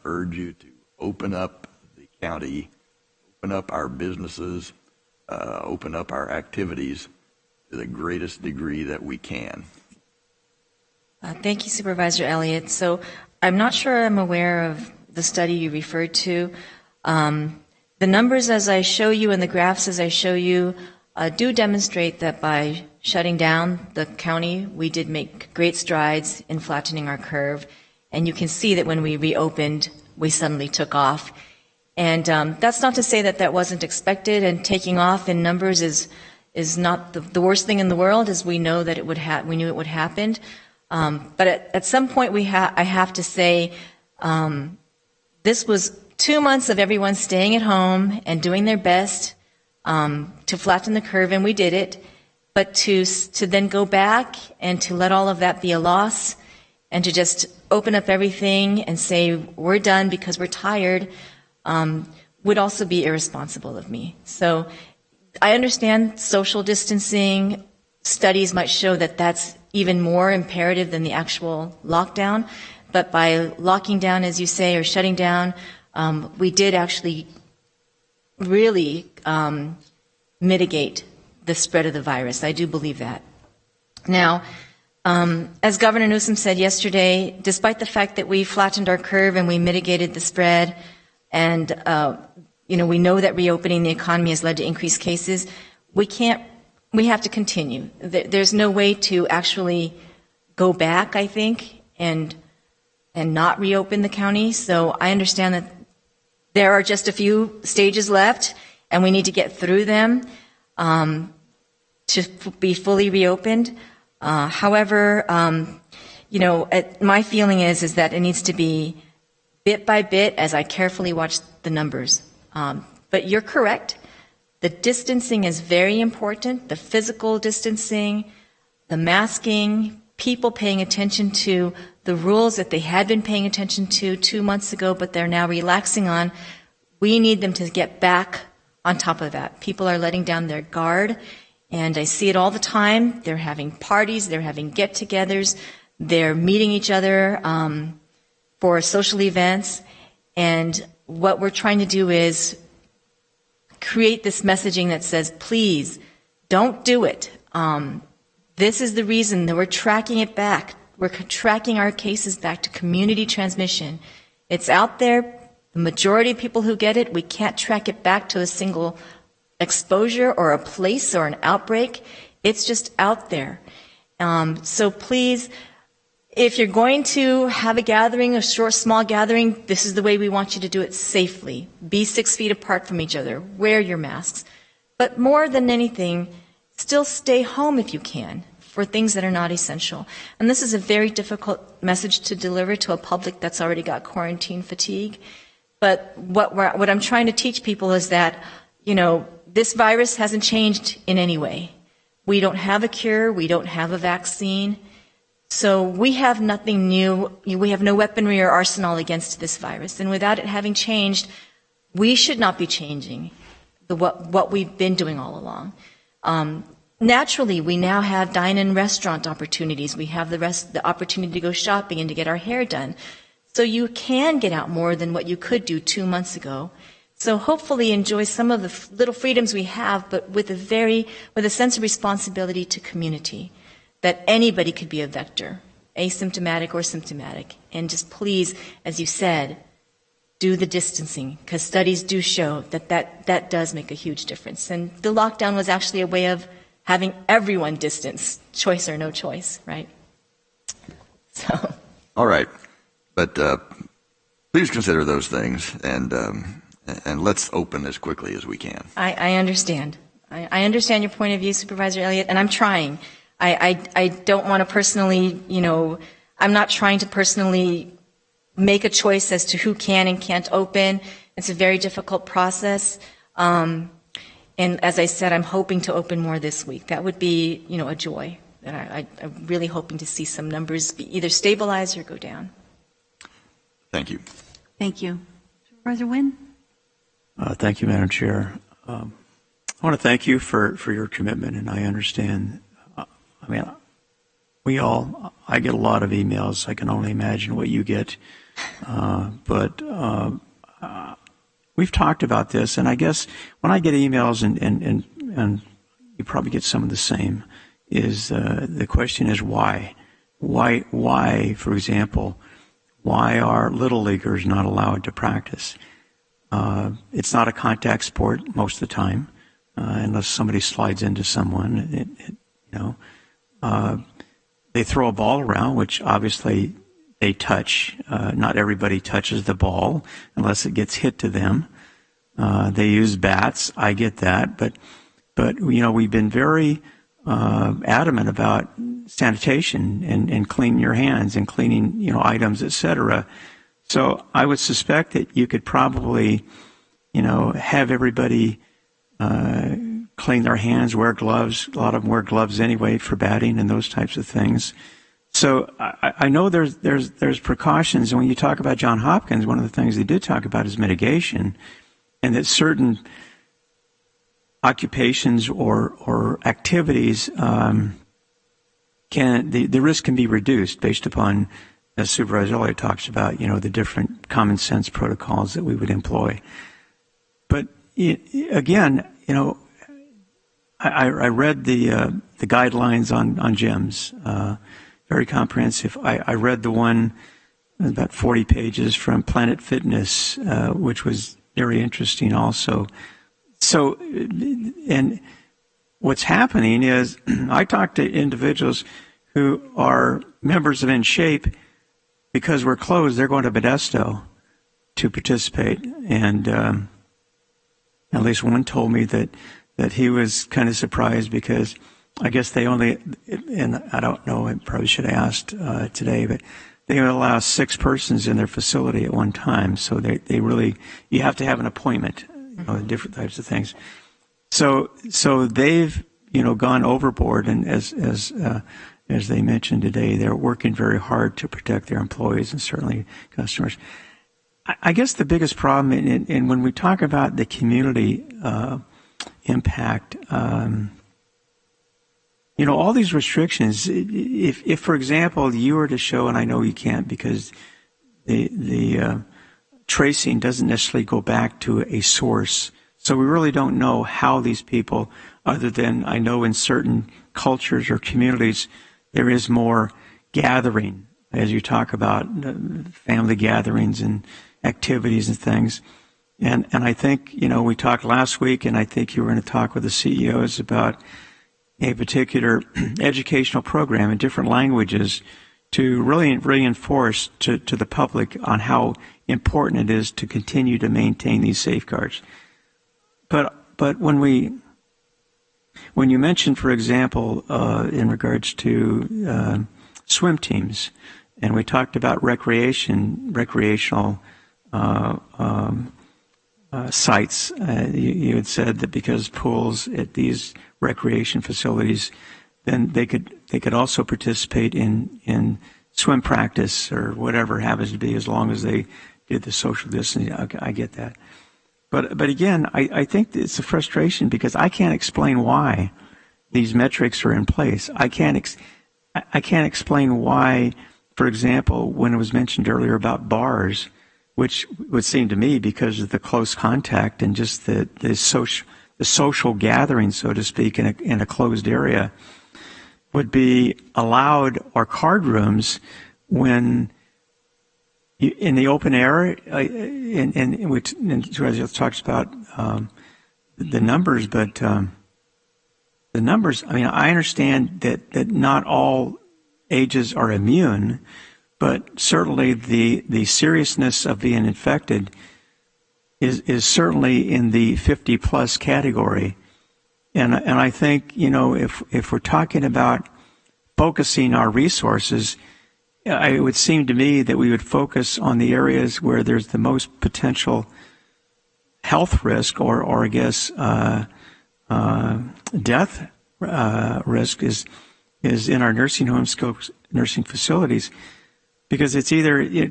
urge you to open up the county, open up our businesses, open up our activities to the greatest degree that we can. Thank you, Supervisor Elliott. So I'm not sure I'm aware of the study you referred to. The numbers as I show you and the graphs as I show you do demonstrate that by shutting down the county, we did make great strides in flattening our curve. And you can see that when we reopened, we suddenly took off. And that's not to say that that wasn't expected, and taking off in numbers is not the worst thing in the world, as we know that we knew it would happen. But at some point I have to say this was 2 months of everyone staying at home and doing their best to flatten the curve, and we did it. But to then go back and to let all of that be a loss and to just open up everything and say we're done because we're tired would also be irresponsible of me. So I understand social distancing studies might show that that's even more imperative than the actual lockdown. But by locking down, as you say, or shutting down, we did actually really mitigate the spread of the virus. I do believe that. Now, as Governor Newsom said yesterday, despite the fact that we flattened our curve and we mitigated the spread, and we know that reopening the economy has led to increased cases, we have to continue. There's no way to actually go back, I think, and not reopen the county. So I understand that there are just a few stages left, and we need to get through them to be fully reopened. However, my feeling is that it needs to be bit by bit as I carefully watch the numbers. But you're correct. The distancing is very important, the physical distancing, the masking, people paying attention to the rules that they had been paying attention to 2 months ago, but they're now relaxing on. We need them to get back on top of that. People are letting down their guard, and I see it all the time. They're having parties, they're having get-togethers, they're meeting each other for social events, and what we're trying to do is create this messaging that says, please, don't do it. This is the reason that we're tracking it back. We're tracking our cases back to community transmission. It's out there. The majority of people who get it, we can't track it back to a single exposure or a place or an outbreak. It's just out there. So please, if you're going to have a gathering, a short, small gathering, this is the way we want you to do it safely. Be 6 feet apart from each other. Wear your masks. But more than anything, still stay home if you can for things that are not essential. And this is a very difficult message to deliver to a public that's already got quarantine fatigue. But what I'm trying to teach people is that, this virus hasn't changed in any way. We don't have a cure. We don't have a vaccine. So we have nothing new. We have no weaponry or arsenal against this virus. And without it having changed, we should not be changing what we've been doing all along. Naturally, we now have dine-in restaurant opportunities. We have the opportunity to go shopping and to get our hair done. So you can get out more than what you could do 2 months ago. So hopefully enjoy some of the little freedoms we have, but with a sense of responsibility to community, that anybody could be a vector, asymptomatic or symptomatic. And just please, as you said, do the distancing, because studies do show that does make a huge difference. And the lockdown was actually a way of having everyone distance, choice or no choice, right? So. All right. But please consider those things, and let's open as quickly as we can. I understand. I understand your point of view, Supervisor Elliott, and I'm trying. I don't want to personally, I'm not trying to personally make a choice as to who can and can't open. It's a very difficult process. And as I said, I'm hoping to open more this week. That would be, a joy. And I'm really hoping to see some numbers be either stabilize or go down. Thank you. Thank you. Supervisor Wynn? Thank you, Madam Chair. I want to thank you for your commitment, and I understand. I get a lot of emails. I can only imagine what you get. But we've talked about this, and I guess when I get emails, and you probably get some of the same, is the question is why? Why, for example, Why are little leaguers not allowed to practice? It's not a contact sport most of the time, unless somebody slides into someone. They throw a ball around, which obviously they touch. Not everybody touches the ball unless it gets hit to them. They use bats. I get that, but we've been very adamant about sanitation and cleaning your hands and cleaning items, etc. So I would suspect that you could probably have everybody clean their hands, wear gloves. A lot of them wear gloves anyway for batting and those types of things. So I know there's precautions, and when you talk about Johns Hopkins, one of the things they did talk about is mitigation, and that certain occupations or activities the risk can be reduced based upon, as Supervisor Elliott talks about, the different common sense protocols that we would employ. But again, I read the guidelines on gyms, very comprehensive. I read the one about 40 pages from Planet Fitness, which was very interesting also. So, and what's happening is I talk to individuals who are members of In Shape because we're closed. They're going to Modesto to participate, and at least one told me that he was kind of surprised because I guess they only, and I don't know, I probably should have asked today, but they allow 6 persons in their facility at one time. So they really, you have to have an appointment, different types of things. So they've, gone overboard, and as they mentioned today, they're working very hard to protect their employees and certainly customers. I guess the biggest problem, and when we talk about the community impact, all these restrictions, if for example, you were to show, and I know you can't because the tracing doesn't necessarily go back to a source. So we really don't know how these people, other than I know in certain cultures or communities, there is more gathering, as you talk about family gatherings and activities and things. And I think, we talked last week, and I think you were going to talk with the CEOs about a particular educational program in different languages to really reinforce to the public on how important it is to continue to maintain these safeguards. But when you mentioned, for example, in regards to swim teams, and we talked about recreational sites, you had said that because pools at these recreation facilities, then they could also participate in swim practice or whatever it happens to be, as long as they did the social distancing. I get that. But again, I think it's a frustration because I can't explain why these metrics are in place. I can't explain why, for example, when it was mentioned earlier about bars, which would seem to me because of the close contact and just the social gathering, so to speak, in a closed area, would be allowed, or card rooms, when in the open air, and which talks about the numbers, but the numbers, I mean, I understand that not all ages are immune, but certainly the seriousness of being infected is certainly in the 50-plus category. And I think, if we're talking about focusing our resources, it would seem to me that we would focus on the areas where there's the most potential health risk, or I guess death risk is in our nursing homes, nursing facilities, because it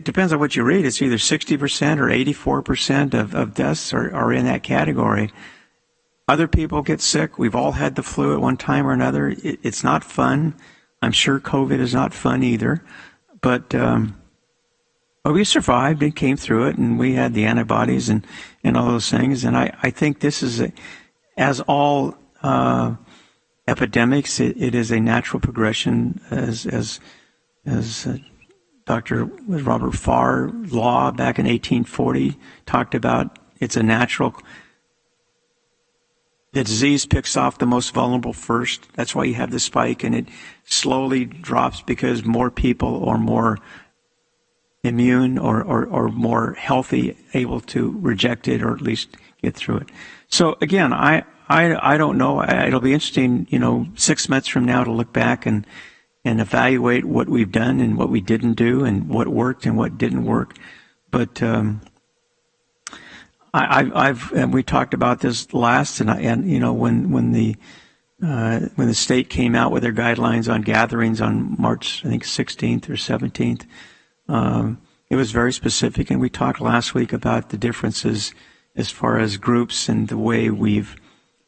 depends on what you read. It's either 60% or 84% of deaths are in that category. Other people get sick. We've all had the flu at one time or another. It's not fun. I'm sure COVID is not fun either. But we survived and came through it, and we had the antibodies and all those things. And I think this is, as all epidemics, it is a natural progression, as Dr. Robert Farr law back in 1840 talked about it's a natural. The disease picks off the most vulnerable first. That's why you have the spike, and it slowly drops because more people are more immune or more healthy, able to reject it or at least get through it. So again, I don't know. It'll be interesting, 6 months from now to look back and evaluate what we've done and what we didn't do and what worked and what didn't work. But and we talked about this last, when the state came out with their guidelines on gatherings on March, I think 16th or 17th, it was very specific, and we talked last week about the differences as far as groups and the way we've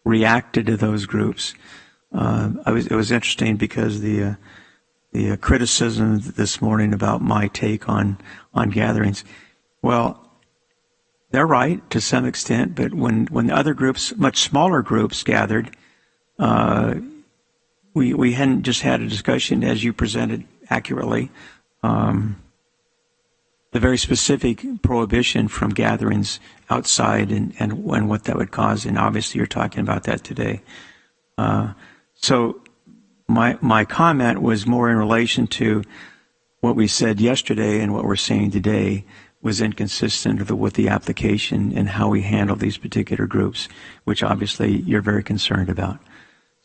reacted to those groups. It was interesting because the criticism this morning about my take on gatherings. Well, they're right to some extent, but when other groups, much smaller groups, gathered, we hadn't just had a discussion as you presented accurately. The very specific prohibition from gatherings outside and what that would cause, and obviously you're talking about that today. So my comment was more in relation to what we said yesterday and what we're saying today was inconsistent with the application and how we handle these particular groups, which obviously you're very concerned about.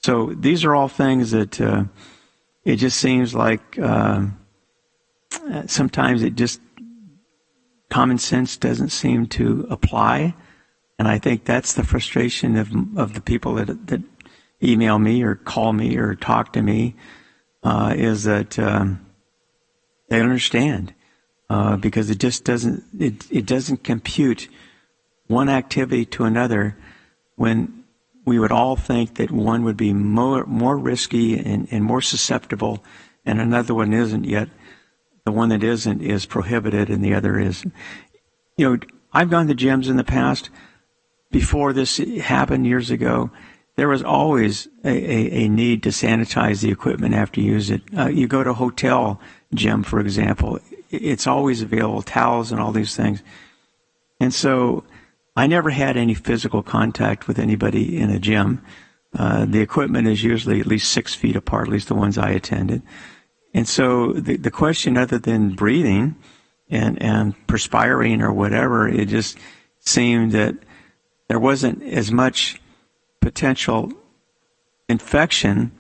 So these are all things that it just seems like sometimes common sense doesn't seem to apply, and I think that's the frustration of the people that email me or call me or talk to me, is that they understand. Because it just doesn't compute one activity to another when we would all think that one would be more risky and more susceptible and another one isn't, yet the one that isn't is prohibited and the other is. I've gone to gyms in the past. Before this happened years ago, there was always a need to sanitize the equipment after you use it. You go to a hotel gym, for example, it's always available, towels and all these things. And so I never had any physical contact with anybody in a gym. The equipment is usually at least 6 feet apart, at least the ones I attended. And so the question, other than breathing and perspiring or whatever, it just seemed that there wasn't as much potential infection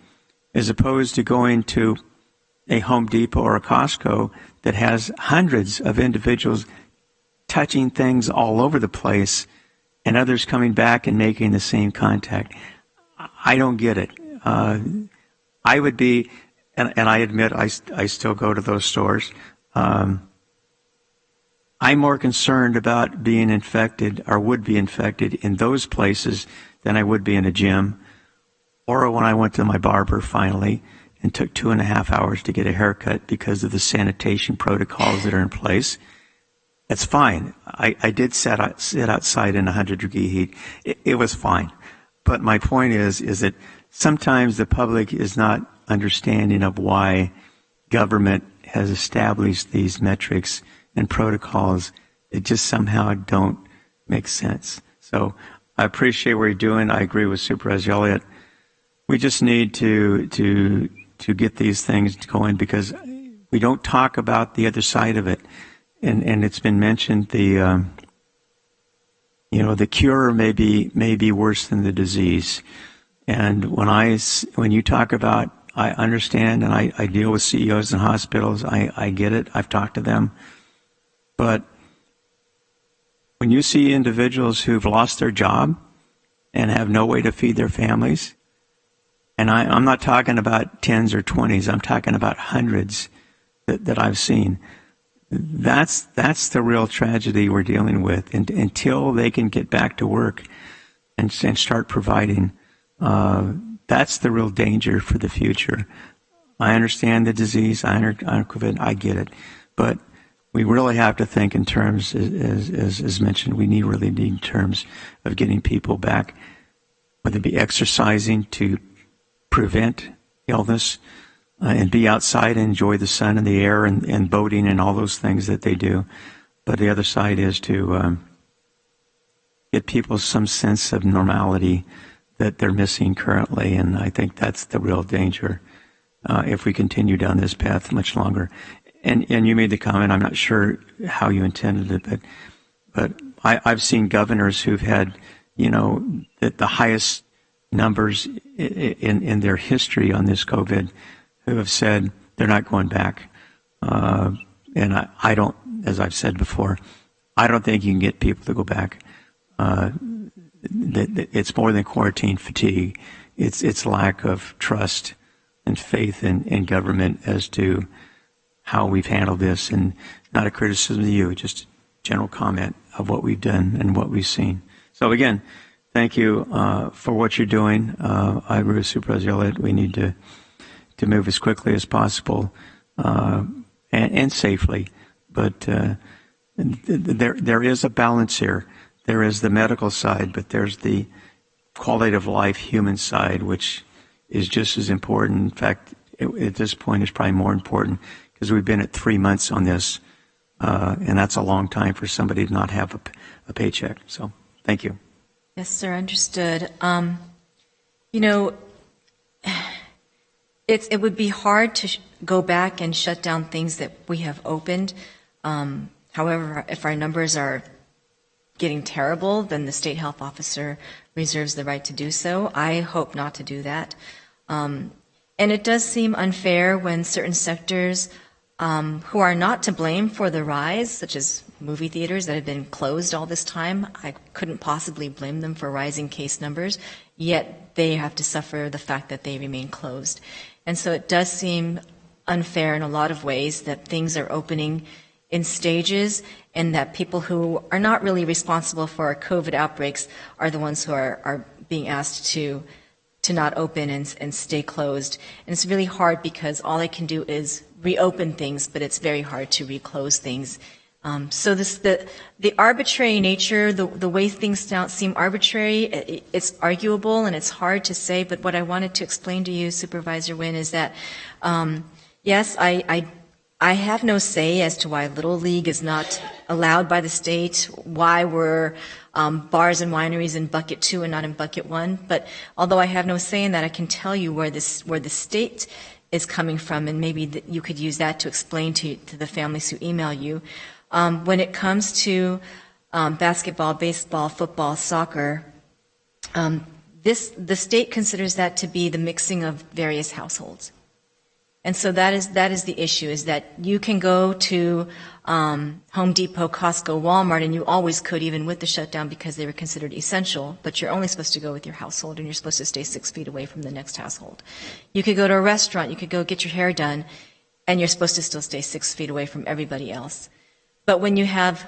as opposed to going to a Home Depot or a Costco that has hundreds of individuals touching things all over the place and others coming back and making the same contact. I don't get it. I would be, and I admit I still go to those stores. I'm more concerned about being infected or would be infected in those places than I would be in a gym, or when I went to my barber finally and took 2.5 hours to get a haircut because of the sanitation protocols that are in place. That's fine. I did sit outside in 100-degree heat. It was fine. But my point is that sometimes the public is not understanding of why government has established these metrics and protocols that just somehow don't make sense. So I appreciate what you're doing. I agree with Supervisor Elliott. We just need to get these things going because we don't talk about the other side of it. And it's been mentioned the cure may be worse than the disease. And when you talk about, I understand and I deal with CEOs in hospitals. I get it. I've talked to them. But when you see individuals who've lost their job and have no way to feed their families, and I'm not talking about 10s or 20s, I'm talking about hundreds that I've seen. That's the real tragedy we're dealing with. And until they can get back to work and start providing, that's the real danger for the future. I understand the disease, I get it, but we really have to think in terms, as mentioned, we really need in terms of getting people back, whether it be exercising to prevent illness, and be outside and enjoy the sun and the air and boating and all those things that they do. But the other side is to get people some sense of normality that they're missing currently, and I think that's the real danger if we continue down this path much longer. And you made the comment, I'm not sure how you intended it, but I've seen governors who've had, the highest numbers in their history on this COVID who have said they're not going back. And I don't, as I've said before, I don't think you can get people to go back. It's more than quarantine fatigue. It's lack of trust and faith in government as to how we've handled this, and not a criticism of you, just a general comment of what we've done and what we've seen. So again, thank you for what you're doing. I agree with Supervisor Elliott. We need to move as quickly as possible and safely. But there is a balance here. There is the medical side, but there's the quality of life human side, which is just as important. In fact, at this point, it's probably more important because we've been at 3 months on this, and that's a long time for somebody to not have a paycheck. So thank you. Yes, sir, understood. It would be hard to go back and shut down things that we have opened. However, if our numbers are getting terrible, then the state health officer reserves the right to do so. I hope not to do that. And it does seem unfair when certain sectors who are not to blame for the rise, such as movie theaters that have been closed all this time, I couldn't possibly blame them for rising case numbers, yet they have to suffer the fact that they remain closed. And so it does seem unfair in a lot of ways that things are opening in stages, and that people who are not really responsible for our COVID outbreaks are the ones who are being asked to not open and stay closed. And it's really hard because all I can do is reopen things, but it's very hard to reclose things. So the arbitrary nature, the way things now seem arbitrary, it's arguable and it's hard to say, but what I wanted to explain to you, Supervisor Wynn, is that, yes, I have no say as to why Little League is not allowed by the state, why we're bars and wineries in bucket 2 and not in bucket 1. But although I have no say in that, I can tell you where the state is coming from, and maybe you could use that to explain to the families who email you. When it comes to basketball, baseball, football, soccer, the state considers that to be the mixing of various households. And so that is the issue, is that you can go to Home Depot, Costco, Walmart, and you always could, even with the shutdown, because they were considered essential, but you're only supposed to go with your household, and you're supposed to stay 6 feet away from the next household. You could go to a restaurant, you could go get your hair done, and you're supposed to still stay 6 feet away from everybody else. But when you have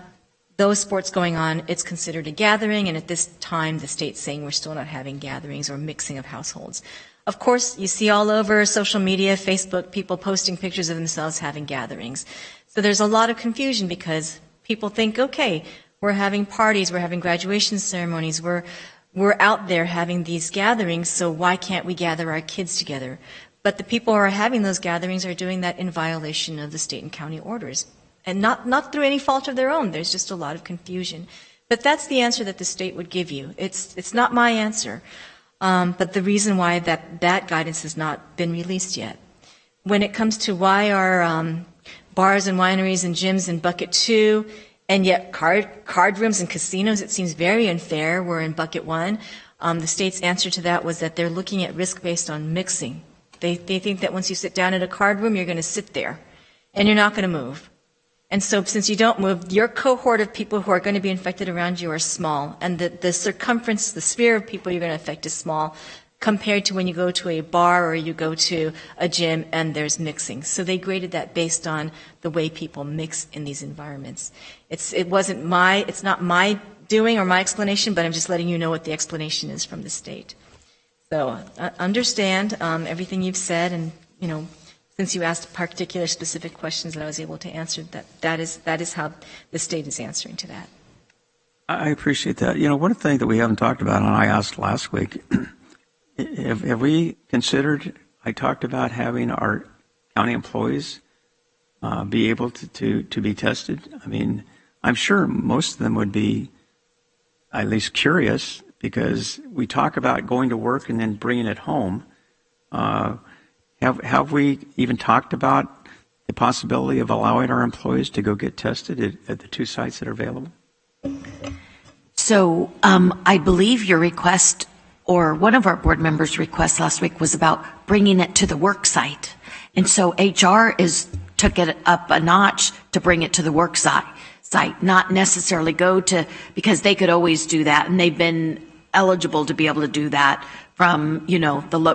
those sports going on, it's considered a gathering, and at this time, the state's saying we're still not having gatherings or mixing of households. Of course, you see all over social media, Facebook, people posting pictures of themselves having gatherings. So there's a lot of confusion because people think, okay, we're having parties, we're having graduation ceremonies, we're out there having these gatherings, so why can't we gather our kids together? But the people who are having those gatherings are doing that in violation of the state and county orders. And not through any fault of their own. There's just a lot of confusion. But that's the answer that the state would give you. It's not my answer. But the reason why that guidance has not been released yet. When it comes to why are bars and wineries and gyms in bucket 2, and yet card rooms and casinos, it seems very unfair, we're in bucket 1. The state's answer to that was that they're looking at risk based on mixing. They think that once you sit down in a card room, you're going to sit there, and you're not going to move. And so since you don't move, your cohort of people who are going to be infected around you are small, and the circumference, the sphere of people you're going to affect is small compared to when you go to a bar or you go to a gym and there's mixing. So they graded that based on the way people mix in these environments. It's not my doing or my explanation, but I'm just letting you know what the explanation is from the state. So I understand everything you've said, and since you asked particular specific questions that I was able to answer, that is how the state is answering to that. I appreciate that. One thing that we haven't talked about, and I asked last week, have we considered, I talked about having our county employees be able to be tested? I mean, I'm sure most of them would be at least curious, because we talk about going to work and then bringing it home. Have we even talked about the possibility of allowing our employees to go get tested at the 2 sites that are available? So I believe your request, or one of our board members' requests last week, was about bringing it to the work site. And so HR took it up a notch to bring it to the work site, not necessarily go to, because they could always do that, and they've been eligible to be able to do that from,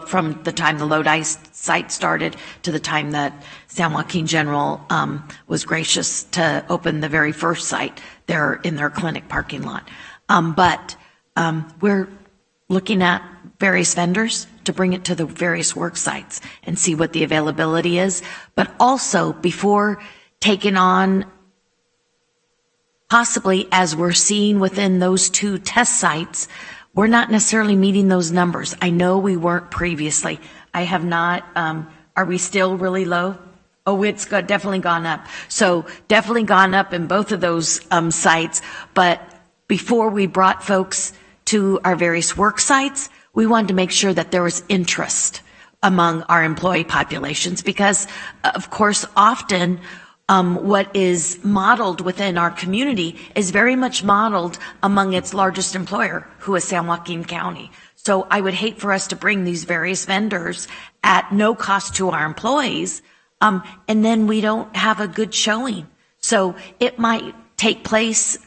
from the time the Lodi site started to the time that San Joaquin General was gracious to open the very first site there in their clinic parking lot. But we're looking at various vendors to bring it to the various work sites and see what the availability is. But also, before taking on, possibly as we're seeing within those 2 test sites, we're not necessarily meeting those numbers. I know we weren't previously. I have not. Are we still really low? Oh, it's definitely gone up. So definitely gone up in both of those sites. But before we brought folks to our various work sites, we wanted to make sure that there was interest among our employee populations, because, of course, often what is modeled within our community is very much modeled among its largest employer, who is San Joaquin County. So I would hate for us to bring these various vendors at no cost to our employees, and then we don't have a good showing. So it might take place,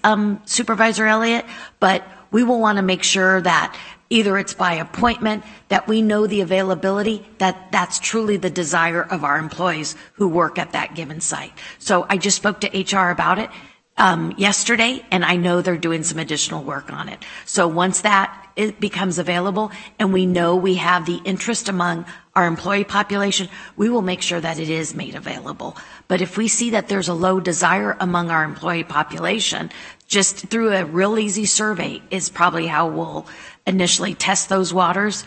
Supervisor Elliott, but we will want to make sure that either it's by appointment, that we know the availability, that's truly the desire of our employees who work at that given site. So I just spoke to HR about it yesterday, and I know they're doing some additional work on it. So once it becomes available and we know we have the interest among our employee population, we will make sure that it is made available. But if we see that there's a low desire among our employee population, just through a real easy survey is probably how we'll initially test those waters.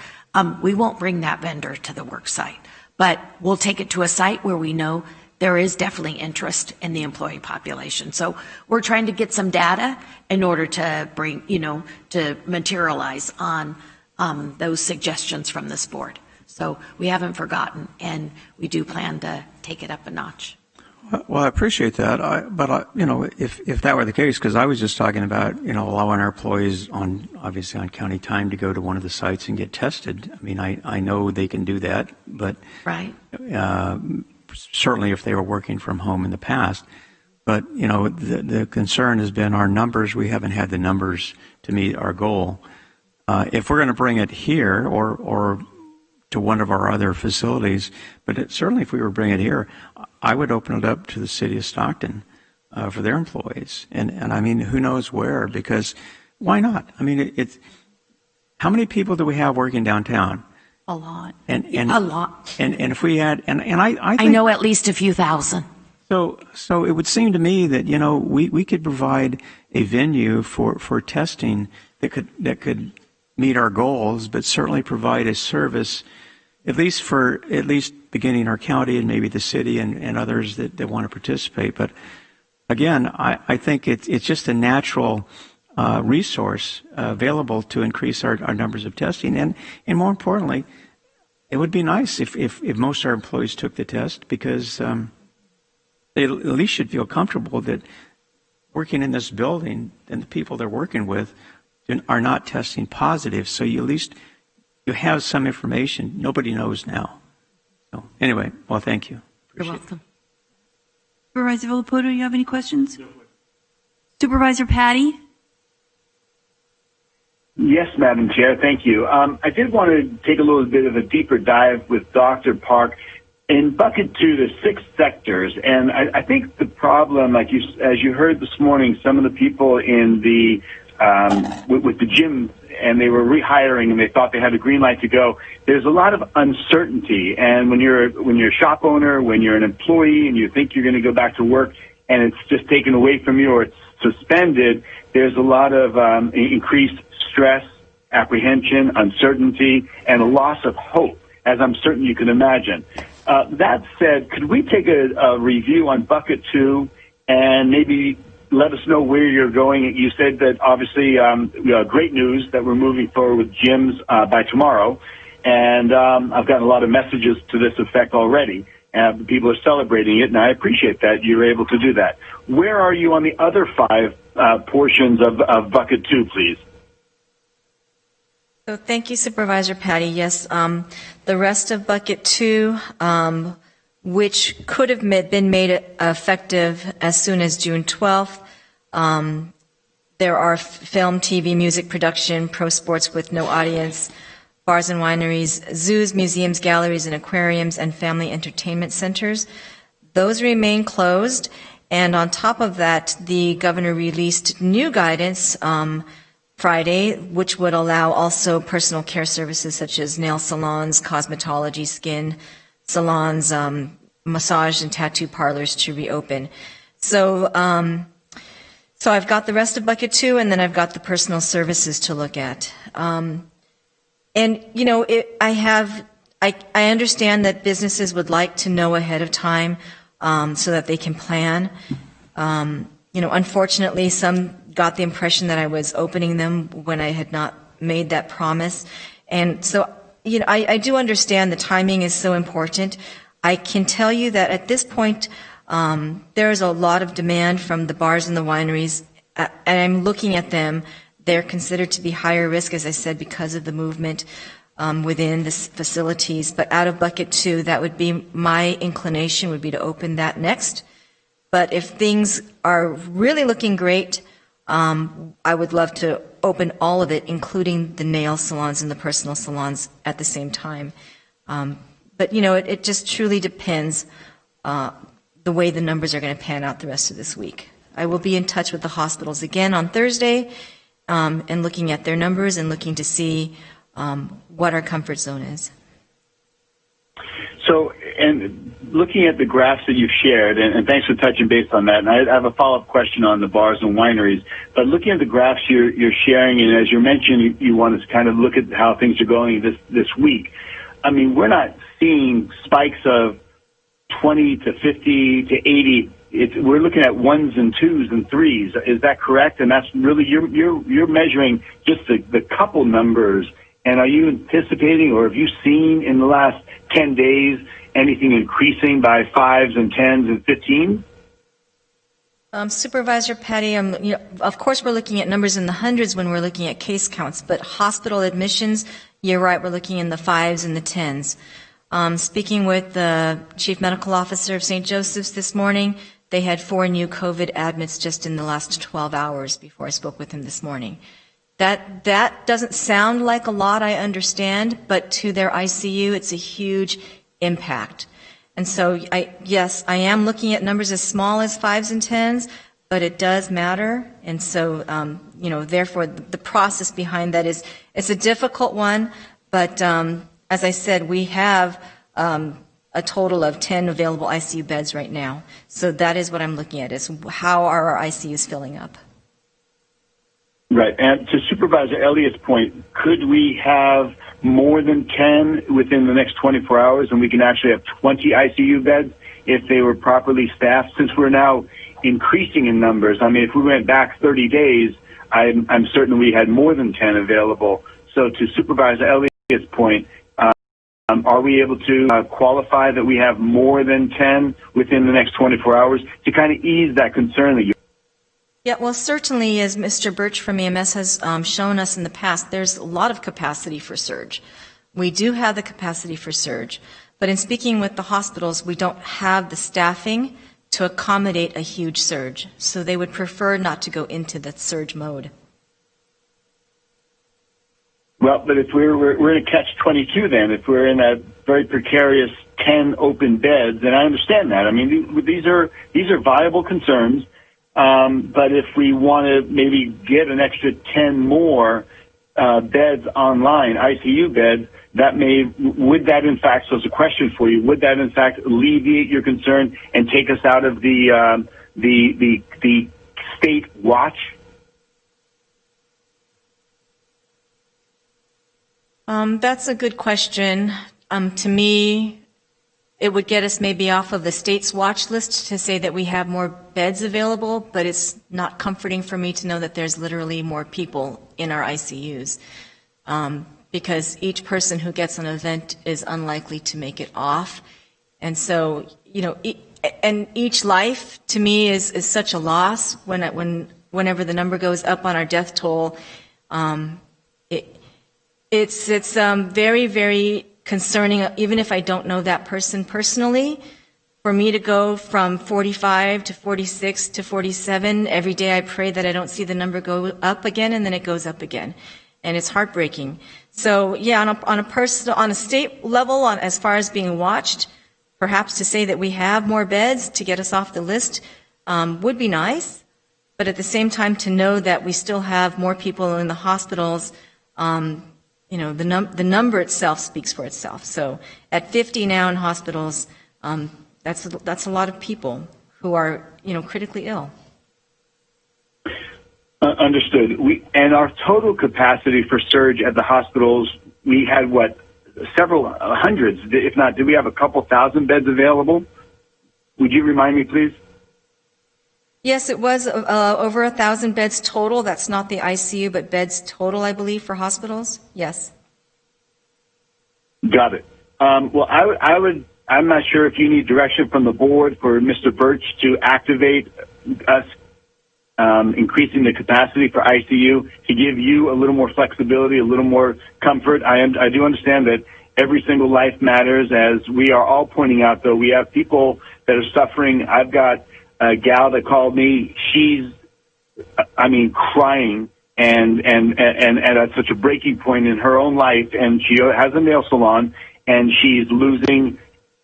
We won't bring that vendor to the work site, but we'll take it to a site where we know there is definitely interest in the employee population. So we're trying to get some data in order to bring, to materialize on those suggestions from this board. So we haven't forgotten, and we do plan to take it up a notch. Well, I appreciate that. If that were the case, because I was just talking about, allowing our employees obviously on county time to go to one of the sites and get tested. I mean, I know they can do that, but right. Certainly if they were working from home in the past. But, the concern has been our numbers. We haven't had the numbers to meet our goal. If we're going to bring it here or to one of our other facilities, but certainly if we were bringing it here, I would open it up to the city of Stockton for their employees. And I mean, who knows where, because why not? I mean, how many people do we have working downtown? A lot. And a lot. And if we had, and I think, I know at least a few thousand. So it would seem to me that, we could provide a venue for testing that could meet our goals, but certainly provide a service, at least beginning our county and maybe the city and others that want to participate. But again, I think it's just a natural resource available to increase our numbers of testing. And more importantly, it would be nice if most of our employees took the test, because they at least should feel comfortable that working in this building and the people they're working with are not testing positive. So you have some information. Nobody knows now. So anyway, well, thank you. You're welcome. Supervisor Villapoto, do you have any questions? No. Supervisor Patty? Yes, Madam Chair, thank you. I did want to take a little bit of a deeper dive with Dr. Park in bucket 2, the 6 sectors. And I think the problem, as you heard this morning, some of the people in the with the gym, and they were rehiring and they thought they had a green light to go. There's a lot of uncertainty, and when you're a shop owner, when you're an employee and you think you're going to go back to work and it's just taken away from you or it's suspended, there's a lot of increased stress, apprehension, uncertainty, and a loss of hope, as I'm certain you can imagine. That said, could we take a review on bucket 2 and maybe let us know where you're going? You said that obviously great news that we're moving forward with gyms by tomorrow, and I've gotten a lot of messages to this effect already. People are celebrating it, and I appreciate that you're able to do that. Where are you on the other 5 portions of bucket 2, please? So thank you, Supervisor Patty. Yes, the rest of bucket 2, which could have been made effective as soon as June 12th. There are film, TV, music production, pro sports with no audience, bars and wineries, zoos, museums, galleries, and aquariums, and family entertainment centers. Those remain closed. And on top of that, the governor released new guidance Friday, which would allow also personal care services such as nail salons, cosmetology, skin salons, massage and tattoo parlors to reopen. So I've got the rest of bucket 2, and then I've got the personal services to look at. And, you know, I understand that businesses would like to know ahead of time so that they can plan. You know, unfortunately, some got the impression that I was opening them when I had not made that promise. And so, you know, I do understand the timing is so important. I can tell you that at this point, there is a lot of demand from the bars and the wineries, and I'm looking at them. They're considered to be higher risk, as I said, because of the movement within the facilities. But out of bucket 2, that would be my inclination, would be to open that next. But if things are really looking great, I would love to open all of it, including the nail salons and the personal salons at the same time. But, you know, it just truly depends the way the numbers are going to pan out the rest of this week. I will be in touch with the hospitals again on Thursday and looking at their numbers and looking to see what our comfort zone is. So, and looking at the graphs that you've shared, and thanks for touching base on that, and I have a follow-up question on the bars and wineries, but looking at the graphs you're sharing, and as you mentioned, you want to kind of look at how things are going this week. I mean, we're not seeing spikes of 20 to 50 to 80. We're looking at 1s and 2s and 3s. Is that correct? And that's really, you're measuring just the couple numbers. And are you anticipating, or have you seen in the last 10 days anything increasing by 5s and 10s and 15s? Supervisor Patty, you know, of course we're looking at numbers in the hundreds when we're looking at case counts, but hospital admissions, you're right, we're looking in the 5s and the 10s. Speaking with the Chief Medical Officer of St. Joseph's this morning, they had 4 new COVID admits just in the last 12 hours before I spoke with him this morning. That doesn't sound like a lot, I understand, but to their ICU, it's a huge impact. And so, yes, I am looking at numbers as small as 5s and 10s, but it does matter. And so, you know, therefore, the process behind that is, it's a difficult one, but as I said, we have a total of 10 available ICU beds right now. So that is what I'm looking at, is how are our ICUs filling up? Right. And to Supervisor Elliott's point, could we have more than 10 within the next 24 hours, and we can actually have 20 ICU beds if they were properly staffed? Since we're now increasing in numbers, I mean, if we went back 30 days, I'm certain we had more than 10 available. So to Supervisor Elliott's point, are we able to qualify that we have more than 10 within the next 24 hours to kind of ease that concern that you? Yeah, well, certainly, as Mr. Birch from EMS has shown us in the past, there's a lot of capacity for surge. We do have the capacity for surge, but in speaking with the hospitals, we don't have the staffing to accommodate a huge surge, so they would prefer not to go into the surge mode. Well, but if we're in a catch-22 then, if we're in that very precarious 10 open beds, and I understand that. I mean, these are viable concerns. But if we want to maybe get an extra 10 more beds online, ICU beds, would that in fact, so it's a question for you, would that in fact alleviate your concern and take us out of the state watch? That's a good question. To me, it would get us maybe off of the state's watch list to say that we have more beds available, but it's not comforting for me to know that there's literally more people in our ICUs. Because each person who gets an event is unlikely to make it off. And so, and each life to me is such a loss whenever the number goes up on our death toll. It's very, very concerning, even if I don't know that person personally. For me to go from 45 to 46 to 47, every day I pray that I don't see the number go up again, and then it goes up again. And it's heartbreaking. So yeah, on a state level, as far as being watched, perhaps to say that we have more beds to get us off the list would be nice. But at the same time, to know that we still have more people in the hospitals, the number itself speaks for itself. So at 50 now in hospitals, that's a lot of people who are critically ill. Understood. And our total capacity for surge at the hospitals, we had several hundreds, if not, did we have a couple thousand beds available? Would you remind me, please? Yes, it was over 1,000 beds total. That's not the ICU, but beds total, I believe, for hospitals. Yes. Got it. Well, I'm not sure if you need direction from the board for Mr. Birch to activate us increasing the capacity for ICU to give you a little more flexibility, a little more comfort. I do understand that every single life matters, as we are all pointing out, though. We have people that are suffering. I've got a gal that called me. She's, crying and at such a breaking point in her own life, and she has a nail salon, and she's losing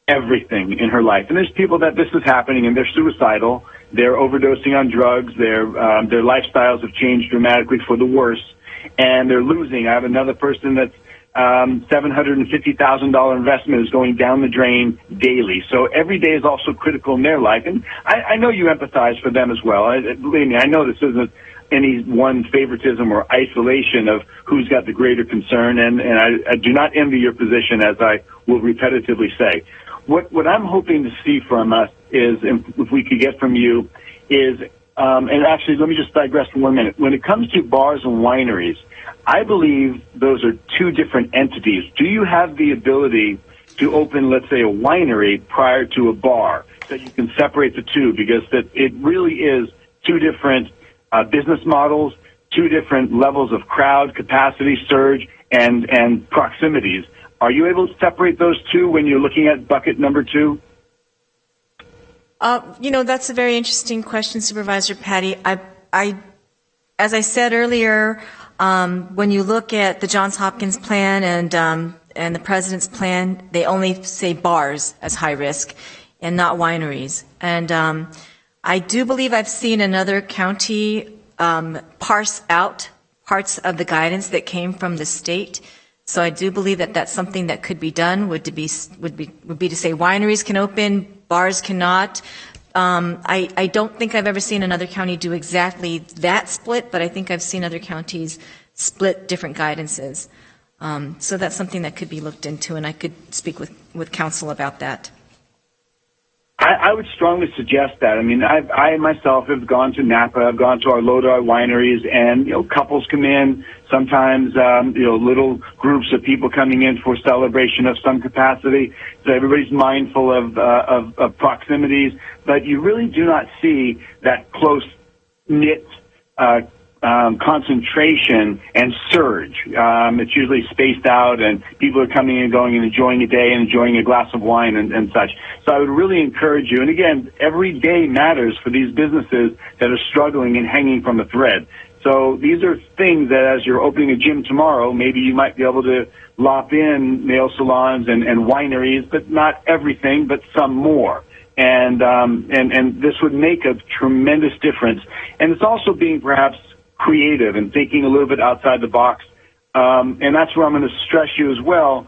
everything in her life. And there's people that this is happening, and they're suicidal. They're overdosing on drugs. Their lifestyles have changed dramatically for the worse, and they're losing. I have another person that's $750,000 investment is going down the drain daily. So every day is also critical in their life, and I know you empathize for them as well. Believe me, I know this isn't any one favoritism or isolation of who's got the greater concern, and I do not envy your position, as I will repetitively say. What I'm hoping to see from us is, if we could get from you, is, and actually let me just digress for 1 minute. When it comes to bars and wineries, I believe those are two different entities. Do you have the ability to open, let's say, a winery prior to a bar, so you can separate the two? Because it really is two different business models, two different levels of crowd capacity, surge, and proximities. Are you able to separate those two when you're looking at bucket number 2? That's a very interesting question, Supervisor Patty. As I said earlier, when you look at the Johns Hopkins plan and the President's plan, they only say bars as high risk and not wineries. And I do believe I've seen another county parse out parts of the guidance that came from the state. So I do believe that that's something that could be done. Would be to say wineries can open, bars cannot. I don't think I've ever seen another county do exactly that split, but I think I've seen other counties split different guidances. So that's something that could be looked into, and I could speak with council about that. I would strongly suggest that. I mean, I myself have gone to Napa, I've gone to our Lodi wineries, and couples come in. Sometimes little groups of people coming in for celebration of some capacity. So everybody's mindful of proximities, but you really do not see that close knit concentration and surge. It's usually spaced out, and people are coming and going and enjoying a day and enjoying a glass of wine and such. So I would really encourage you, and again, every day matters for these businesses that are struggling and hanging from a thread. So these are things that, as you're opening a gym tomorrow, maybe you might be able to lop in nail salons and wineries, but not everything, but some more. And this would make a tremendous difference. And it's also being perhaps creative and thinking a little bit outside the box. And that's where I'm going to stress you as well.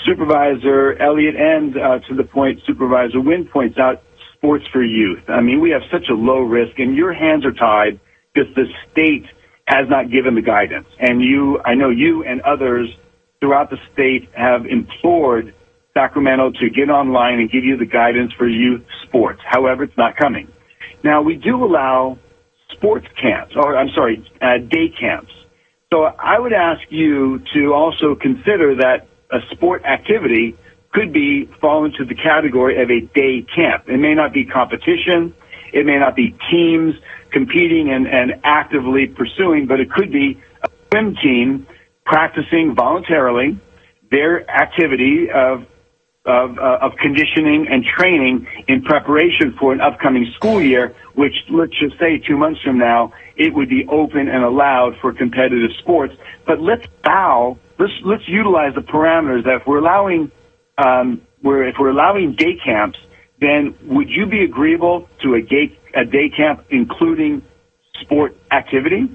Supervisor Elliott, and to the point Supervisor Wynn points out, sports for youth. I mean, we have such a low risk, and your hands are tied because the state has not given the guidance. And I know you and others throughout the state have implored Sacramento to get online and give you the guidance for youth sports. However, it's not coming. Now, we do allow sports camps, day camps. So I would ask you to also consider that a sport activity could fall into the category of a day camp. It may not be competition. It may not be teams competing and actively pursuing, but it could be a swim team practicing voluntarily their activity of conditioning and training in preparation for an upcoming school year, which, let's just say 2 months from now, it would be open and allowed for competitive sports. But let's utilize the parameters that if we're allowing day camps, then would you be agreeable to a day camp including sport activity?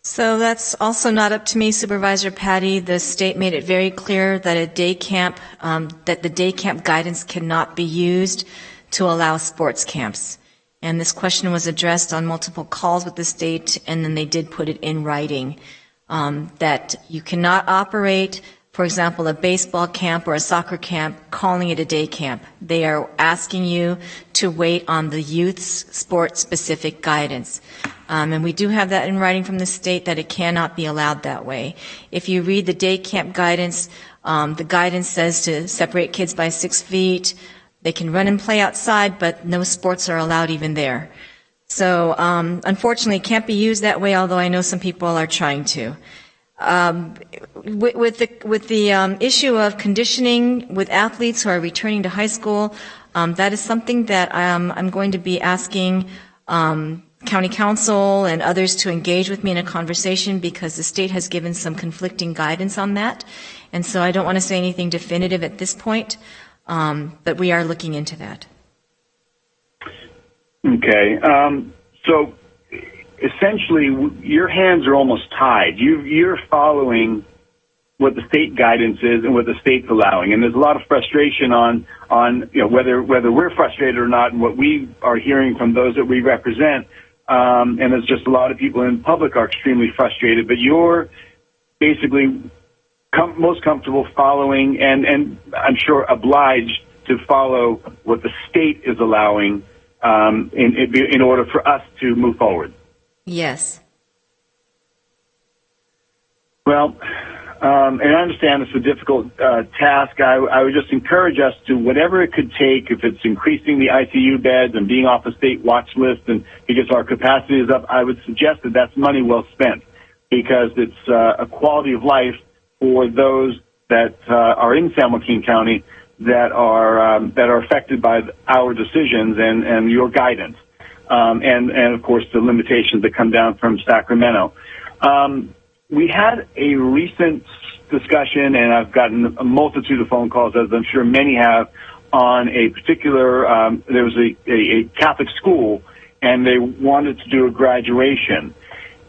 So that's also not up to me, Supervisor Patty. The state made it very clear that a day camp, that the day camp guidance cannot be used to allow sports camps. And this question was addressed on multiple calls with the state, and then they did put it in writing, that you cannot operate, for example, a baseball camp or a soccer camp, calling it a day camp. They are asking you to wait on the youth's sport-specific guidance. And we do have that in writing from the state that it cannot be allowed that way. If you read the day camp guidance, the guidance says to separate kids by 6 feet. They can run and play outside, but no sports are allowed even there. So unfortunately, it can't be used that way, although I know some people are trying to. With the issue of conditioning with athletes who are returning to high school, that is something that I'm going to be asking County Council and others to engage with me in a conversation, because the state has given some conflicting guidance on that. And so I don't want to say anything definitive at this point, but we are looking into that. Okay. So essentially, your hands are almost tied. You're following what the state guidance is and what the state's allowing. And there's a lot of frustration on whether we're frustrated or not, and what we are hearing from those that we represent. And there's just a lot of people in public are extremely frustrated. But you're basically most comfortable following and I'm sure obliged to follow what the state is allowing in order for us to move forward. Yes. Well, and I understand it's a difficult task. I would just encourage us to, whatever it could take, if it's increasing the ICU beds and being off the state watch list, and because our capacity is up, I would suggest that that's money well spent, because it's a quality of life for those that are in San Joaquin County that are affected by our decisions and your guidance, and of course the limitations that come down from Sacramento. We had a recent discussion, and I've gotten a multitude of phone calls, as I'm sure many have, on a particular, there was a Catholic school, and they wanted to do a graduation.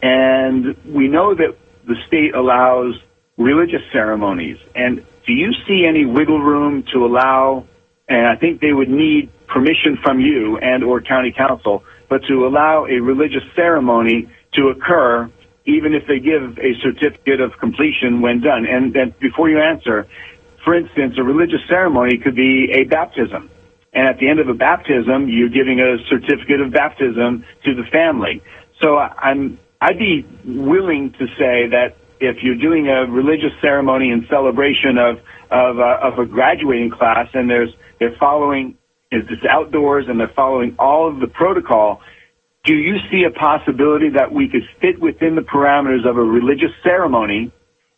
And we know that the state allows religious ceremonies. And do you see any wiggle room to allow, and I think they would need permission from you and or county council, but to allow a religious ceremony to occur even if they give a certificate of completion when done? And then before you answer, for instance, a religious ceremony could be a baptism. And at the end of a baptism, you're giving a certificate of baptism to the family. So I'd be willing to say that if you're doing a religious ceremony in celebration of a graduating class, and they're following, it's outdoors and they're following all of the protocol, do you see a possibility that we could fit within the parameters of a religious ceremony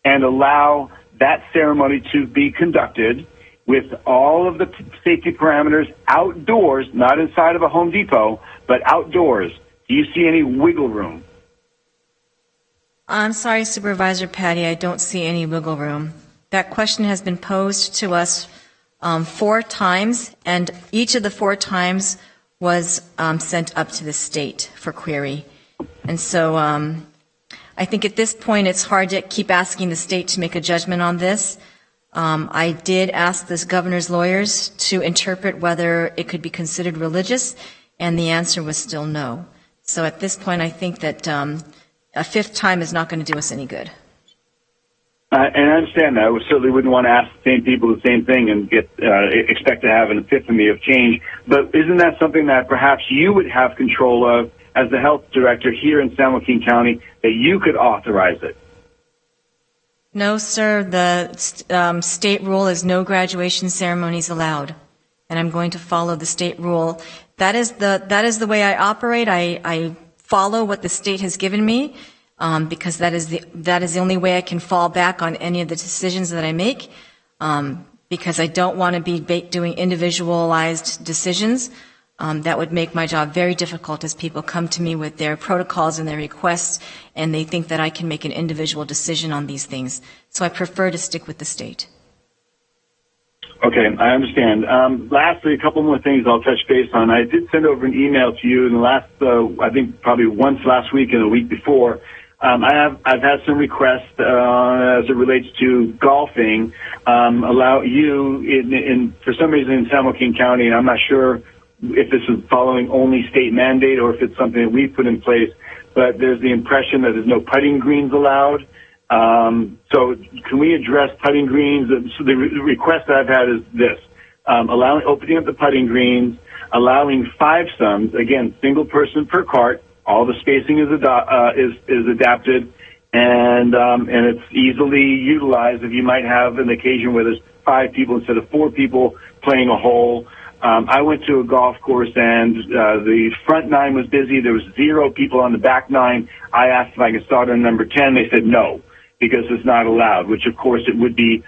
and allow that ceremony to be conducted with all of the safety parameters outdoors, not inside of a Home Depot, but outdoors? Do you see any wiggle room? I'm sorry, Supervisor Patty, I don't see any wiggle room. That question has been posed to us 4 times, and each of the 4 times was sent up to the state for query. And so I think at this point it's hard to keep asking the state to make a judgment on this. I did ask this governor's lawyers to interpret whether it could be considered religious, and the answer was still no. So at this point I think that a 5th time is not going to do us any good. And I understand that. We certainly wouldn't want to ask the same people the same thing and expect to have an epiphany of change. But isn't that something that perhaps you would have control of as the health director here in San Joaquin County, that you could authorize it? No, sir. The state rule is no graduation ceremonies allowed, and I'm going to follow the state rule. That is the way I operate. I follow what the state has given me. Because that is the only way I can fall back on any of the decisions that I make, because I don't want to be doing individualized decisions. That would make my job very difficult as people come to me with their protocols and their requests, and they think that I can make an individual decision on these things. So I prefer to stick with the state. Okay, I understand. Lastly, a couple more things I'll touch base on. I did send over an email to you in the last, I think probably once last week and the week before. I've had some requests as it relates to golfing. Allow you for some reason in San Joaquin County, and I'm not sure if this is following only state mandate or if it's something that we've put in place, but there's the impression that there's no putting greens allowed. So can we address putting greens? So the request that I've had is this: opening up the putting greens, allowing fivesomes, again, single person per cart. All the spacing is adapted, and it's easily utilized. If you might have an occasion where there's 5 people instead of 4 people playing a hole. I went to a golf course, and the front 9 was busy. There was 0 people on the back 9. I asked if I could start on number 10. They said no, because it's not allowed, which, of course, it would be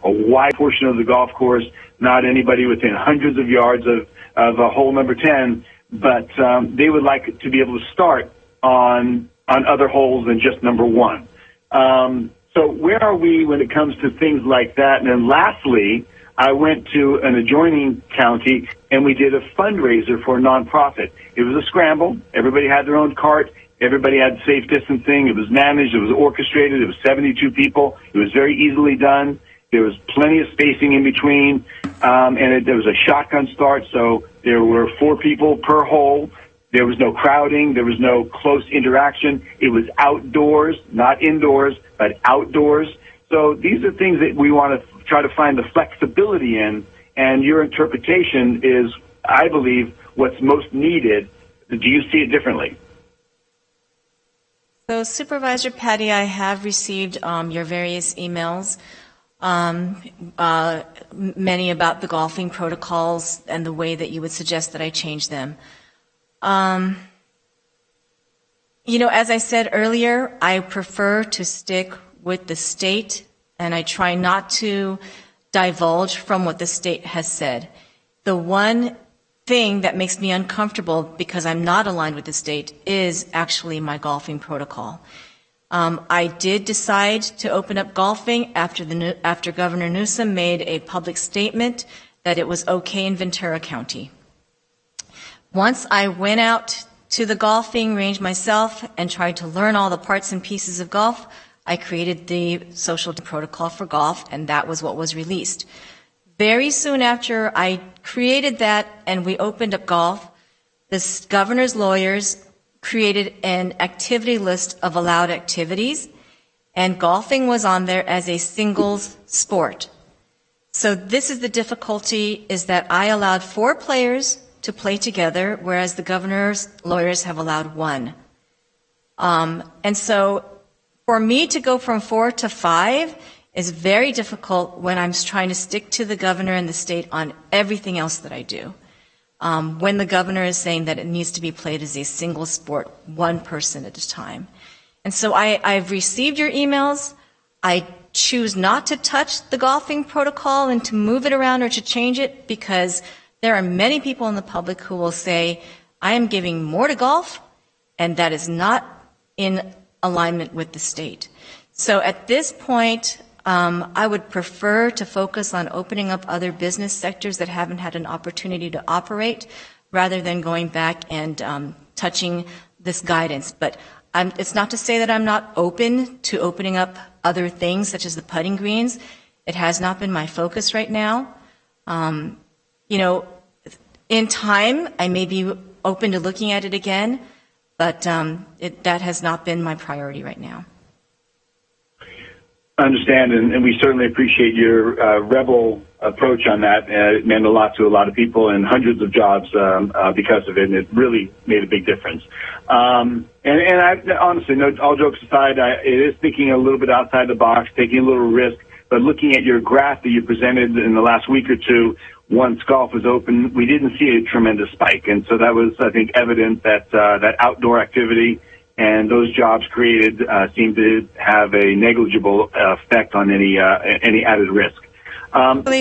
a wide portion of the golf course, not anybody within hundreds of yards of a hole number 10. But they would like to be able to start on other holes than just number 1. So where are we when it comes to things like that? And then lastly, I went to an adjoining county, and we did a fundraiser for a nonprofit. It was a scramble. Everybody had their own cart. Everybody had safe distancing. It was managed. It was orchestrated. It was 72 people. It was very easily done. There was plenty of spacing in between, and there was a shotgun start, so there were 4 people per hole. There was no crowding. There was no close interaction. It was outdoors, not indoors, but outdoors. So these are things that we want to try to find the flexibility in, and your interpretation is, I believe, what's most needed. Do you see it differently? So, Supervisor Patty, I have received your various emails. Many about the golfing protocols and the way that you would suggest that I change them. As I said earlier, I prefer to stick with the state, and I try not to divulge from what the state has said. The one thing that makes me uncomfortable, because I'm not aligned with the state, is actually my golfing protocol. I did decide to open up golfing after Governor Newsom made a public statement that it was okay in Ventura County. Once I went out to the golfing range myself and tried to learn all the parts and pieces of golf, I created the social protocol for golf, and that was what was released. Very soon after I created that and we opened up golf, the governor's lawyers created an activity list of allowed activities, and golfing was on there as a singles sport. So this is the difficulty, is that I allowed 4 players to play together, whereas the governor's lawyers have allowed 1. And so for me to go from 4 to 5 is very difficult when I'm trying to stick to the governor and the state on everything else that I do. When the governor is saying that it needs to be played as a single sport, 1 person at a time. And so I've received your emails. I choose not to touch the golfing protocol and to move it around or to change it, because there are many people in the public who will say, I am giving more to golf, and that is not in alignment with the state. So at this point, I would prefer to focus on opening up other business sectors that haven't had an opportunity to operate, rather than going back and touching this guidance. But it's not to say that I'm not open to opening up other things, such as the putting greens. It has not been my focus right now. In time, I may be open to looking at it again, but that has not been my priority right now. Understand, and we certainly appreciate your rebel approach on that. It meant a lot to a lot of people and hundreds of jobs because of it, and it really made a big difference. And I honestly, no, all jokes aside, it is thinking a little bit outside the box, taking a little risk, but looking at your graph that you presented in the last week or two, once golf was open, we didn't see a tremendous spike. And so that was, I think, evident that that outdoor activity and those jobs created seem to have a negligible effect on any added risk.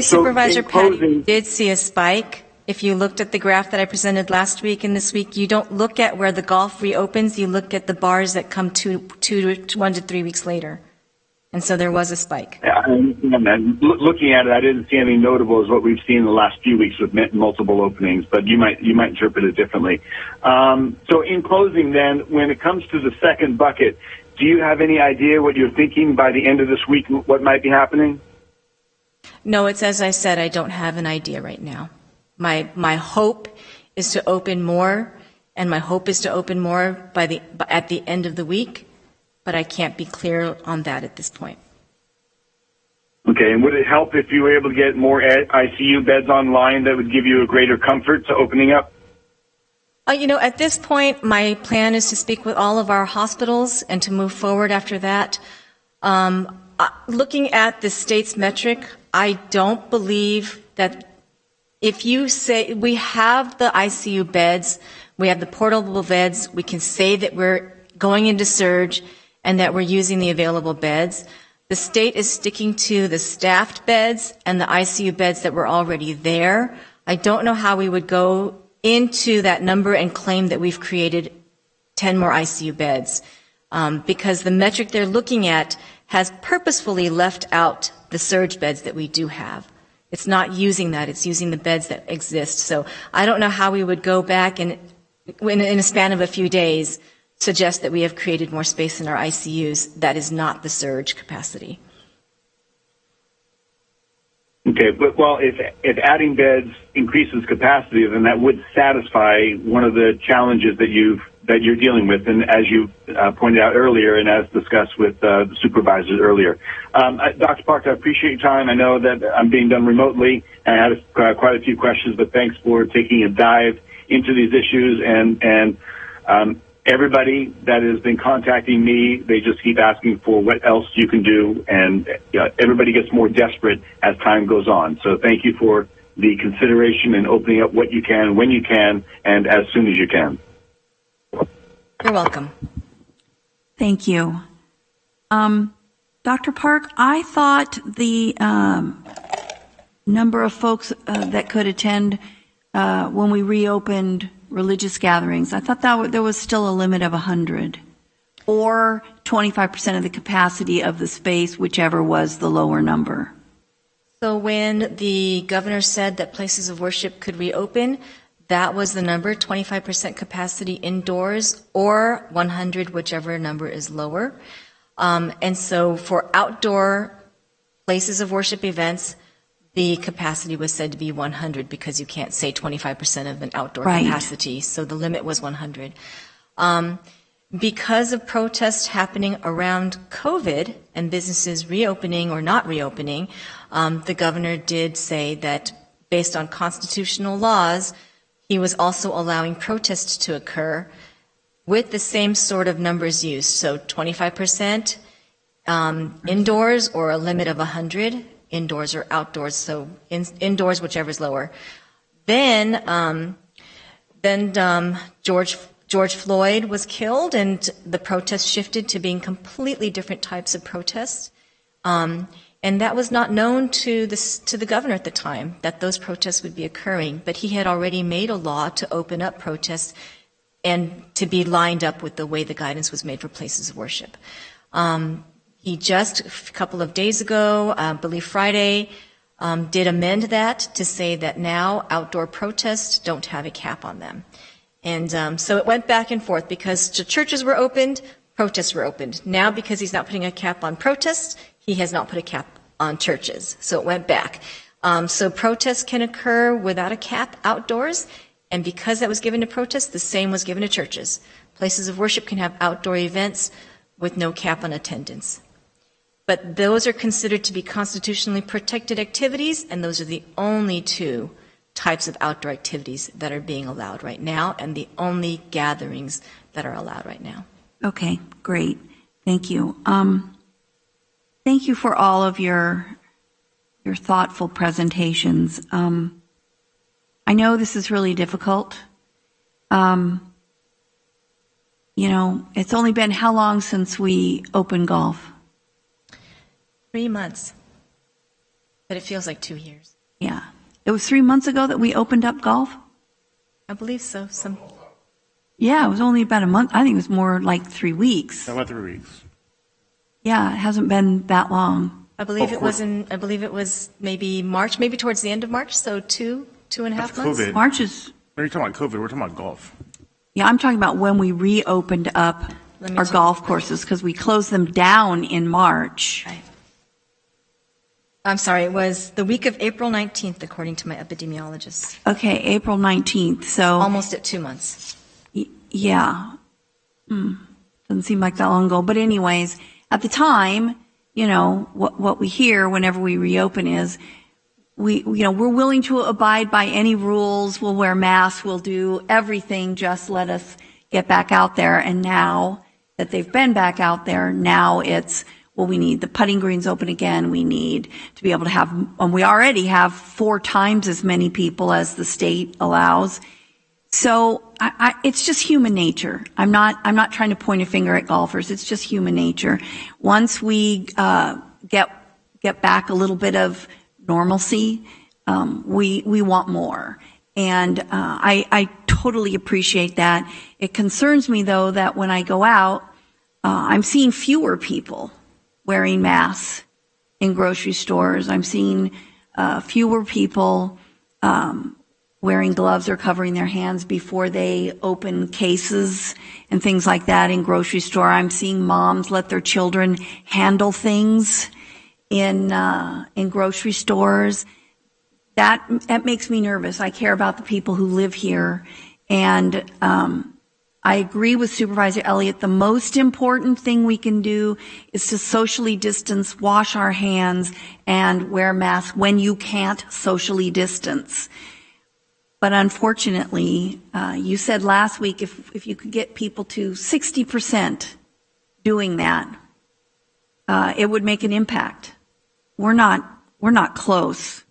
Supervisor Patty did see a spike. If you looked at the graph that I presented last week and this week, you don't look at where the golf reopens, you look at the bars that come 1 to 3 weeks later. And so there was a spike. Yeah, and looking at it, I didn't see anything notable as what we've seen in the last few weeks with multiple openings, but you might interpret it differently. So in closing then, when it comes to the second bucket, do you have any idea what you're thinking by the end of this week, what might be happening? No, it's as I said, I don't have an idea right now. My hope is to open more, and my hope is to open more at the end of the week, but I can't be clear on that at this point. Okay, and would it help if you were able to get more ICU beds online that would give you a greater comfort to opening up? At this point, my plan is to speak with all of our hospitals and to move forward after that. Looking at the state's metric, I don't believe that if you say we have the ICU beds, we have the portable beds, we can say that we're going into surge and that we're using the available beds. The state is sticking to the staffed beds and the ICU beds that were already there. I don't know how we would go into that number and claim that we've created 10 more ICU beds because the metric they're looking at has purposefully left out the surge beds that we do have. It's not using that, it's using the beds that exist. So I don't know how we would go back and in a span of a few days suggest that we have created more space in our ICUs. That is not the surge capacity. Okay, but well, if adding beds increases capacity, then that would satisfy one of the challenges that you're dealing with, and as you pointed out earlier, and as discussed with the supervisors earlier. Dr. Park, I appreciate your time. I know that I'm being done remotely, and I had quite a few questions, but thanks for taking a dive into these issues, and everybody that has been contacting me, they just keep asking for what else you can do, and everybody gets more desperate as time goes on. So thank you for the consideration and opening up what you can, when you can, and as soon as you can. You're welcome. Thank you. Dr. Park, I thought the number of folks that could attend when we reopened religious gatherings, I thought that there was still a limit of 100 or 25% of the capacity of the space, whichever was the lower number. So when the governor said that places of worship could reopen, that was the number, 25% capacity indoors or 100, whichever number is lower. And so for outdoor places of worship events, the capacity was said to be 100 because you can't say 25% of an outdoor capacity. So the limit was 100. Because of protests happening around COVID and businesses reopening or not reopening, the governor did say that based on constitutional laws, he was also allowing protests to occur with the same sort of numbers used. So 25% indoors or a limit of 100. Indoors or outdoors, so indoors, whichever is lower. Then George Floyd was killed, and the protests shifted to being completely different types of protests. And that was not known to the governor at the time, that those protests would be occurring. But he had already made a law to open up protests and to be lined up with the way the guidance was made for places of worship. He just, a couple of days ago, I believe Friday, did amend that to say that now outdoor protests don't have a cap on them. And so it went back and forth because the churches were opened, protests were opened. Now because he's not putting a cap on protests, he has not put a cap on churches. So it went back. So protests can occur without a cap outdoors, and because that was given to protests, the same was given to churches. Places of worship can have outdoor events with no cap on attendance. But those are considered to be constitutionally protected activities, and those are the only two types of outdoor activities that are being allowed right now, and the only gatherings that are allowed right now. Okay, great. Thank you. Thank you for all of your thoughtful presentations. I know this is really difficult. It's only been how long since we opened golf? 3 months. But it feels like 2 years. Yeah. It was 3 months ago that we opened up golf? I believe so. Yeah, it was only about a month. I think it was more like 3 weeks. About 3 weeks. Yeah, it hasn't been that long. I believe it was maybe March, maybe towards the end of March, so two and a half months. COVID. March is. When you're talking about COVID, we're talking about golf. Yeah, I'm talking about when we reopened up our golf courses, because we closed them down in March. Right. I'm sorry, it was the week of April 19th, according to my epidemiologist. Okay, April 19th, so. Almost at 2 months. Yeah. Doesn't seem like that long ago. But anyways, at the time, what we hear whenever we reopen is we're willing to abide by any rules. We'll wear masks. We'll do everything. Just let us get back out there. And now that they've been back out there, now it's, well, we need the putting greens open again. We need to be able to have, we already have 4 times as many people as the state allows. So it's just human nature. I'm not trying to point a finger at golfers. It's just human nature. Once we get back a little bit of normalcy, we want more. And I totally appreciate that. It concerns me, though, that when I go out, I'm seeing fewer people wearing masks in grocery stores. I'm seeing fewer people wearing gloves or covering their hands before they open cases and things like that in grocery store. I'm seeing moms let their children handle things in grocery stores. That makes me nervous. I care about the people who live here, and I agree with Supervisor Elliott. The most important thing we can do is to socially distance, wash our hands, and wear masks when you can't socially distance. But unfortunately, you said last week if you could get people to 60% doing that, it would make an impact. We're not close.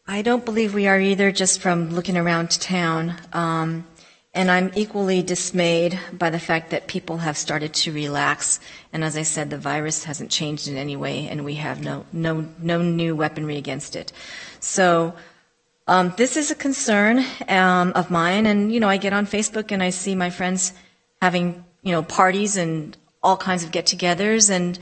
I don't believe we are either, just from looking around town. And I'm equally dismayed by the fact that people have started to relax. And as I said, the virus hasn't changed in any way, and we have no new weaponry against it. So this is a concern of mine. And, I get on Facebook and I see my friends having, parties and all kinds of get-togethers. And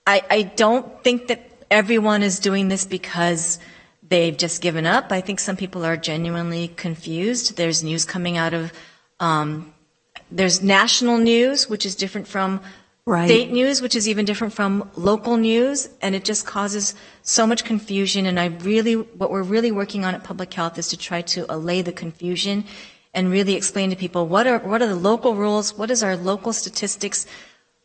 I don't think that everyone is doing this because they've just given up. I think some people are genuinely confused. There's news coming out of, there's national news, which is different from state news, which is even different from local news, and it just causes so much confusion. And what we're really working on at Public Health is to try to allay the confusion and really explain to people what are the local rules, what is our local statistics,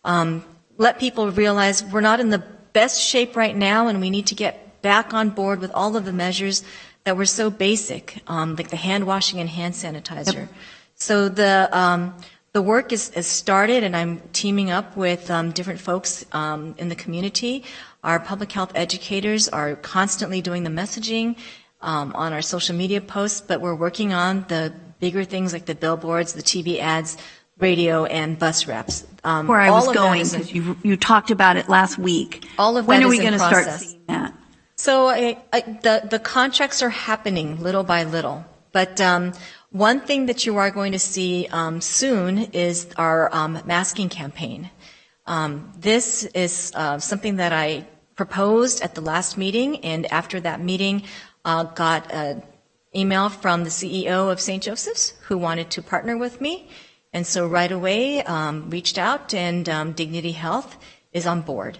let people realize we're not in the best shape right now, and we need to get back on board with all of the measures that were so basic, like the hand washing and hand sanitizer. Yep. So the work is started, and I'm teaming up with different folks in the community. Our public health educators are constantly doing the messaging on our social media posts, but we're working on the bigger things like the billboards, the TV ads, radio, and bus wraps. Where I was going, because you talked about it last week. All of that when are we is going in to start process. seeing that? So the contracts are happening little by little, but one thing that you are going to see soon is our masking campaign. This is something that I proposed at the last meeting, and after that meeting, got an email from the CEO of St. Joseph's who wanted to partner with me, and so right away reached out, and Dignity Health is on board.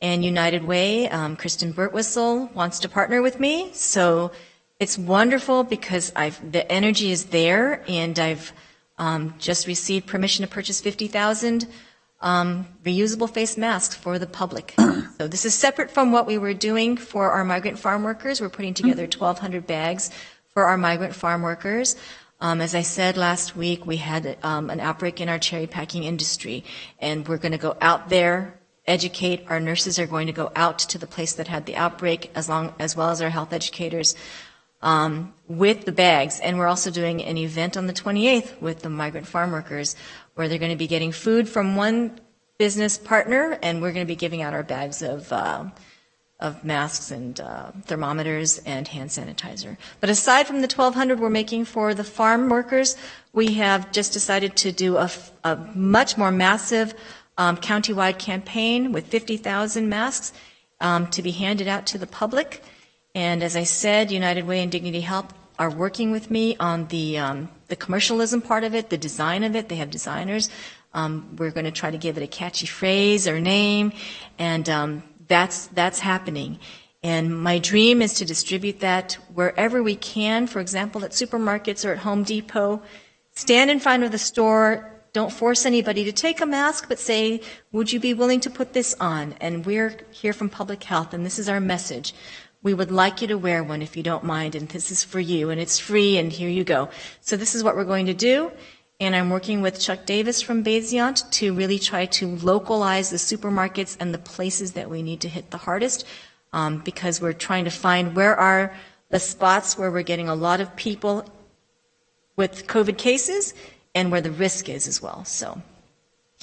And United Way, Kristen Birtwhistle wants to partner with me, so it's wonderful because the energy is there, and I've just received permission to purchase 50,000 reusable face masks for the public. So this is separate from what we were doing for our migrant farm workers. We're putting together 1,200 bags for our migrant farm workers. As I said last week, we had an outbreak in our cherry packing industry, and we're going to go out there, educate. Our nurses are going to go out to the place that had the outbreak, as well as our health educators, with the bags. And we're also doing an event on the 28th with the migrant farm workers, where they're going to be getting food from one business partner, and we're going to be giving out our bags of masks and thermometers and hand sanitizer. But aside from the 1,200 we're making for the farm workers, we have just decided to do a much more massive countywide campaign with 50,000 masks to be handed out to the public. And as I said, United Way and Dignity Health are working with me on the commercialism part of it, the design of it. They have designers. We're going to try to give it a catchy phrase or name, and that's happening. And my dream is to distribute that wherever we can. For example, at supermarkets or at Home Depot. Stand in front of the store. Don't force anybody to take a mask, but say, would you be willing to put this on? And we're here from Public Health, and this is our message. We would like you to wear one if you don't mind, and this is for you, and it's free, and here you go. So this is what we're going to do, and I'm working with Chuck Davis from Bayesiant to really try to localize the supermarkets and the places that we need to hit the hardest, because we're trying to find where are the spots where we're getting a lot of people with COVID cases and where the risk is as well. So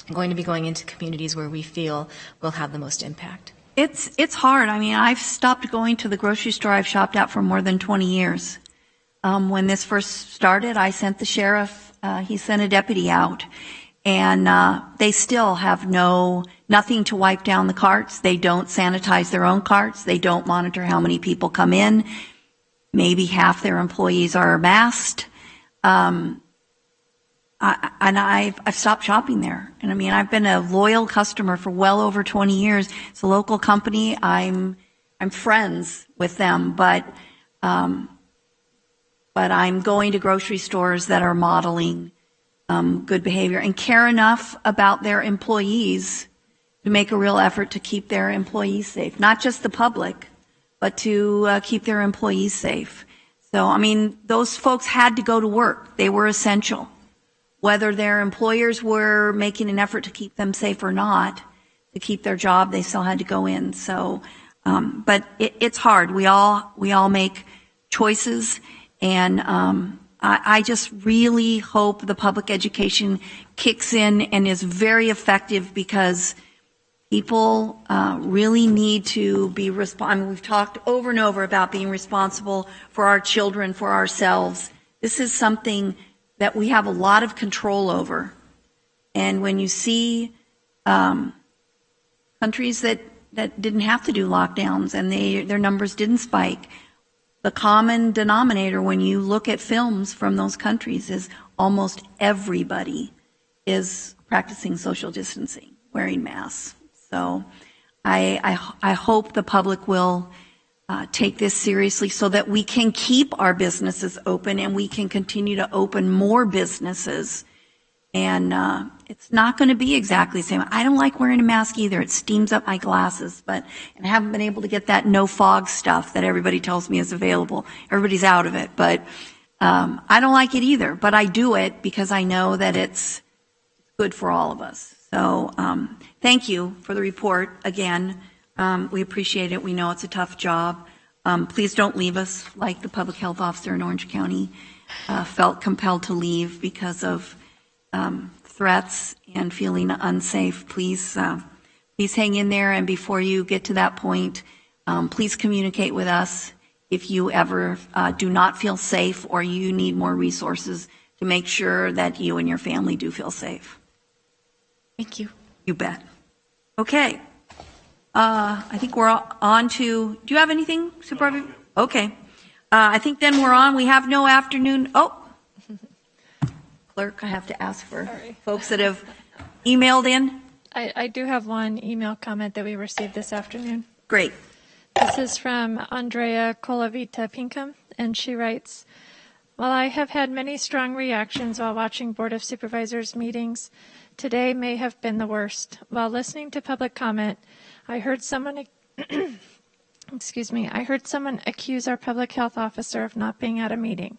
I'm going to be going into communities where we feel will have the most impact. It's hard. I mean, I've stopped going to the grocery store I've shopped at for more than 20 years. When this first started, I sent the sheriff, he sent a deputy out, and they still have nothing to wipe down the carts. They don't sanitize their own carts. They don't monitor how many people come in. Maybe half their employees are masked. I've stopped shopping there. And I mean, I've been a loyal customer for well over 20 years. It's a local company. I'm friends with them, but I'm going to grocery stores that are modeling good behavior and care enough about their employees to make a real effort to keep their employees safe. Not just the public, but to keep their employees safe. So, I mean, those folks had to go to work. They were essential. Whether their employers were making an effort to keep them safe or not, to keep their job, they still had to go in. So, but it's hard. We all make choices, and I just really hope the public education kicks in and is very effective, because people really need to be I mean, we've talked over and over about being responsible for our children, for ourselves. This is something that we have a lot of control over. And when you see countries that didn't have to do lockdowns and their numbers didn't spike, the common denominator when you look at films from those countries is almost everybody is practicing social distancing, wearing masks. So I hope the public will take this seriously so that we can keep our businesses open and we can continue to open more businesses. And it's not going to be exactly the same. I don't like wearing a mask either. It steams up my glasses, and I haven't been able to get that no fog stuff that everybody tells me is available. Everybody's out of it, but I don't like it either. But I do it because I know that it's good for all of us. So thank you for the report again. We appreciate it. We know it's a tough job. Please don't leave us like the public health officer in Orange County felt compelled to leave because of threats and feeling unsafe. Please hang in there, and before you get to that point, please communicate with us if you ever do not feel safe or you need more resources to make sure that you and your family do feel safe. Thank you. You bet. Okay. I think we're on to, do you have anything, Supervisor? Okay. I think then we're on. We have no afternoon. Oh, clerk, I have to ask for folks that have emailed in. I do have one email comment that we received this afternoon. Great. This is from Andrea Colavita Pinkham, and she writes, while I have had many strong reactions while watching Board of Supervisors meetings, Today may have been the worst. While listening to public comment, I heard someone I heard someone accuse our public health officer of not being at a meeting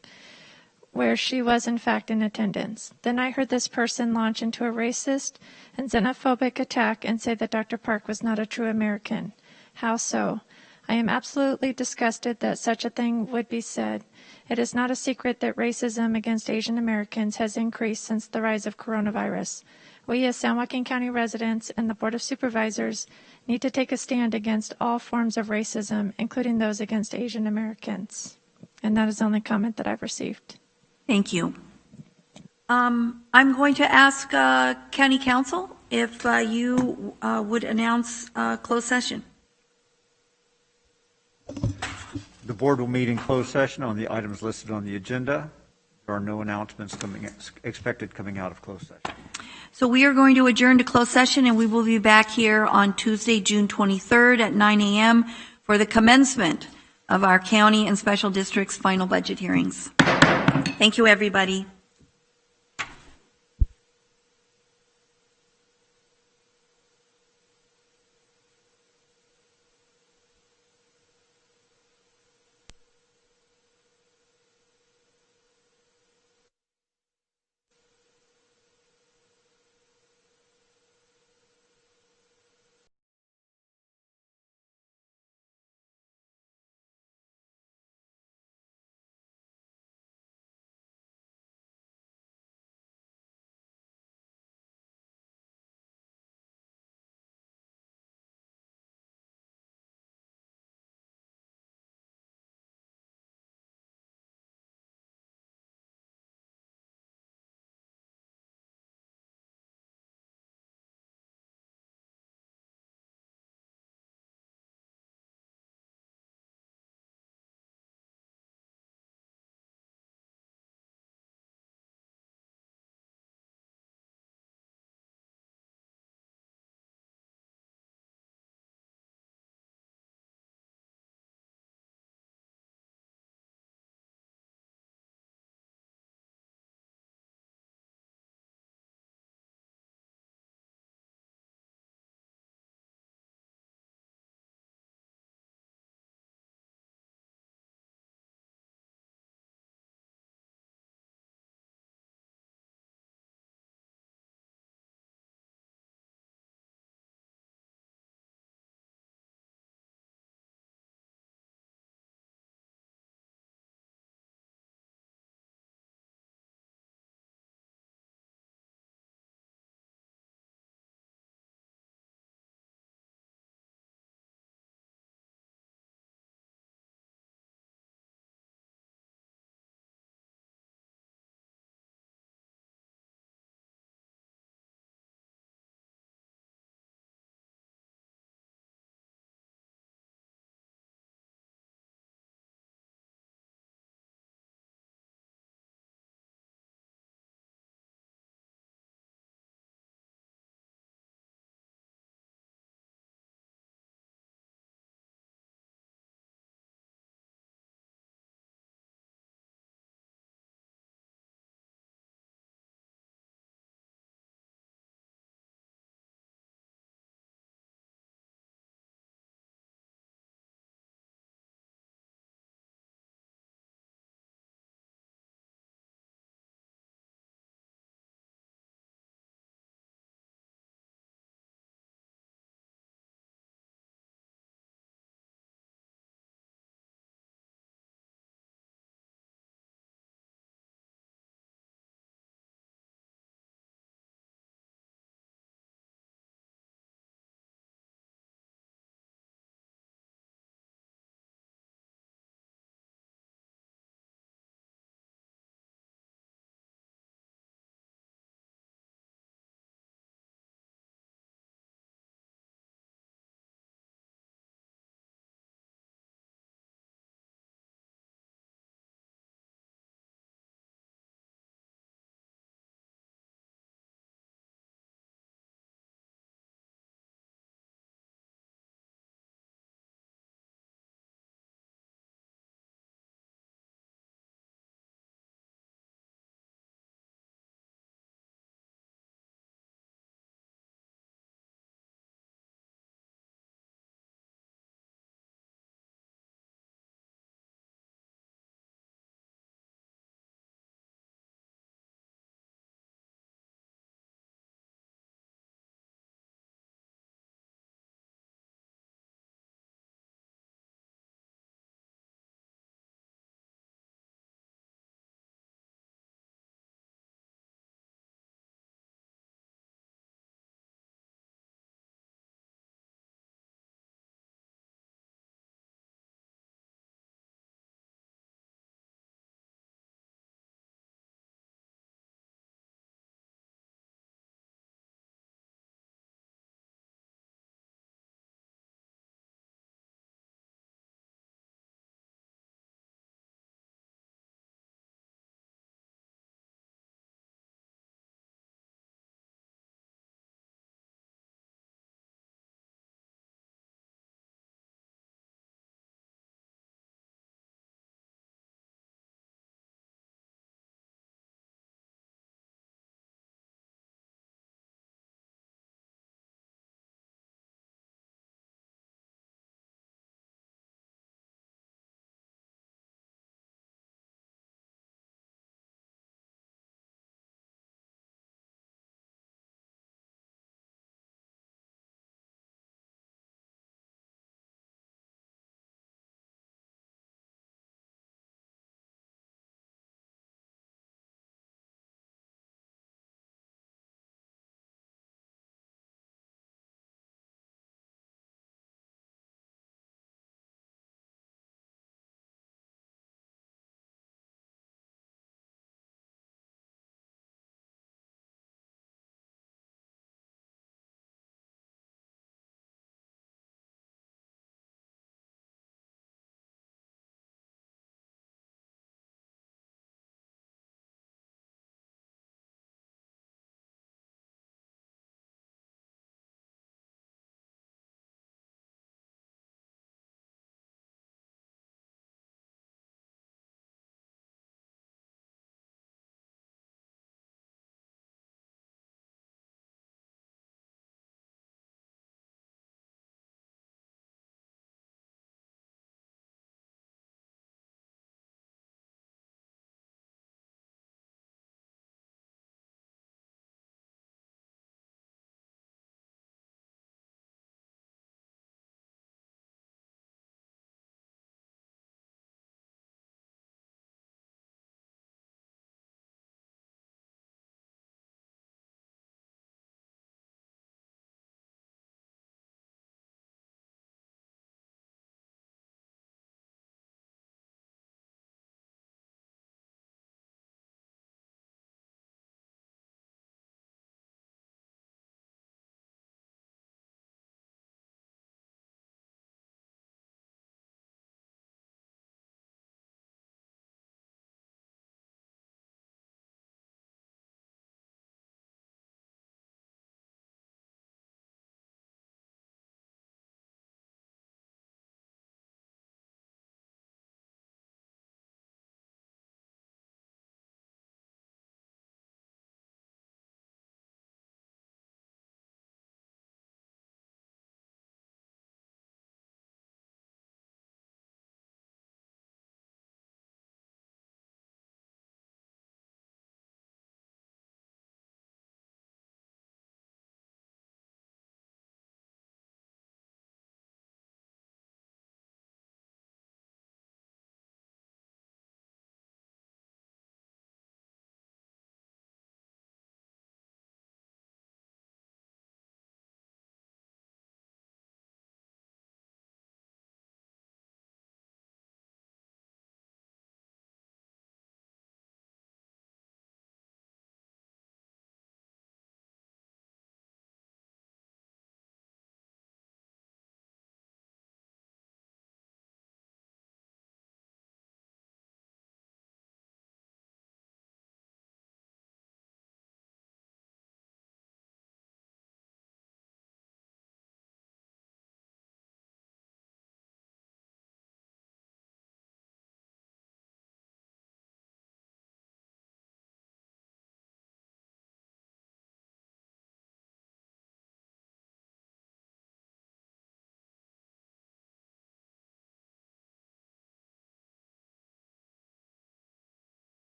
where she was in fact in attendance. Then I heard this person launch into a racist and xenophobic attack and say that Dr. Park was not a true American. How so? I am absolutely disgusted that such a thing would be said. It is not a secret that racism against Asian Americans has increased since the rise of coronavirus. We as San Joaquin County residents and the Board of Supervisors need to take a stand against all forms of racism, including those against Asian Americans. And that is the only comment that I've received. Thank you. I'm going to ask County Council if you would announce closed session. The board will meet in closed session on the items listed on the agenda. There are no announcements expected coming out of closed session. So we are going to adjourn to closed session, and we will be back here on Tuesday, June 23rd at 9 a.m. for the commencement of our county and special districts final budget hearings. Thank you, everybody.